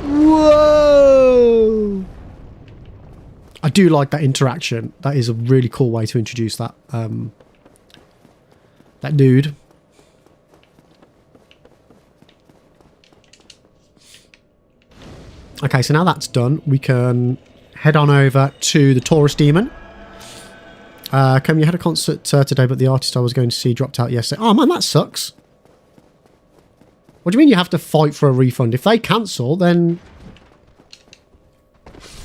Speaker 1: Whoa! I do like that interaction. That is a really cool way to introduce that, that dude. Okay, so now that's done, we can head on over to the Taurus Demon. Combe, you had a concert today, but the artist I was going to see dropped out yesterday. Oh man, that sucks. What do you mean you have to fight for a refund? If they cancel, then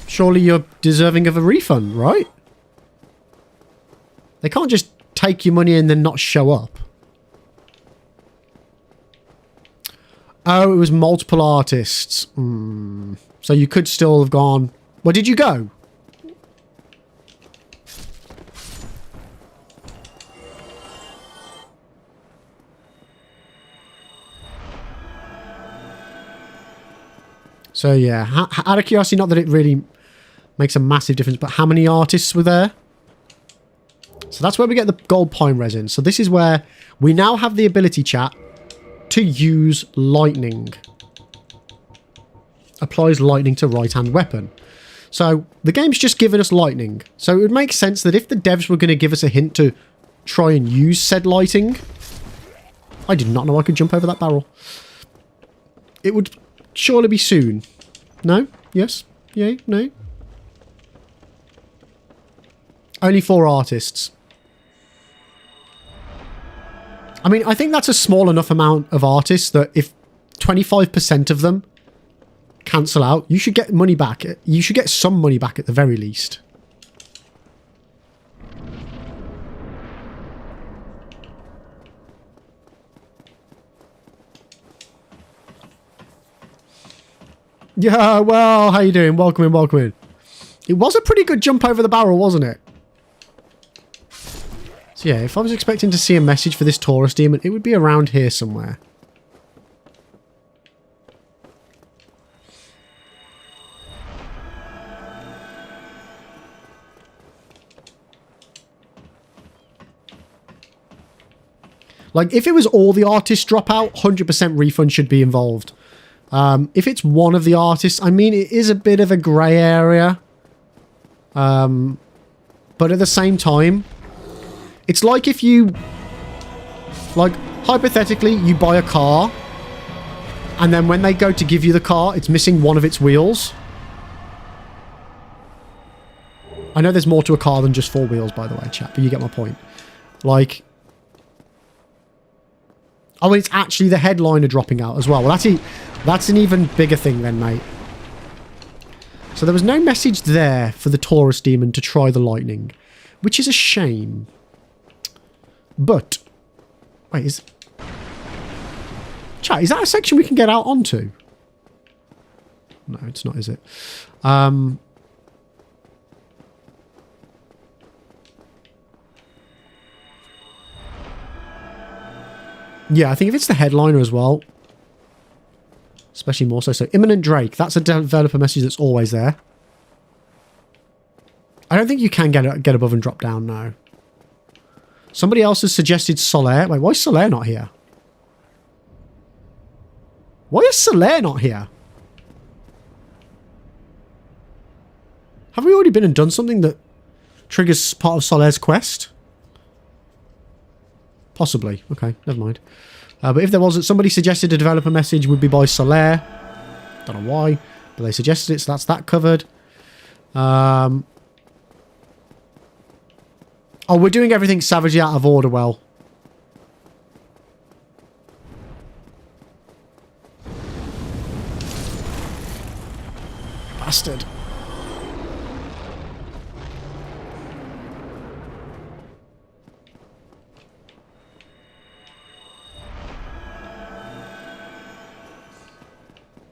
Speaker 1: surely you're deserving of a refund, right? They can't just take your money and then not show up. Oh, it was multiple artists. So you could still have gone... Where did you go? So yeah, out of curiosity, not that it really makes a massive difference, but how many artists were there? So that's where we get the gold pine resin. So this is where we now have the ability, chat, to use lightning. Applies lightning to right-hand weapon. So the game's just given us lightning. So it would make sense that if the devs were going to give us a hint to try and use said lighting... I did not know I could jump over that barrel. It would surely be soon. No? Yes? Yay? No? Only 4 artists. I mean, I think that's a small enough amount of artists that if 25% of them cancel out, you should get money back. You should get some money back at the very least. Yeah, well, how you doing? Welcome in, welcome in. It was a pretty good jump over the barrel, wasn't it? So yeah, if I was expecting to see a message for this Taurus demon, it would be around here somewhere. Like, if it was all the artists drop out, 100% refund should be involved. If it's one of the artists, I mean, it is a bit of a grey area. But at the same time, it's like if you, like, hypothetically, you buy a car, and then when they go to give you the car, it's missing one of its wheels. I know there's more to a car than just 4 wheels, by the way, chat, but you get my point. Like, oh, it's actually the headliner dropping out as well. Well, that's an even bigger thing then, mate. So there was no message there for the Taurus demon to try the lightning, which is a shame. But, wait, chat, is that a section we can get out onto? No, it's not, is it? Yeah, I think if it's the headliner as well, especially more so. So, Imminent Drake, that's a developer message that's always there. I don't think you can get above and drop down now. Somebody else has suggested Solaire. Wait, why is Solaire not here? Why is Solaire not here? Have we already been and done something that triggers part of Solaire's quest? Possibly. Okay, never mind. But if there wasn't, somebody suggested a developer message would be by Solaire. Don't know why, but they suggested it, so that's that covered. Oh, we're doing everything savagely out of order, well. Bastard.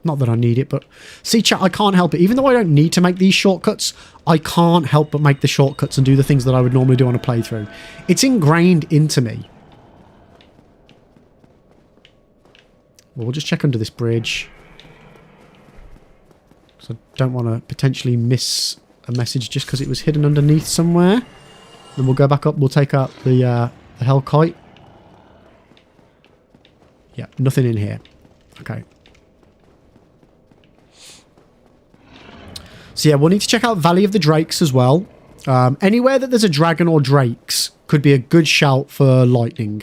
Speaker 1: Not that I need it, but... See, chat, I can't help it. Even though I don't need to make these shortcuts, I can't help but make the shortcuts and do the things that I would normally do on a playthrough. It's ingrained into me. Well, we'll just check under this bridge. Because I don't want to potentially miss a message just because it was hidden underneath somewhere. Then we'll go back up. We'll take out the Hellkite. Yeah, nothing in here. Okay. So yeah, we'll need to check out Valley of the Drakes as well. Anywhere that there's a dragon or drakes could be a good shout for lightning.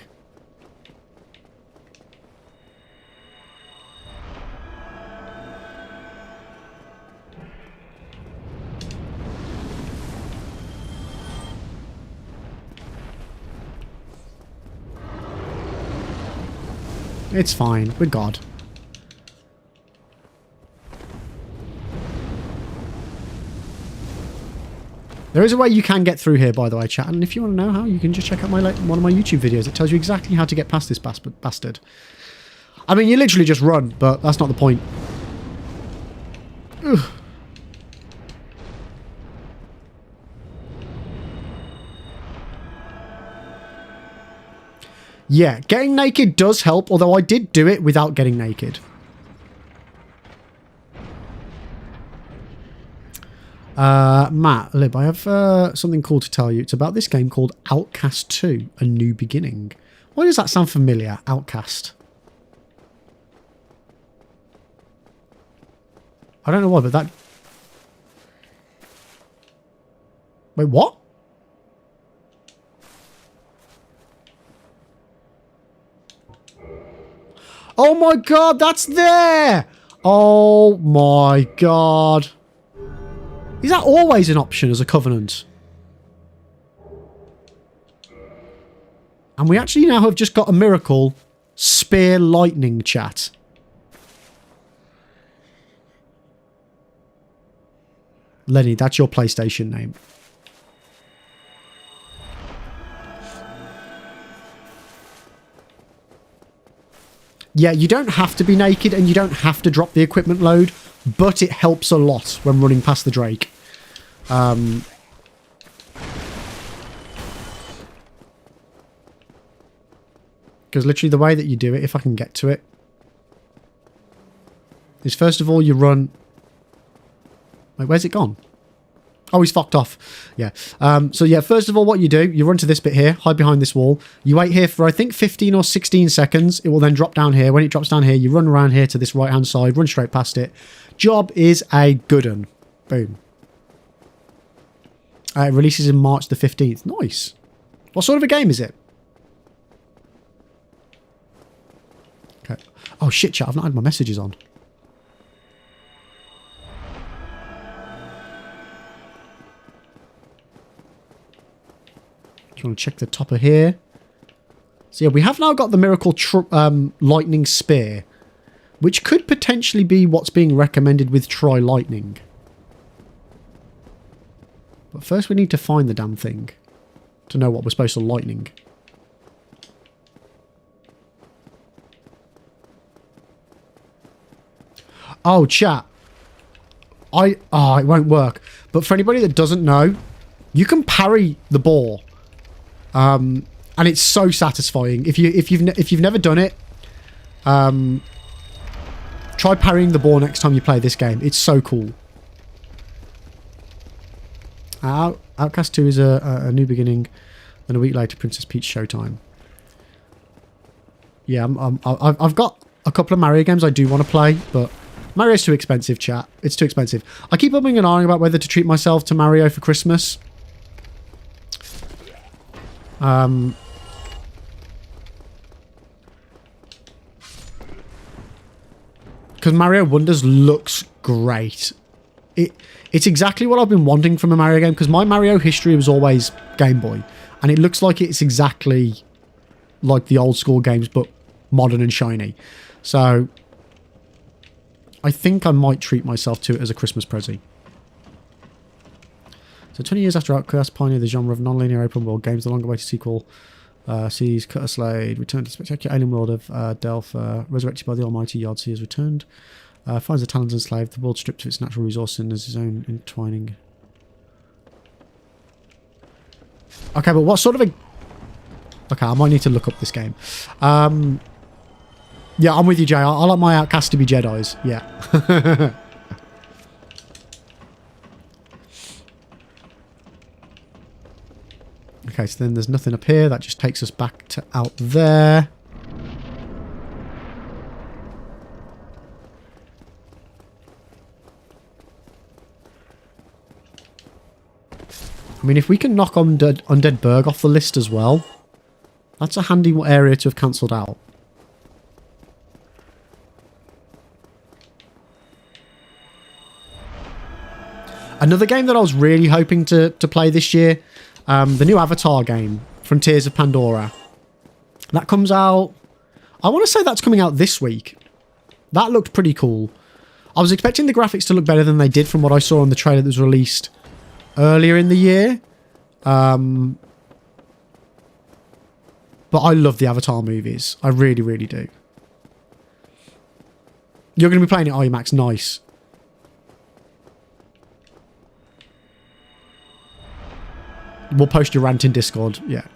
Speaker 1: It's fine. We're God. There is a way you can get through here, by the way, chat. And if you want to know how, you can just check out one of my YouTube videos. It tells you exactly how to get past this bastard. I mean, you literally just run, but that's not the point. Ugh. Yeah, getting naked does help, although I did do it without getting naked. Matt, Lib, I have something cool to tell you. It's about this game called Outcast 2, A New Beginning. Why does that sound familiar? Outcast. I don't know why, but that... Wait, what? Oh my god, that's there! Oh my god. Is that always an option as a Covenant? And we actually now have just got a miracle spear lightning, chat. Lenny, that's your PlayStation name. Yeah, you don't have to be naked and you don't have to drop the equipment load, but it helps a lot when running past the Drake. Because literally the way that you do it, if I can get to it, is first of all you run... Wait, where's it gone? Oh, he's fucked off. Yeah. So yeah, first of all, what you do, you run to this bit here, hide behind this wall. You wait here for, I think, 15 or 16 seconds. It will then drop down here. When it drops down here, you run around here to this right-hand side, run straight past it. Job is a good un. Boom. It releases in March the 15th. Nice. What sort of a game is it? Okay. Oh, shit, chat. I've not had my messages on. Do you want to check the top of here? So yeah, we have now got the Miracle Lightning Spear, which could potentially be what's being recommended with Try Lightning. But first we need to find the damn thing to know what we're supposed to lightning. Oh, chat. It won't work. But for anybody that doesn't know, you can parry the boar. And it's so satisfying. If you've never done it, try parrying the ball next time you play this game. It's so cool. Outcast 2 is a new beginning. Then a week later, Princess Peach Showtime. Yeah, I've got a couple of Mario games I do want to play, but Mario's too expensive, chat. It's too expensive. I keep umming and ahhing about whether to treat myself to Mario for Christmas. Because Mario Wonders looks great. It's exactly what I've been wanting from a Mario game, because my Mario history was always Game Boy, and it looks like it's exactly like the old school games, but modern and shiny. So I think I might treat myself to it as a Christmas present. So 20 years after Outcast pioneered the genre of non-linear open world games, the longer-awaited sequel sees Cutter Slade return to the spectacular alien world of Delph, resurrected by the almighty Yahtzee, has returned. Finds the talons enslaved, the world stripped of its natural resources and his own entwining. Okay, but what sort of a... Okay, I might need to look up this game. Yeah, I'm with you, Jay. I like my Outcast to be Jedis. Yeah. Okay, so then there's nothing up here. That just takes us back to out there. I mean, if we can knock Undead Burg off the list as well, that's a handy area to have cancelled out. Another game that I was really hoping to play this year, the new Avatar game, Frontiers of Pandora. That comes out... I want to say that's coming out this week. That looked pretty cool. I was expecting the graphics to look better than they did from what I saw on the trailer that was released earlier in the year. But I love the Avatar movies. I really, really do. You're going to be playing it, are you, Max? Nice. We'll post your rant in Discord. Yeah.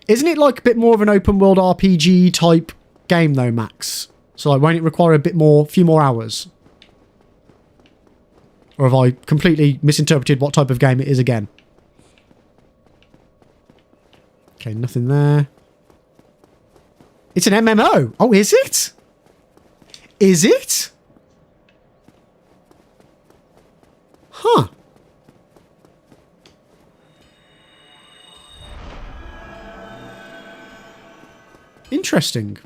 Speaker 1: Isn't it like a bit more of an open world RPG type game though, Max? So like, won't it require a bit more, few more hours? Or have I completely misinterpreted what type of game it is again? Okay, nothing there. It's an MMO. Oh, is it? Is it? Huh. Interesting.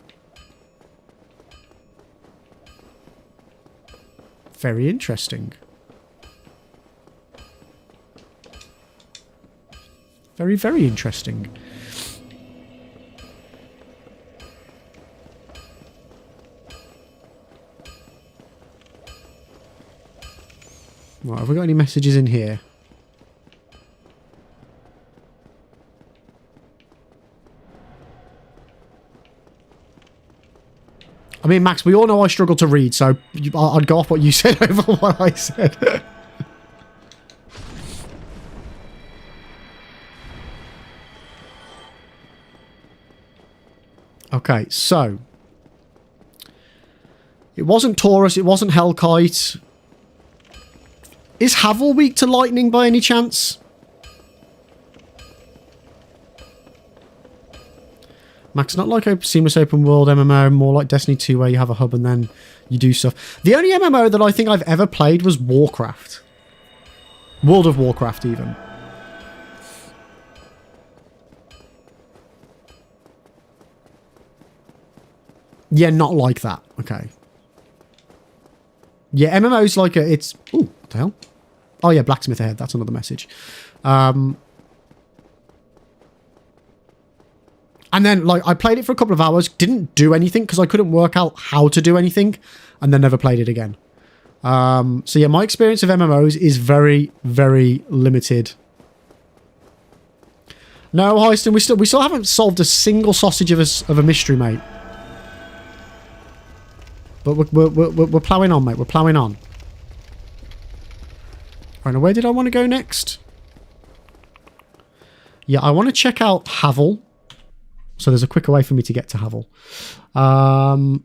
Speaker 1: Very interesting. Very, very interesting. Right, have we got any messages in here? I mean, Max, we all know I struggle to read, so I'd go off what you said over what I said. Okay, so it wasn't Taurus, it wasn't Hellkite. Is Havel weak to lightning by any chance? Max, not like a seamless open world MMO, more like Destiny 2 where you have a hub and then you do stuff. The only MMO that I think I've ever played was Warcraft. World of Warcraft, even. Yeah, not like that. Okay. Yeah, MMO's like a... It's... Ooh, what the hell? Oh, yeah, blacksmith ahead. That's another message. And then, like, I played it for a couple of hours, didn't do anything because I couldn't work out how to do anything, and then never played it again. So, yeah, my experience of MMOs is very, very limited. No, Heiston, we still haven't solved a single sausage of a mystery, mate. But we're ploughing on, mate. We're ploughing on. Right, now where did I want to go next? Yeah, I want to check out Havel. So there's a quicker way for me to get to Havel. And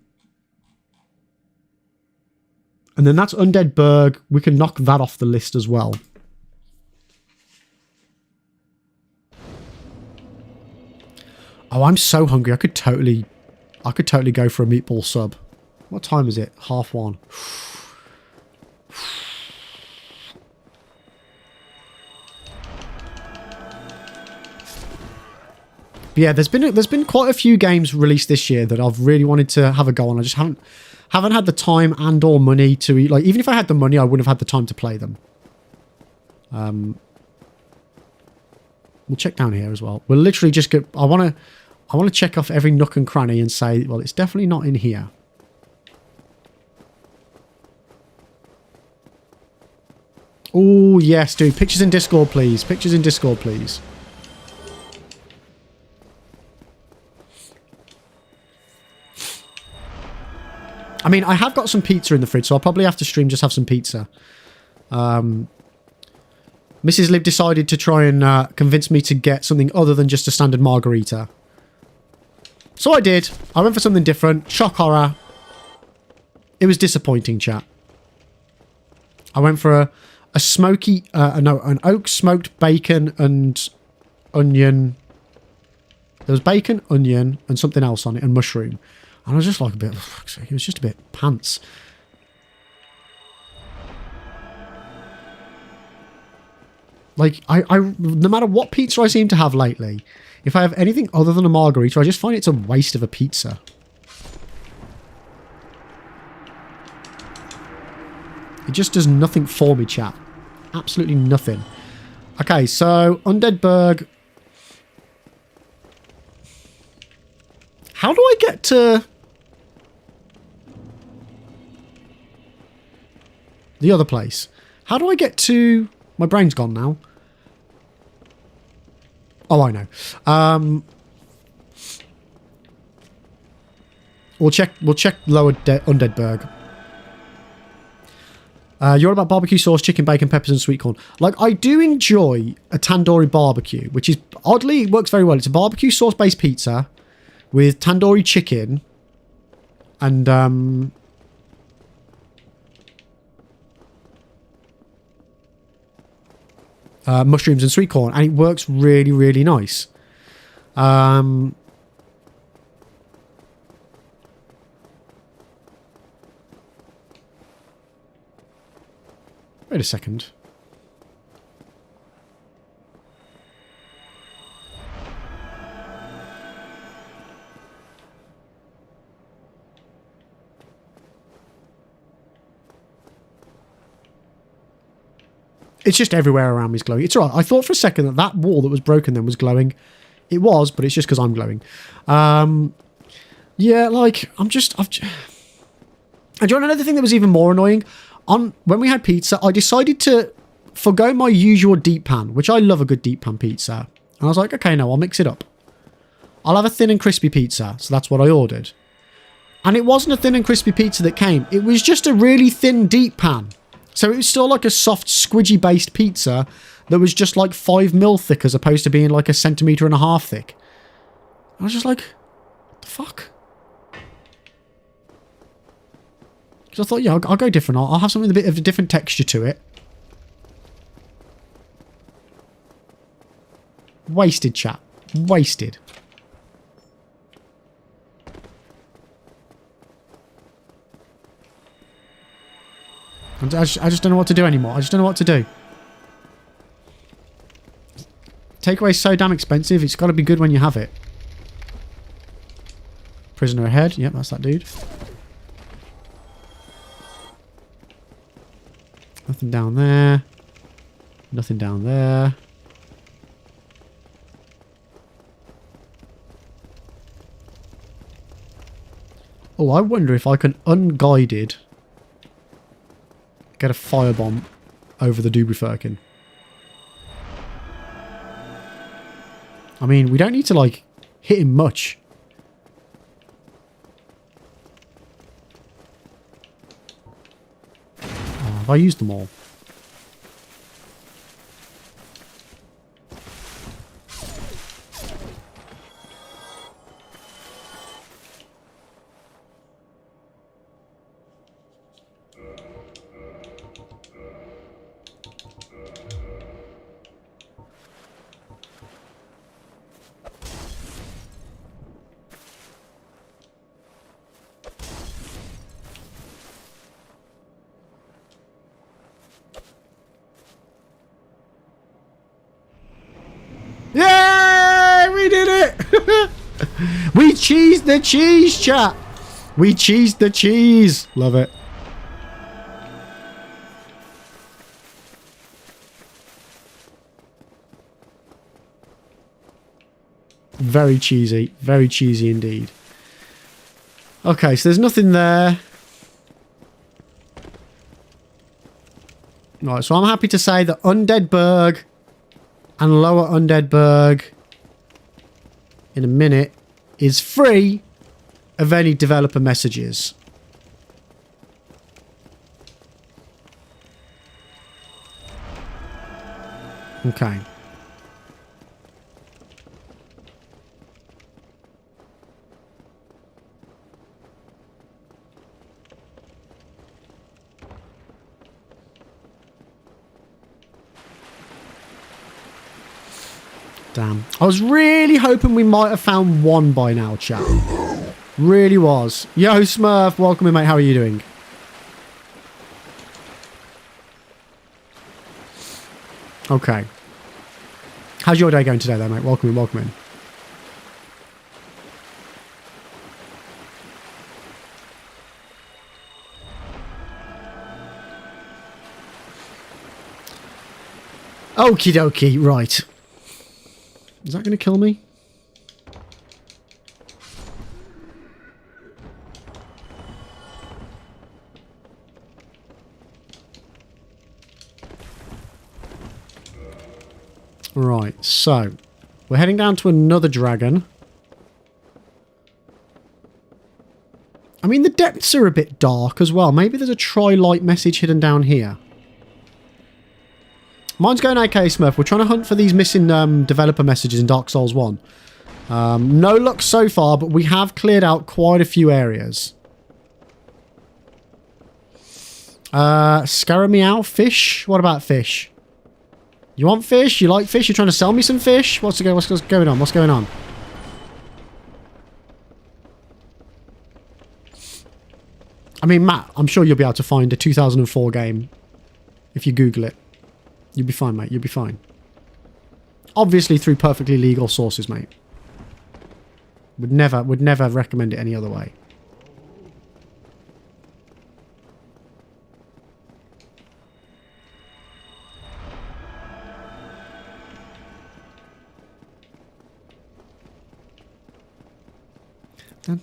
Speaker 1: then that's Undead Burg. We can knock that off the list as well. Oh, I'm so hungry. I could totally go for a meatball sub. What time is it? 1:30. But yeah, there's been quite a few games released this year that I've really wanted to have a go on. I just haven't had the time and or money to eat. Like, even if I had the money, I wouldn't have had the time to play them. We'll check down here as well. We'll literally just go. I want to check off every nook and cranny and say, well, it's definitely not in here. Oh yes, dude. Pictures in Discord, please. Pictures in Discord, please. I mean, I have got some pizza in the fridge, so I'll probably have to stream just have some pizza. Mrs. Liv decided to try and convince me to get something other than just a standard margarita. So I did. I went for something different. Shock horror. It was disappointing, chat. I went for a smoky... an oak smoked bacon and onion. There was bacon, onion, and something else on it, and mushroom. And I was just like a bit... It was just a bit pants. Like, no matter what pizza I seem to have lately, if I have anything other than a margarita, I just find it's a waste of a pizza. It just does nothing for me, chat. Absolutely nothing. Okay, so Undead Burg. How do I get to the other place? How do I get to... My brain's gone now. Oh, I know. We'll check lower Undead Burg. You're all about barbecue sauce, chicken, bacon, peppers, and sweet corn. Like, I do enjoy a tandoori barbecue, which is, oddly, it works very well. It's a barbecue sauce-based pizza with tandoori chicken and, mushrooms and sweet corn, and it works really, really nice. Wait a second. It's just everywhere around me is glowing. It's all right. I thought for a second that wall that was broken then was glowing. It was, but it's just because I'm glowing. Yeah, like, And do you know another thing that was even more annoying? When we had pizza, I decided to forgo my usual deep pan, which I love a good deep pan pizza. And I was like, okay, no, I'll mix it up. I'll have a thin and crispy pizza. So that's what I ordered. And it wasn't a thin and crispy pizza that came. It was just a really thin deep pan. So it was still like a soft, squidgy based pizza that was just like 5mm thick as opposed to being like 1.5 centimeters thick. I was just like, what the fuck? Because I thought, yeah, I'll go different. I'll have something with a bit of a different texture to it. Wasted, chat. Wasted. I just don't know what to do anymore. I just don't know what to do. Takeaway's so damn expensive. It's got to be good when you have it. Prisoner ahead. Yep, that's that dude. Nothing down there. Nothing down there. Oh, I wonder if I can unguided get a firebomb over the Dubrifurkin. I mean, we don't need to, like, hit him much. Oh, have I used them all? Yay! We did it! We cheesed the cheese, chat! We cheesed the cheese! Love it. Very cheesy. Very cheesy indeed. Okay, so there's nothing there. Right, so I'm happy to say that Undead Burg and Lower Undead Burg in a minute is free of any developer messages. Okay. Damn. I was really hoping we might have found one by now, chat. Really was. Yo, Smurf. Welcome in, mate. How are you doing? Okay. How's your day going today, though, mate? Welcome in, welcome in. Okie dokie. Right. Is that going to kill me? Right, so we're heading down to another dragon. I mean, the depths are a bit dark as well. Maybe there's a try light message hidden down here. Mine's going okay, Smurf. We're trying to hunt for these missing developer messages in Dark Souls 1. No luck so far, but we have cleared out quite a few areas. Scarabmeow, fish? What about fish? You want fish? You like fish? You're trying to sell me some fish? What's going on? What's going on? I mean, Matt, I'm sure you'll be able to find a 2004 game if you Google it. You'll be fine, mate. You'll be fine. Obviously through perfectly legal sources, mate. Would never recommend it any other way. Come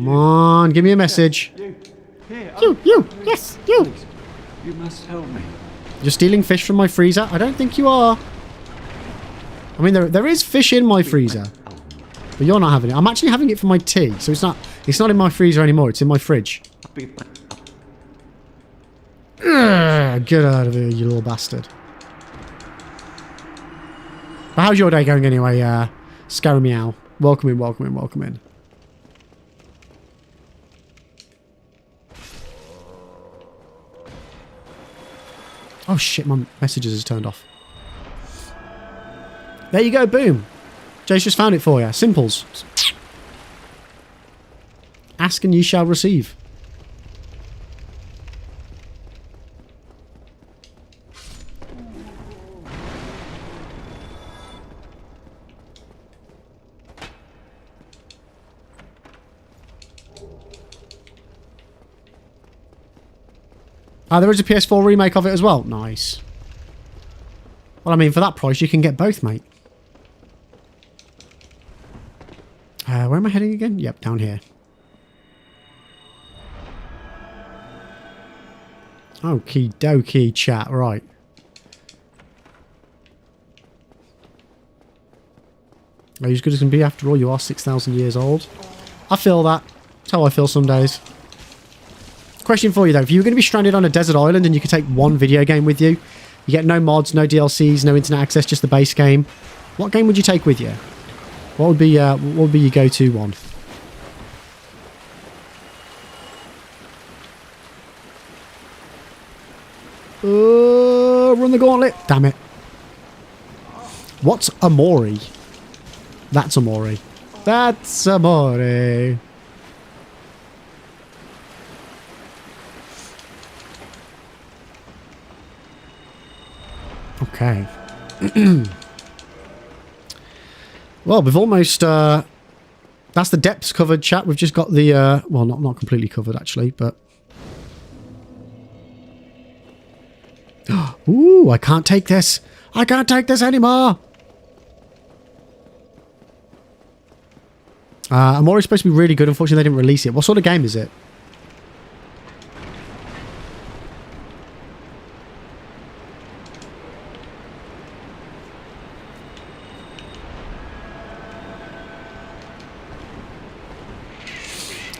Speaker 1: on, give me a message. You, yes, you.
Speaker 5: You must help me.
Speaker 1: You're stealing fish from my freezer? I don't think you are. I mean, there is fish in my freezer, but you're not having it. I'm actually having it for my tea, so it's not in my freezer anymore. It's in my fridge. Ugh, get out of here, you little bastard. But how's your day going anyway, Scarammeow? Welcome in, welcome in, welcome in. Oh shit, my messages is turned off. There you go, boom. Jace just found it for you. Simples. Ask and ye shall receive. Ah, there is a PS4 remake of it as well. Nice. Well, I mean, for that price, you can get both, mate. Where am I heading again? Yep, down here. Okie dokie, chat. Right. Are you as good as can be? After all, you are 6,000 years old. I feel that. That's how I feel some days. Question for you though, if you were going to be stranded on a desert island and you could take one video game with you, you get no mods, no DLCs, no internet access, just the base game, what game would you take with you? What would be your go-to one? Run the gauntlet. Damn it. What's Amori? That's Amori. That's Amori. Okay. Well, we've almost... that's the depths covered, chat. We've just got the... well, not completely covered, actually, but... Ooh, I can't take this. I can't take this anymore. Amori's supposed to be really good. Unfortunately, they didn't release it. What sort of game is it?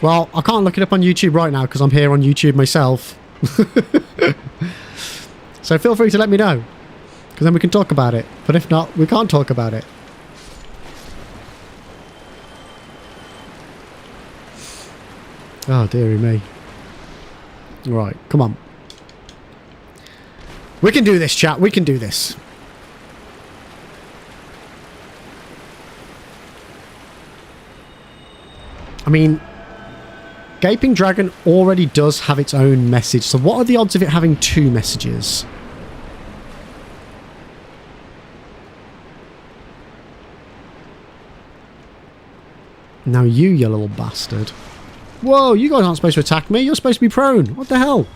Speaker 1: Well, I can't look it up on YouTube right now because I'm here on YouTube myself. So feel free to let me know, because then we can talk about it. But if not, we can't talk about it. Oh, dearie me. Right, come on. We can do this, chat. We can do this. I mean... Gaping Dragon already does have its own message, so what are the odds of it having two messages? Now you little bastard. Whoa, you guys aren't supposed to attack me, you're supposed to be prone. What the hell?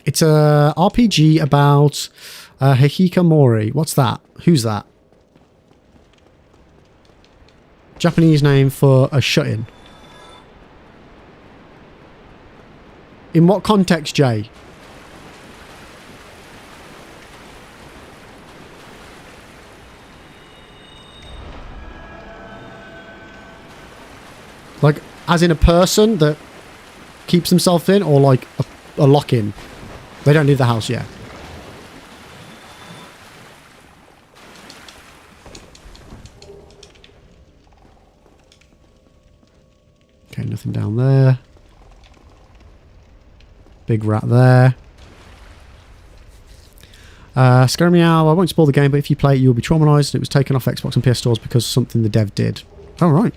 Speaker 1: It's a RPG about Hikikomori. What's that? Who's that? Japanese name for a shut-in. In what context, Jay? Like, as in a person that keeps himself in, or like a lock-in? They don't leave the house yet. Okay, nothing down there. Big rat there. Scarammeow, I won't spoil the game, but if you play it, you will be traumatized. It was taken off Xbox and PS stores because of something the dev did. Oh, right.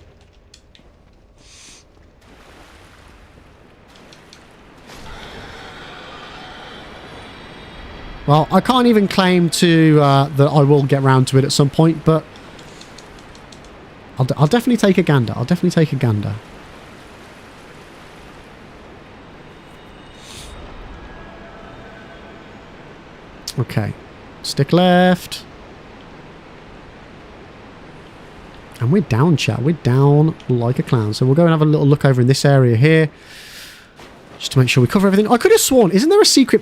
Speaker 1: Well, I can't even claim to that I will get round to it at some point, but I'll definitely take a gander. I'll definitely take a gander. Okay. Stick left. And we're down, chat. We're down like a clown. So we'll go and have a little look over in this area here. Just to make sure we cover everything. I could have sworn, isn't there a secret...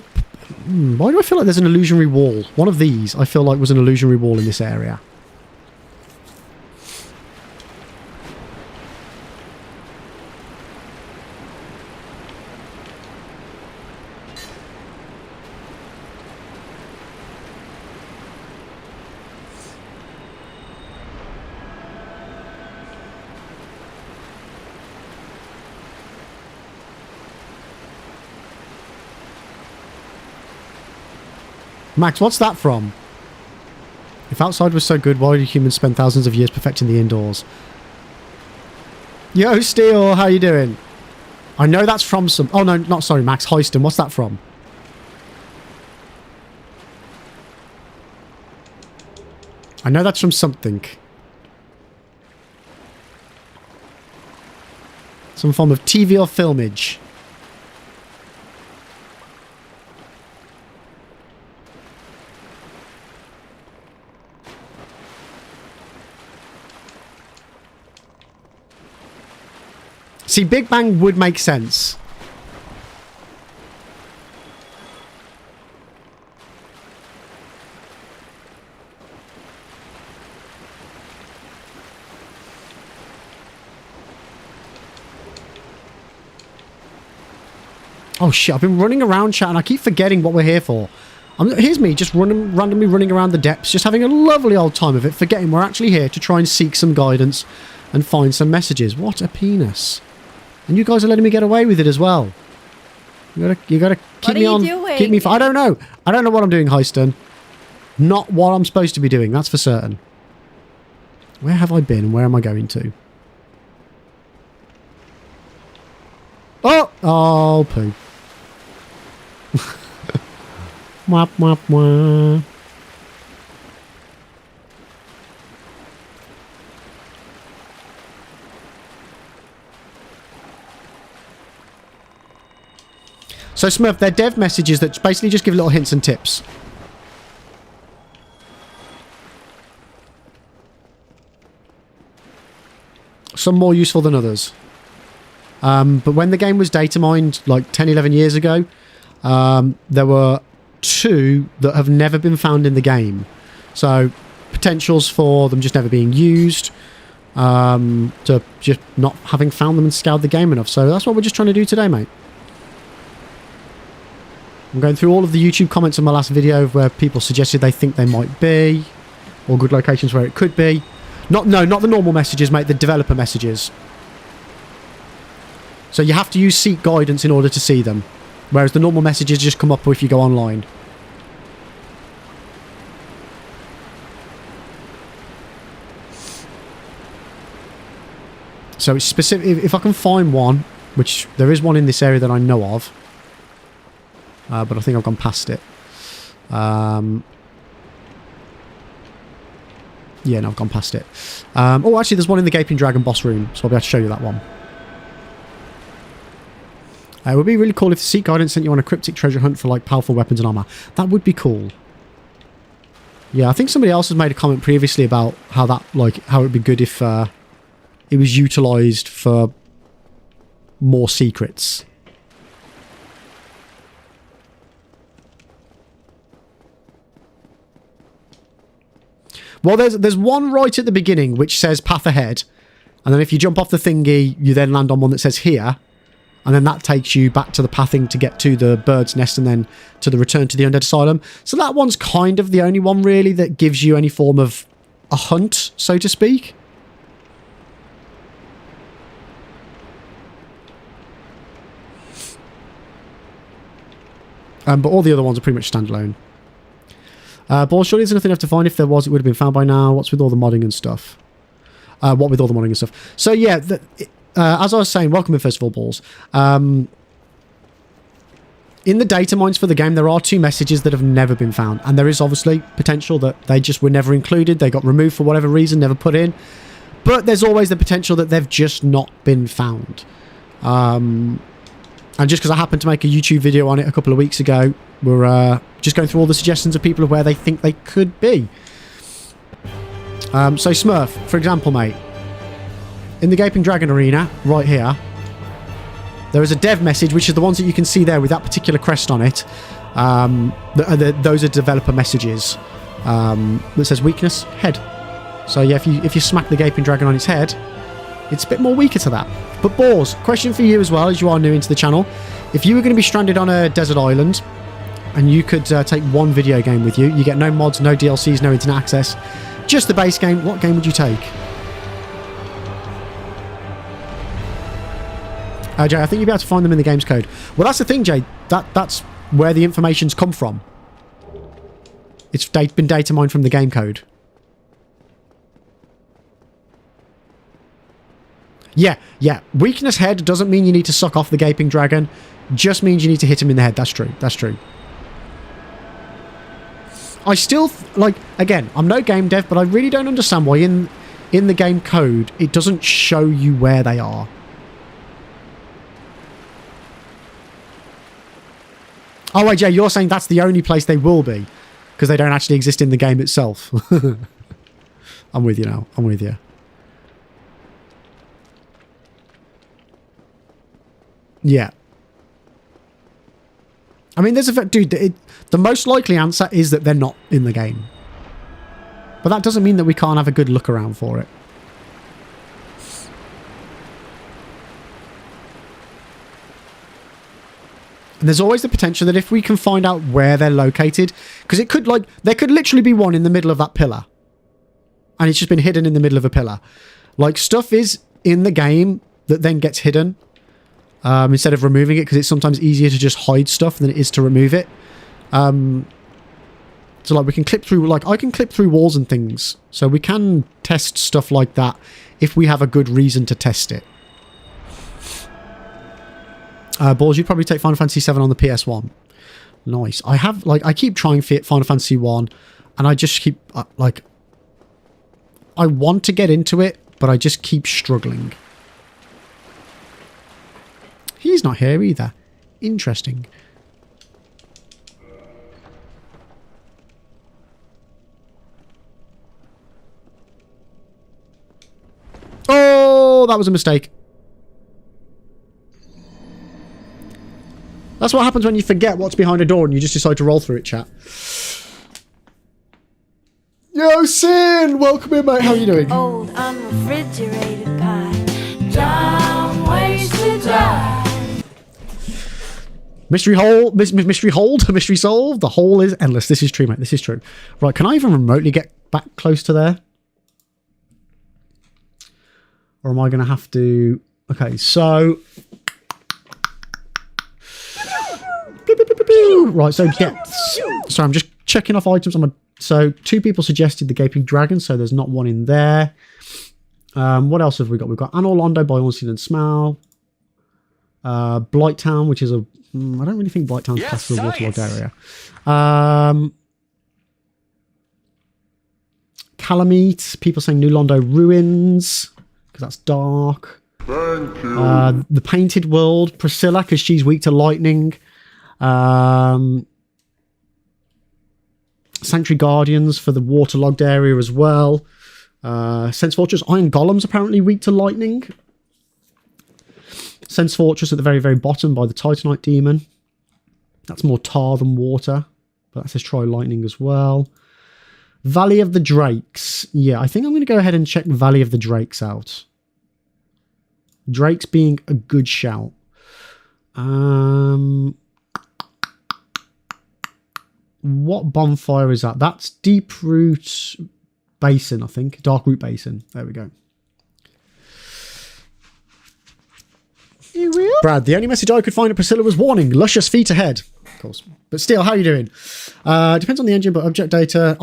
Speaker 1: why do I feel like there's an illusionary wall? One of these, I feel like, was an illusionary wall in this area. Max, what's that from? If outside was so good, why do humans spend thousands of years perfecting the indoors? Yo, Steel, how you doing? I know that's from some... Oh, no, not sorry, Max. Heiston, what's that from? I know that's from something. Some form of TV or filmage. See, Big Bang would make sense. Oh shit, I've been running around, chat, and I keep forgetting what we're here for. Here's me just randomly running around the depths, just having a lovely old time of it, forgetting we're actually here to try and seek some guidance and find some messages. What a penis. And you guys are letting me get away with it as well. You gotta keep me on. Keep me. I don't know. I don't know what I'm doing, Heiston. Not what I'm supposed to be doing. That's for certain. Where have I been and where am I going to? Oh, poo. Wap wap wap. So Smurf, they're dev messages that basically just give little hints and tips. Some more useful than others. But when the game was data mined like 10, 11 years ago, there were 2 that have never been found in the game. So potentials for them just never being used, to just not having found them and scoured the game enough. So that's what we're just trying to do today, mate. I'm going through all of the YouTube comments on my last video where people suggested they think they might be, or good locations where it could be. Not the normal messages, mate, the developer messages. So you have to use Seek Guidance in order to see them, whereas the normal messages just come up if you go online. So it's specific. If I can find one, which there is one in this area that I know of, but I think I've gone past it. Yeah, no, I've gone past it. Oh, actually, there's one in the Gaping Dragon boss room, so I'll be able to show you that one. It would be really cool if the Seek Guidance sent you on a cryptic treasure hunt for like powerful weapons and armor. That would be cool. Yeah, I think somebody else has made a comment previously about how that, like, how it would be good if it was utilized for more secrets. Well, there's one right at the beginning which says path ahead, and then if you jump off the thingy, you then land on one that says here, and then that takes you back to the pathing to get to the bird's nest and then to the return to the Undead Asylum. So that one's kind of the only one really that gives you any form of a hunt, so to speak. But all the other ones are pretty much standalone. But surely there's nothing enough to find. If there was, it would have been found by now. What's with all the modding and stuff? What with all the modding and stuff? So yeah, as I was saying, welcome in first of all, Balls. In the data mines for the game, there are 2 messages that have never been found. And there is obviously potential that they just were never included. They got removed for whatever reason, never put in. But there's always the potential that they've just not been found. And just because I happened to make a YouTube video on it a couple of weeks ago, we're just going through all the suggestions of people of where they think they could be. So Smurf, for example, mate, in the Gaping Dragon Arena, right here, there is a dev message, which is the ones that you can see there with that particular crest on it. Those are developer messages that says weakness, head. So yeah, if you smack the Gaping Dragon on its head, it's a bit more weaker to that. But Boars, question for you as well, as you are new into the channel. If you were going to be stranded on a desert island and you could take one video game with you, you get no mods, no DLCs, no internet access, just the base game, what game would you take? Jay, I think you'll be able to find them in the game's code. Well, that's the thing, Jay. That's where the information's come from. It's been data mined from the game code. Yeah. Weakness head doesn't mean you need to suck off the Gaping Dragon. Just means you need to hit him in the head. That's true. I still, again, I'm no game dev, but I really don't understand why in the game code it doesn't show you where they are. Oh, wait, Jay, you're saying that's the only place they will be because they don't actually exist in the game itself. I'm with you now. I'm with you. Yeah. I mean, dude, the most likely answer is that they're not in the game. But that doesn't mean that we can't have a good look around for it. And there's always the potential that if we can find out where they're located, because it could, there could literally be one in the middle of that pillar. And it's just been hidden in the middle of a pillar. Stuff is in the game that then gets hidden. Instead of removing it, because it's sometimes easier to just hide stuff than it is to remove it. So we can clip through, I can clip through walls and things. So we can test stuff like that if we have a good reason to test it. Balls, you'd probably take Final Fantasy 7 on the PS1. Nice. I have, I keep trying Final Fantasy 1, and I just keep, I want to get into it, but I just keep struggling. He's not here either. Interesting. Oh, that was a mistake. That's what happens when you forget what's behind a door and you just decide to roll through it, chat. Yo, Sin! Welcome in, mate. How are you doing?
Speaker 9: Old unrefrigerated pie. Dumb ways to die.
Speaker 1: Mystery solved. The hole is endless. This is true, mate. This is true. Right, can I even remotely get back close to there? Or am I going to have to... Okay, so... Right, so depths. So I'm just checking off items on my... So 2 people suggested the Gaping Dragon, so there's not one in there. What else have we got? We've got Anor Londo by Unseen and Smell. Blighttown, which is a... I don't really think Blighttown's classed as a waterlogged area. Calamite, people saying New Londo Ruins, because that's dark.
Speaker 3: Thank you.
Speaker 1: The Painted World, Priscilla, because she's weak to lightning. Sanctuary Guardians for the waterlogged area as well. Sense Fortress, Iron Golem's apparently weak to lightning. Sense Fortress at the very, very bottom by the Titanite Demon. That's more tar than water. But that says try lightning as well. Valley of the Drakes. Yeah, I think I'm going to go ahead and check Valley of the Drakes out. Drakes being a good shout. What bonfire is that? That's Deeproot Basin, I think. Darkroot Basin. There we go. Brad, the only message I could find at Priscilla was warning, luscious feet ahead. Of course. But still, how are you doing? Depends on the engine, but object data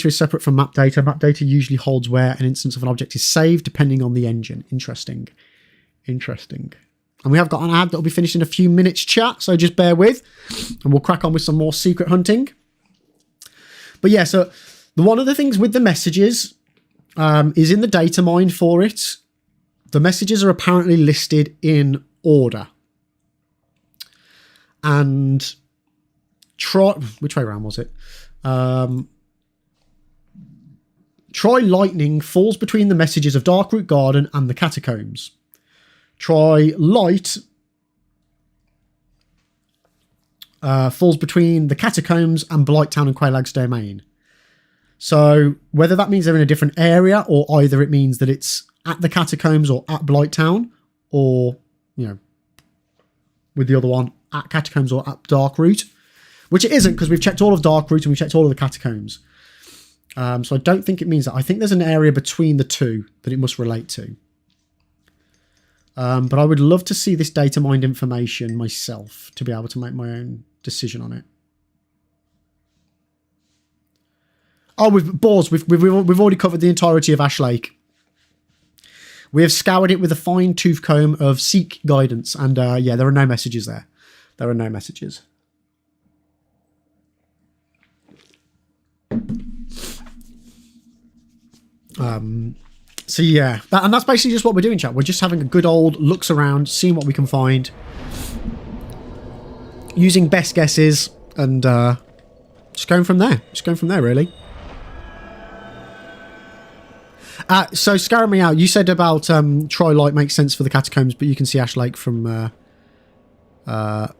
Speaker 1: is separate from map data. Map data usually holds where an instance of an object is saved, depending on the engine. Interesting. Interesting. And we have got an ad that will be finished in a few minutes, chat, so just bear with. And we'll crack on with some more secret hunting. But yeah, so one of the things with the messages is in the data mine for it. The messages are apparently listed in order. and try... Which way around was it? Try lightning falls between the messages of Darkroot Garden and the catacombs. Try light falls between the catacombs and Blighttown and Quelaag's domain. So whether that means they're in a different area, or either it means that it's at the catacombs or at Blighttown, or, you know, with the other one, at catacombs or at Darkroot, which it isn't, because we've checked all of Darkroot and we've checked all of the catacombs. So I don't think it means that. I think there's an area between the two that it must relate to. But I would love to see this data mined information myself to be able to make my own decision on it. Oh, we've already covered the entirety of Ash Lake. We have scoured it with a fine-tooth comb of seek guidance, and yeah, there are no messages there. There are no messages. So yeah, and that's basically just what we're doing, chat. We're just having a good old looks around, seeing what we can find, using best guesses, and just going from there. Just going from there, really. So scaring me out. You said about try light makes sense for the catacombs, but you can see Ash Lake from. I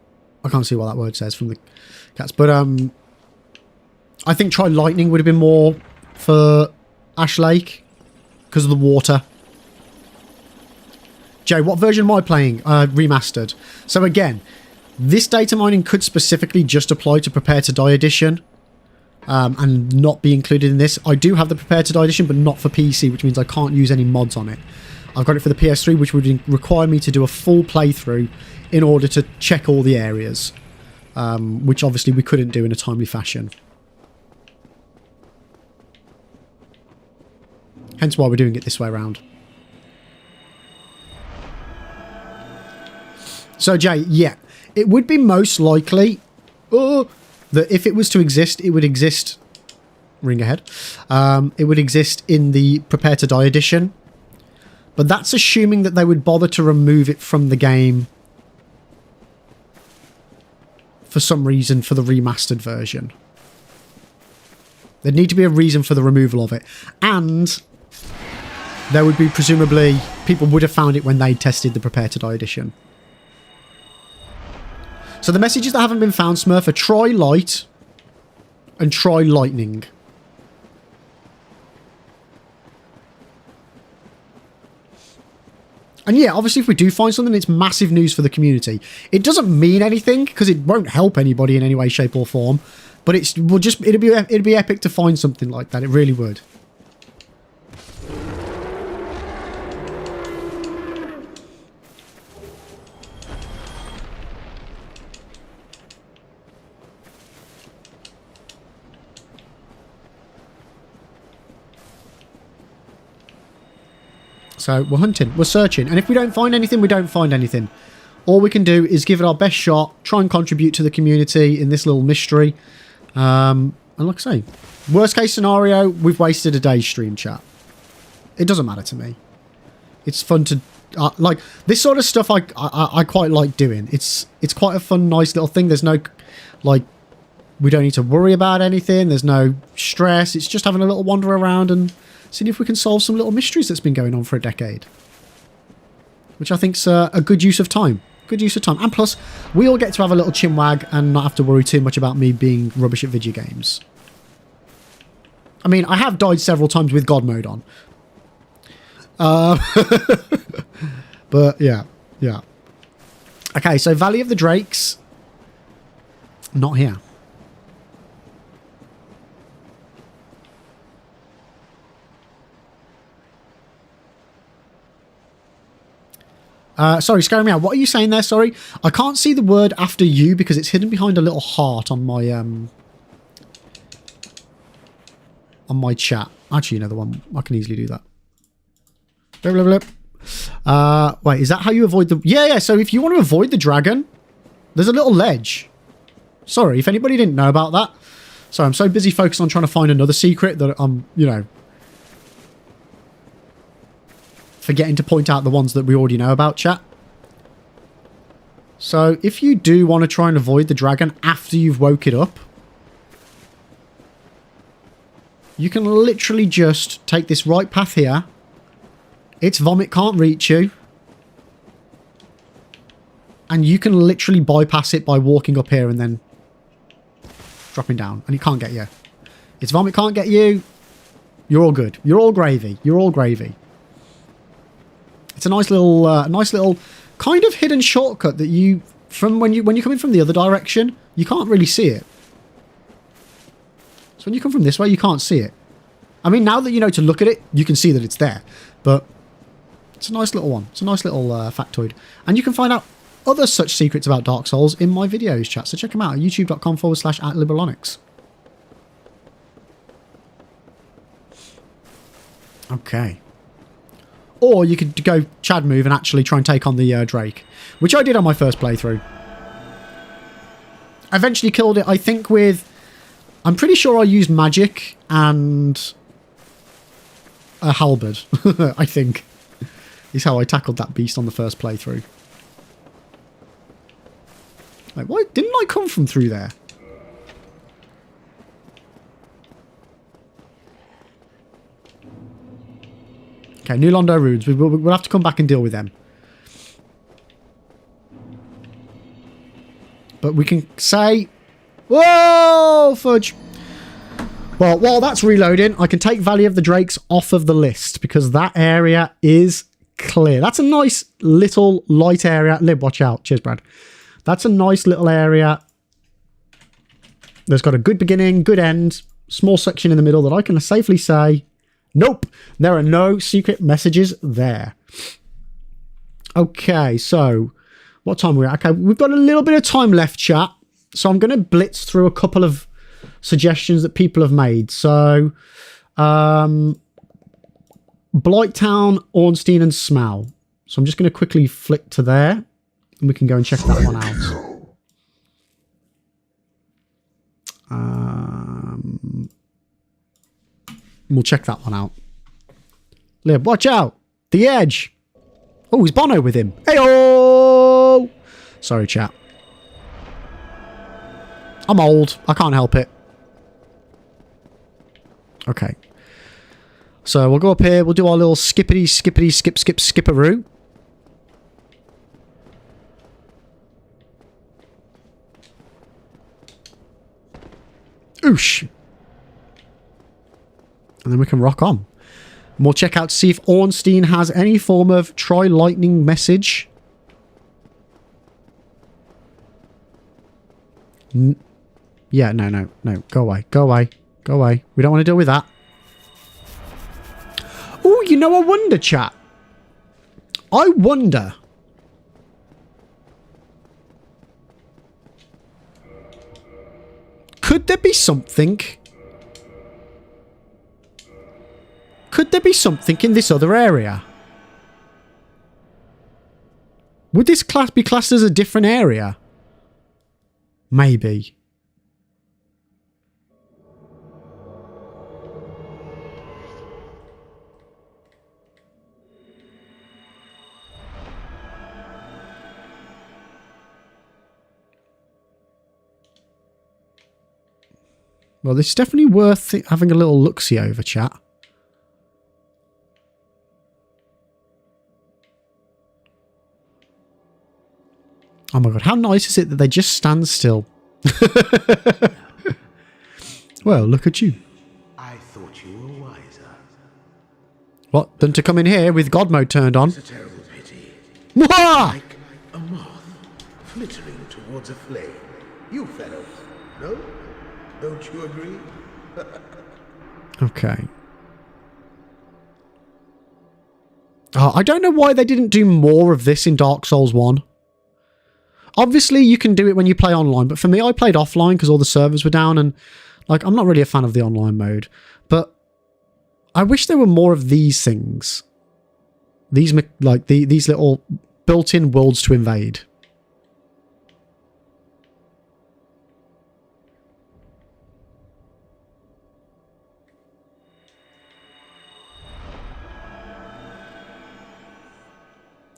Speaker 1: can't see what that word says from the cats, but I think try lightning would have been more for Ash Lake because of the water. Jay, what version am I playing? Remastered. So again, this data mining could specifically just apply to Prepare to Die edition. And not be included in this. I do have the Prepare to Die edition, but not for PC, which means I can't use any mods on it. I've got it for the PS3, which would require me to do a full playthrough in order to check all the areas, which obviously we couldn't do in a timely fashion. Hence why we're doing it this way around. So Jay, yeah, it would be most likely... that if it was to exist, it would exist... Ring ahead. It would exist in the Prepare to Die edition. But that's assuming that they would bother to remove it from the game for some reason for the remastered version. There'd need to be a reason for the removal of it. And there would be presumably... people would have found it when they tested the Prepare to Die edition. So the messages that haven't been found, Smurf, are try light and try lightning. And yeah, obviously if we do find something, it's massive news for the community. It doesn't mean anything because it won't help anybody in any way, shape or form. But it'd be epic to find something like that. It really would. So we're hunting, we're searching, and if we don't find anything, we don't find anything. All we can do is give it our best shot, try and contribute to the community in this little mystery. And like I say, worst case scenario, we've wasted a day's stream, chat. It doesn't matter to me. It's fun to like this sort of stuff. I quite like doing. It's quite a fun, nice little thing. There's no like we don't need to worry about anything. There's no stress. It's just having a little wander around and seeing if we can solve some little mysteries that's been going on for a decade. Which I think's a good use of time. Good use of time. And plus, we all get to have a little chinwag and not have to worry too much about me being rubbish at video games. I mean, I have died several times with God mode on. But, yeah. Yeah. Okay, so Valley of the Drakes. Not here. Sorry, scaring me out. What are you saying there? Sorry. I can't see the word after you because it's hidden behind a little heart on my chat. Actually, another one. I can easily do that. Blah, blah, blah. Wait, is that how you avoid the... Yeah. So if you want to avoid the dragon, there's a little ledge. Sorry, if anybody didn't know about that. Sorry, I'm so busy focused on trying to find another secret that I'm, you know... forgetting to point out the ones that we already know about, chat. So if you do want to try and avoid the dragon after you've woke it up, you can literally just take this right path here. Its vomit can't reach you. And you can literally bypass it by walking up here and then dropping down. And it can't get you. Its vomit can't get you. You're all good. You're all gravy. You're all gravy. It's a nice little kind of hidden shortcut that you, from when you come in from the other direction, you can't really see it. So when you come from this way, you can't see it. I mean, now that you know to look at it, you can see that it's there. But it's a nice little one. It's a nice little factoid. And you can find out other such secrets about Dark Souls in my videos, chat. So check them out at youtube.com/@liberalonyx. Okay. Or you could go Chad move and actually try and take on the Drake, which I did on my first playthrough. I eventually killed it, I think, with... I'm pretty sure I used magic and a halberd, I think, is how I tackled that beast on the first playthrough. Like, why didn't I come from through there? Okay, New Londo runes. We'll have to come back and deal with them. But we can say... Whoa, fudge! Well, while that's reloading, I can take Valley of the Drakes off of the list because that area is clear. That's a nice little light area. Lib, watch out. Cheers, Brad. That's a nice little area. There's got a good beginning, good end, small section in the middle that I can safely say... Nope, there are no secret messages there. Okay, so what time are we at? Okay, we've got a little bit of time left, chat. So I'm going to blitz through a couple of suggestions that people have made. So, Blighttown, Ornstein, and Smau. So I'm just going to quickly flick to there, and we can go and check that one out. We'll check that one out. Lib, watch out! The Edge! Oh, he's Bono with him. Hey-oh! Sorry, chat. I'm old. I can't help it. Okay. So we'll go up here. We'll do our little skippity, skippity, skip, skip, skipperoo. Oosh! And then we can rock on. And we'll check out to see if Ornstein has any form of Tri-Lightning message. Yeah, no. Go away. Go away. Go away. We don't want to deal with that. Oh, you know, I wonder, chat. I wonder. Could there be something... Could there be something in this other area? Would this class be classed as a different area? Maybe. Well, this is definitely worth having a little look-see over, chat. Oh my god, how nice is it that they just stand still? Well, look at you.
Speaker 3: I thought you were wiser.
Speaker 1: What? Than to come in here with God mode turned on?
Speaker 3: It's a terrible pity.
Speaker 1: Mwah!
Speaker 3: Like a moth flittering towards a flame. You fellows, no? Don't you agree?
Speaker 1: Okay. Oh, I don't know why they didn't do more of this in Dark Souls 1. Obviously, you can do it when you play online, but for me, I played offline because all the servers were down, and like I'm not really a fan of the online mode. But I wish there were more of these things. These like these little built-in worlds to invade.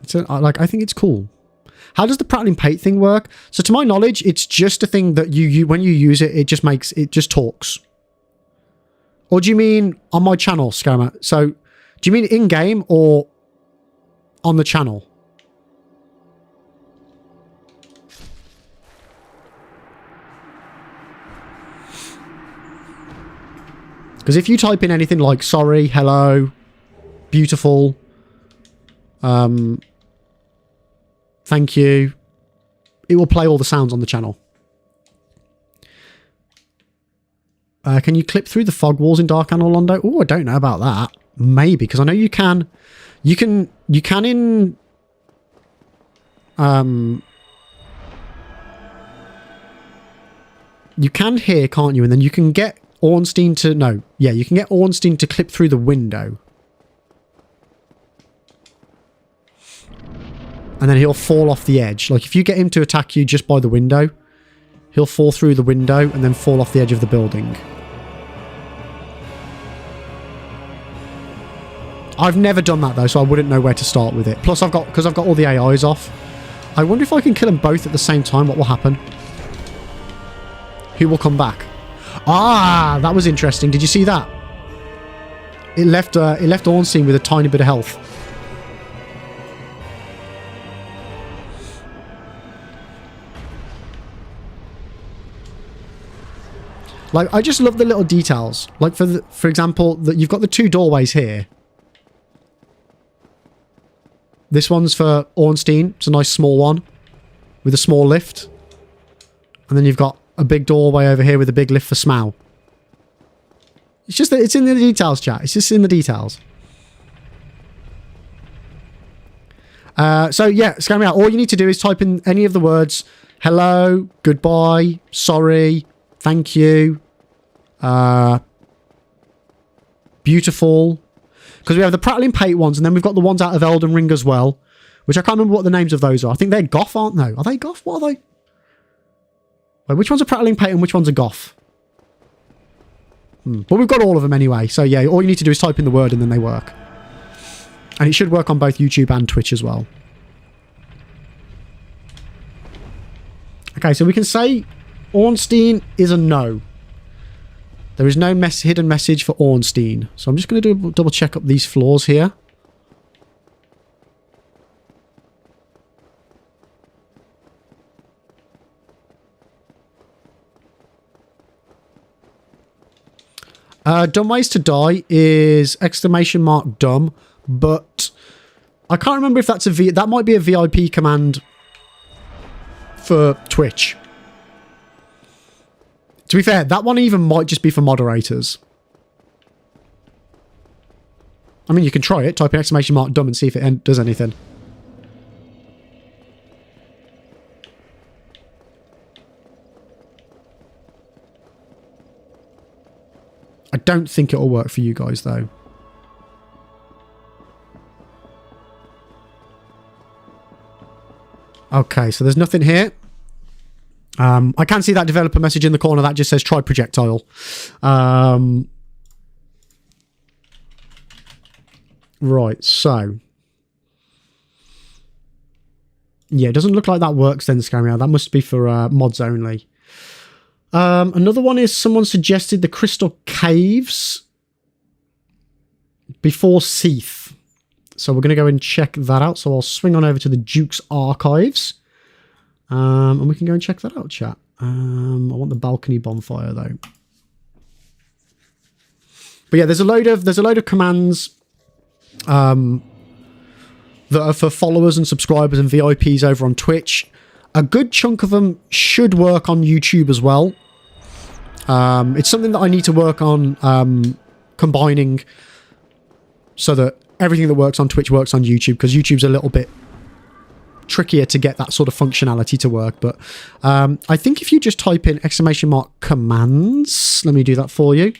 Speaker 1: It's like I think it's cool. How does the prattling pate thing work? So to my knowledge, it's just a thing that you when you use it, it just talks. Or do you mean on my channel, Scammer? So do you mean in-game or on the channel? Because if you type in anything like sorry, hello, beautiful, thank you, it will play all the sounds on the channel. Can you clip through the fog walls in Dark Anne Orlando? Oh, I don't know about that. Maybe, because I know you can. You can in... you can here, can't you? And then you can get Ornstein to... No. Yeah, you can get Ornstein to clip through the window. And then he'll fall off the edge. Like, if you get him to attack you just by the window, he'll fall through the window and then fall off the edge of the building. I've never done that, though, so I wouldn't know where to start with it. Plus, because I've got all the AIs off. I wonder if I can kill them both at the same time, what will happen? Who will come back? Ah, that was interesting. Did you see that? It left Ornstein with a tiny bit of health. Like, I just love the little details. Like, for example, that you've got the two doorways here. This one's for Ornstein. It's a nice small one with a small lift. And then you've got a big doorway over here with a big lift for Smaug. It's just that it's in the details, chat. It's just in the details. So yeah, Scam out. All you need to do is type in any of the words. Hello, goodbye, sorry, thank you, beautiful. Because we have the prattling pate ones, and then we've got the ones out of Elden Ring as well, which I can't remember what the names of those are. I think they're Goth, aren't they? Are they Goth? What are they? Wait, which one's a prattling pate and which one's a Goth? But we've got all of them anyway. So yeah, all you need to do is type in the word and then they work. And it should work on both YouTube and Twitch as well. Okay, so we can say Ornstein is a no. There is no hidden message for Ornstein. So I'm just going to double check up these floors here. Dumb ways to die is !dumb, but I can't remember if that's that might be a VIP command for Twitch. To be fair, that one even might just be for moderators. I mean, you can try it. Type in !dumb and see if it does anything. I don't think it'll work for you guys, though. Okay, so there's nothing here. I can see that developer message in the corner that just says try projectile. Right, so. Yeah, it doesn't look like that works then, Scammy. That must be for mods only. Another one is someone suggested the Crystal Caves before Seath. So we're going to go and check that out. So I'll swing on over to the Duke's Archives. And we can go and check that out, chat. I want the balcony bonfire, though. But yeah, there's a load of commands that are for followers and subscribers and VIPs over on Twitch. A good chunk of them should work on YouTube as well. It's something that I need to work on combining so that everything that works on Twitch works on YouTube, because YouTube's a little bit trickier to get that sort of functionality to work. But I think if you just type in !commands, let me do that for you.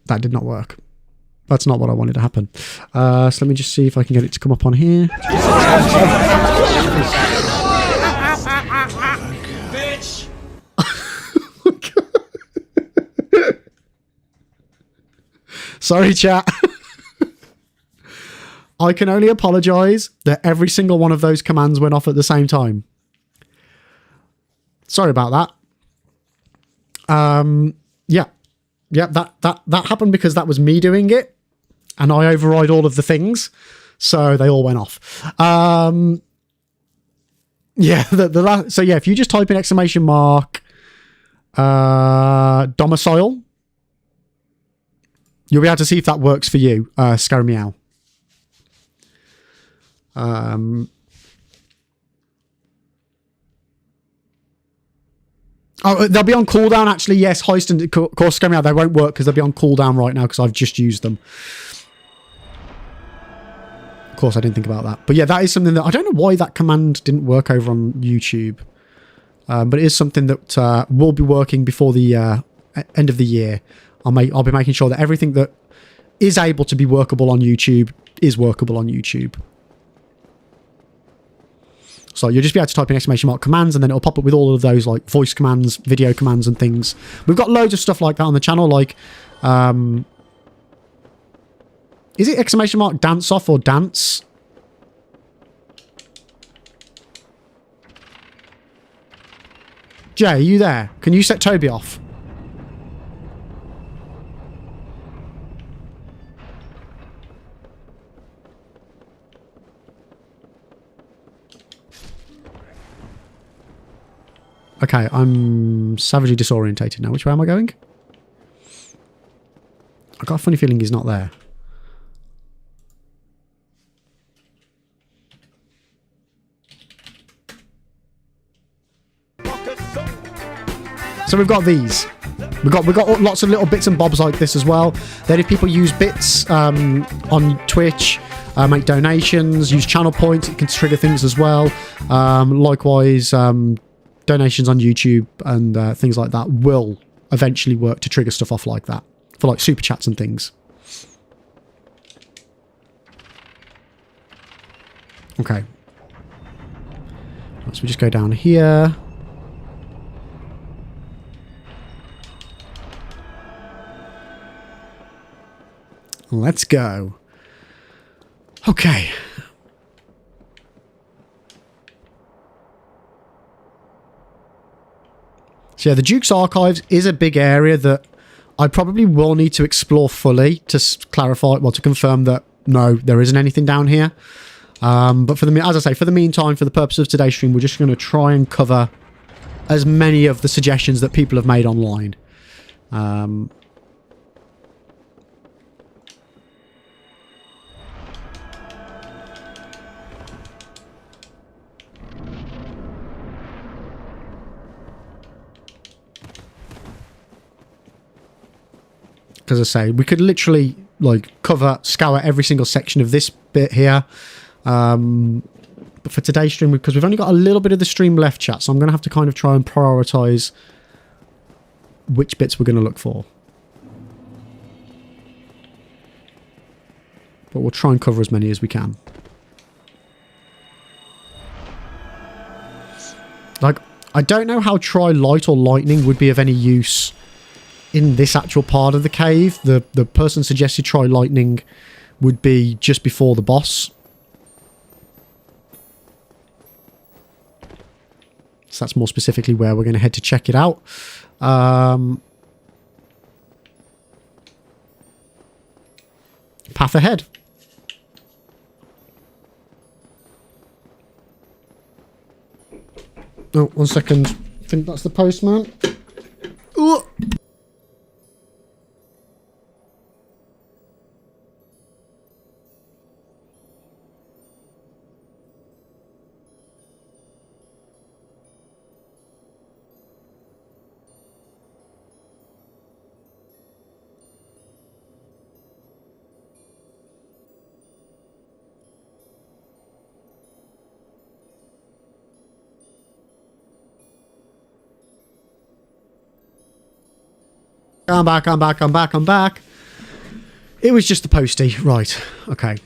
Speaker 1: That did not work. That's not what I wanted to happen. So let me just see if I can get it to come up on here.
Speaker 10: Bitch!
Speaker 1: Sorry, chat. I can only apologise that every single one of those commands went off at the same time. Sorry about that. Yeah, that happened because that was me doing it, and I override all of the things, so they all went off. Yeah, so yeah, if you just type in exclamation mark domicile, you'll be able to see if that works for you, Scary Meow. Oh, they'll be on cooldown, actually. Yes, Heist and of course, Scary Meow, they won't work because they'll be on cooldown right now because I've just used them. Of course, I didn't think about that. But yeah, that is something that... I don't know why that command didn't work over on YouTube. But it is something that will be working before the end of the year. I'll be making sure that everything that is able to be workable on YouTube is workable on YouTube. So you'll just be able to type in exclamation mark commands, and then it'll pop up with all of those like voice commands, video commands and things. We've got loads of stuff like that on the channel, like... is it exclamation mark dance off or dance? Jay, are you there? Can you set Toby off? Okay, I'm savagely disorientated now. Which way am I going? I've got a funny feeling he's not there. So we've got these. We've got lots of little bits and bobs like this as well. Then if people use bits on Twitch, make donations, use channel points, it can trigger things as well. Likewise, donations on YouTube and things like that will eventually work to trigger stuff off like that for like super chats and things. Okay. So we just go down here. Let's go. Okay. So yeah, the Duke's Archives is a big area that I probably will need to explore fully to clarify, well, to confirm that no, there isn't anything down here. But for the, as I say, for the meantime, for the purpose of today's stream, we're just going to try and cover as many of the suggestions that people have made online. Because I say, we could literally like scour every single section of this bit here. But for today's stream, because we've only got a little bit of the stream left, chat, so I'm going to have to kind of try and prioritize which bits we're going to look for. But we'll try and cover as many as we can. Like, I don't know how try light or lightning would be of any use in this actual part of the cave. The person suggested try lightning would be just before the boss. So that's more specifically where we're going to head to check it out. Path ahead. Oh, 1 second. I think that's the postman. Ooh. I'm back. It was just the postie. Right. Okay.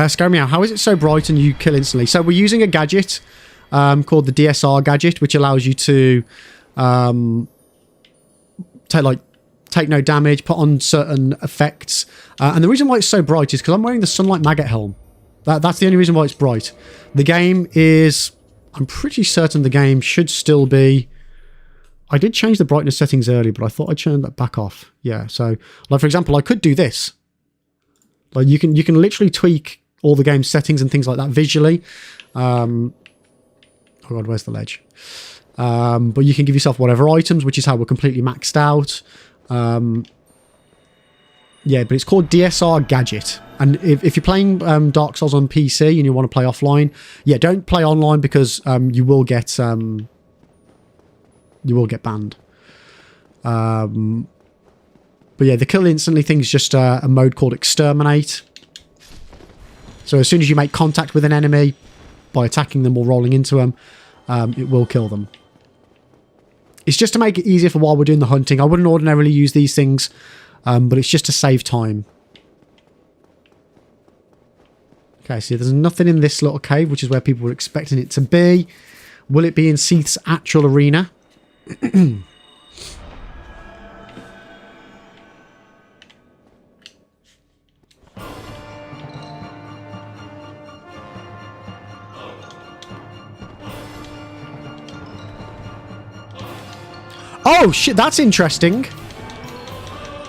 Speaker 1: Scary Meow, how is it so bright and you kill instantly? So we're using a gadget called the DSR gadget, which allows you to take no damage, put on certain effects. And the reason why it's so bright is because I'm wearing the Sunlight Maggot helm. That's the only reason why it's bright. The game is... I'm pretty certain the game should still be... I did change the brightness settings earlier, but I thought I turned that back off. Yeah, so, like, for example, I could do this. Like, you can literally tweak all the game's settings and things like that visually. Oh god, where's the ledge? But you can give yourself whatever items, which is how we're completely maxed out. Yeah, but it's called DSR Gadget. And if you're playing Dark Souls on PC and you want to play offline, yeah, don't play online because you will get banned. But yeah, the kill instantly thing is just a mode called Exterminate. So as soon as you make contact with an enemy by attacking them or rolling into them, it will kill them. It's just to make it easier for while we're doing the hunting. I wouldn't ordinarily use these things, but it's just to save time. Okay, so there's nothing in this little cave, which is where people were expecting it to be. Will it be in Seath's actual arena? Oh shit, that's interesting.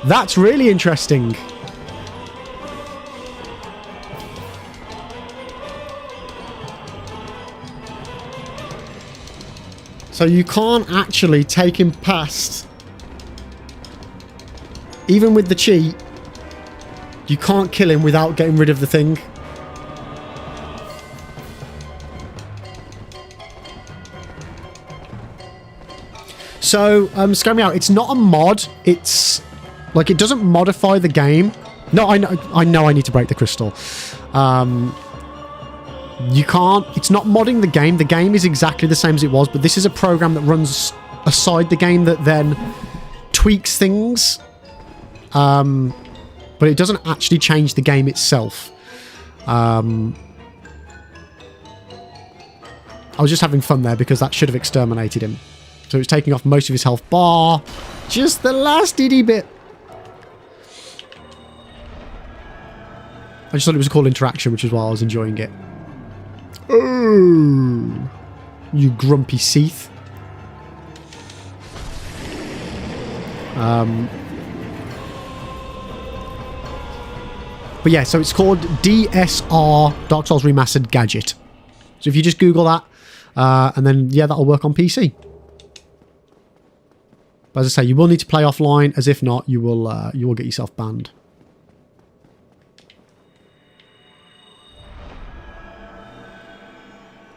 Speaker 1: That's really interesting. So you can't actually take him past, even with the cheat, you can't kill him without getting rid of the thing. So, scare me out. It's not a mod. It's like it doesn't modify the game. No, I know I need to break the crystal. You can't. It's not modding the game. The game is exactly the same as it was, but this is a program that runs aside the game that then tweaks things. But it doesn't actually change the game itself. I was just having fun there because that should have exterminated him. So it's taking off most of his health bar. Just the last itty bit. I just thought it was a cool interaction, which is why I was enjoying it. Oh, you grumpy Seath. But yeah, so it's called DSR, Dark Souls Remastered Gadget. So if you just Google that, and then, yeah, that'll work on PC. But as I say, you will need to play offline, as if not, you will get yourself banned.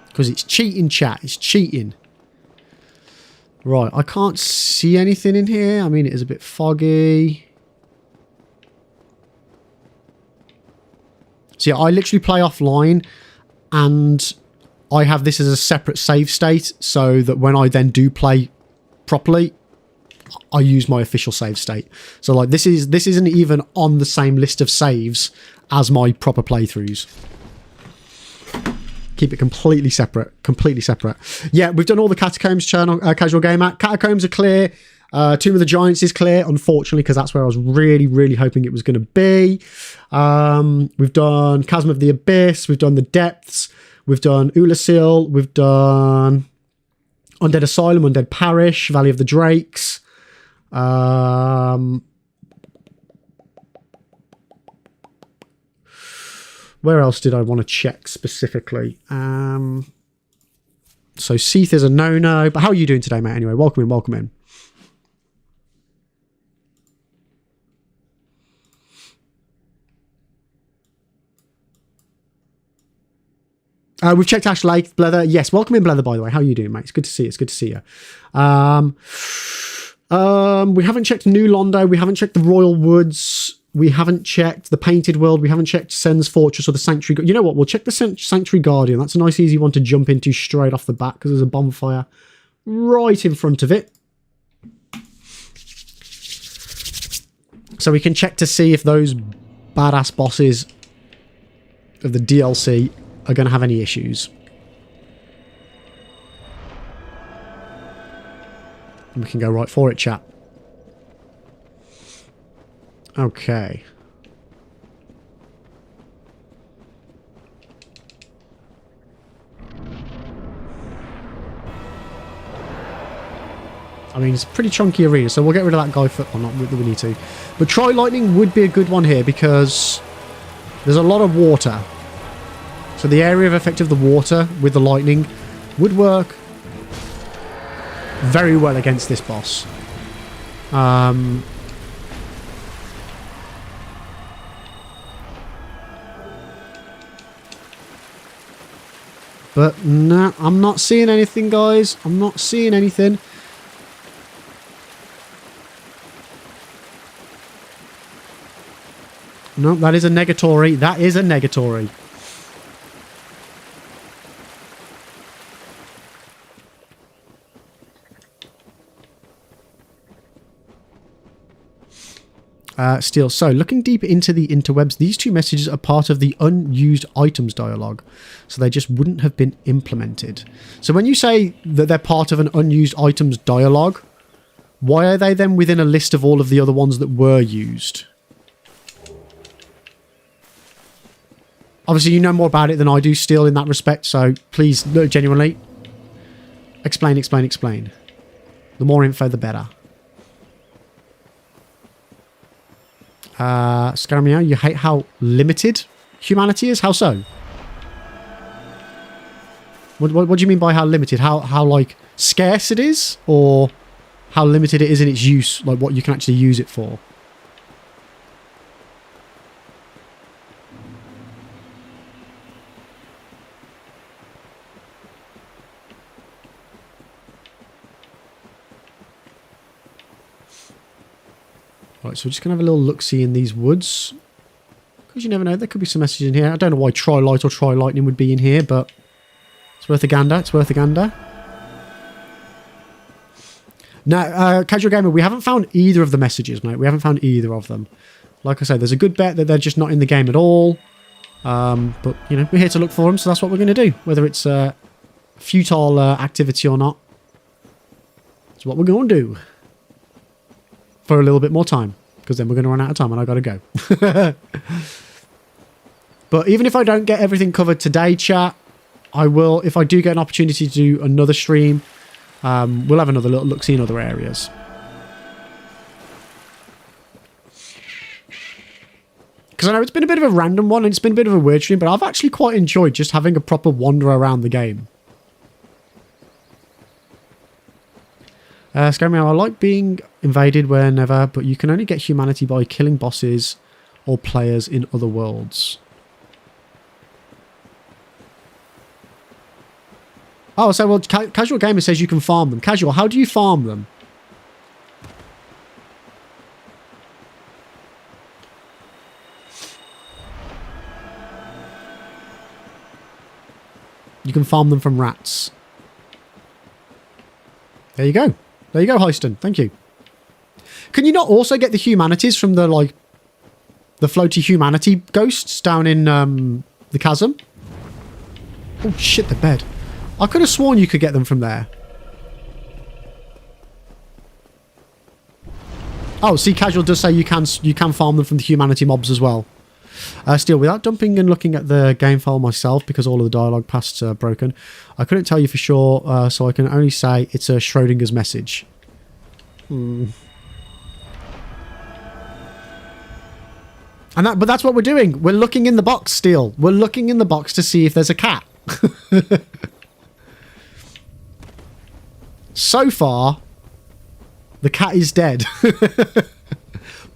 Speaker 1: Because it's cheating, chat. It's cheating. Right, I can't see anything in here. I mean, it is a bit foggy. So yeah, I literally play offline, and I have this as a separate save state, so that when I then do play properly, I use my official save state. So like this isn't even on the same list of saves as my proper playthroughs. Keep it completely separate. Completely separate. Yeah, we've done all the Catacombs channel, Casual Gamer. Catacombs are clear. Tomb of the Giants is clear, unfortunately, because that's where I was really, really hoping it was going to be. We've done Chasm of the Abyss. We've done the Depths. We've done Ulasil. We've done Undead Asylum, Undead Parish, Valley of the Drakes. Where else did I want to check specifically? So Seath is a no-no. But how are you doing today, mate? Anyway, welcome in, welcome in. We've checked Ash Lake, Blether. Yes, welcome in, Blether, by the way. How are you doing, mate? It's good to see you. It's good to see you. We haven't checked New Londo. We haven't checked the Royal Woods. We haven't checked the Painted World. We haven't checked Sen's Fortress or the Sanctuary. You know what? We'll check the Sanctuary Guardian. That's a nice, easy one to jump into straight off the bat because there's a bonfire right in front of it. So we can check to see if those badass bosses of the DLC are going to have any issues. We can go right for it, chat. Okay. I mean, it's a pretty chunky arena, so we'll get rid of that guy for... Well, not that we need to. But Tri-Lightning would be a good one here because there's a lot of water. So the area of effect of the water with the lightning would work very well against this boss. But no, I'm not seeing anything, guys. I'm not seeing anything. No, that is a negatory. That is a negatory. Still, so looking deeper into the interwebs, these two messages are part of the unused items dialogue, so they just wouldn't have been implemented. So when you say that they're part of an unused items dialogue, why are they then within a list of all of the other ones that were used? Obviously, you know more about it than I do still in that respect, so please, no, genuinely, explain, explain, explain. The more info, the better. Scaramia, you hate how limited humanity is? How so? What do you mean by how limited? How like scarce it is? Or how limited it is in its use? Like what you can actually use it for? Right, so we're just going to have a little look-see in these woods. Because you never know, there could be some messages in here. I don't know why Tri-Light or Tri-Lightning would be in here, but it's worth a gander. It's worth a gander. Now, Casual Gamer, we haven't found either of the messages, mate. We haven't found either of them. Like I said, there's a good bet that they're just not in the game at all. But, you know, we're here to look for them, so that's what we're going to do. Whether it's a futile activity or not. That's what we're going to do. For a little bit more time, because then we're going to run out of time and I got to go. But even if I don't get everything covered today, chat, I will, if I do get an opportunity to do another stream, we'll have another little look-see in other areas. Because I know it's been a bit of a random one and it's been a bit of a weird stream, but I've actually quite enjoyed just having a proper wander around the game. Scaramia, I like being invaded whenever, but you can only get humanity by killing bosses or players in other worlds. Oh, so well, Casual Gamer says you can farm them. Casual, how do you farm them? You can farm them from rats. There you go. There you go, Heiston. Thank you. Can you not also get the humanities from the, like, the floaty humanity ghosts down in the chasm? Oh, shit, the bed. I could have sworn you could get them from there. Oh, see, Casual does say you can farm them from the humanity mobs as well. Still, without dumping and looking at the game file myself, because all of the dialogue paths are broken, I couldn't tell you for sure, so I can only say it's a Schrodinger's message. And but that's what we're doing. We're looking in the box still. We're looking in the box to see if there's a cat. So far, the cat is dead.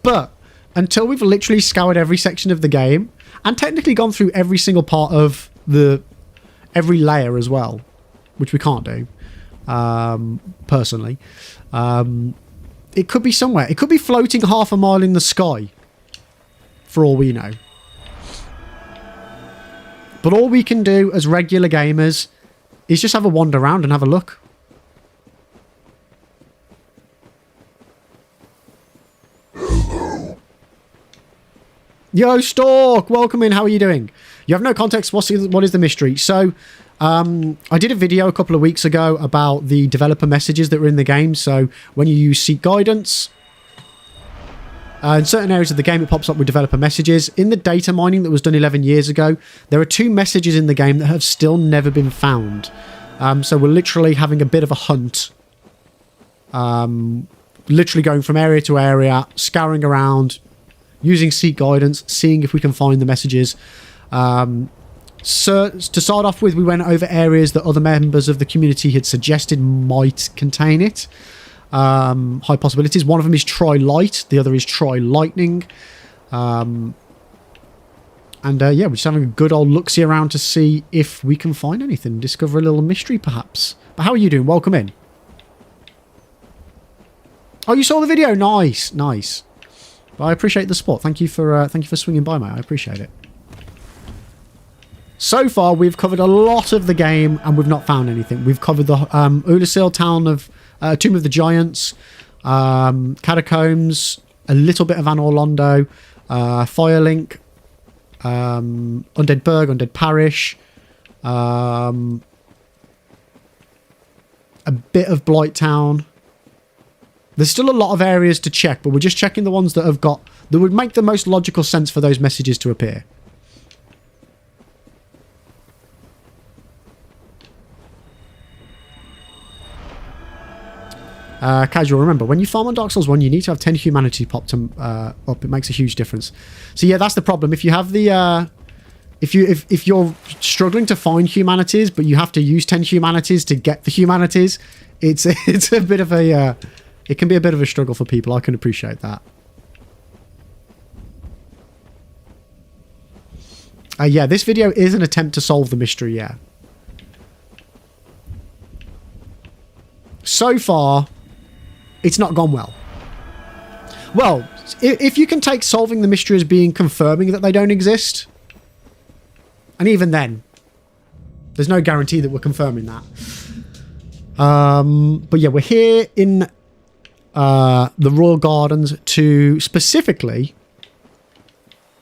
Speaker 1: But until we've literally scoured every section of the game and technically gone through every single part of every layer as well, which we can't do personally, it could be somewhere. It could be floating half a mile in the sky for all we know. But all we can do as regular gamers is just have a wander around and have a look. Yo, Stork, welcome in. How are you doing? You have no context. What is the mystery? So, I did a video a couple of weeks ago about the developer messages that were in the game. So, when you use Seek Guidance, in certain areas of the game, it pops up with developer messages. In the data mining that was done 11 years ago, there are 2 messages in the game that have still never been found. So, we're literally having a bit of a hunt. Literally going from area to area, scouring around, using Seek Guidance, seeing if we can find the messages. So to start off with, we went over areas that other members of the community had suggested might contain it. High possibilities. One of them is Try Light, the other is Try Lightning. Yeah, we're just having a good old look-see around to see if we can find anything, discover a little mystery perhaps. But how are you doing? Welcome in. Oh, you saw the video? Nice, nice. I appreciate the support. Thank you for swinging by, mate. I appreciate it. So far, we've covered a lot of the game, and we've not found anything. We've covered the Ulasil town of Tomb of the Giants, Catacombs, a little bit of Anor Londo, Firelink, Undead Burg, Undead Parish, a bit of Blight Town. There's still a lot of areas to check, but we're just checking the ones that have got... that would make the most logical sense for those messages to appear. Casual, remember, when you farm on Dark Souls 1, you need to have 10 humanity popped up. It makes a huge difference. So yeah, that's the problem. If you have the... if you're struggling to find humanities, but you have to use 10 humanities to get the humanities, it's a bit of a... it can be a bit of a struggle for people. I can appreciate that. Yeah, this video is an attempt to solve the mystery, yeah. So far, it's not gone well. Well, if you can take solving the mystery as being confirming that they don't exist, and even then, there's no guarantee that we're confirming that. But yeah, we're here in... the Royal Gardens to specifically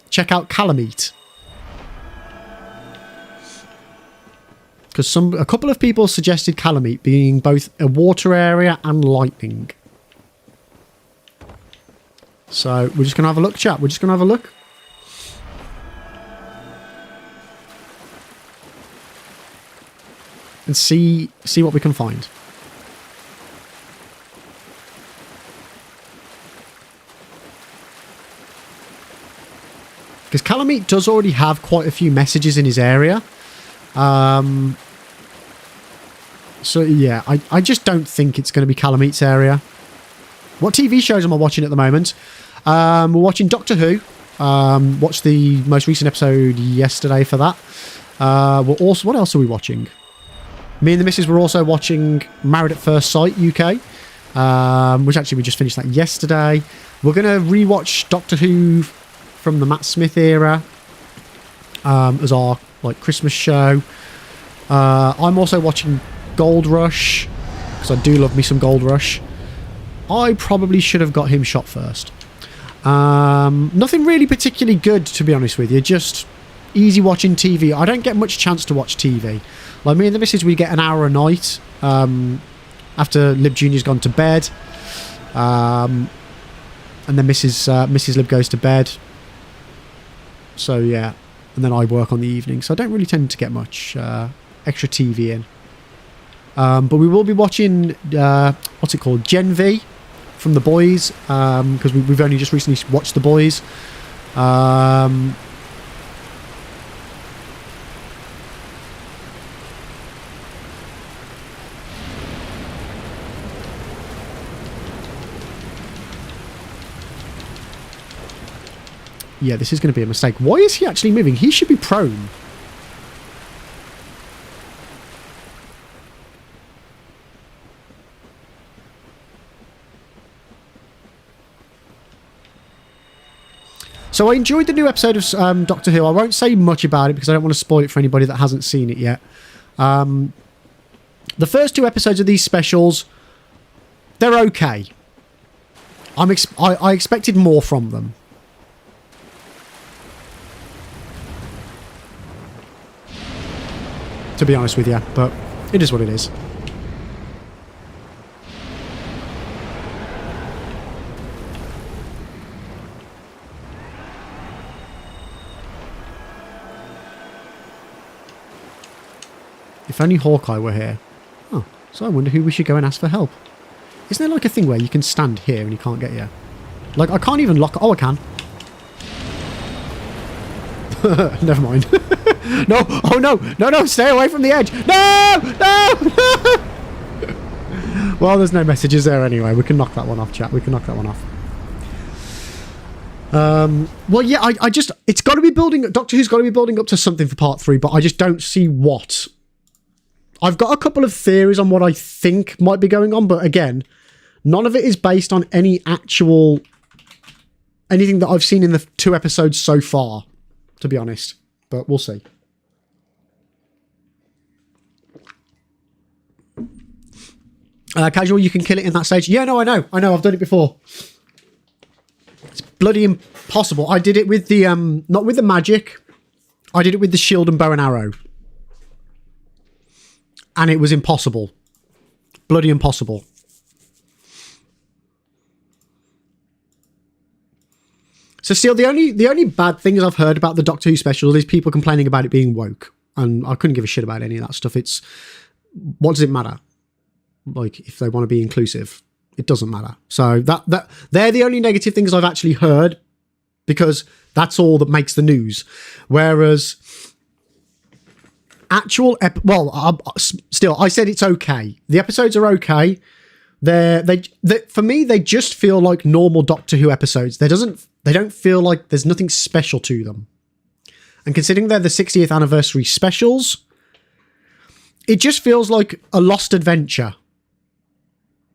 Speaker 1: check out Calamite, because a couple of people suggested Calamite being both a water area and lightning. So we're just gonna have a look, chat. We're just gonna have a look. And see what we can find. Because Calamite does already have quite a few messages in his area. So yeah, I just don't think it's going to be Calamite's area. What TV shows am I watching at the moment? We're watching Doctor Who. Watched the most recent episode yesterday for that. We're also... what else are we watching? Me and the missus were also watching Married at First Sight UK. Which actually we just finished that yesterday. We're going to rewatch Doctor Who from the Matt Smith era as our Christmas show. I'm also watching Gold Rush because I do love me some Gold Rush. I probably should have got him shot first. Nothing really particularly good, to be honest with you. Just easy watching TV. I don't get much chance to watch TV. Like me and the missus, we get an hour a night after Lib Junior's gone to bed, and then Mrs. Lib goes to bed. So yeah, and then I work on the evening, so I don't really tend to get much extra TV in. But we will be watching what's it called, Gen V from The Boys, because we've only just recently watched The Boys. Yeah, this is going to be a mistake. Why is he actually moving? He should be prone. So I enjoyed the new episode of Doctor Who. I won't say much about it because I don't want to spoil it for anybody that hasn't seen it yet. The first 2 episodes of these specials, they're okay. I expected more from them. to be honest with you, but it is what it is. If only Hawkeye were here. Oh, so I wonder who we should go and ask for help. Isn't there like a thing where you can stand here and he can't get you? Like, I can't even lock... Oh, I can. Never mind. No! Oh, no! No, no! Stay away from the edge! No! No! No! Well, there's no messages there anyway. We can knock that one off, chat. We can knock that one off. Well, yeah, I just... It's got to be building... Doctor Who's got to be building up to something for part 3, but I just don't see what... I've got a couple of theories on what I think might be going on, but again, none of it is based on any actual... anything that I've seen in the 2 episodes so far, to be honest. But we'll see. Casual, you can kill it in that stage. Yeah, no, I know. I've done it before. It's bloody impossible. I did it with the, not with the magic. I did it with the shield and bow and arrow. And it was impossible. Bloody impossible. So still, the only bad things I've heard about the Doctor Who specials is people complaining about it being woke. And I couldn't give a shit about any of that stuff. It's, what does it matter? Like, if they want to be inclusive, it doesn't matter. So that they're the only negative things I've actually heard, because that's all that makes the news. Whereas... actual still, I said it's okay. The episodes are okay. They for me, they just feel like normal Doctor Who episodes. They don't feel like there's nothing special to them. And considering they're the 60th anniversary specials, it just feels like a lost adventure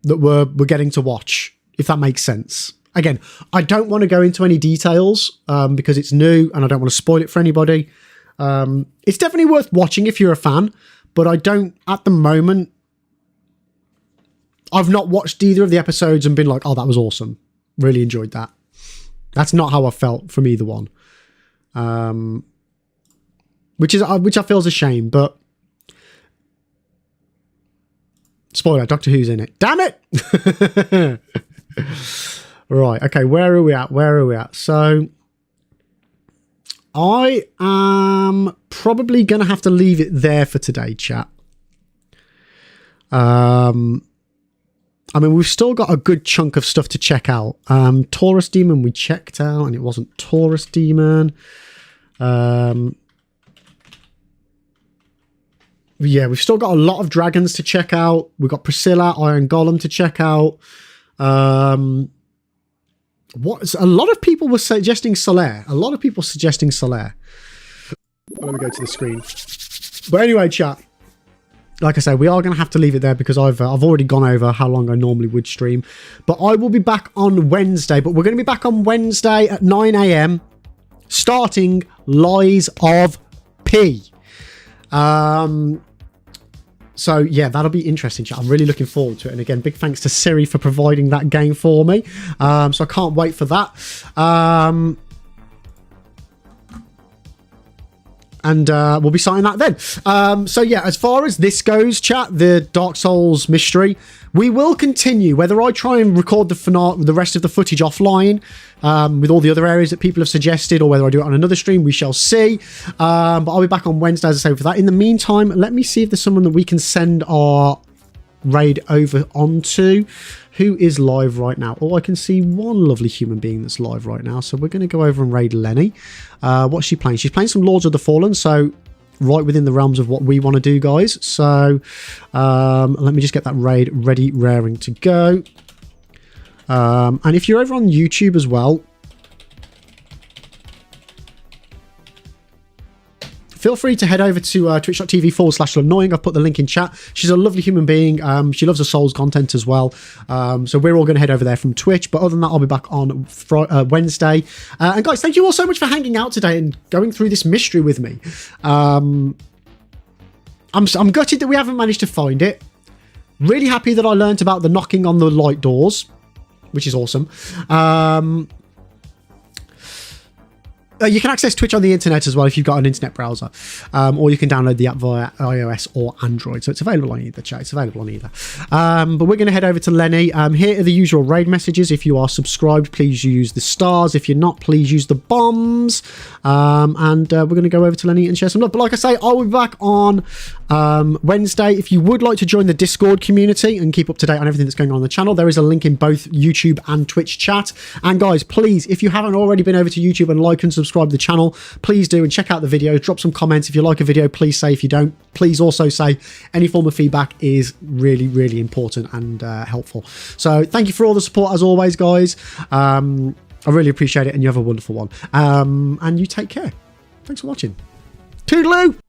Speaker 1: that we're getting to watch, if that makes sense. Again, I don't want to go into any details because it's new and I don't want to spoil it for anybody. It's definitely worth watching if you're a fan, but I don't, at the moment, I've not watched either of the episodes and been like, oh, that was awesome. Really enjoyed that. That's not how I felt from either one. Which I feel is a shame, but spoiler, Doctor Who's in it. Damn it! Right, okay, where are we at? So... I am probably going to have to leave it there for today, chat. I mean, we've still got a good chunk of stuff to check out. Taurus Demon we checked out, and it wasn't Taurus Demon. Yeah, we've still got a lot of dragons to check out. We've got Priscilla, Iron Golem to check out. A lot of people were suggesting Solaire. Let me go to the screen. But anyway, chat. Like I say, we are going to have to leave it there because I've already gone over how long I normally would stream. But I will be back on Wednesday. But we're going to be back on Wednesday at 9 AM, starting Lies of P. So yeah, that'll be interesting, chat. I'm really looking forward to it. And again, big thanks to Siri for providing that game for me. So I can't wait for that. And we'll be signing that then. So yeah, as far as this goes, chat, the Dark Souls mystery, we will continue. Whether I try and record the rest of the footage offline with all the other areas that people have suggested, or whether I do it on another stream, we shall see. But I'll be back on Wednesday, as I say, for that. In the meantime, let me see if there's someone that we can send our raid over onto. Who is live right now? Oh, I can see one lovely human being that's live right now. So we're going to go over and raid Lenny. What's she playing? She's playing some Lords of the Fallen. So right within the realms of what we want to do, guys. So let me just get that raid ready, raring to go. And if you're over on YouTube as well, feel free to head over to twitch.tv/annoying. I've put the link in chat. She's a lovely human being. She loves the Souls content as well. So we're all going to head over there from Twitch. But other than that, I'll be back on Wednesday. And guys, thank you all so much for hanging out today and going through this mystery with me. I'm gutted that we haven't managed to find it. Really happy that I learnt about the knocking on the light doors, which is awesome. You can access Twitch on the internet as well if you've got an internet browser, or you can download the app via iOS or Android. So it's available on either, chat. It's available on either. But we're going to head over to Lenny. Here are the usual raid messages. If you are subscribed, please use the stars. If you're not, please use the bombs. And we're going to go over to Lenny and share some love. But like I say, I'll be back on Wednesday. If you would like to join the Discord community and keep up to date on everything that's going on the channel, there is a link in both YouTube and Twitch chat. And guys, please, if you haven't already been over to YouTube and like and subscribe to the channel, please do, and check out the videos. Drop some comments. If you like a video, please say. If you don't, please also say. Any form of feedback is really, really important and helpful. So thank you for all the support as always, guys. I really appreciate it, and you have a wonderful one. And you take care. Thanks for watching. Toodaloo!